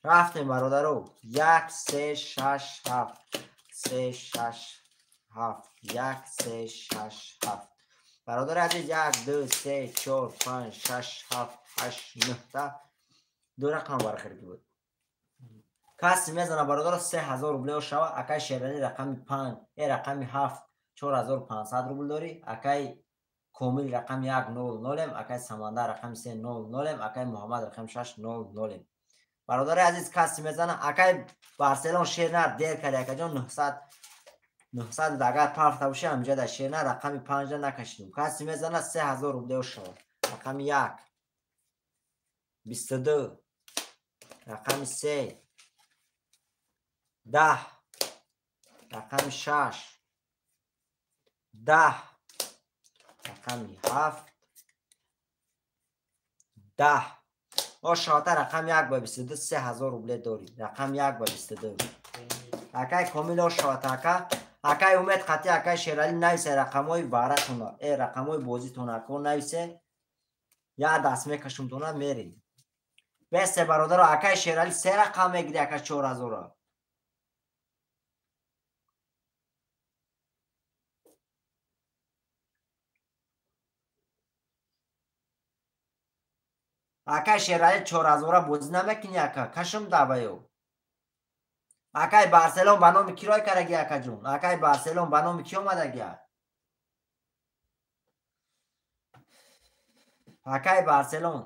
رفتیم برادر 1 3 6 7 3 6 7 1 3 6 7 برادر عزیز 1 2 3 4 5 6 7 8 9 دو رقم برخیردی بود کسی میزنه برادر 3000 روبل شوا اکای شیرانی رقم 5 رقم 7 4500 روبل داری اکای کومیل رقم 1 0 0 اکای سمندر رقم 3 0 0 اکای محمد رقم 6 0 0 برادر عزیز کسی میزنه اکای بارسلون شیرنر دیر کرده اکا جان 900 دگر پرفت باشه همجا در شیرنر رقم 5 نکشیدیم کسی میزنه 3000 روبل شوا رقم 1 22 رقم 3 10 رقم 6 10 رقم 7 10 او شاطر رقم 1 با 22 3000 روبل داری رقم 1 با 22 اکای کامیل او شاطر اکای امید قطعی اکای شیرالی نویسه رقمای بارتون رقمای بازیتون اکو نویسه یا دست میکشم تونه میری بسته برادر اکای شیرالی 3 رقم میگیری اکای 4000 акай Шерали 4000 бозӣ намекунӣ ака кашум даваю. Акай Барселон ба номи кирой караги акаҷон? Акай Барселон ба номи ки омадагия? Акай Барселон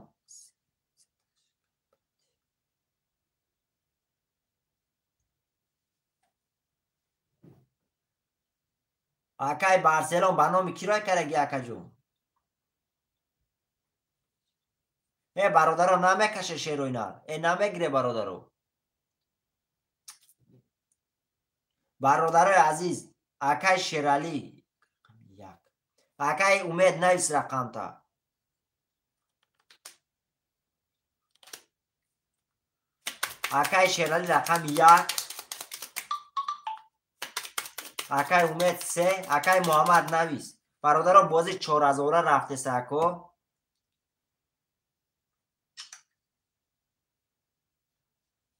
акай Барселон ба номи кирой караги акаҷон? бародаро намекаше шерӯй нар. Намегире бародаро. Бародарои азиз, акай Шерали акай Умед навис рақамта. акай Шерали рақами 1, акай Умед 3, акай Муҳаммад навис. Бародаро бози 4000 рафтеса ако.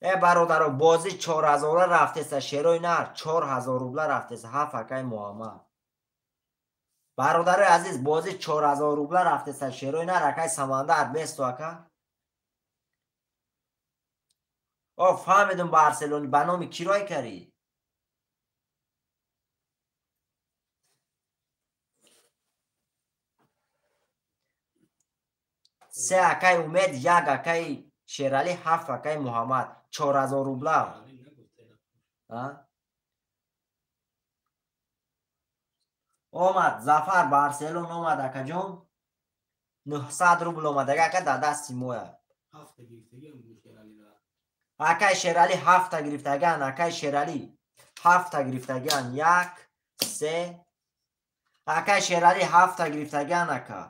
бародаро бози 4000 рафтеса шерӯй нар 4000 рубла рафтеса 7 акай Муҳаммад. Бародарои азиз бози 4000 рубла рафтеса шерӯй нар акай Самандар бесто ака. фаҳмидум Барселони ба номи кирой карӣ. се акай Умед 1 акай Шерали 7 акай Муҳаммад 4000 рубла. омад Зафар Барселон омад акаҷон 900 рубл омадаги ака дар дасти моя. акай Шерали 7 гирифтаган. акай Шерали 7 гирифтаган 1 3 акай Шерали 7 гирифтаган ака.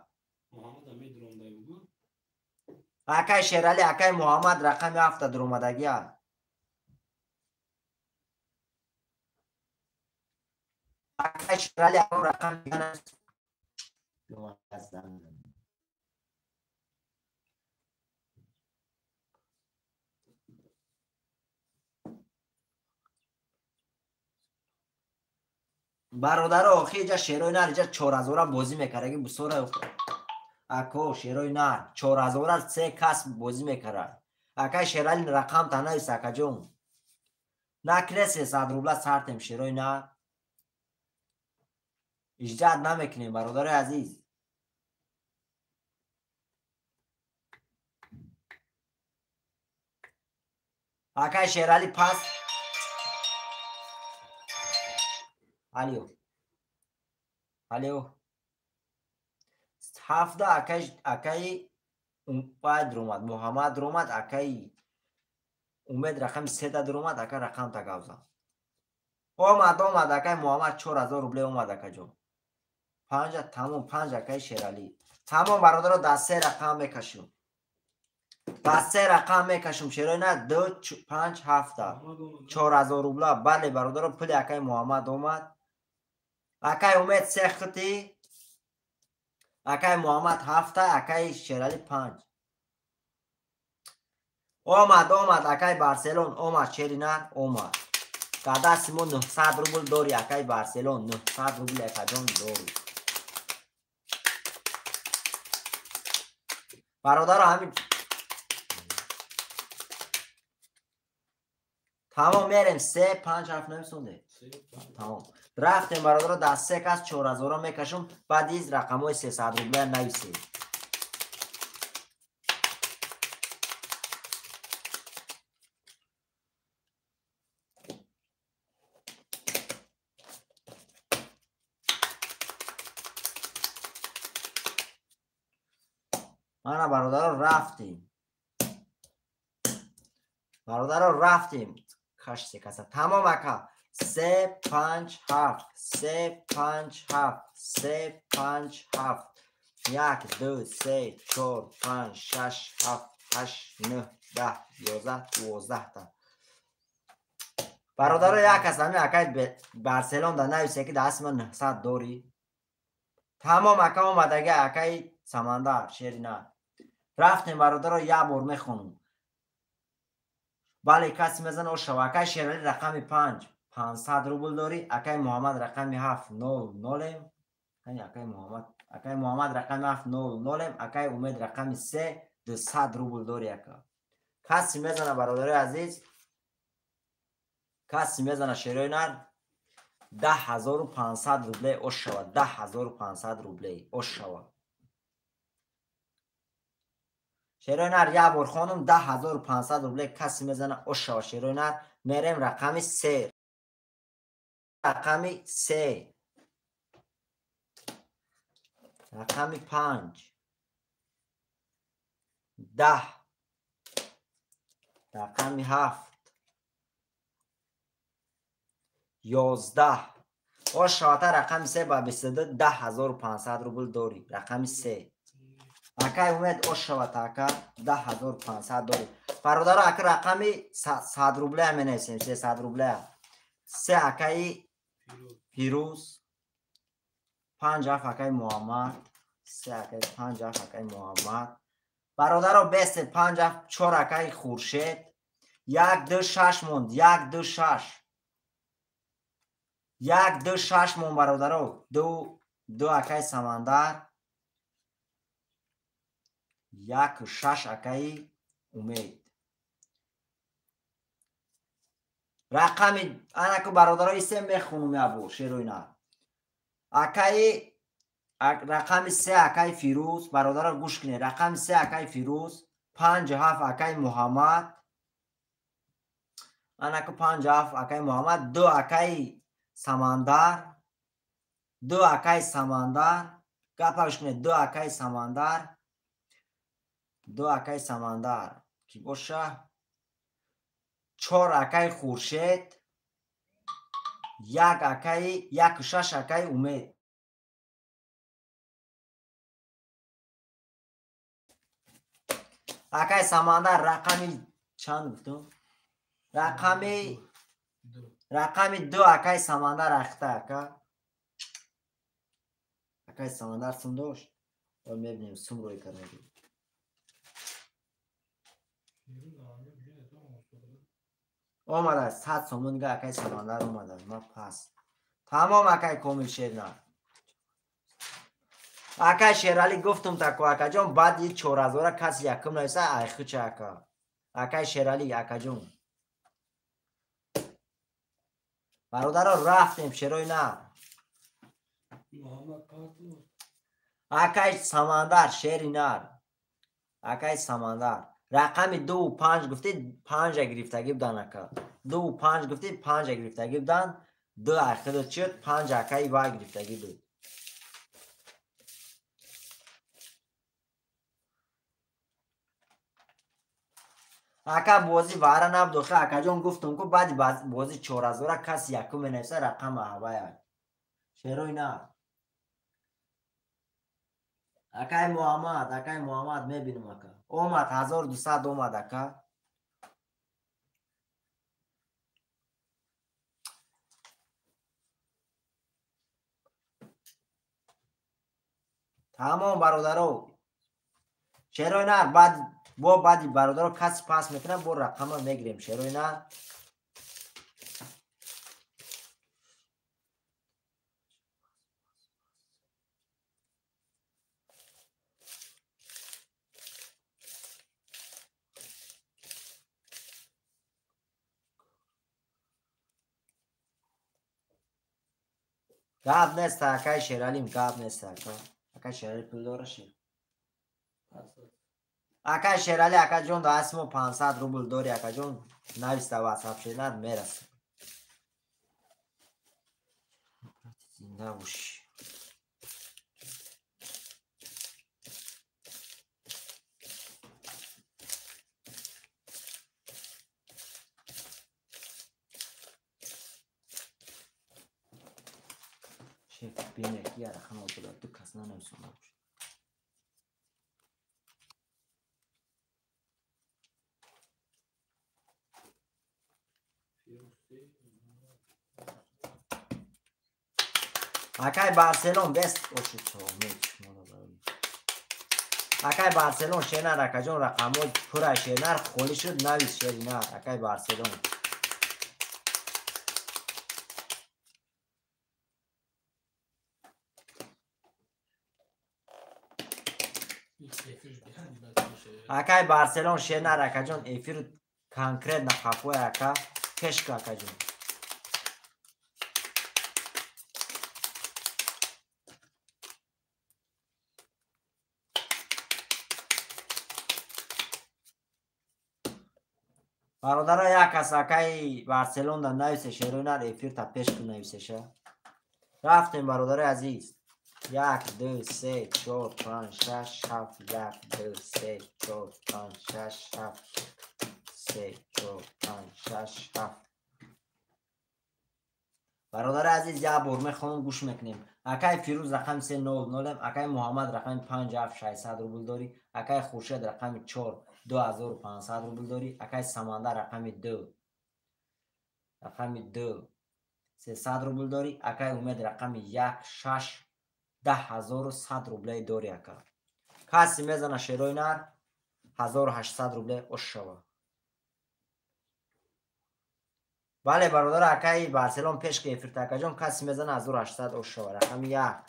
акай Шерали акай Муҳаммад рақами 7 дуромадагия. акай Шерали рақами бародаро охи иҷа шерӯй нар иҷа 4000 бозӣ мекараги бисора ако шерӯй нар 4000 се кас бозӣ мекарад. акай Шерали рақам танавис акаҷон. накне 300 рубла сартем шерӯй нар. иҷдад намекунем бародарои азиз. акай Шерали пас алё 7 акай Умпай дуромад Муҳаммад дуромад акай Умед рақами 3 дуромад ака рақам тагавза. омад акай Муҳаммад 4000 рубле омад акаҷон. 5 тамом 5 акай Шерали. тамом бародаро даст 3 рақам мекашум. даст 3 рақам мекашум шерӯй на 2 5 7 4000 рубла. бале бародаро пули акай Муҳаммад омад. акай Умед 3 хити. акай Муҳаммад 7 акай Шерали 5. омад акай Барселон омад шери на омад. дар дасти мо 900 рубл дори акай Барселон 900 рубл акаҷон дори. бародаро ҳамин тамом мерем 3 5 7 намисонде. тамом рафтем бародаро дар 3 кас 4000 мекашум. баъд из рақамҳои 300 рубля нависем. мана бародаро рафтем кашсе каса. тамом ака 3 5 7 3 5 7 3 5 7 1 2 3 4 5 6 7 8 9 10 11 12 та. бародаро як кас ҳамин акай Барселон да нависе ки дасти ман 900 дори. тамом ака омадаги акай Самандар шери на. рафтем бародаро як бор мехонум. бале каси мезан ошава. акай Шерали рақами 5 500 рубл дори. акай Муҳаммад рақами 7 0 0 акай Муҳаммад рақами 7 0 0 акай Умед рақами 3 200 روبل داری اکا. کسی میزنه برادر عزیز، کسی میزنه شیرای نر 10,500 روبله اوش شود. 10,500 روبله اوش شود. شیرای نر یک بار خانم 10,500 روبله کسی میزنه اوش شود. شیرای نر میریم رقم 3. رقم 3. رقم 5. 10. رقم 7. 11. اوش شود. رقم 3 با 22 10,500 روبل داری. رقم 3. اکای اومد اوش شود اکا 10,500 داری. برادر اکا رقم 100 روبله هم نویسیم. 300 روبله. 3 اکای پیروز. 5 اکای محمد. 3 اکای 5 اکای محمد. برادر بیست 5 4 اکای خورشید. 1 2 6 موند. 1 2 6. 1 2 6 موند برادر. 2 اکای سمندر. 1 6 اکای امید. رقم انا که برادرای سه میخونم ابو شیروی نه اکای رقم 3 اکای فیروز. برادر گوش کنه. رقم 3 اکای فیروز. 5 7 اکای محمد. انا که 5 7 اکای محمد. 2 اکای سمندر. 2 اکای سمندر. گپش کنه. 2 اکای سمندر. 2 اکای سمندر کی باشه. 4 اکای خورشید. 1 اکای 1 6 اکای امید. اکای سمندر رقمی چند گفتم؟ رقمی 2 اکای سمندر اخته اکا. اکای سمندر سم داشت و میبینیم سم روی کرده. آمده 100 سومون دیگه اکای سمندر آمده. ما پس تمام اکای کامل شیر نه. اکای شیرالی گفتم تکو اکا جان بعد یه 4,000 کسی یکم نویسه ایخو چه اکا. اکای شیرالی اکا جون برادر رفتیم شیروی نه. اکای سمندر شیری نر. اکای سمندر رقم 2 و 5 گفتید 5 گرفتگی بدن اکا. 2 و 5 گفتید 5 گرفتگی بدن. 2 اخیر چید 5 اکای و گرفتگی بود. اکا بازی واره نبدوخه اکا جان گفتم که بعد بازی 4,000 کسی یکم نویسه رقم هوای شیروی نه. اکای محمد میبینم اکا اومد 1200 اومد اکا. تمام برادرو شیروی نه بعد بعدی برادرو کسی پاس میکنه با رقم میگیریم شیروی نه. گاب نیست اکای شیرالیم گاب نیست اکا. اکای شیرالی پول داره شیر. اکای شیرالی اکا جون 500 روبل داری اکا جون نویسته واسپ شیر ند میرسه. زنده بوشی. شیف بینه که یه رقم بوده دو کس نمیسونه بوشی. اکای بارسلون بست اوشی چهارمیچ اکای بارسلون شینر اکا جون رقموی پورا شینر خولی شد نویس شینر اکای بارسلون. Акай Барселон шена ракаҷон эфир конкрет на хафои ака пешка акаҷон. бародаро як кас акаи Барселон да нависе шерӯнар эфир та пешку нависеша. рафтем бародари азиз. 1 2 3 4 5 6 7 1 2 3 4 5 6 7 3 4 5 6 7 бародари азиз як бор мехонам гӯш мекунем. акаи Фирӯз рақами 300 акаи Муҳаммад рақами 5600 рубл дорӣ. акаи Хуршед рақами 4 2500 рубл дорӣ. акаи Самандар рақами 2 300 рубл дорӣ. акаи Умед рақами 1 6 10100 рубле дорӣ ака. каси мезана шерои нар 1800 рубле ош шава. бале бародар акаи Барселон пешка эфирта акаҷон каси мезана 1800 ош шава. рақами 1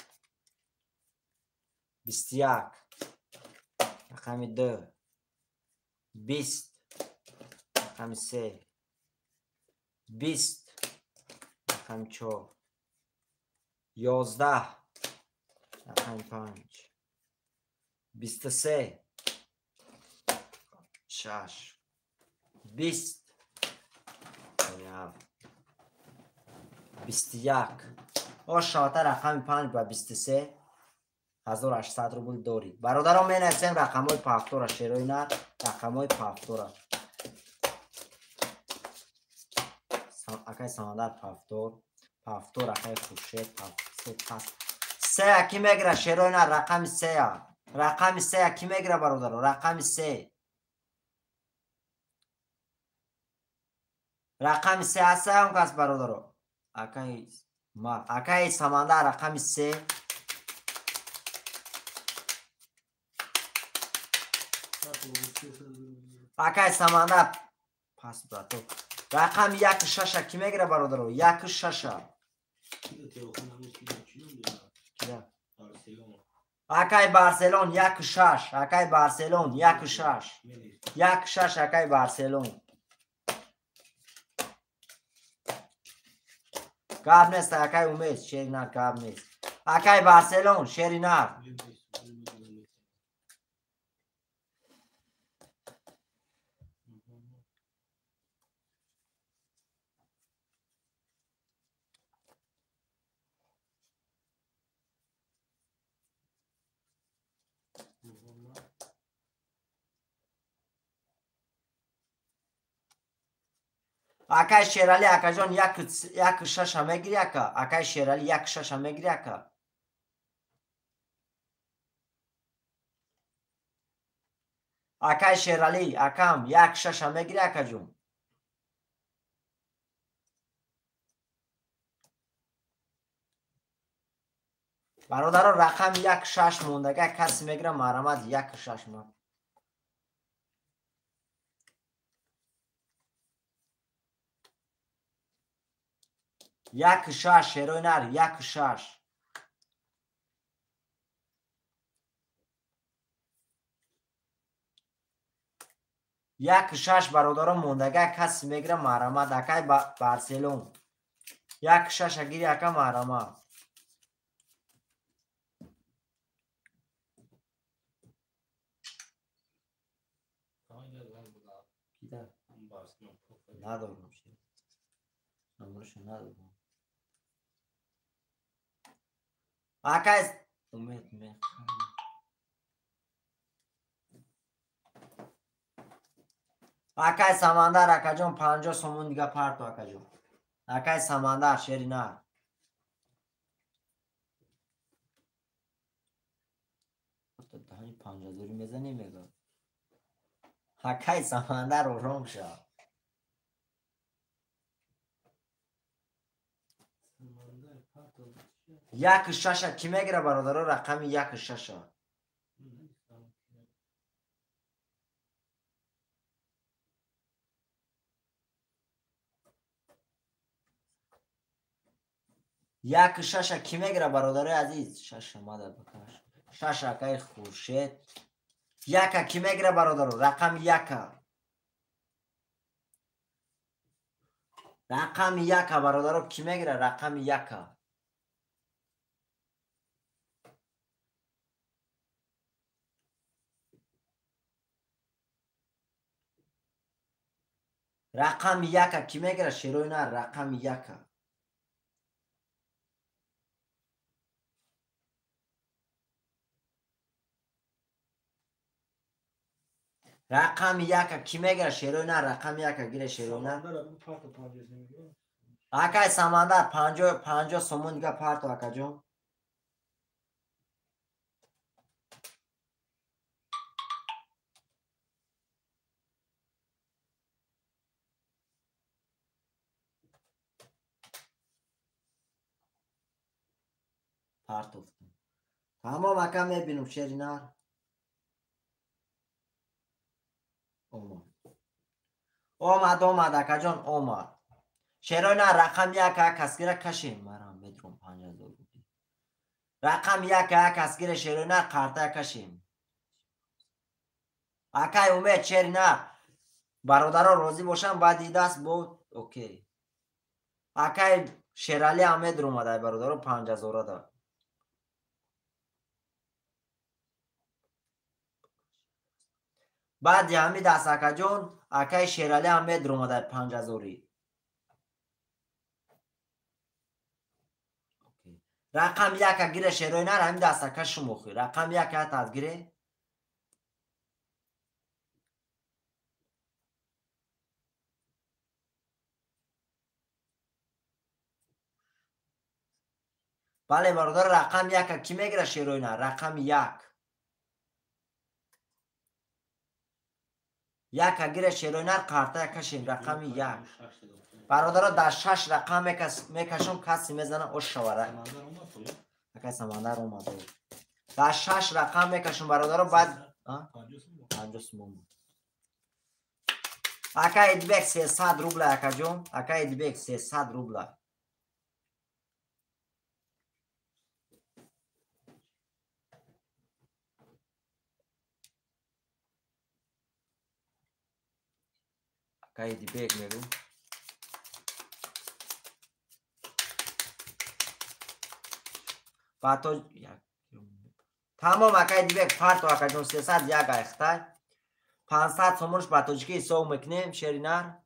21 рақами 2 20 рақами 3 20 рақами 4 11 рақами 5 23 6 20 21 ош шавата рақами 5 ба 23 1800 рубл дорӣ. бародарон менависем рақамҳои пафтора шерои нар рақамҳои пафтора. акаи Самандар пафтор акаи Хуршед пафтор. Сея ки мегира шерои нар рақами сея ки мегира бародаро рақами се. рақами се ҳаста он кас бародаро. акаи Самандар рақами се. акаи Самандар пас брато. рақами 1 ки мегира бародаро 1 6. акаи Барселон 1 6. акаи Барселон 1 6. 1 6 акаи Барселон. гап нест акаи Умед шери нар гап нест. акаи Барселон шери нар. акаи Шерали акаҷон 1 6 мегири ака. акаи Шерали 1 6 мегири ака. акаи Шерали акам 1 6 мегири акаҷон. бародаро рақами 1 6 мондага каси мегира марҳамат 1 6 ма. یک شش شروع نر 1 6. یک 6 برادران موندگه کسی میگیره مرحمت اکای بارسلون 1 6 اگیری اکا مرحمت. ندارم نمرش ندارم اکای امید می اکای سمندر اکا جون 50 سومون دیگه پرتو اکا جون اکای سمندر شری نه دهانی 50 دوری میزنی میگه اکای سمندر آرام شد. یک شش کی میگیره برادرها رقم 1 6 1 6 کی میگیره برادر عزیز 6 اومده بکش 6 اکای خورشید یکا کی میگیره برادر؟ رقم یکا. رقم یکا برادر کی میگیره؟ رقم یکا. رقم یکا کی میگیره؟ شیروی نه رقم یکا. رقم یکا کی میگیره؟ شیروی نه رقم یکا گیره شیروی نه. اکای سمندر 50 سومون دیگه پارتو اکا جون. پارت افتم. تمام اکا میبینم شیرینار. اومد اکا جون اومد. شیروی نه رقم یکا کسگیره کشیم. مرام بدرم 50,000 بودی. رقم یکا کسگیره شیروی نه کارتا کشیم. اکای اومد شیرینار. برادرها راضی باشن بعد دست بود اوکی. اکای شیرالی امید رو اومده برادرها 50,000 داد. بعد یامی دست اکا جون اکای شیرالی امید رو اومده 50,000. رقم یکا گیره شیروی نر همین دست اکا شموخی. رقم یکا تازگیره. بله برادر رقم یکا کی میگیره شیروی نر؟ رقم یکا گیره شیروی نر کارتا کشیم. رقم یک. برادرها در 6 رقم میکشم کسی میزنه اوش شوره. اکای سمندر اومده. در 6 رقم میکشم برادرها بعد 50 سومون. اکای دیبک 300 روبل اکا جون. اکای دیبک 300 روبل. اکای دیبک میگم. پاتو تمام اکای دیبک پارتو اکا جون 300 یک اختای 500 سومونش پاتوچکی سو میکنیم شیرینار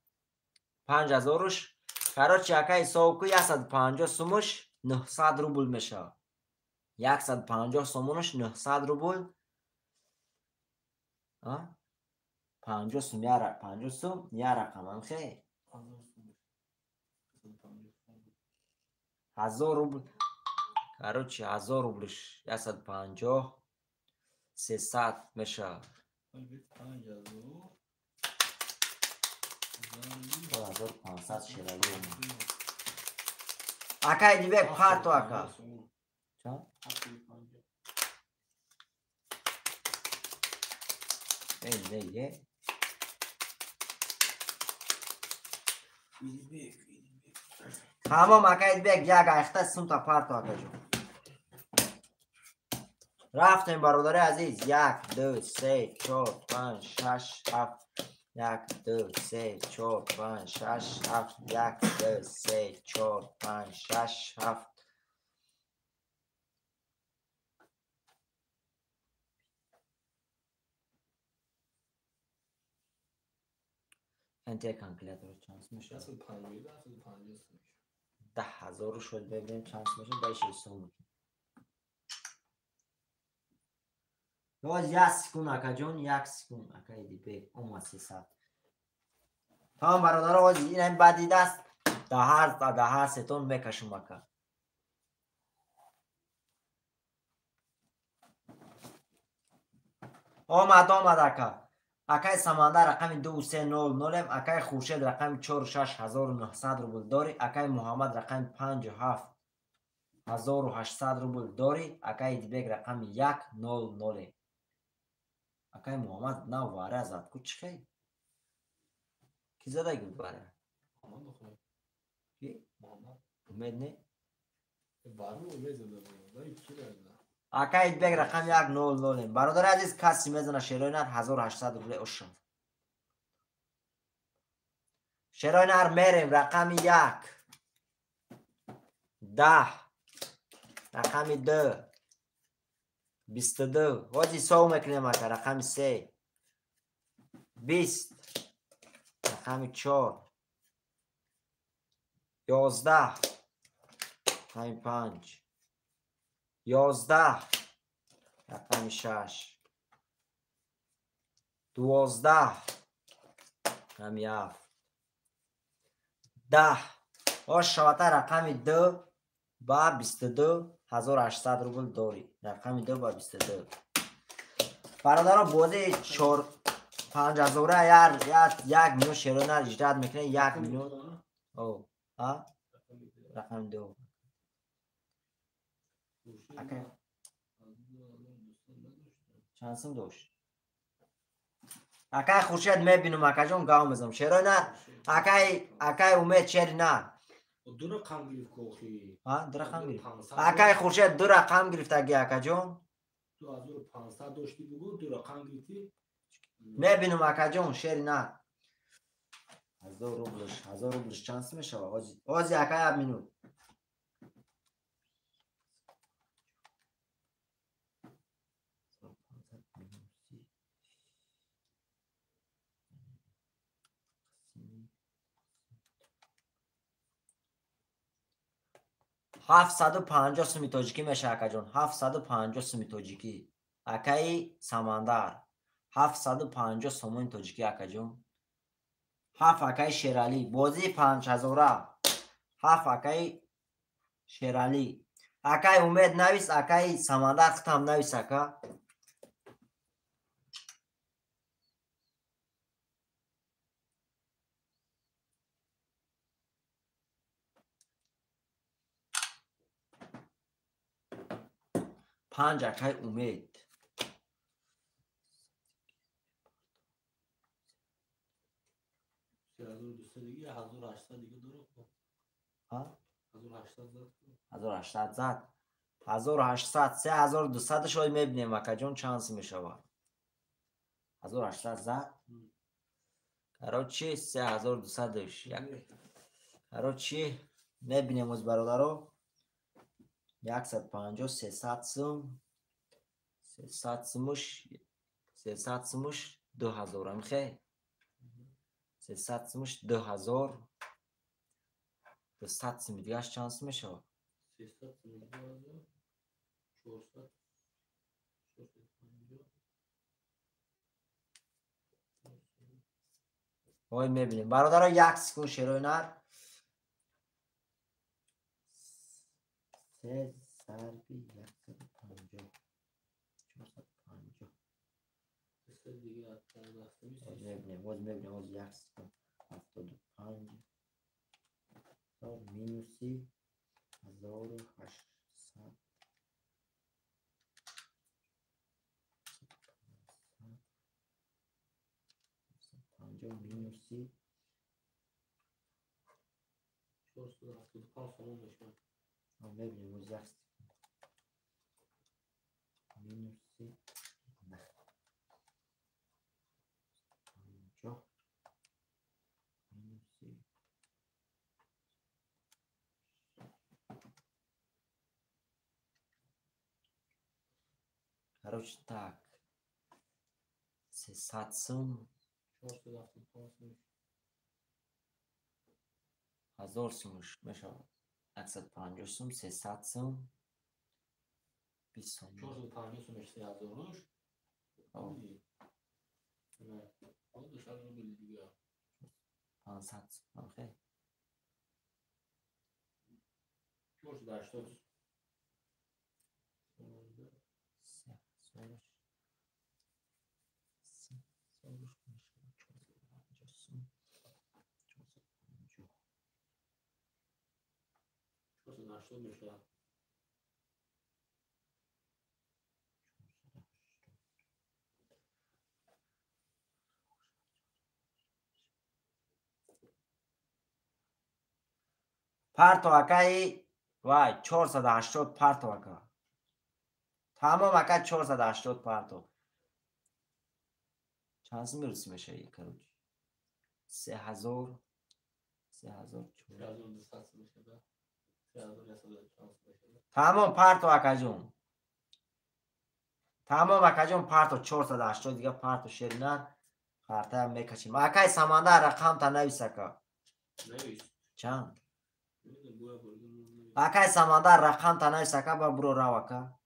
5000ش کاروچی اکای سو کو 150 سومش 900 روبل میشه. 150 سومونش 900 روبل. 50 سوم یا 50 سوم یا رقم هم خیلی 1000 روبل. کاروچی 1000 روبلش 150 300 میشه. 1500 شیرالی اکای دیبک پارتو اکا دیگه تمام اکای دیبک یک اخته سون تا پارتو اکا جون. رفتیم برادر عزیز 1 2 3 4 5 6 7 1 2 3 4 5 6 7 1 2 3 4 5 6 7 انتی کانکلاتور چانس میشه 10,000 شد ببینیم چانس میشه 10 سوم. باز یک سکون اکا جون 1 سکون اکای دیبک اومد 300. تمام برادر باز این بعدی دست ده هر ستون میکشم اکا. آمد اکا. اکای سمندر رقم 2300 اکای خورشید رقم 46900 روبل داری. اکای محمد رقم 57800 روبل داری. اکای دیبک رقم 100. اکای محمد نه واره زد کوچکی کی زده گود واره کی امید نه اکای بگ رقم 100. برادر عزیز کسی میزنه شیرای نر 1800 روبل اوشن. شیرای نر میریم رقم 1 10 رقم 2 22 وادی سو میکنیم اکا رقم 3 20 رقم 4 11 رقم 5 11 رقم 6 12 رقم 7 10 شاته رقم 2 با 22 1800 روبل داری. رقم 2 با 22 برادران بازی 4 5000 یار 1 میلیون شیرای نر اجرات میکنه 1 میلیون. او ها رقم 2 اکای چانسم داشت اکای خورشید میبینم اکای جون گام بزنم شیرای نر اکای امید چری نه دو رقم گرفت کوخی. ها دو رقم گرفت اکای خورشید دو رقم گرفت اکای جون 2500 داشتی بگو دو رقم گرفتی. میبینم اکای جون شیری نه 1000 روبلش چانس میشه آجی اکای اب مینوت 750 سومی تاجیکی میشه اکا جون 750 سومی تاجیکی اکای سمندر 750 سومی تاجیکی اکا جون 7 اکای شیرالی بازی 5000 7 اکای شیرالی اکای امید نویس اکای سمندر ختم نویس اکا 5 اکای امید 3200 دیگه 1800 دیگه درست کن. ها 1800 زد. 1800 زد 1800 3200 شوی میبینیم اکا جون چانس میشه 1800 زد قرار چی 3200 داشت قرار چی میبینیم از برادرو 150 300 سوم 300 سومش 300 سومش 2000 هم خیلی 300 سومش 2000 200 سوم دیگه چانس میشه 300 دیگه 400 وای میبینیم برادرها 1 سکون شیرای نر 3 ضربی 150 450 دیگه میبینیم باز 1 سکون 75 مینوسی 1800 50 مینوسی 475 سوم میشه. میبینیم باز 1 سکون مینوسی 50 مینوسی короче так 300 сум 475 میشه. 1000 сумش میشه 150 сум 300 сум 20 сум 450 سومش 3000 روش. نه خودش رو بیل دیگه 500 سум خیلی 480 480 میشه. پرتو اکای وای 480 پرتو اکا تمام اکا 480 پرتو. چند میرسی میشه یک کروج؟ 3000 تمام پرتو اکا جون. تمام اکا جون پرتو 480 دیگه پرتو شیرینر خرطه هم میکشیم. اکای سمندر رقم تا نویس اکا. چند؟ اکای سمندر رقم تا نویس اکا با برو رو اکا.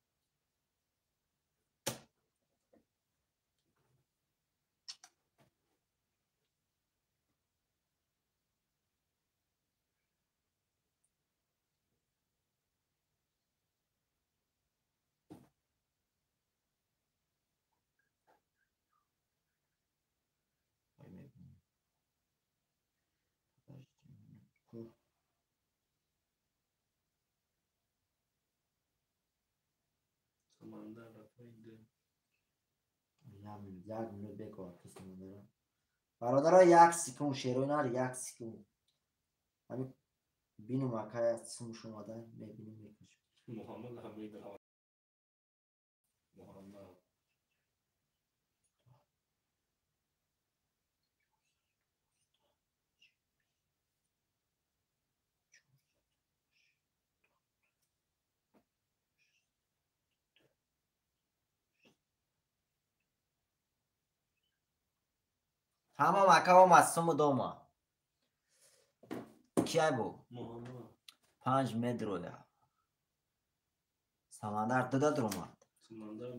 یک منو بکار کسی ندارم. برادر یک سکون شیرونر یک سکون. همین بینو مکای سموش اومده میبینیم میکشم. محمد حمید محمد تمام اکا هم از سم دوما. کیای بو؟ محمد 5 متر رویا. سمندر دو داد رومد. سمندر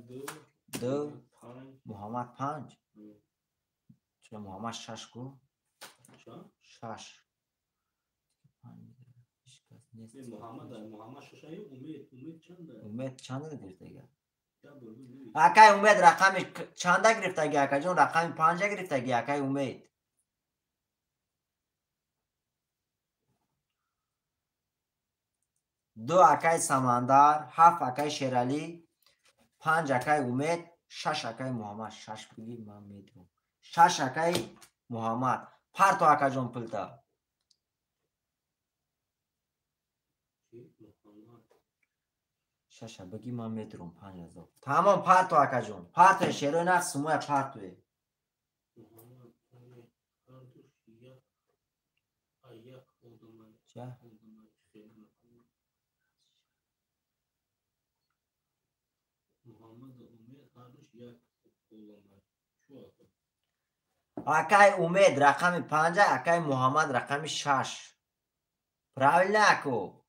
دو 5 محمد 5. چرا محمد 6 کو؟ چند؟ 6. محمد ششایی امید چنده؟ امید چند گرفته گه؟ یا برگو نویس اکای امید رقم چند گرفته گه اکا جون؟ رقم 5 گرفته گه اکای امید. دو اکای سمندر، 7 اکای شیرالی، 5 اکای امید، 6 اکای محمد. 6 بگی من میدونم. 6 اکای محمد. پرتو اکا جون پلتا. محمد 6 بگی من میدونم 5000. تمام پرتو اکا جون. پرتو شیروی نه سموی پرتوی. محمد هردوش یک اودمان چه؟ محمد امید هردوش یک اودمان چو اکای امید رقم 5 اکای محمد رقم 6. پراویل نکو.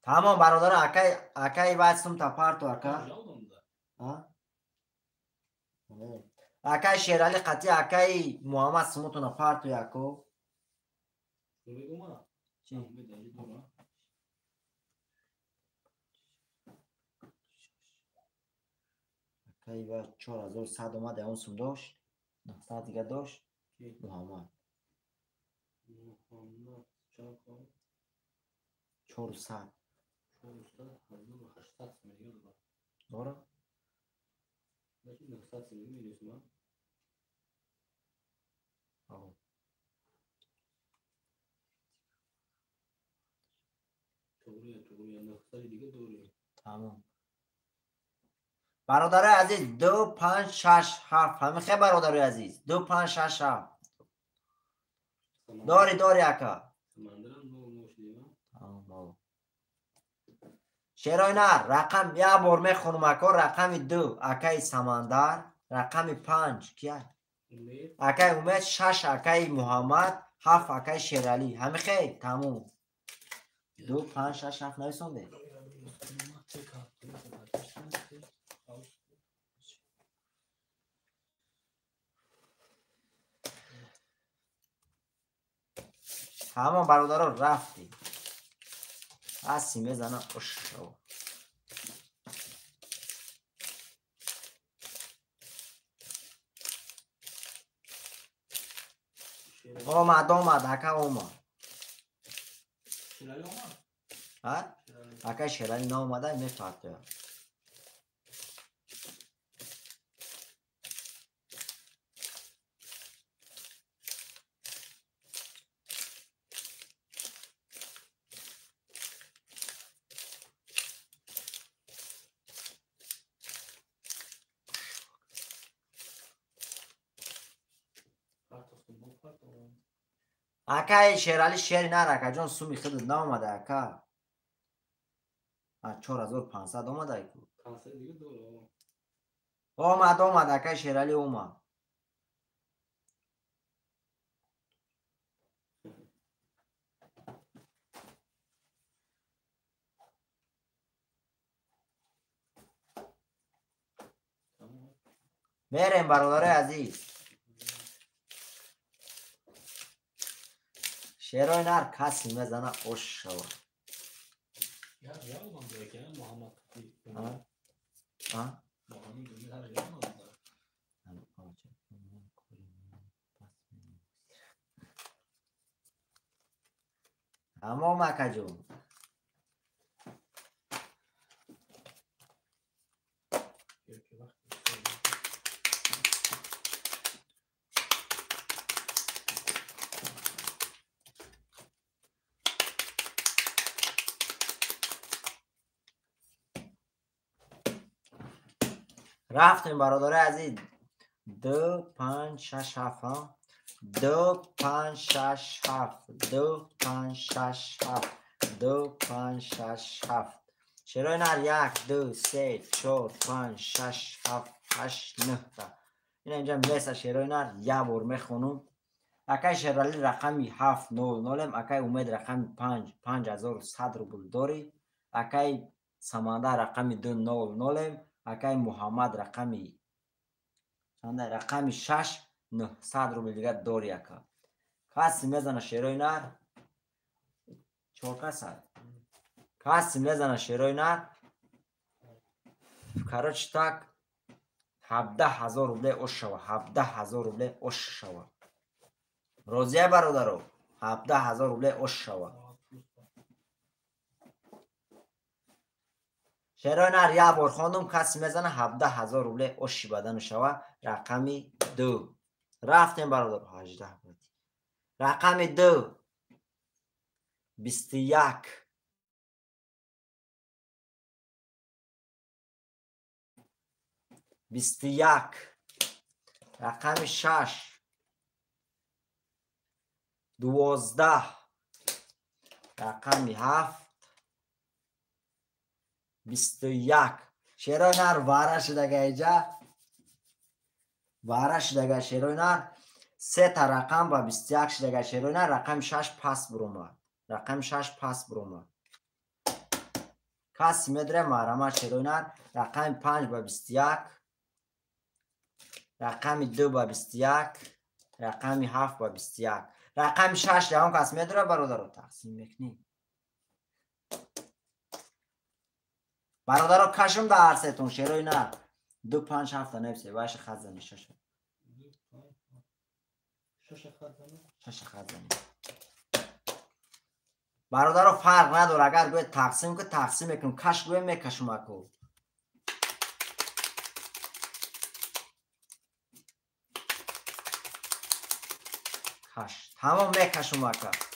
تمام برادر اکای واسم تا پرتو اکا. اکای شیرالی قطعی اکای محمد سموتون پرتو یکو. چی؟ اکای با 4100 اومده اون سم داشت. 900 دیگه داشت. محمد 400 داره؟ تمام برادر عزیز 2 5 6 7 همه خیلی برادر عزیز 2 5 6 7 داری اکا. شیرای نر رقم یه بار میخونم اکا. رقم 2 اکای سمندر، رقم 5 کیه؟ اکای امید، 6 اکای محمد، 7 اکای شیرالی. همه خیلی تموم. 2 5 6 7 نویسونده. همه برادرها رفتی هستی میزنم اشو. آمد اکا اومد. اکا شیرالی نا اومده میفرده. اکای شیرالی شیر نرکه جان سومی خودت نامده اکا 4500 آمده ایکو آمد اکای شیرالی اومد میریم برادر عزیز شیرای نر کسی میزنه خوش شود اما مکه جون رفتیم برادر عزیز 2 5 6 7 2 5 6 7 2 5 6 7 2 5 6 7 شیرای نر 1 2 3 4 5 6 7 8 9 این اینجا میسه شیرای نر یه بار میخونم اکای شیرالی رقمی 700 اکای امید رقمی 5100 روبل داری اکای سمانده رقمی 200 اکای محمد رقمی 6900 روبل دیگه داری اکا کسی میزنه شیرای نر کسی میزنه شیرای نر کراچ تک 17000 روبل اوش شوه 17000 روبل اوش شوه روزیه برادرو 17000 روبل اوش شوه شیرای نر یه بار خواندم کسی میزنه 17000 روبل اوشی بدن شوه رقمی 2 رفتیم برادر 18 رقمی 2 21 21 رقمی 6 12 رقمی 7 21 شیرای نر واره شدگه ایجا واره شدگه شیرای نر 3 تا رقم و 21 شدگه شیرای نر رقم 6 پس برومد رقم 6 پس برومد کسی میدره محرمت شیرای نر رقم 5 و 21 رقم 2 و 21 رقم 7 و 21 رقم 6 جوان کسی میدره برادر رو تقسیم میکنی برادر رو کشم در عرصتون شیرای نر 2 5 7 نفسه باشه خزنی 6 خزنی برادر رو فرق نداره اگر باید تقسیم که تقسیم میکنم کش گوه میکشم اکو کش تمام میکشم اکو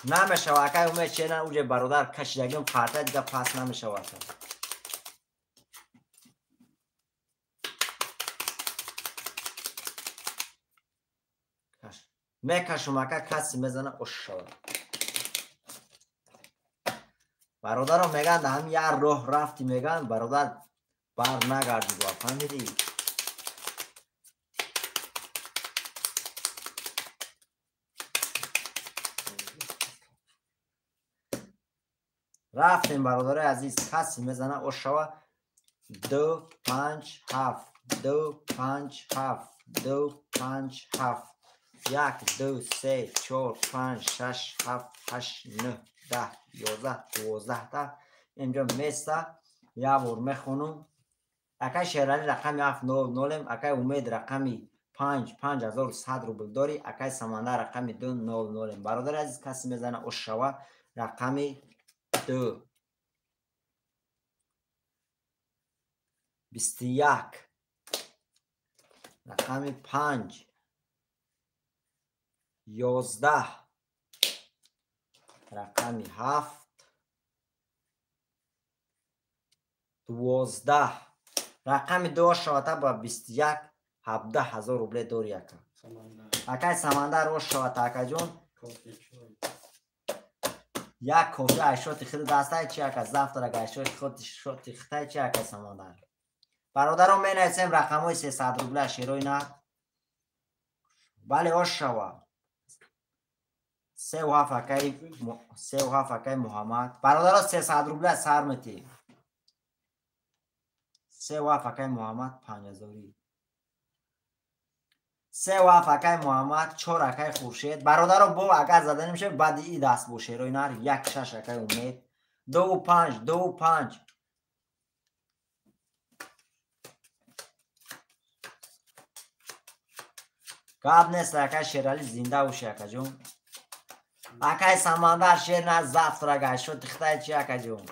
نمیشه و اکای اومد چه نه اوجه برادر کشیدگیم قرطه دیگه پس نمیشه و اکا میکشم اکا کسی میزنه اش شود برادر رو میگن ده هم یه روح رفتی میگن برادر بر نگردی با فهمیدی رفتیم برادر عزیز کسی میزنه اش شود 2 5 7 2 5 7 2 5 7 1 2 3 4 5 6 7 8 9 10 11 12 تا اینجا میسته یه بار میخونم اکای شیرالی رقمی 700 اکای امید رقمی 5100 روبل داری اکای سمانده رقمی 200 برادر عزیز کسی میزنه اش شوه رقمی 2 21 رقمی 5 11 رقمی 7 12 رقمی 2 شاته با 21 17,000 روبل دور یکا سمندر اکای سمندر روش شود اکا جون کافی چای یک کافی عیشات خود دسته چی اکا زفت را عیشات خود شد خطای چی اکا سمندر برادران می نویسیم رقم های 300 روبله شیروی نه بله روش شود 3 و 7 اکای محمد برادران 300 روبله سر میتی 3 و 7 اکای محمد 5000 3 و 7 اکای محمد 4 اکای خورشید برادران با اگر زده نمیشه بعد ای دست باشه روی نر 1 6 اکای امید 2 و 5 2 و 5 قاب نیست اکای شیرالی زنده و اکا جون اکای سمندر شیر نه زفت را گای شد تختای چی اکا جون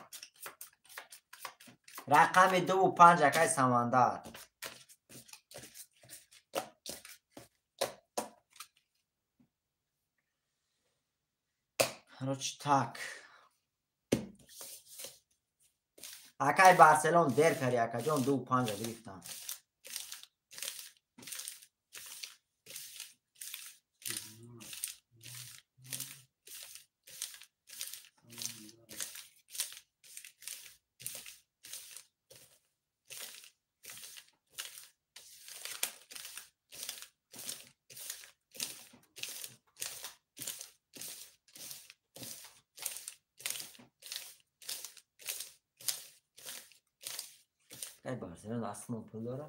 رقم 2 و 5 اکای سمندر روچ تاک اکای بارسلون دیر کری اکا جون 2 و 5 گرفتم اکای بارسلون اصلا پول داره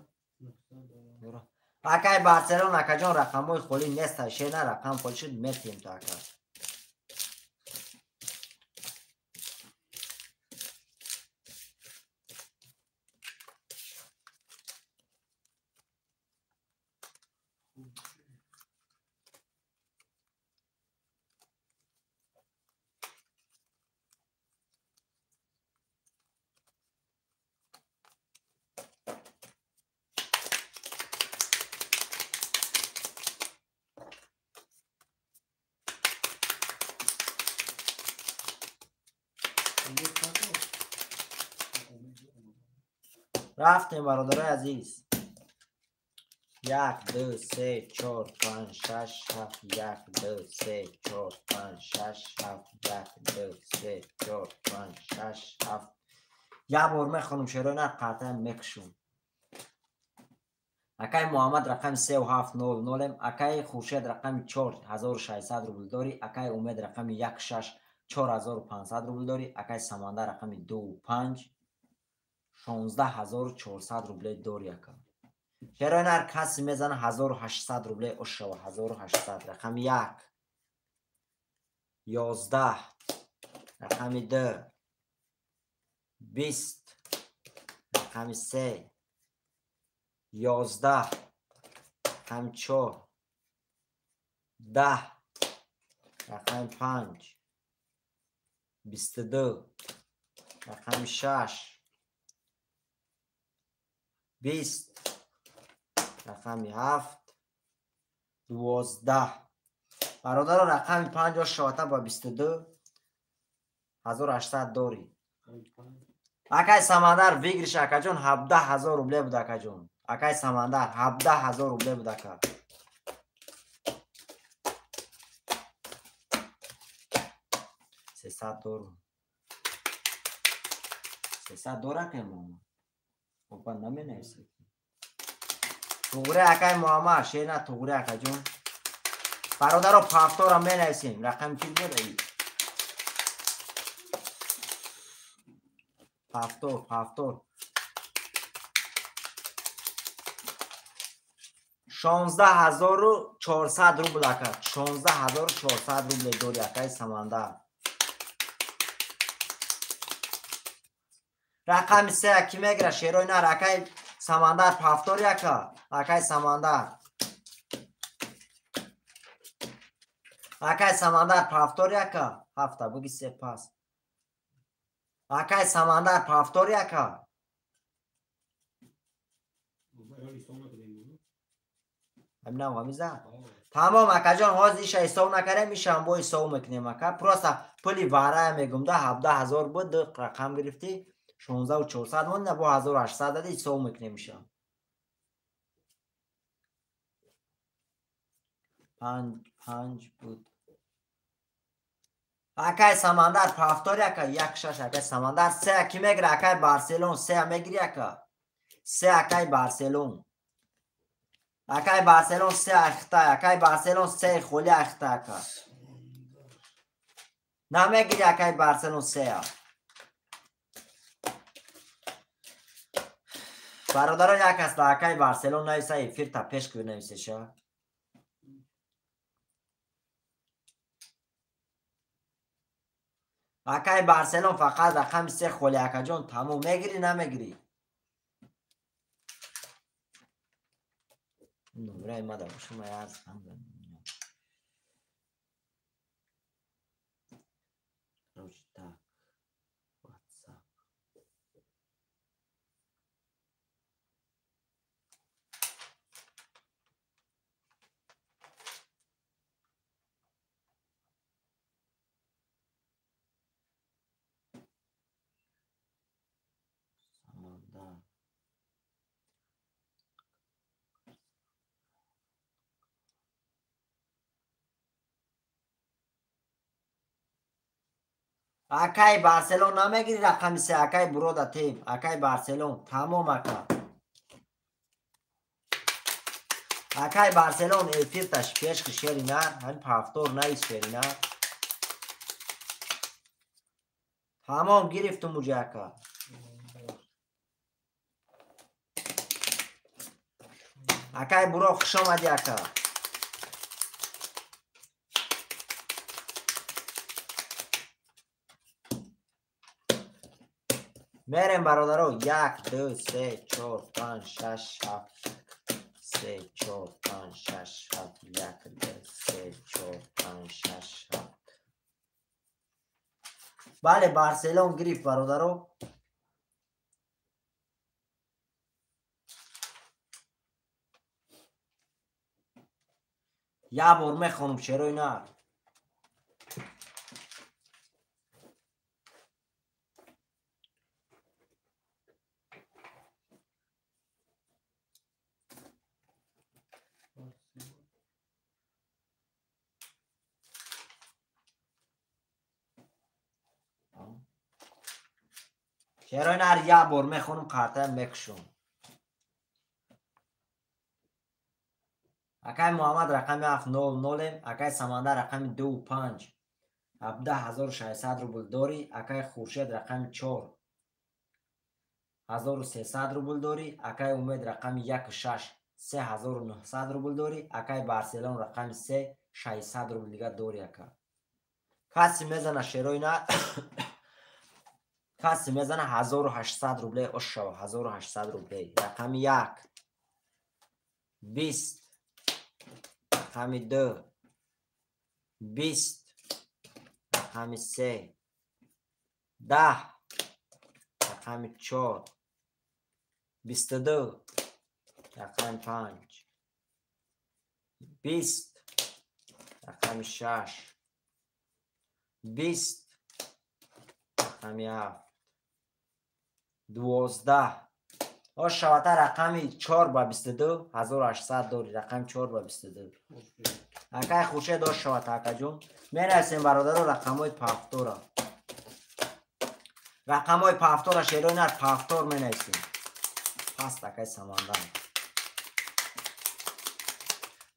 اکای بارسلون اکا جون رقم های خولی نیست شیر نه رقم خولی شد میتیم تا اکا رفتیم برادرای عزیز 1 2 3 4 5 6 7 1 2 3 4 5 6 7 1 2 3 4 5 6 7 یا بار میخونم شروع نه قطعا میکشم اکای محمد رقم 3 و 7 0 0 اکای خورشید رقم 4600 روبل داری اکای امید رقم 1 6 4500 روبل داری اکای سمندر رقم 2 و 5 16400 روبل داری اکا شروع هر کسی میزنه 1800 روبل اشوا 1800 رقم 1 11 رقم 2 20 رقم 3 11 رقم 4 10 رقم 5 22 رقم 6 20 رقم 7 12 برادر رقم 5 شاته با 22 1800 داری اکای سمندر ویگرش اکا جون 17000 روبله بود اکا جون اکای سمندر 17000 روبله بود اکا 300 دارم 300 داره که ماما اوپن نمی نیست توگره اکای محمد شیرنا توگره اکا جون برادر رو پافتور هم می نیسیم رقم کی بود ای پافتور 16400 روبل اکا 16400 روبل دوری اکای سمندر رقم 3 اکی میگره شیروی نر اکای سمندر پافتور یکا اکای سمندر پافتور یکا هفته بگی 3 پاس اکای سمندر پافتور یکا همینم همیزه تمام اکا جان حاضر ایش ایستاو نکره میشم با ایستاو میکنیم اکا پراستا پلی واره میگم ده 17000 بود رقم گرفتی 16400 مون نه با 1800 دادی ایستاو میکنیم میشم 5 بود. اکای سمندر پافتور یکا یک شش اکای سمندر 3 اکی میگیره اکای بارسلون 3 میگیری اکا 3 اکای بارسلون اکای بارسلون 3 اختا اکای بارسلون 3 خولی اختا اکا نمیگیری اکای بارسلون 3 برادران یک است اکای بارسلون نویسه فیر تا پیش که نویسه شا اکای بارسلون فقط رقم 3 خولی اکا جون تموم میگیری نمیگیری نمره ایمده باشم از هم روشتا واتساپ سمندر اکای بارسلون نمیگیری رقم 3 اکای برودا تیم اکای بارسلون تمام اکا اکای بارسلون الفیر تش پیش که شیری نه هم پافتور نیست شیری نه تمام گرفتم موجه اکا اکای برو خوش آمدی اکا میریم برادرو 1 2 3 4 5 6 7 3 4 5 6 7 1 2 3 4 5 6 7 بله بارسلون گرفت برادرو یا بار میخونم چرا اینا چرا اینا یا بار میخونم کارتا میکشم اکای محمد رقم 700 اکای سمندر رقم 25 17600 روبل داری اکای خورشید رقم 4 1300 روبل داری اکای امید رقم 16 3900 روبل داری اکای بارسلون رقم 3 600 روبل دیگه داری اکا کسی میزنه شروع نه کسی میزنه 1800 روبل اشو 1800 روبل رقم 1 20 رقم 2 20 رقم 3 10 رقم 4 22 رقم 5 20 رقم 6 20 رقم 7 12 شوات رقم 4 با 22 1800 داری رقم 4 با 22 اکای خوشه داشت شوات اکا جون می نویسیم برادر رقم های پافتورا رقم های پافتورا شیروی نر پافتور می نویسیم پاست اکای سمندر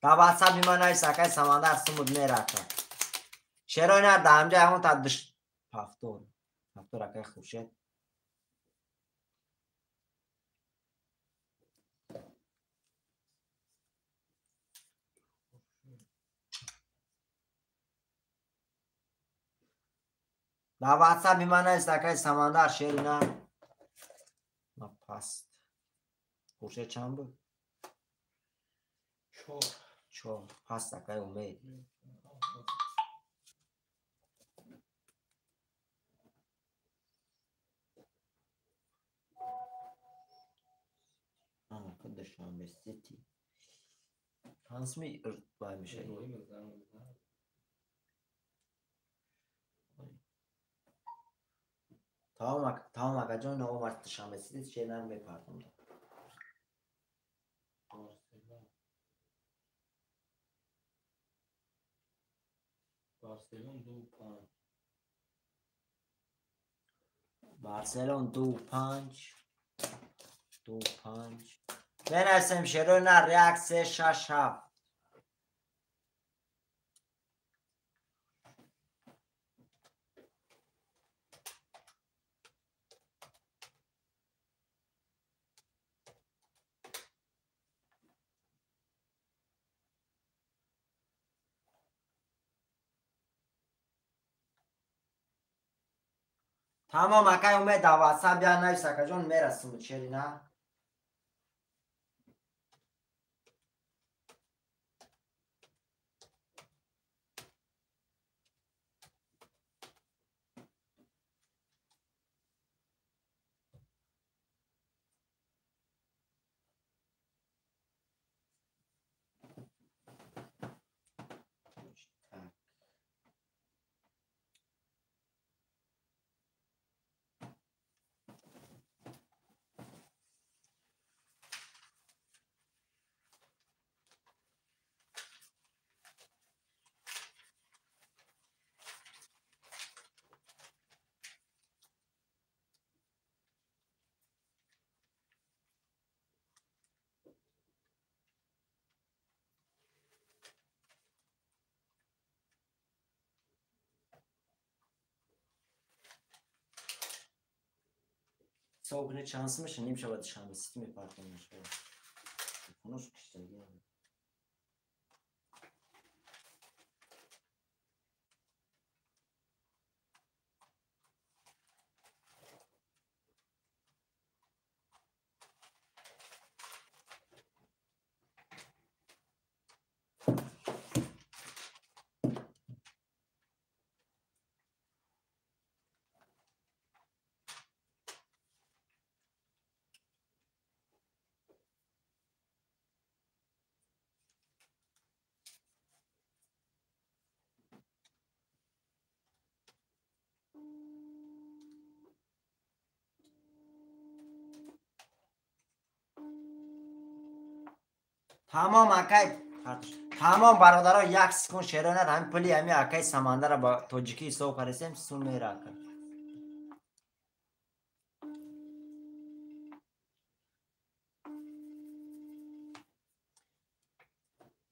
تا واتساپ من نویس اکای سمندر سمود می رکا شیروی نر دامجه همون تا دشت پافتور اکای خوشه دا واتساپ من است اکای سمندر شیر نه پاست خوشه چند بود 4 پاست اکای امید خودشان به سیتی تانسمی باید میشه تمام اگه جان او مرد شنبه سیتی چه نرم بپردم بارسلون 2-5. بارسلون 2-5 2-5 بنویسیم شیروینار ریاک 3-6-7. تمام اکای اومد دواسا بیا نویسا که جون میرسیم چری نه صبح günü şansımış neyim şabat şamı sistemi parçalamış. Konuş işte ya. تمام اکای تمام برادرها یک سکون شیرانه هم پلی همی اکای سمندر با توجیکی سو کرسیم سون میره اکای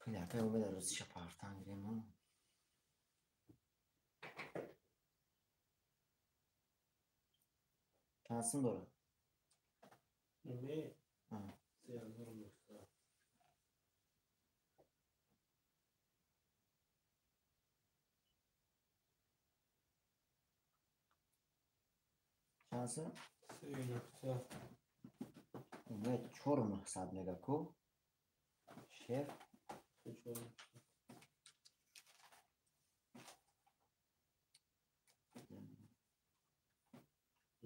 پلی اکای اومده روزیش پارتان گیریم شانسın doğru. Ne? Ha. Seyanlarım yoksa. Şansı? Seyan yoksa. Evet, Çorum sad Megako. Şef. Seçiyorum.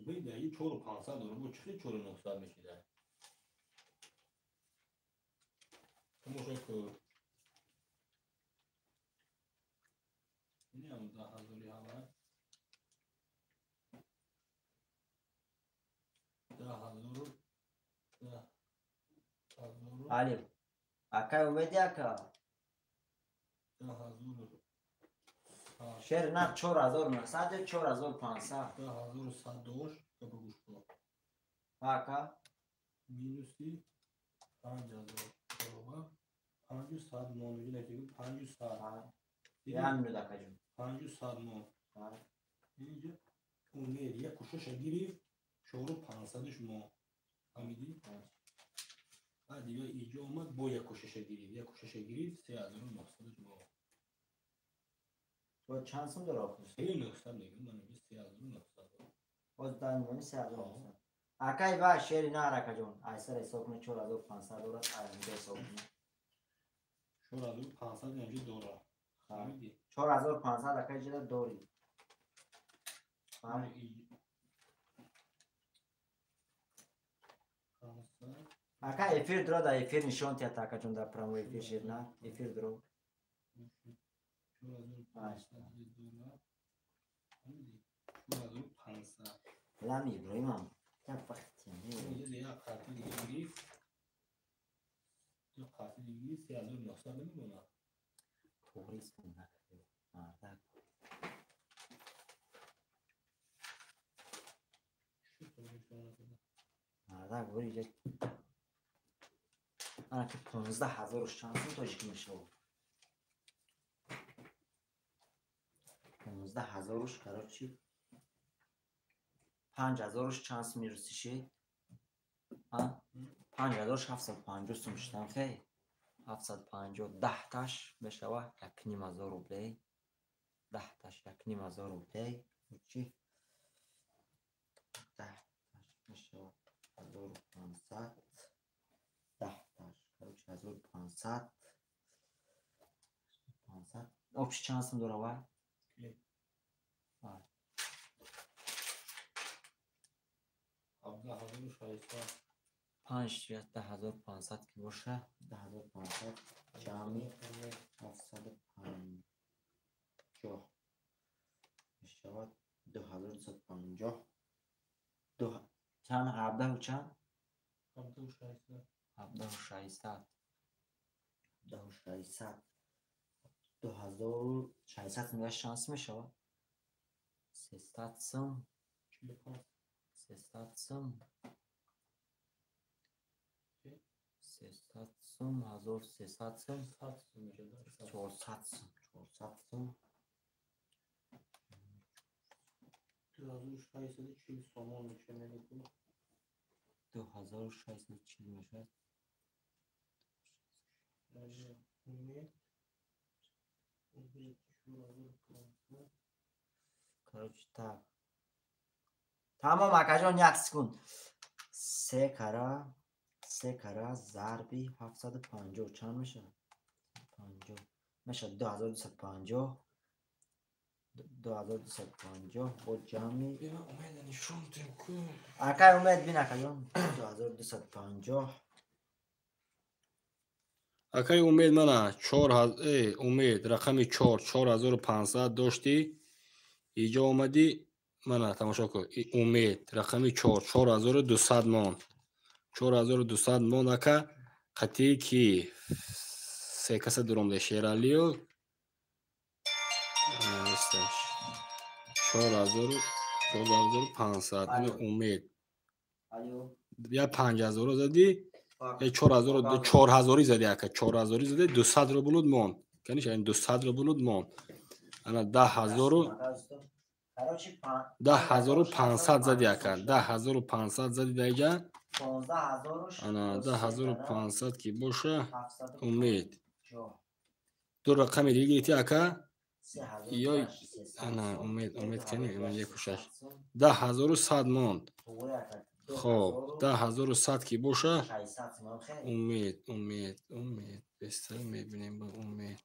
بگید یه 4,500 داره با چه 4,900 میشه تماشا این هم 10,000 همه 10,000 10,000 Ali. Akay اومدی اکا 10,000 شهر نه 4900 4500 10,100 که بگوش کن اکا مینوسی 5,000 برابر 500 مان میگه نتیجه 500 یه همینو دکا جون 500 مان اینجا اونید یک کوشش گیری 4,500 ما فهمیدی؟ بعد دیگه اینجا اومد با یک کوشش گیری 3,900 ما با چند سون داره آخوش؟ 3,900 میگم من میگه 3,900 باز دانیمانی 3900 اکای با شهری نه رکا جون ایسر حساب کنه 4500 داره اینجا حساب کنه 4,500 اینجا داره فهمیدی؟ 4500 اکای جده دوری اکا افیر درو دا افیر نشون تیا تاکا جون دا پرامو افیر شیر نه افیر درو 4,500 لام ابراهیم هم یک وقتی یه قطعی دیگه گریف یه قطعی دیگه 3,900 نمیدونم توریست کنه مردک مردک بری انا که 15,000 شانسی تاجیکی میشه 15,000 قرار چی 5,000 شانس میرسی شی 5,750 سوم شدن خیلی 750 10 تاش بشوه 1,500 روبلی 10 تاش 1,500 روبلی چی 10 تاش بشوه 1,500 10 تاش 1,500 общий шансым дорогой. 10,500 که باشه 10,500 جمعی 750 میشود 2,250 چند 17 و چند 17,600 2,600 میگه شانس میشه 300 سم 300 سم 300 سم 1,300 سم 400 سم 400 سم 2,640 سامان میشه نمیکنه 2,640 میشه короче так تمام اکجان یک سکوند 3 کره ضربی 750 چند میشه 50 میشه 2,250 2,250 با جمعی اکای اومد بین اکجان 2,250 اکای امید منه 4,000 امید رقمی 4,500 داشتی اینجا آمدی منه تماشا کن امید رقمی 4,200 مان 4,200 مان اکا قطعی کی سه کس درامده شیرالیو نیستش 4,500 اینو امید یا 5,000 زدی یا 4,000 زدی اکا 4,000 زدی 200 رو بلود مان کنیش این 200 رو بلود مان انا 10,500 زدی اکا 10,500 زدی دیگه انا 10,500 کی باشه امید دو رقم دیگه گیتی اکا یا انا امید کنی من یک و شش 10,100 مان خب 10,100 کی باشه امید بستر میبینیم با امید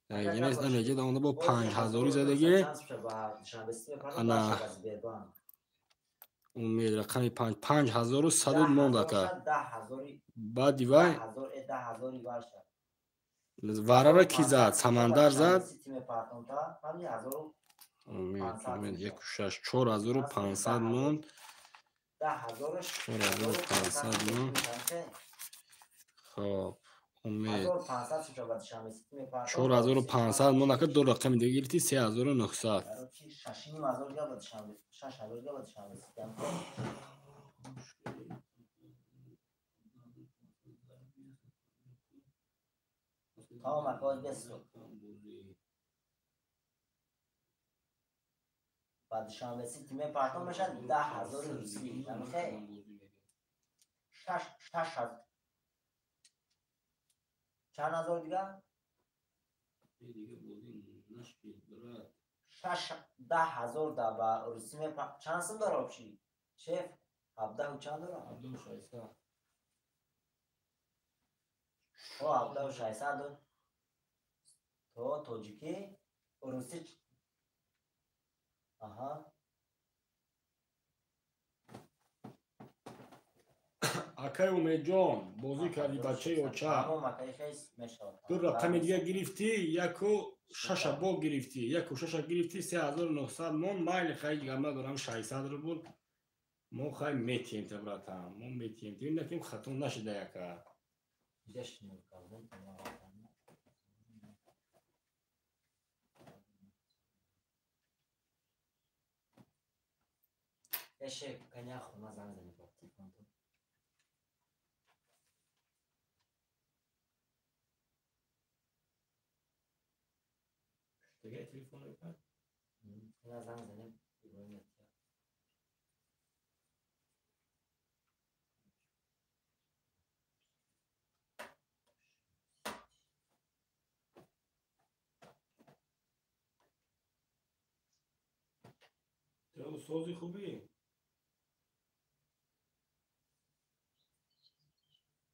دیگه نیست دیگه دامنه با 5,000 زدگی انا امید رقمی 5,100 مونده که بعد دیوای وره را کی زد سمندر زد امید یک و شش 4,500 موند 4,500 موند خب امید 4,500 موند که دو رقم دیگه گرفتی 3,900 بعد شام رسید تیم پارتون میشه 10,000 روسی خیلی 6,000 چند هزار دیگه 10,000 دا با روسی چند سم داره بشی شیف 17 و چند داره 17,600 تو توجیکی روسی آها اکای امید جان بازی کردی بچه اوچه دو رقم دیگه گرفتی یکو شش با گرفتی یکو شش گرفتی 3,900 مون مایل خیلی گرمه دارم 600 رو بود ما خیلی میتیم تبراتم ما میتیم تیم نکیم خطون نشده یکا اشه کنیا خونه زنگ زنی با تلفن تو دیگه تلفن رو کرد کنیا زنگ زنی بیرون تو سازی خوبی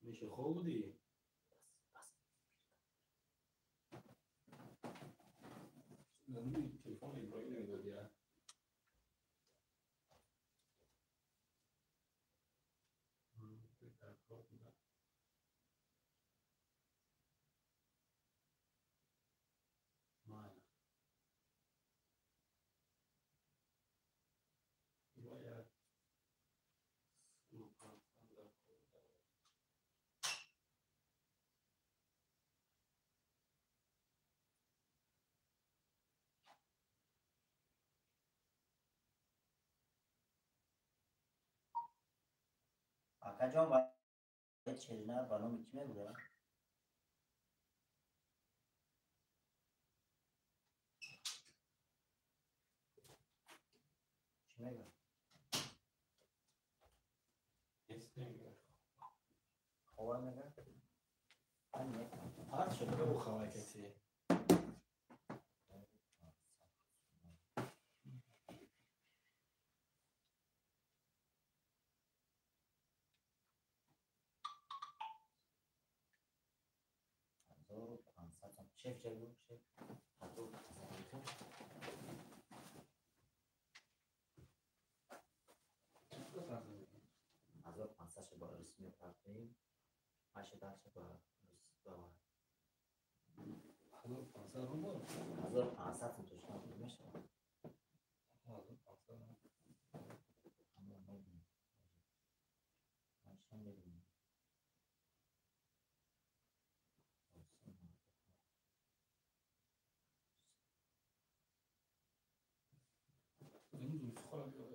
میشه خوب بودی زمین تلفن ابراهیم نمیدادی ها در کار بودم مانا باید سلوکان در کار بودم آقا جان باید چرینه برنامه کیمه بوده چی میگه نمیگه خواه میگه همینه هر شده به خواهی کسی 1500 شیف جلو شیف 1500 شو با رسمی پرتیم 8 با 1500 رو بود 1500 هم توش نبود میشه 1500 همون نبودیم ماشین نبودیم این دوست خواهد در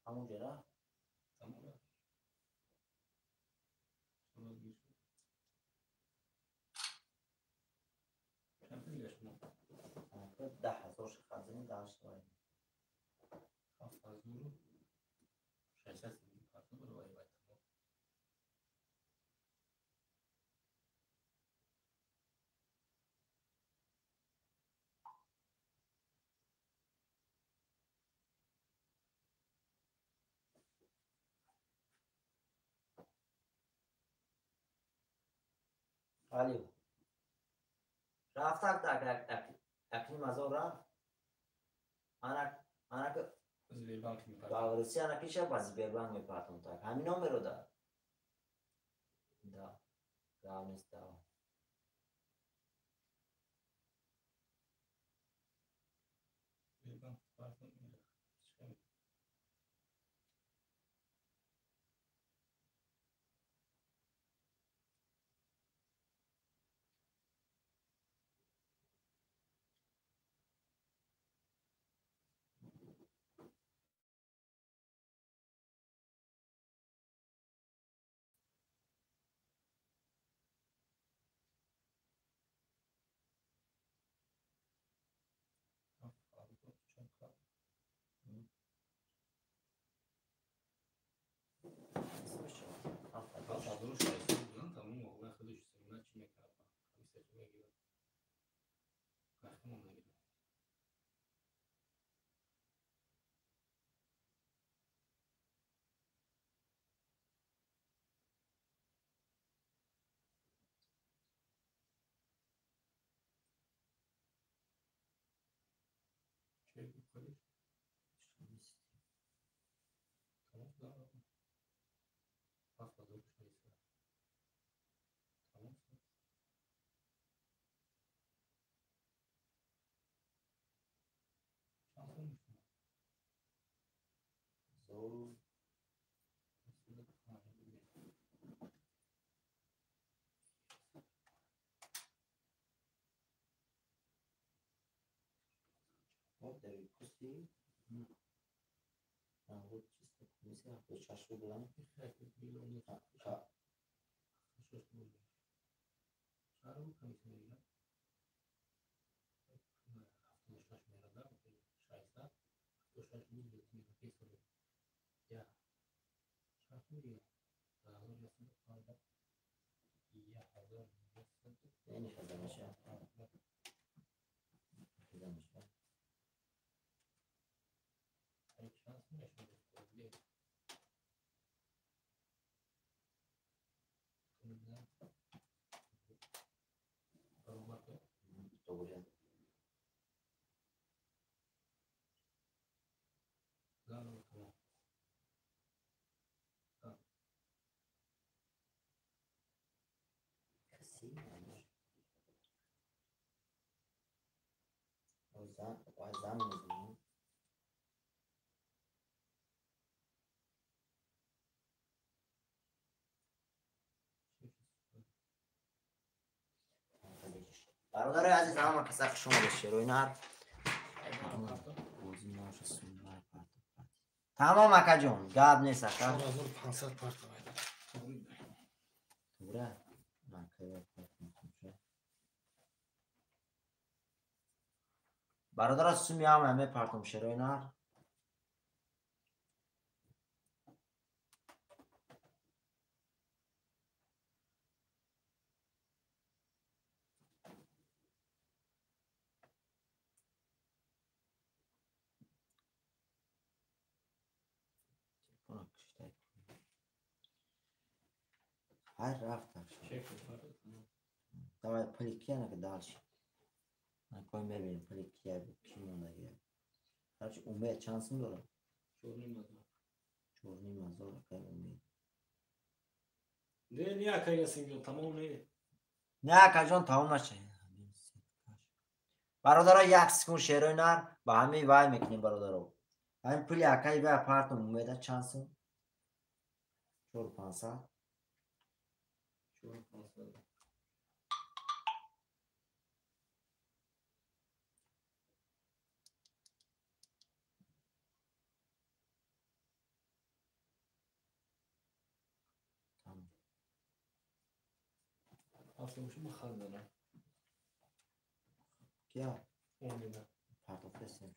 همون جرا تمام شما گیش چند میگه شما 10,000 خزینه داشت باید 7000 رو 600 میلیون رو باید باید ولی رفتک اکنی مزار رفت انا که زیر بانک میپرد باورسی انا کیشه بازی بیربان میپرتون تاک همین هم برو دا گاو نیست دا زیر بانک میپرد میره اسمش چه از روش رسید بودن تمام موقع خودش سیمونه چی میکرد همیشه چی میگیرد نخمون نگیرد Вот, даю пусти. А вот чисто комиссия, то чашу была. Я не хотел начать. Добре. Красиво. Зам не знаю. برادر عزیز همه کسا شما بشه روینار تمام اکا جون گاب نیست اکا 4500 پارتا دوره برادر از سومی همه پارتا میشه روینار هر رفتم давай پلیکیه نکه دالش نکوی میبینیم پلیکیه بود کی مونده هرچی امید چانسم دارم چورنی مزار که امید نه اکا یاسین تمام نه نه اکا جان تمام نشه برادرها یک سکون شیروینار با همه وای میکنیم برادرها همین پلی اکایی به اپارتم امیده چانسم 4500 اصلا مش مخزنه کیا؟ امیده پارتو فرستیم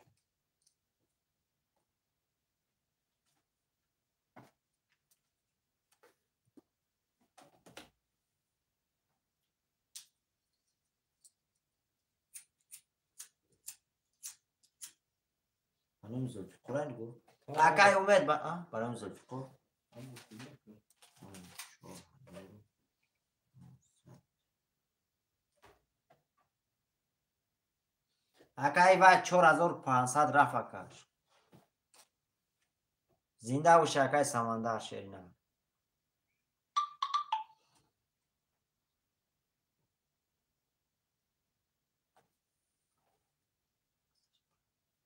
خانم زلفقار گفت اکای امید برام زلفقار اکای و 4500 رفت اکاش زنده و شکای سمندر شیرینه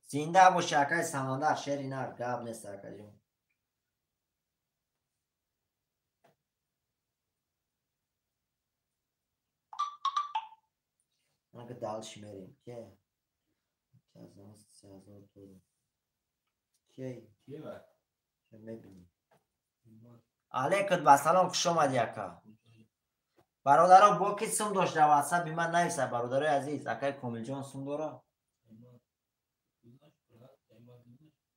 زنده و شکای سمندر شیرینه گاب نیست اکا جون من که دالش میریم که 3000 دور کیه بر چه میبینی علیکت با سلام خوش آمدی اکا برادرها با کی سم داشت در واتساپ بی من نویسه برادرای عزیز اکای کومیل جان سم داره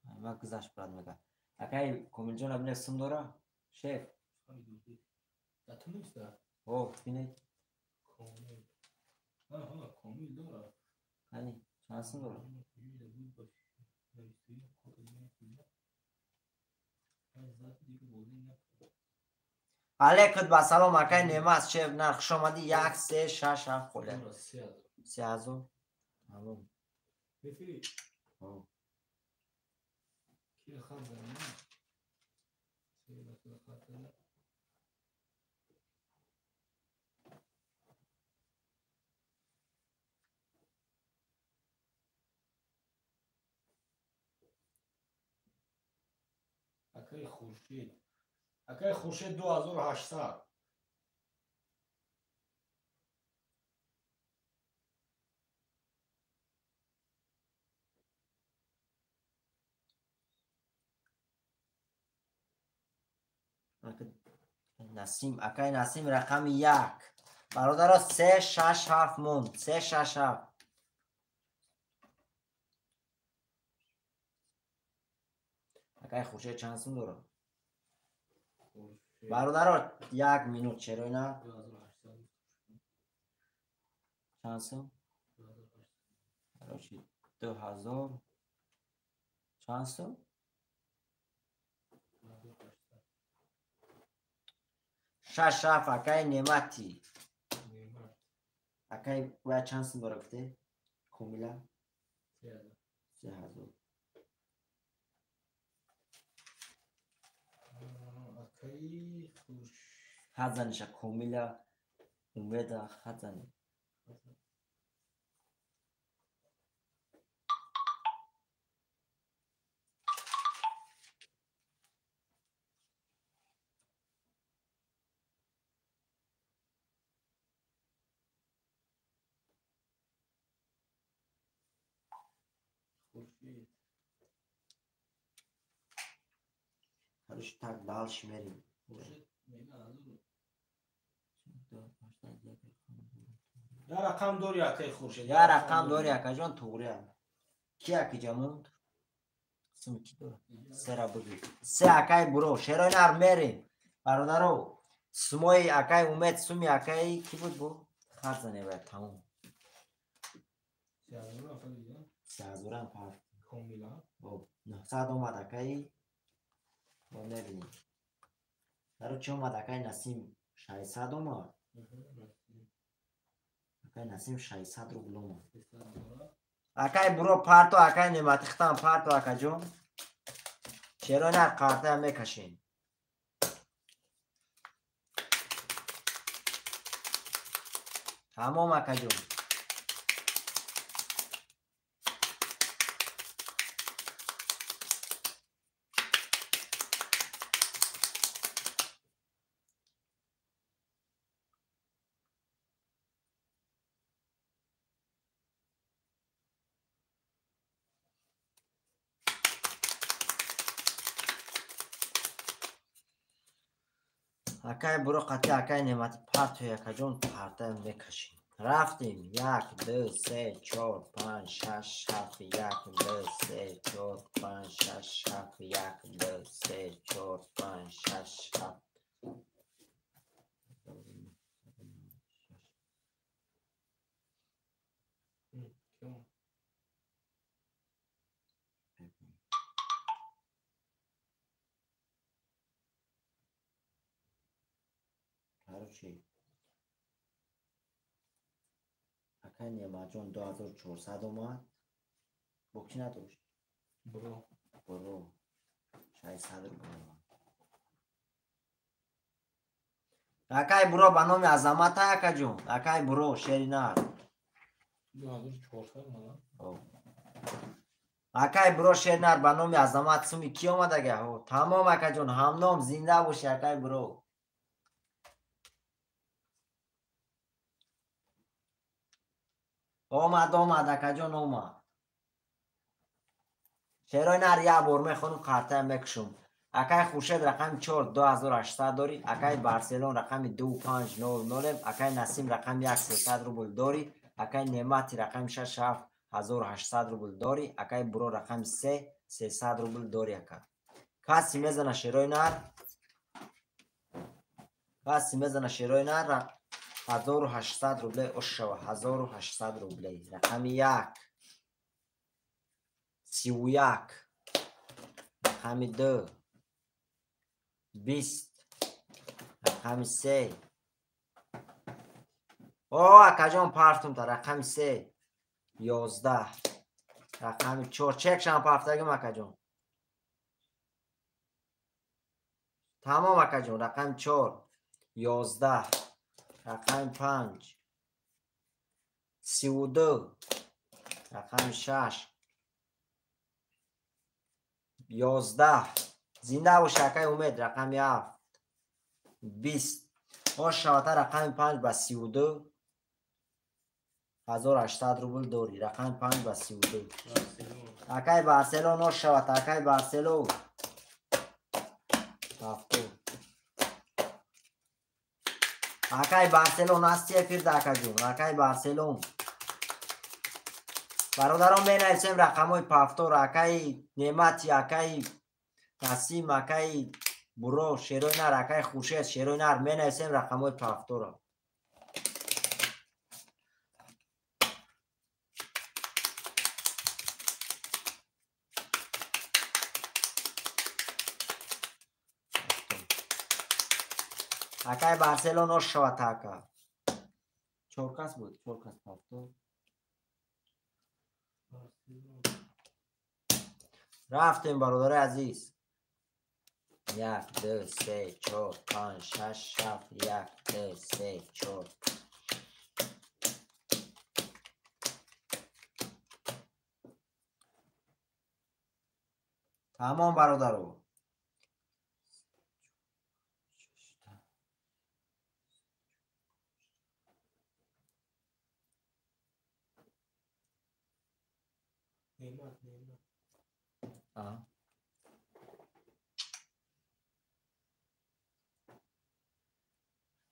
ما گذاشت برات میگه اکای کومیل جان ابن سم داره شیف تو نیست او ببینید کامل داره hani şansın dora علیکت با سلام اکای نماز شیف نرخ شمادی 1 3 6 7 خوله 3000 tamam بفری چی خط زنم سه خط زنم اکای خورشید 2800 نسیم اکای نسیم رقم 1 برادر 367 موند 367 اکای خورشید چند سون داره برادر 1 مینوت چرا نه 2800 چند سون 2000 چند سون 67 اکای نعمتی اکای باید چند سون داره گفته کمیلا 3000 اکای حد زنشه کمیلا امید حد زنه خورشید هرش تک دالش میریم خورشید یا رقم داری اکای خورشید یا رقم داری اکا جان توغری هم کی اکی جموند سمی کی داره سه را بگی سه اکای برو شیرای نر میریم برادرو سموی اکای اومد سمی اکای کی بود بو خط زنه باید تموم 3000 هم پرد کاملا 900 اومد اکای ما نبینیم برای چه اومد اکای نسیم 600 اومد اکای نسیم 600 رو بلو اومد اکای برو پرتو اکای نعمتی ختم پرتو اکا جون چرا نه قارته هم میکشین تمام اکا جون اکای برو قطعی اکای نعمتی پرتو اکا جون پرته هم میکشین رفتیم 1 2 3 4 5 6 7 1 2 3 4 5 6 7 1 2 3 4 5 6 7 چی اکای نعمت جون 2400 اومد بکی نداشت برو 600 رو برو اکای برو به نام عظمت اکا جون اکای برو شیری نر 2400 مالا اکای برو شیر نر به نام عظمت سمی کی اومد اگه تمام اکا جون هم نام زنده باشی اکای برو اومد اکا جون اومد شیرای نر یه بار میخونم کارته میکشم اکای خورشید رقم 4 2800 داری اکای بارسلون رقم 2500 اکای نسیم رقم 1300 روبل داری اکای نعمتی رقم 67800 روبل داری اکای برو رقم 300 روبل داری اکا کسی میزنه شیرای نر 1800 روبله اشوا 1800 روبله رقم 1 31 رقم 2 20 رقم 3 اکا جان پرتم تا رقم 3 11 رقم 4 چکشم پرتگم اکا جان تمام اکا جون. رقم 4 11 رقم 5 32 رقم 6 11 زنده و شکای امید رقم 7 20 باش شاته رقم 5 به 32 1800 روبل داری. رقم 5 به 32 اکای بارسلون نوش شود. اکای بارسلون اکای بارسلون هستی فرد اکا جون. اکای بارسلون برادران بنویسیم رقم های پافتور. اکای نعمتی، اکای نسیم، اکای برو شیروی نر، اکای خوشید شیروی نر بنویسیم رقم های پافتور. اکای بارسلون نوش شود اکا. چورکس بود. چورکس پافتور رفتیم برادر عزیز. 1 2 3 4 5 6 7 1 2 3 4 تمام برادرو. نعمت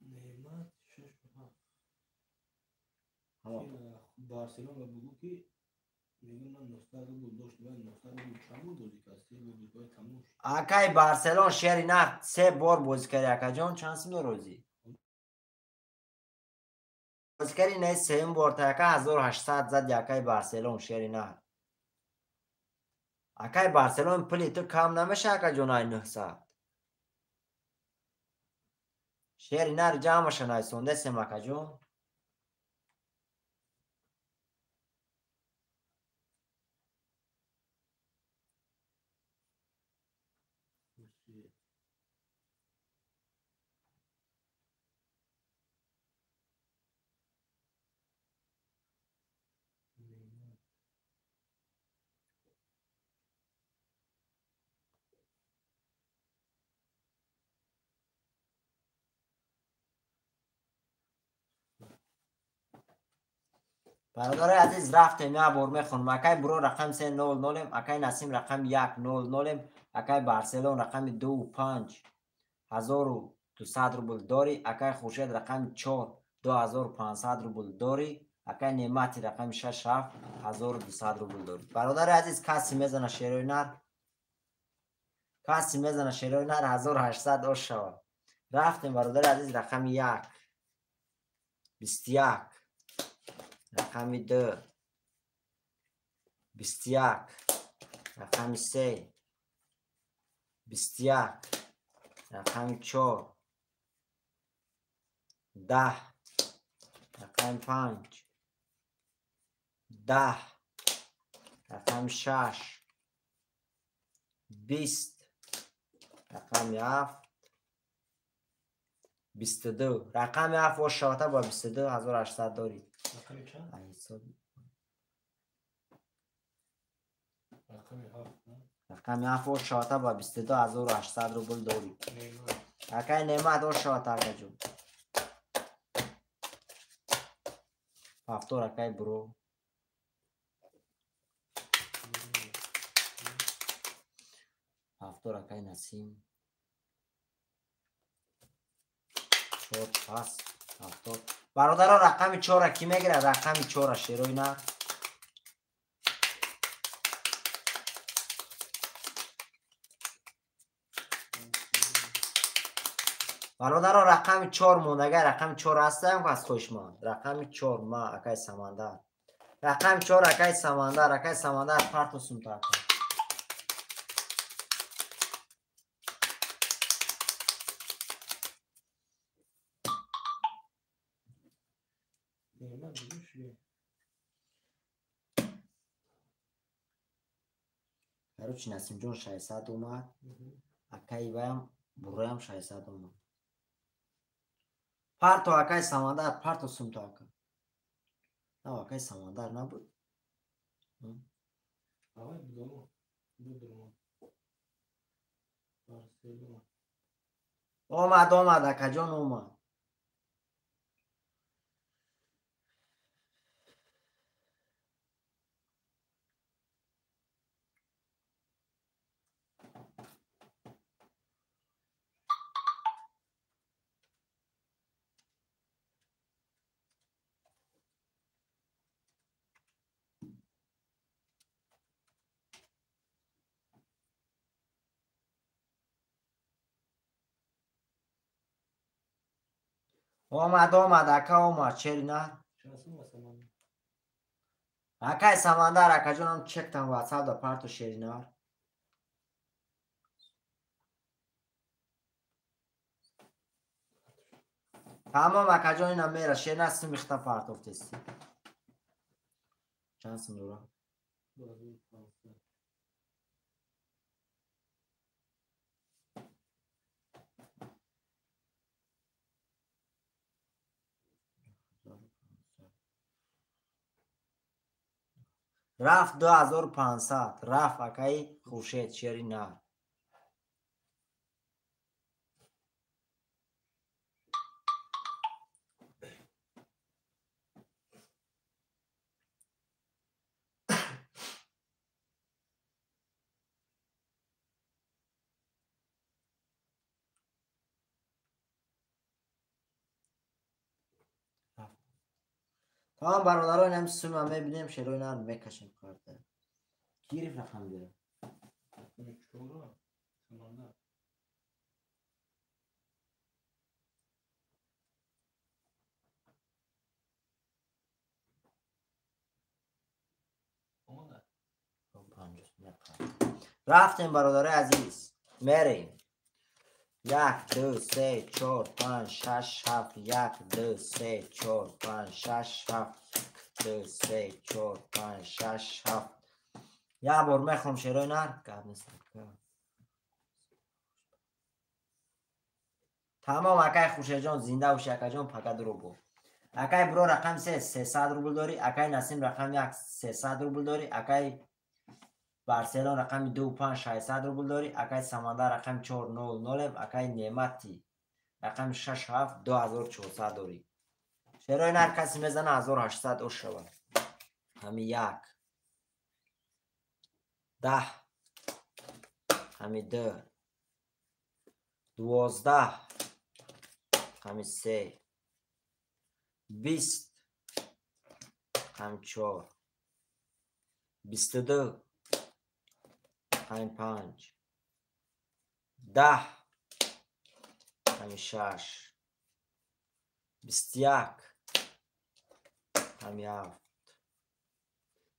نعمت 6 بارسلون و بگو که میگه من 900 روبل داشت و 900 روبل چند بود بازی کرد 3 روبل تموم شد. اکای بارسلون شهری نه 3 بار بازی کردی اکا جان. چند سیم روزی بازی کردی؟ نه 3 بار تا اکا 1800 زد اکای بارسلون شهری نه. اکای بارسلون پلی تو کم نمیشه اکا جان. 900 شهری نه جمع شنای سونده سیم اکا جان. برادر عزیز رفتیم یه بار میخونم. اکای برو رقم 300 اکای نسیم رقم 100 اکای بارسلون رقم 25 1200 روبل داری. اکای خورشید رقم 4 2500 روبل داری. اکای نعمتی رقم 6 1200 روبل داری. برادر عزیز کسی میزنه شیروی نر؟ کسی میزنه شیروی نر 1800 آش شود. رفتیم برادر عزیز رقم 1 21 رقم 2 21 رقم 3 21 رقم 4 10 رقم 5 10 رقم 6 20 رقم 7 22 رقم 7 و شاته با 22 1800 داری. رقم چند؟ رقم 7 و شاته با 22 1800 روبل داری. اکای نعمت و شاته اکا جون. پافتور اکای برو. پافتور اکای نسیم 4 پاس پافتور. برادر رقم 4 کی میگیره؟ رقم 4 شیروی نه. برادر رقم 4 مونده. رقم 4 هستم که از خوشمان. رقم 4 ما اکای سمندر. رقم 4 اکای سمندر. اکای سمندر پرت و سمتا اکا. هروچی نسیم جون 600 اومد. اکای بایم برای هم 600 اومد. پرتو اکای سمندر پرتو سمتو اکا. نه اکای سمندر نبود. آقای بگو بودرم بارسلونا اومد اکا جان اومد. اومد اکا اومد چری نه. شانسی مثلا اکای سمندر اکا جانم چکتم واتساپ دا پرتو شیرینار. تمام اکا جان اینم میره شیر نستی میختا پرتو فتستی. چند سم دورا؟ بازی فرانسه رفت 2500 رفت اکای خوشید شیری نه. تمام برادران هم سوم هم میبینیم شیروی نه میکشیم کارت. گیریف رقم بیاره. چورا سمانه آماده رفتیم برادر عزیز میریم. 1 2 3 4 5 6 7 1 2 3 4 5 6 7 2 3 4 5 6 7 یه بار میخوام شیروی نه کار نیست. تمام اکای خوشه جان زنده و شکا جان فقط رو بو. اکای برو رقم 300 روبل داری. اکای نسیم رقم 300 روبل داری. اکای بارسلون رقم 2500 روبل داری. اکای سمندر رقم 400. اکای نعمتی رقم 67 2400 داری. شیروی هر کسی میزنه 1800 اوش شود. همی 1 10 همی 2 12 همی 3 20 همی 4 22 همی 5 10 همی 6 21 همی 7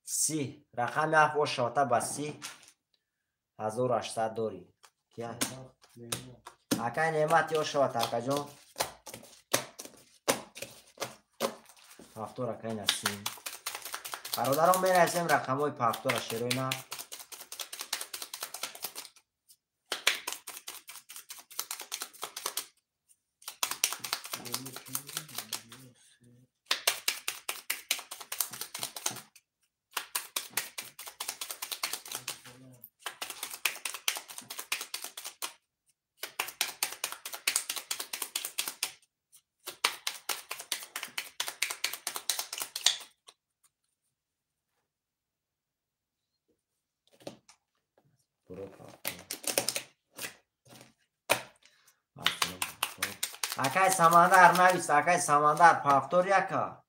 30 رقم 7 و شاته با 30 1800 داری. کیا؟ اکای نعمتی و شاته اکا جان پافتور اکای نسیم برادران میرسیم رقم های پافتور شیروی نه. اکای سمندر نویست. اکای سمندر پافتور یکا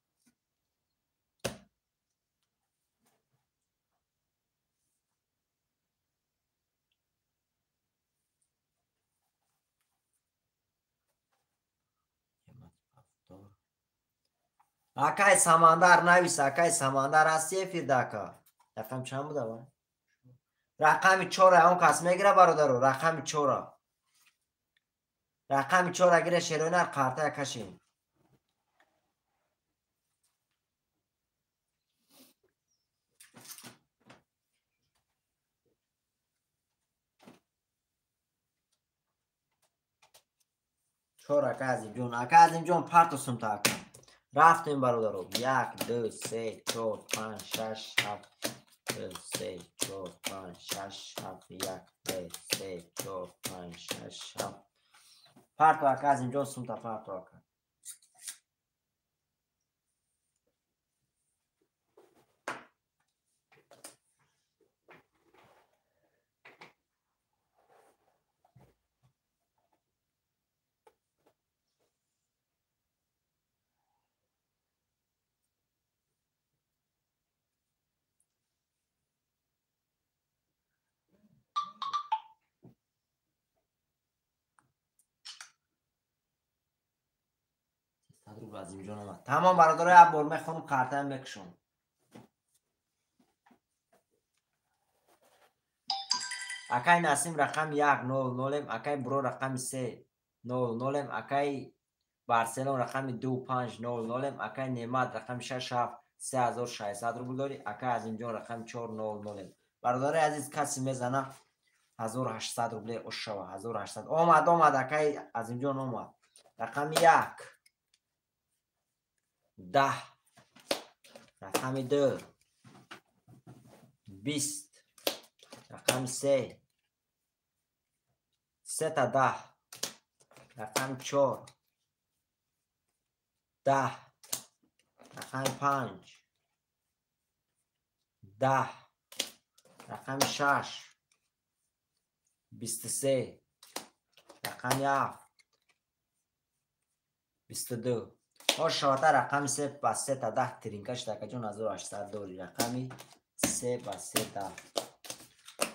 اکای سمندر نویست. اکای سمندر هستی فیرداکا رقم چند بوده با؟ رقم 4 اون کس میگیره برادرو. رقم 4 رقم 4 اگه شیرونر کارته کشیم. 4 ака азимҷон. Ака азимҷон парту сумта ака. Рафтем бародаро. 1 2 3 4 5 6 7 2 3 4 5 6 7 1 2 3 4 5 6 7 парту ака азимҷон сумта парту ака. азимҷон омад. Тамом бародаро, як бор мехонам, картаам мекушам. акай Насим рақами 100, акай Буро рақами 300, акай Барселон рақами 2500, акай Немат рақами 67 3600 рубл дорӣ, акай Азимҷон рақами 400. Бародари азиз, каси мезана 1800 рубле ошава. 1800 омад, акай Азимҷон омад. Рақами 1 10, рақами 2 20, рақами 3 та 10, рақами 4 10, рақами 5 10, рақами 6 23, рақами 7 22. ошавата рақами 3 ба 3 та 10 тиринка шуда акаҷон 1800 дорӣ. рақами 3 ба 3 10.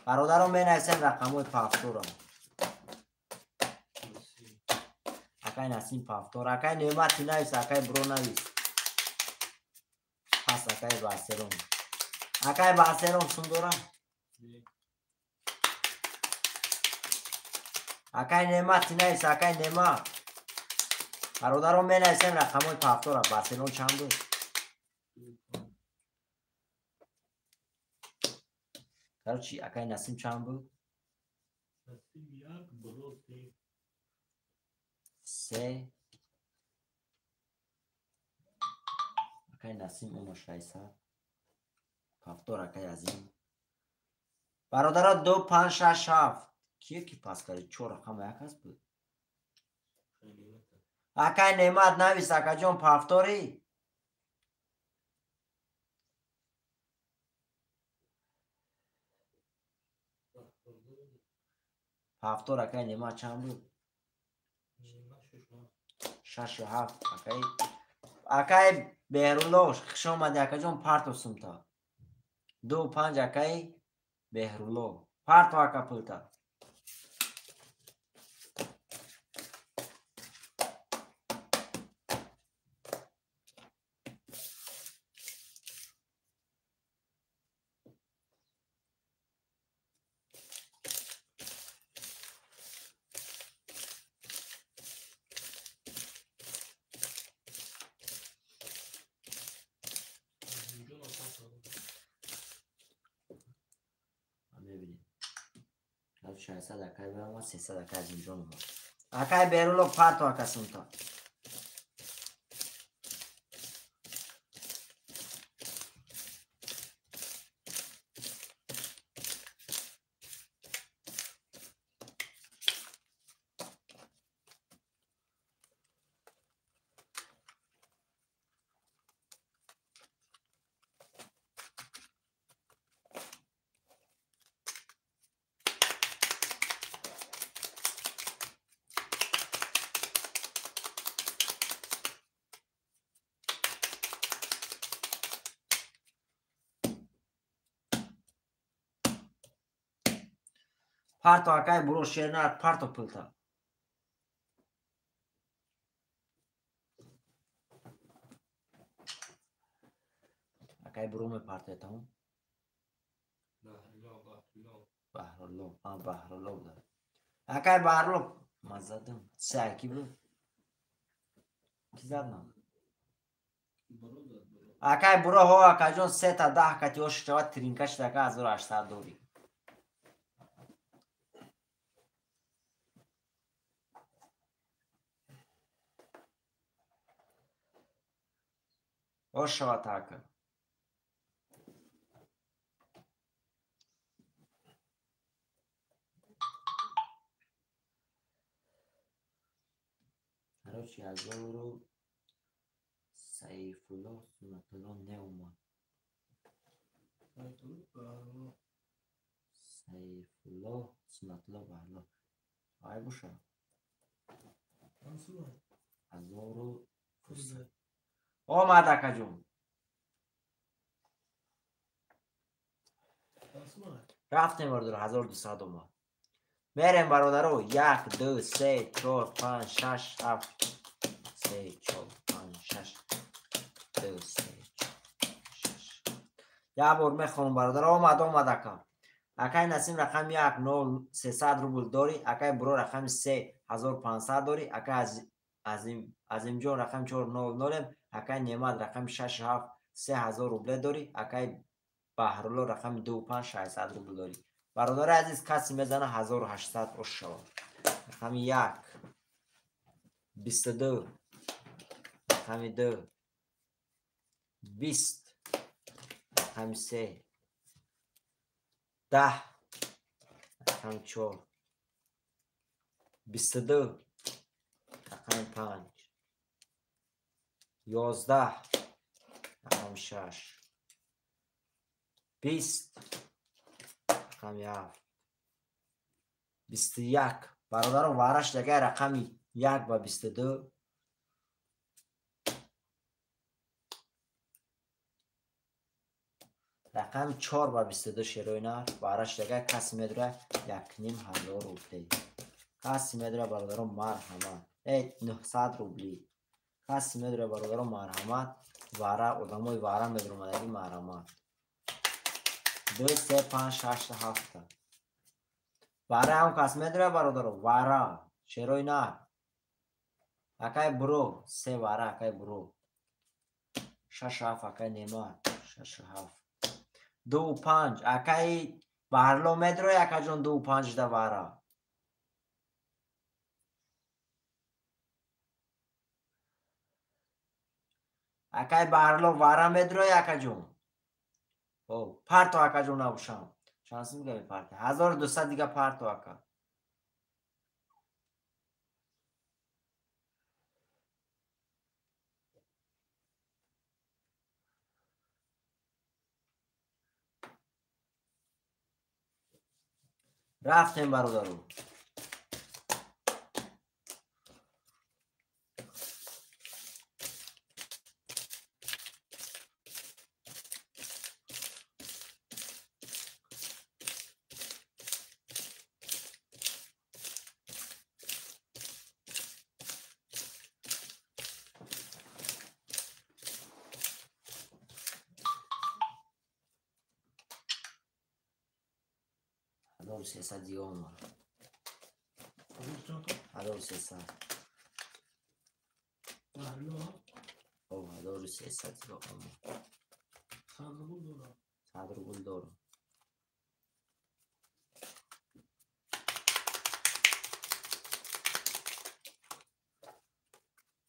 бародарон менависем рақамҳои пафтора. акай Насим пафтор, акай Неъмати навис, акай Буро навис. пас акай Барселон. акай Барселон сум дора. акай Неъмати навис, акай Неъмат. бародарон менависем рақамҳои пафтора. Барселон чанд буд? карочи акай Насим чанд буд? 3. акай Насим оно 600. пафтор акай Азим. бародаро 2 5 6 7. кие ки пас кард? 4 рақам якас буд. акай Неъмат навис, акаҷон пафторӣ. пафтор акай Неъмат чанд буд? 67. акай Беҳрулло хуш омадӣ акаҷон парту сумта. 2 5 акай Беҳрулло парту ака пулта. ببینید 600 акай برام 300 акай Азимҷон омад. акай Беҳрулло парту ака сумта. парту акай Буро Шернат парту пулта. акай Буро мепартояд тамом. Баҳрулло буд. акай Баҳрулло мазадам 3 ки буд. ки задам? акай Буро ҳо акаҷон 3 та 10 кати ошава тиринка шуда ака 1800 дорӣ. اوشا تاکه هرچی هزارو سیف الله سنت الله نیومد سیف الله سنت الله بهلا های بوشا هزارو فرصت آمد اکا جون رفتیم بردار 1200 اومد میریم برادرو 1 2 3 4 5 6 7 3 4 5 6 2 3 6 یا بار میخونم برادر آمد اکا اکای نسیم رقم 1 0 300 روبل داری اکای برو رقم 3 1500 داری اکای از اینجا رقم 400 اکای نعمت رقم 6 7 3000 روبل داری اکای بحرالله رقم 25 600 روبل داری برادر عزیز کسی میزنه 1800 اوشا رقم 1 22 رقم 2 20 رقم 3 10 رقم 4 22 رقم 5 11 رقم 6 20 رقم 7 21 برادر وارش دیگه رقمی 1 و 22 رقم 4 و 22 شیروینر وارش دیگه کسی میدره 1,500 روبلی کسی میدره برادرم مرحمت 900 روبلی کسی میدره برادرم مرحمت واره آدمای واره میدره مدگی مرحمت 2 3 5 6 7 واره هم کسی میدره برادرم واره شیروینر اکای برو 3 واره اکای برو 6 7 اکای نعمت 6 7 2 5 اکای بحرلو میدره اکای جون 2 5 ده واره اکای بحرلو واره میدره اکای جون او پرتو اکای جون نبوشم شانسی میگم پرتو 1200 دیگه پرتو اکای رفتیم برادرو هزار و 300 دیگه اومد 1300 او 1300 دیگه اومد 100 روبل دارم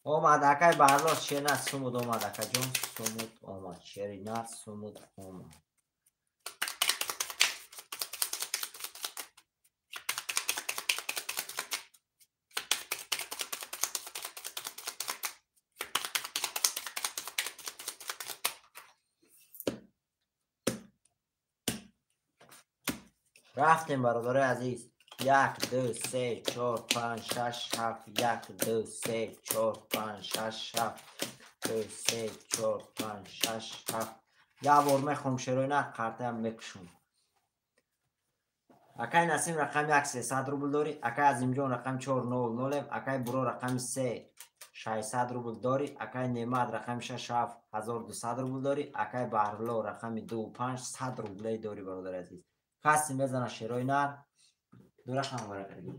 اومد اکای برلاس شیرینت سمود اومد اکا جون سمود اومد شیرینت سمود اومد رفتیم برادر عزیز 1 2 3 4 5 6 7 1 2 3 4 5 6 7 2 3 4 5 6 7 یا بار میخونم شروع کارت هم میکشم اکای نسیم رقم 1 300 روبل داری اکای از اینجا رقم 400 اکای برو رقم 3 600 روبل داری اکای نعمت رقم 6 7 1200 روبل داری اکای بحرالله رقم 2 5 100 روبل داری برادر عزیز کسی میزنه شیروی نر دو رقم برای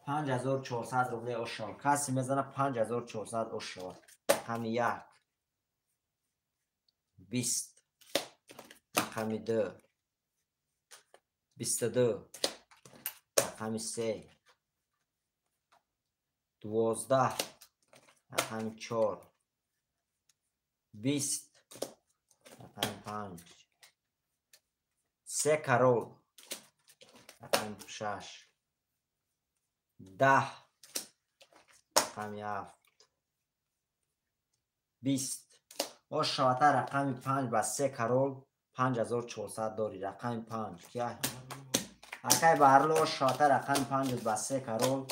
5400 روبل اوشال کسی میزنه 5400 اوشال رقم 1 20 رقم 2 22 رقم 3 12 رقم 4 20 رقم 5 3 کرول رقم 6 10 رقم 7 20 باش شواتر رقم 5 با 3 کرول 5400 داری رقم 5 کیا اکای بارلو شواتر رقم 5 با 3 کرول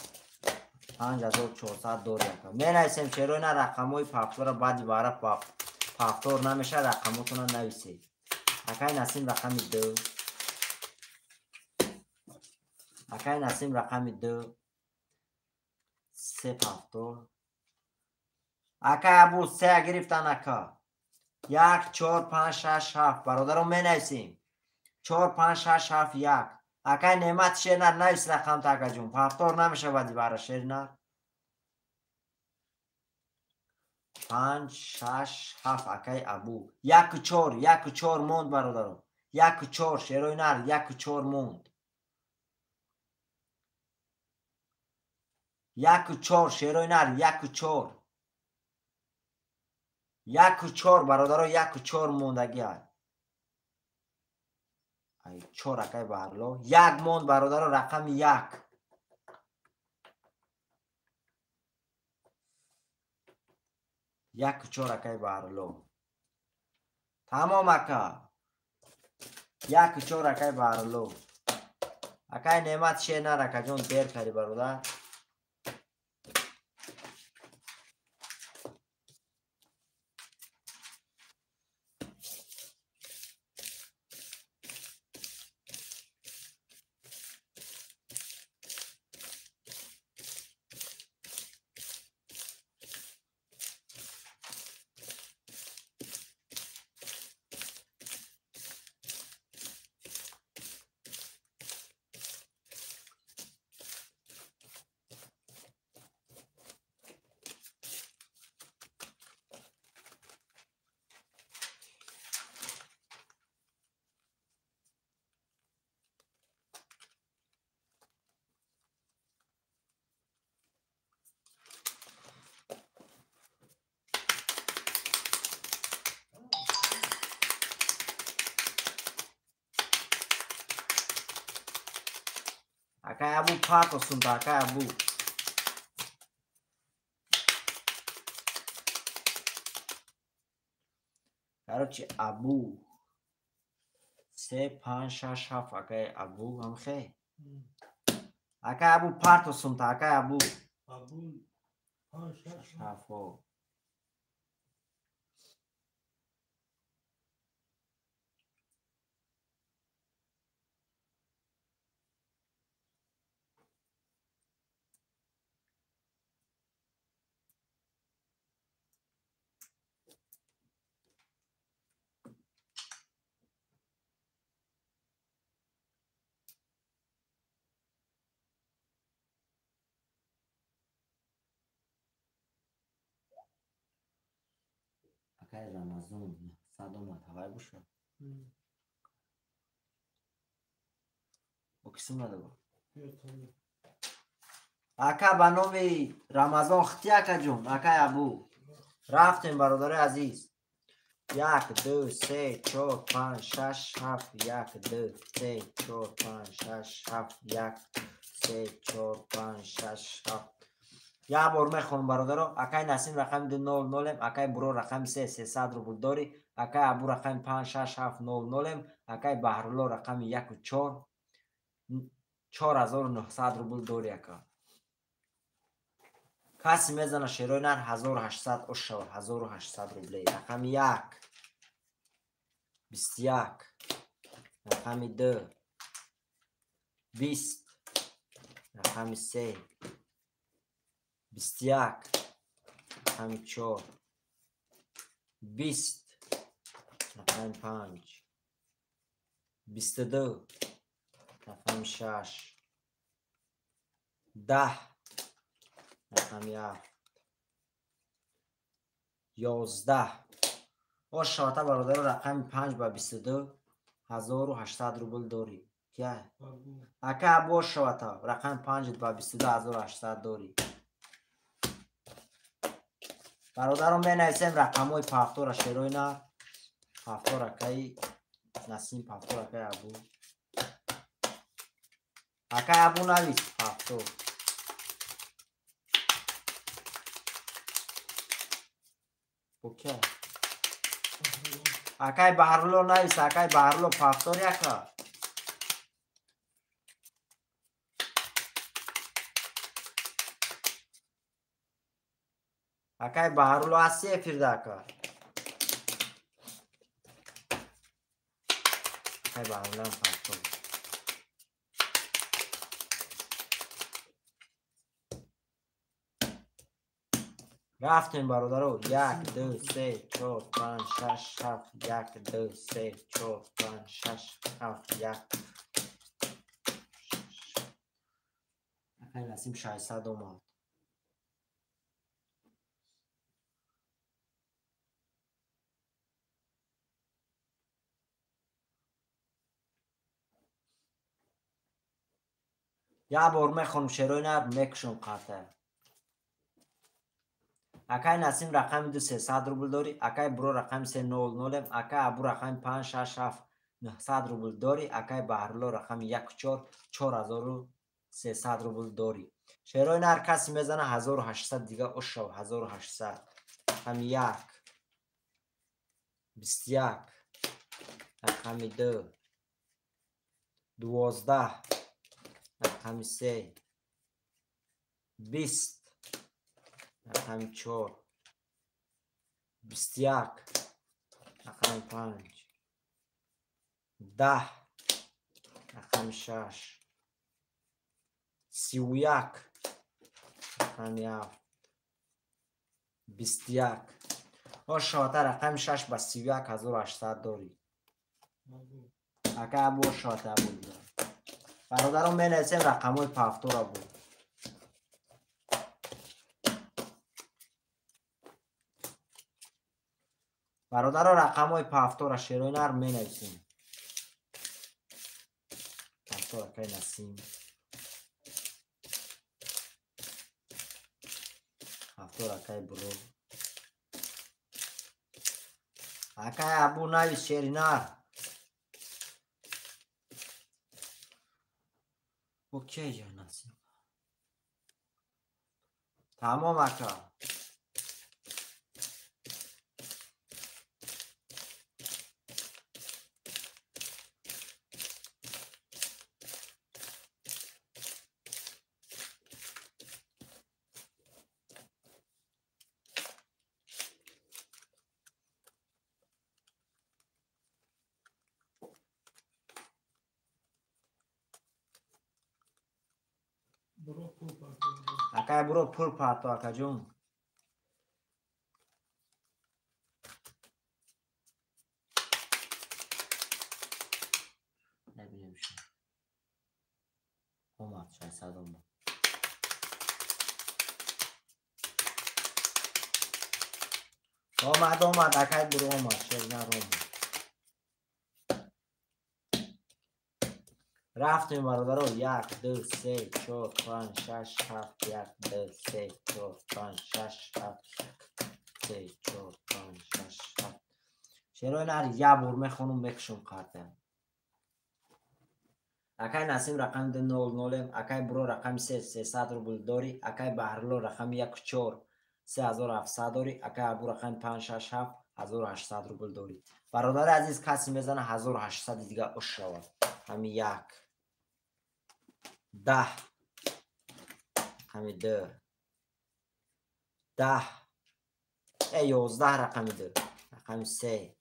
5400 داری اکا می نویسیم چرا اینا رقموی پافتور بعدی باره پافتور نمیشه رقموتون نویسید اکای نسیم رقم 2 اکای نسیم رقم 2 3 پافتور اکای ابو 3 گرفتن اکا 1 4 5 6 7 برادرم می نویسیم 4 5 6 7 1 اکای نعمت شیرنر نویس رقم تا جون پافتور نمیشه بعدی باره شیرنر 5 6 7 اکای ابو 1 4 1 4 موند برادرم 1 4 شیروی نر 1 4 موند 1 4 شیروی نر 1 4 1 4 برادرم 1 4 موندگی های ای 4 اکای بارلو 1 موند برادرم رقم 1 1 4 اکای بارلو تمام اکا 1 4 اکای بارلو اکای نعمت شه نرکا جون دیر کردی برادر اکای ابو پاک و سنتا اکای ابو کاروچی ابو 3 5 6 7 اکای ابو هم خیلی اکای ابو پارت و سنتا اکای ابو ابو 5 6 شافو اکای رمضان صدام متوای بشه o kısım ne bu? Aka banomi Ramazan ختیاکا جون اکا ابو رفتیم برادر عزیز 1 2 3 4 5 6 7 1 2 3 4 5 6 7 1 3 4 5 6 7 یا بار میخونم برادر اکای نسیم رقم 2 0 0 اکای برو رقم 3 300 روبل داری اکای ابو رقم 5 6 7 0 0 اکای بهرلو رقم 1 4 4900 روبل داری اکا کسی میزنه شیروی نر 1800 اشتر 1800 روبلی رقم 1 21 رقم 2 20 رقم 3 21 رقم 4 20 رقم 5 22 رقم 6 10 رقم 7 11 باش شاته برادر رقم 5 با 22 1800 روبل داری کیا اکا باش شاته رقم 5 با 22 1800 داری برادرم می نویسیم رقم های پافتور شیروی نه هفتار اکای نسیم هفتار اکای ابو اکای ابو نویس هفتار اوکی اکای بهرلو نویس اکای بهرلو هفتار اکا اکای بهرلو هستی افیرداکا اکای بهرلو هم هفتار رفتیم برادرو 1 2 3 4 5 6 7 1 2 3 4 5 6 7 1 اکای نسیم 600 اومد یه بار میخونم شروع نر میکشم قطعه اکای نسیم رقم 2300 روبل داری اکای برو رقم 300 اکای ابو رقم 567 900 روبل داری اکای بهرلو رقم 14 4300 روبل داری شروع نر کسی میزنه 1800 دیگه اشو 1800 رقم 1 21 رقم 2 12 رقم 3 20 رقم 4 21 رقم 5 10 رقم 6 31 رقم 7 21 شاته رقم 6 با 31 1800 داری اکا ابو شاته بود برادرم می نویسیم رقم های پفتور بود برادر رقم های پفتور شیروی نر می نویسیم پفتور اکای نسیم پفتور اکای برو اکای ابو نویس شیری نر اوکی یا نسیم تمام اکا اکای برو پول پاتو اکا جون نبینیم شد اومد 600 اومد اومد اکای برو اومد شد نر اومد رفتیم برادرو 1 2 3 4 5 6 7 1 2 3 4 5 6 7 3 4 5 6 7 شروع نر یه بار میخونم بکشم کارته اکای نسیم رقم 200 اکای برو رقم 300 روبل داری اکای بهرلو رقم 14 3700 داری اکای ابو رقم 567 1800 روبل داری برادر عزیز کسی میزنه 1800 دیگه اش شود همین 1 10 همین 2 10 11 رقم 2 رقم 3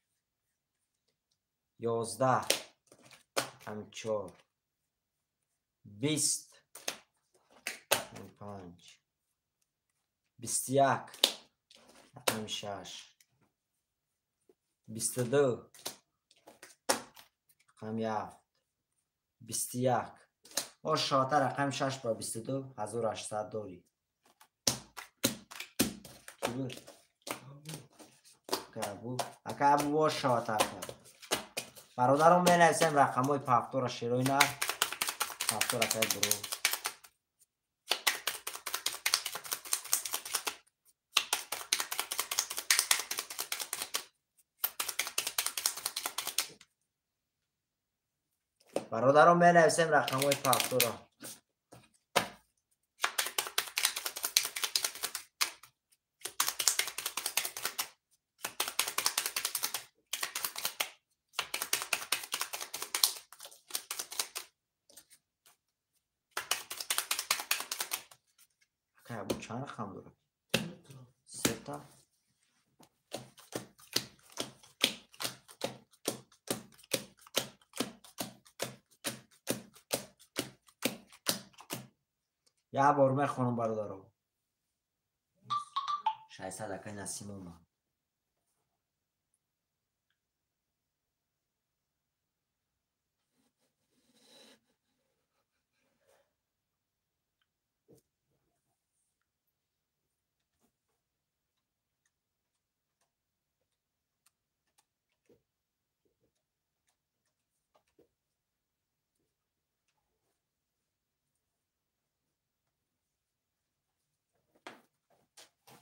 11 رقم 4 20 رقم 5 21 رقم 6 22 رقم 7 21 شاته رقم 6 با 22 1800 داری کی بود؟ اکا ابو با شاته کرد برادرم می نویسیم رقم های پفتور شیروی نه پفتور اکای برو برادران می‌نویسیم رقم‌های پفتو را. که ابو چند رقم داره؟ 3 تا. یه بار میخونم برادران. 600 اکای نسیم اومد.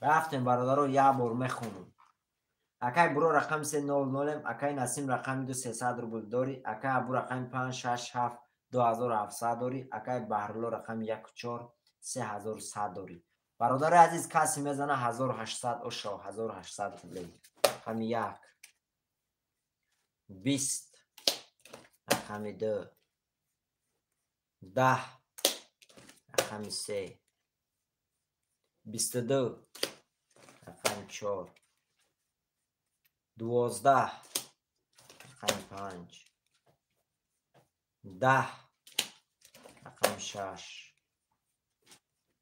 رفتیم برادران یه بار میخونم. اکای برو رقم 300 اکای نسیم رقم 2300 روبل داری. اکای ابو رقم 567 2700 داری. اکای بهرلو رقم 14 3100 داری. برادر عزیز کسی میزنه 1800 اوشا 1800 روبل. رقم 1 20 رقم 2 10 رقم 3 22 رقم 4 12 رقم 5 10 رقم 6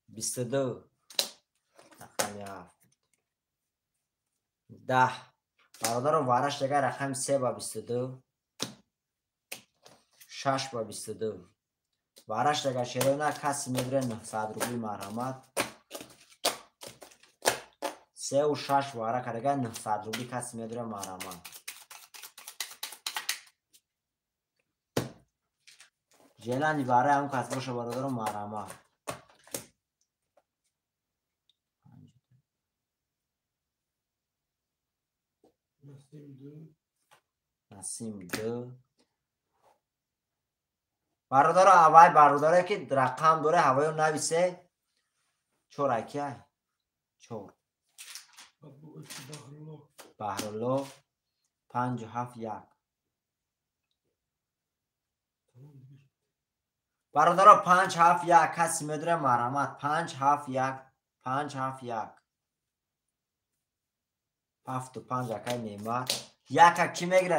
22 رقم 7 10 برادر وارش دیگه رقم 3 با 22 6 با 22 وارش دیگه شیرونه کسی میگیره 900 روبی مرحمت 3 و 6 واره کرده 900 روبی کسی میگیره مرحمت جلانی برای هم کسی باشه برادر مرحمت نسیم 2 برادر اول برادره که رقم داره هوایو نویسه چورکیه 4 بهرالله 571 برادر 571 کسی میدونه مرحمت 571 571 7 و 5 اکای نعمت یکا کی میگیره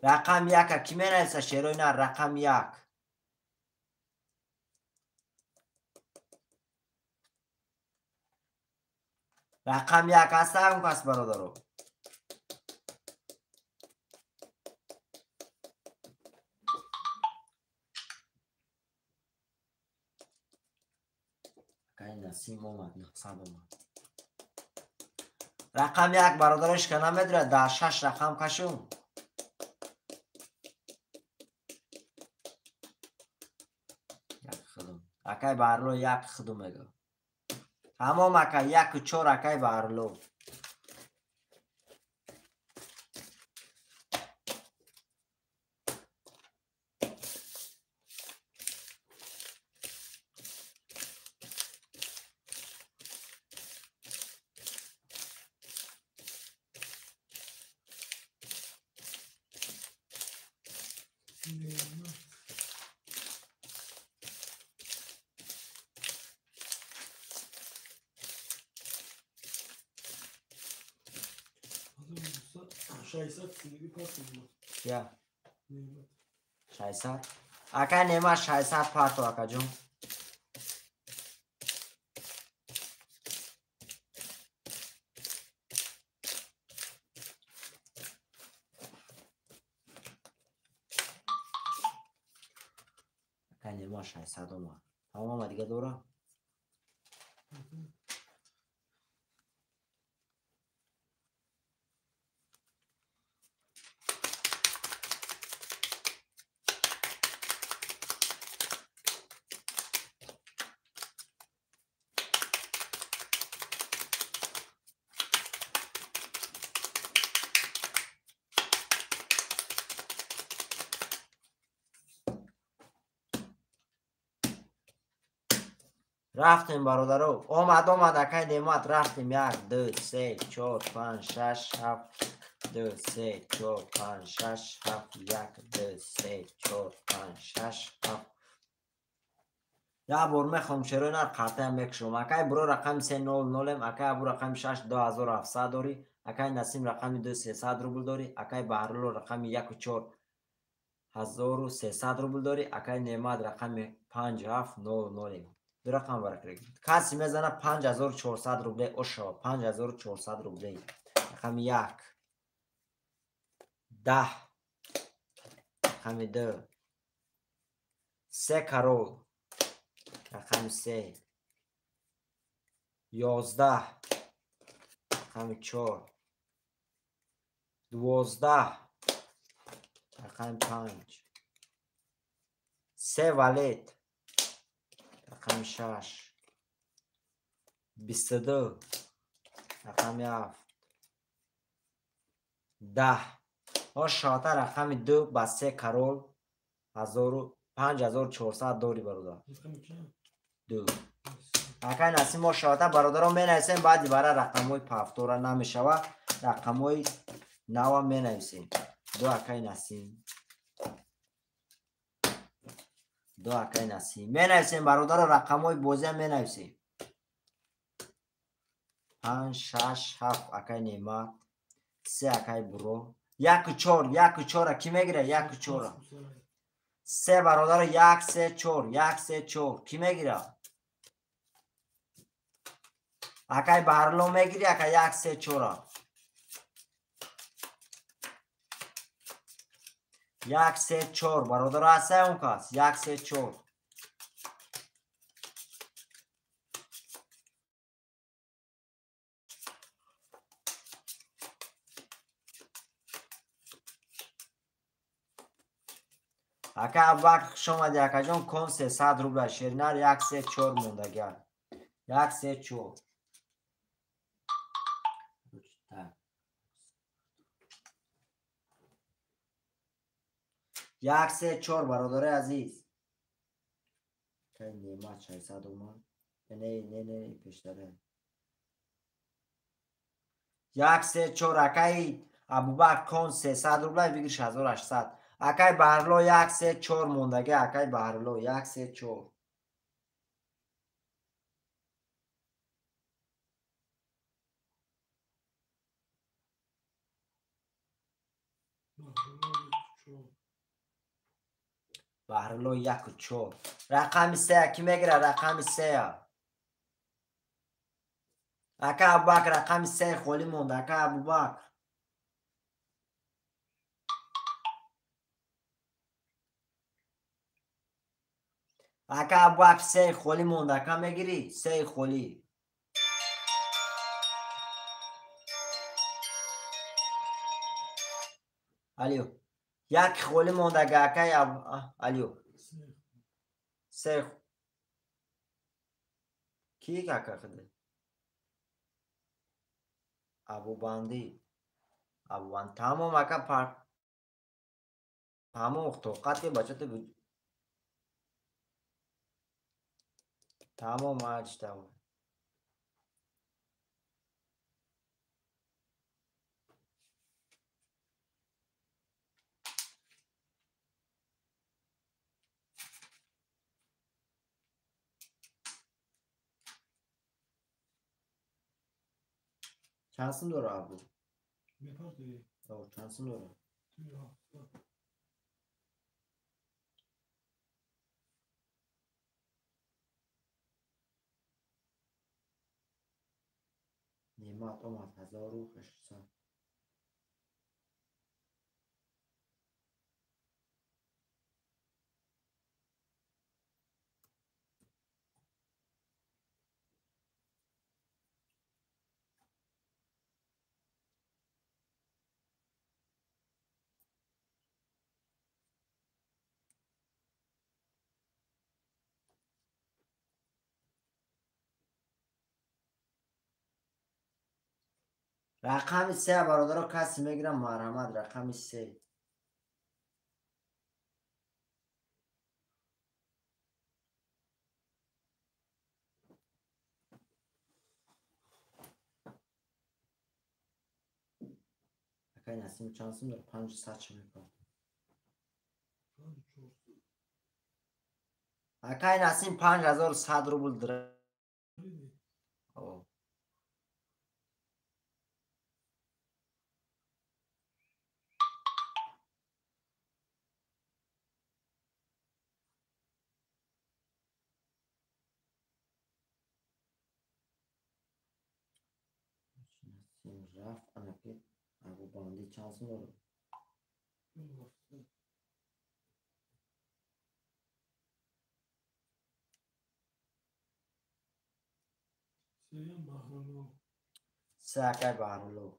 رقم یکا کی مینویسه شیروی نه رقم 1 رقم 1 هسته هم کس برادرو اکای نسیم اومد 900 اومد رقم 1 برادرش که نمیدره در 6 رقم کشون اکای بارلو 1 خدو میگه تمام اکای 1 و 4 اکای بارلو یا 600 اکای نعمت 600 پارتو اکا جون اکای نعمت 600 اومد تمام دیگه دوره رفتیم برادرو. آمد اکای نعمت. رفتیم 1 2 3 4 5 6 7 2 3 4 5 6 7 1 2 3 4 5 6 7. یا بار میخوام چرا اینا قطعا میکشم. اکای برو رقم 300 اکای برو رقم 6 2700 داری. اکای نسیم رقم 2300 روبل داری. اکای بهرلو رقم 14300 روبل داری. اکای نعمت رقم 5700. دو رقم برک کسی میزنه 5400 روبل. اوشا 5400 روبل. رقم 1 10 رقم 2 3 کرول رقم 3 11 رقم 4 12 رقم 5 3 ولید رقم 6 22 رقم 7 10 شاته رقم 2 با 3 کرول 5400 داری برادر. دو اکای نسیم ما شاته برادر می نویسیم. بعدی برای رقم های پفتور نمیشوه. رقم های نو می نویسیم. دو اکای نسیم. دو اکای نسیم می نویسیم برادر. رقم های بوزی می نویسیم. 5 6 7 اکای نعمت. 3 اکای برو. 1 4 کی میگیره؟ 1 4 3 برادر. 1 3 4 1 3 4 کی میگیره؟ اکای بهرلو میگیری. اکای 1 3 4 1 3 4 برادر هسته اون کس. 1 3 4 اکا وقت شما دی اکا جان کن 300 روبل شیرینر. 1 3 4 موندگی. 1 3 4 1 3 4 برادر عزیز. که نیمت 600 اومد. نه پیشتره. 1 3 4 اکای ابوبکر کن 300 روبل بگیر 6800. اکای بهرلو 1 3 4 موندگی. اکای بهرلو 1 3 4 بهرلو 1 4 رقم 3 کی میگیره؟ رقم 3 اکا ابوبکر رقم 3 خالی موند. اکا ابوبکر اکا ابوبکر 3 خالی موند. اکا میگیری 3 خالی. الیو 1 خالی موندگی. اکای الیو 3 کی اکا خده؟ ابوبندی ابوبند تمام اکا پر تمام توقعات بچت بود. تمام ماچ تمام. چندسون داره ابو؟ چندسون داره؟ نیمت اومد 1800. رقم 3 برادر کسی میگیرم مرحمت. رقم 3 اکای نسیم چانسیم داره 500 چه میکنه اکای نسیم 5100 روبل داره او نسیم رفت انکه ابو باندی چانسیم داره سریم بحرالو سه اکای بحرالو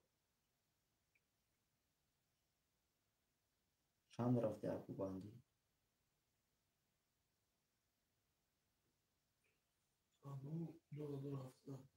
چند رفته ابو باندی ابو 2007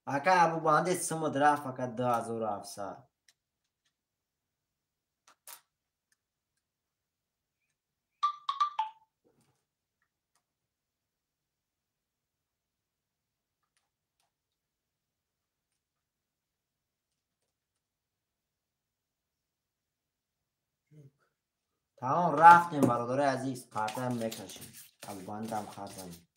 اکای ابو باندی سمد رفت فقط 2700 تمام رفتیم برادر عزیز قطعه هم میکشیم ابو باندی هم خرزنیم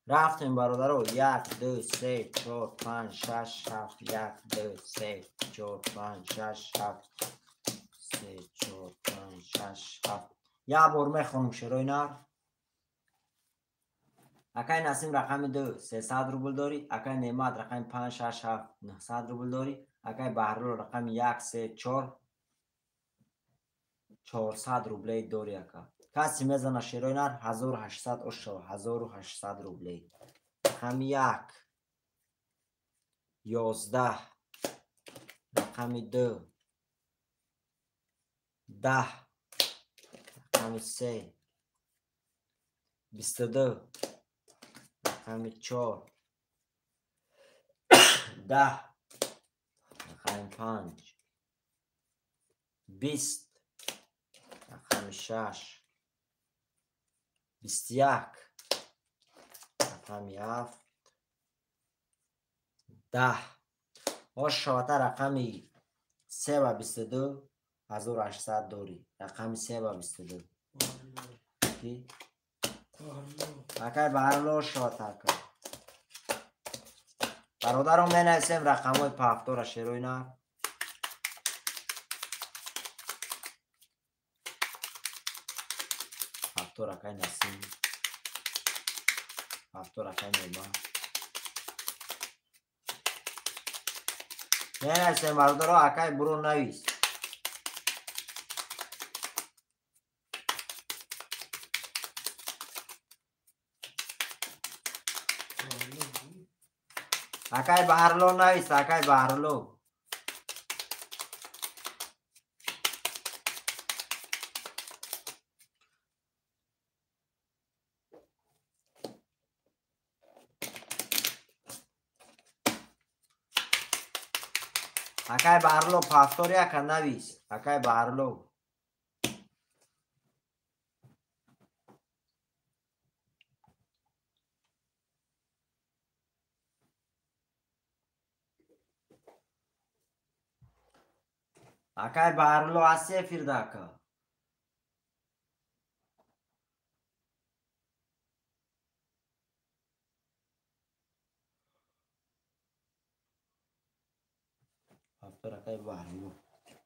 رفتیم برادر 1 2 3 4 5 6 7 1 2 3 4 5 6 7 3 4 5 6 7 یا بار میخونم شروع نار اکای نسیم رقم 2 300 روبل داری اکای نعمت رقم 5 6 7 900 روبل داری اکای بحرالو رقم 1 3 4 400 روبل داری اکا کسی میزنه شروع نار 1800 اشو 1800 روبل رقم 1 11 رقم 2 10 رقم 3 22 رقم 4 10 رقم 5 20 رقم 6 21 رقم 7 10 آشاته رقم 3 و 22 1800 داری رقم 3 و 22 کی؟ اکای بحرالو شاته کن برادرم می نویسیم رقم های پفتور را شروع نه پفتور اکای نسیم پفتور اکای نیما می نویسیم برادرم اکای برو نویس اکای بحرالو نویس اکای بحرالو اکای بحرالو پفتور یک نویس اکای بحرالو اکای بحرالو هستی فیرداکا هفتاد رقم بهرلو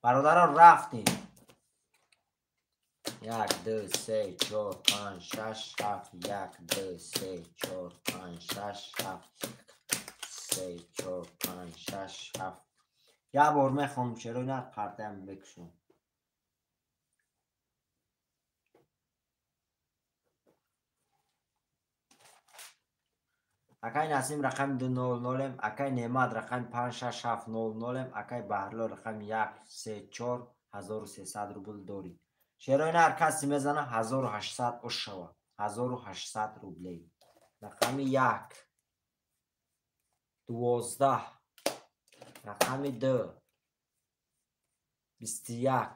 برادران رفتیم 1 2 3 4 5 6 7 1 2 3 4 5 6 7 3 4 5 6 7 یه بار میخوام چرا نه پرتم بکشم اکای نسیم رقم 200 اکای نعمت رقم 56700 اکای بهرلو رقم 134 1300 روبل داری شیرین هر کسی میزنه 1800 اش شوه 1800 روبلی رقم 1 12 رقم 2 21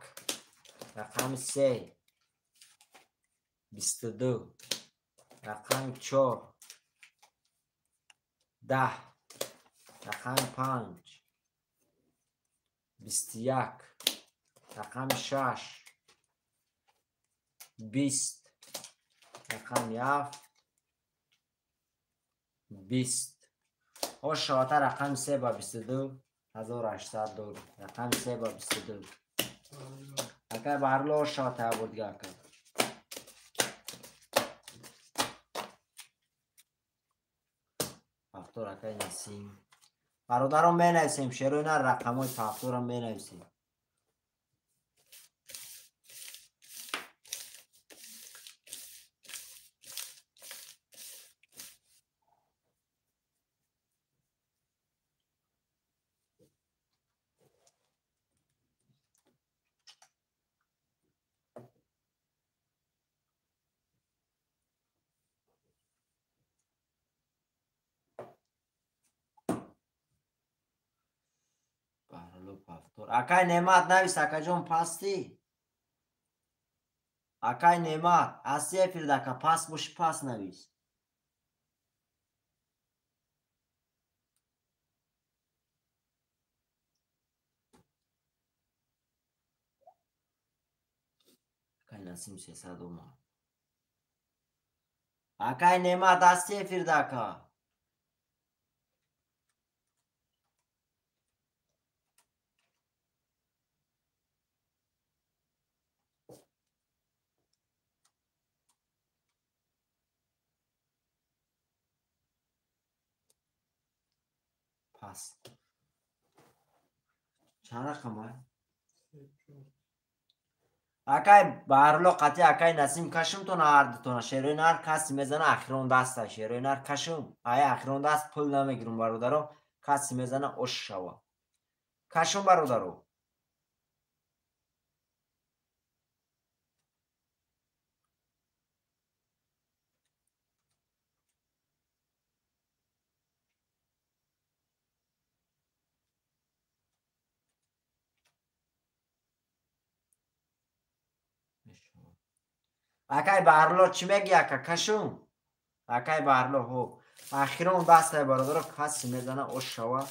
رقم 3 22 رقم 4 10 رقم 5 21 رقم 6 20 رقم 7 20 او شاته رقم 3 با 22 1800 دور رقم 3 با 22 اگر بهرلو شاته بود دیگه اگر هفتاد اکای نسیم برادران می نویسیم شروع نه رقم های هفتاد را می نویسیم اکای نعمت نویس اکای جان پاستی اکای نعمت از صفر دکا پاس بوش پاس نویس اکای نسیم 300 اومد اکای نعمت از صفر دکا پاس چند رقم های؟ اکای بهرلو قطعی اکای نسیم کشم تو نهاردتونه شیرین هر کسی میزنه اخیرون دسته شیرین هر کشم ای اخیرون دست پول نمیگیرم برادرو کسی میزنه اش شوه کشم برادرو اکای بهرلو چی میگی اکا کشم اکای بهرلو هو اخیرون دسته برادرو کسی میزنه اش شوه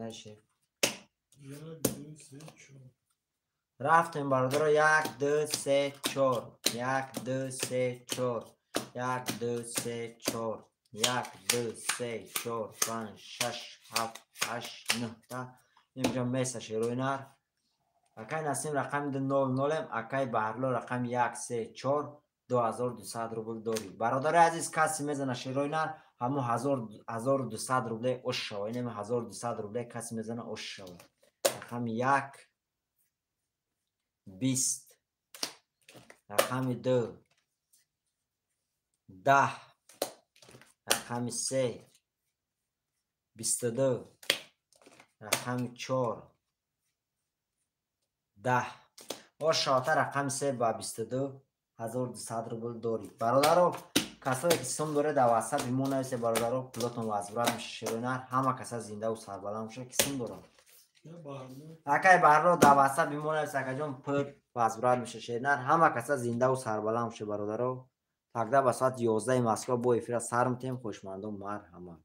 نشه رفتیم برادر 1 2 3 4 1 2 3 4 1 2 3 4 1 2 3 4 5 6 7 8 9 10 اینجا میسه شیروینر اکای نسیم رقم 200 اکای بهرلو رقم 1 3 4 2200 روبل داری برادر عزیز کسی میزنه شیروینر همون 1200 روبله اش شوه اینم 1200 روبله کسی میزنه اش شوه رقم 1 20 رقم 2 10 رقم 3 22 رقم 4 10 با شاته رقم 3 با 22 1200 روبل دارید برادرو. کسایی که سم داره در واسط بیمون نویسه برادرو پلاتون وزبراد میشه شیرونر همه کسا زنده و سربلند میشه که سم داره اکای برادرو در واسط بیمون نویسه اکا جون پلات وزبراد میشه شیرونر همه کسا زنده و سربلند میشه برادرو. تقدر به ساعت 11 مسکو با افیر سر میتیم خوشمندم مرحمت.